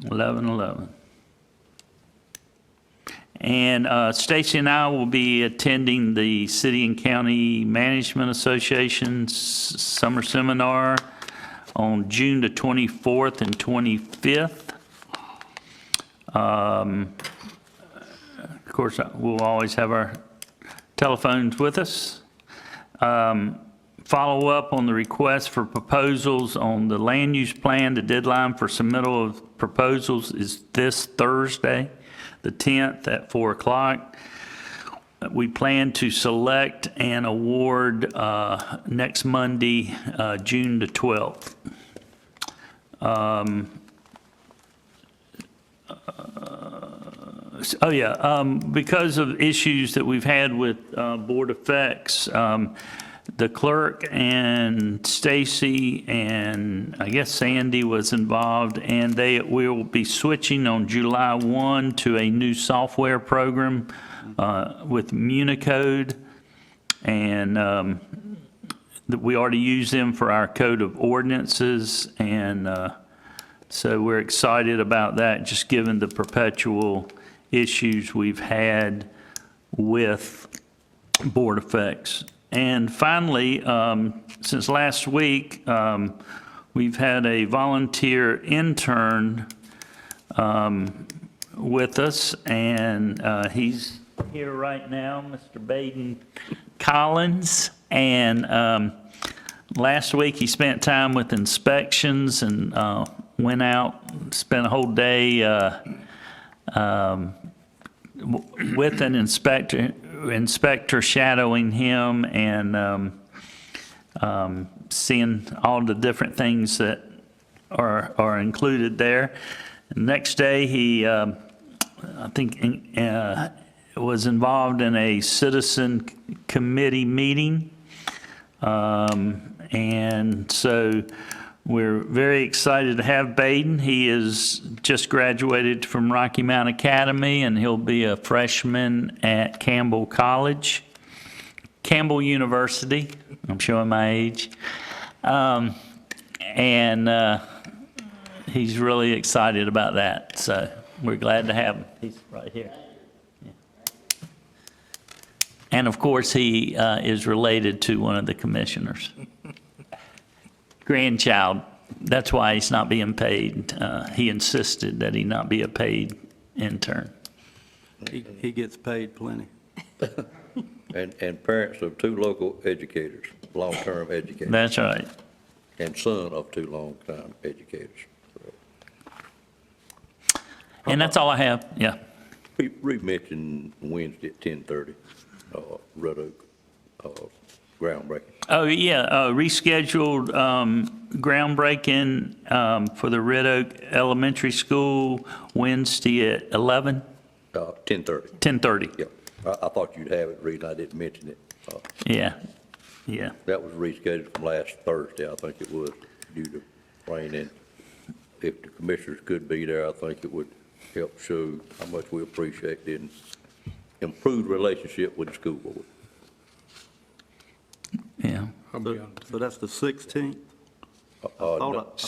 11/11. And Stacy and I will be attending the City and County Management Association's summer seminar on June the 24th and 25th. Of course, we'll always have our telephones with us. Follow up on the request for proposals on the land use plan. The deadline for submittal of proposals is this Thursday, the 10th at 4 o'clock. We plan to select and award next Monday, June the 12th. Oh, yeah, because of issues that we've had with board effects, the clerk and Stacy and I guess Sandy was involved, and we will be switching on July 1 to a new software program with Municode, and that we already use them for our code of ordinances, and so we're excited about that, just given the perpetual issues we've had with board effects. And finally, since last week, we've had a volunteer intern with us, and he's here right now, Mr. Baden Collins. And last week, he spent time with inspections and went out, spent a whole day with an inspector shadowing him and seeing all the different things that are included there. Next day, he, I think, was involved in a citizen committee meeting. And so we're very excited to have Baden. He is just graduated from Rocky Mount Academy, and he'll be a freshman at Campbell University. I'm showing my age. And he's really excited about that. So we're glad to have him. He's right here. Yeah. And of course, he is related to one of the commissioners. Grandchild. That's why he's not being paid. He insisted that he not be a paid intern. He gets paid plenty. And parents of 2 local educators, long-term educators. That's right. And son of 2 long-time educators. And that's all I have, yeah. We mentioned Wednesday at 10:30, Red Oak groundbreaking. Oh, yeah, rescheduled groundbreaking for the Red Oak Elementary School Wednesday at 11? 10:30. 10:30. Yeah, I thought you'd have it, the reason I didn't mention it. Yeah, yeah. That was rescheduled from last Thursday, I think it was, due to rain. And if the commissioners could be there, I think it would help show how much we appreciate the improved relationship with the school board. Yeah. So that's the 16th? I thought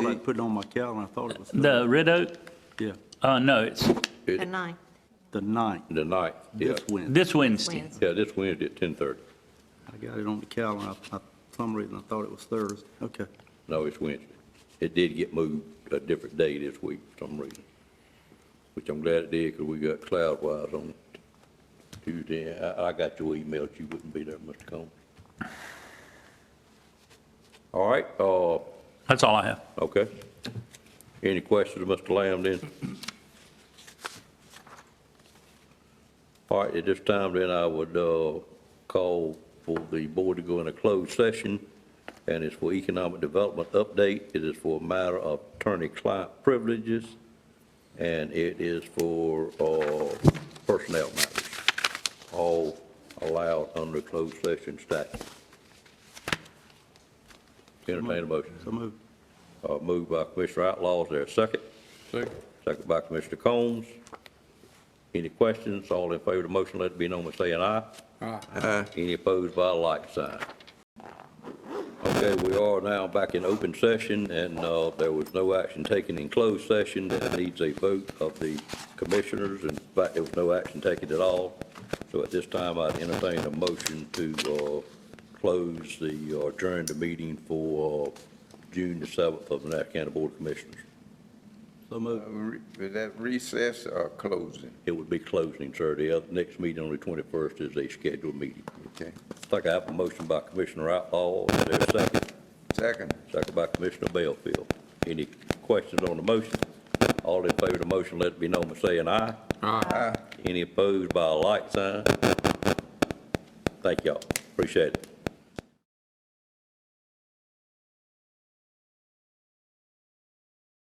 I put it on my calendar. I thought it was. The Red Oak? Yeah. No, it's The 9th. The 9th. The 9th, yeah. This Wednesday. this Wednesday. Yeah, this Wednesday at 10:30. I got it on the calendar. For some reason, I thought it was Thursday. Okay. No, it's Wednesday. It did get moved a different day this week for some reason, which I'm glad it did, because we got cloud-wise on Tuesday. I got your email that you wouldn't be there, Mr. Combs. All right. That's all I have. Okay. Any questions, Mr. Lamb, then? All right, at this time, then, I would call for the board to go in a closed session, and it's for economic development update. It is for a matter of attorney-client privileges, and it is for personnel matters, all allowed under closed session statute. Entertain a motion. So moved. Moved by Commissioner Outlaw. Is there a second? Second. Second by Commissioner Combs. Any questions? All in favor of the motion, let it be known by saying aye. Aye. Any opposed by a like sign. Okay, we are now back in open session, and there was no action taken in closed session. That needs a vote of the commissioners. In fact, there was no action taken at all. So at this time, I'd entertain a motion to close or adjourn the meeting for June the 7th of the Nash County Board of Commissioners. So moved. Is that recess or closing? It would be closing, sir. The next meeting on the 21st is a scheduled meeting. Okay. I think I have a motion by Commissioner Outlaw. Is there a second? Second. Second by Commissioner Belfield. Any questions on the motion? All in favor of the motion, let it be known by saying aye. Aye. Any opposed by a like sign? Thank y'all. Appreciate it.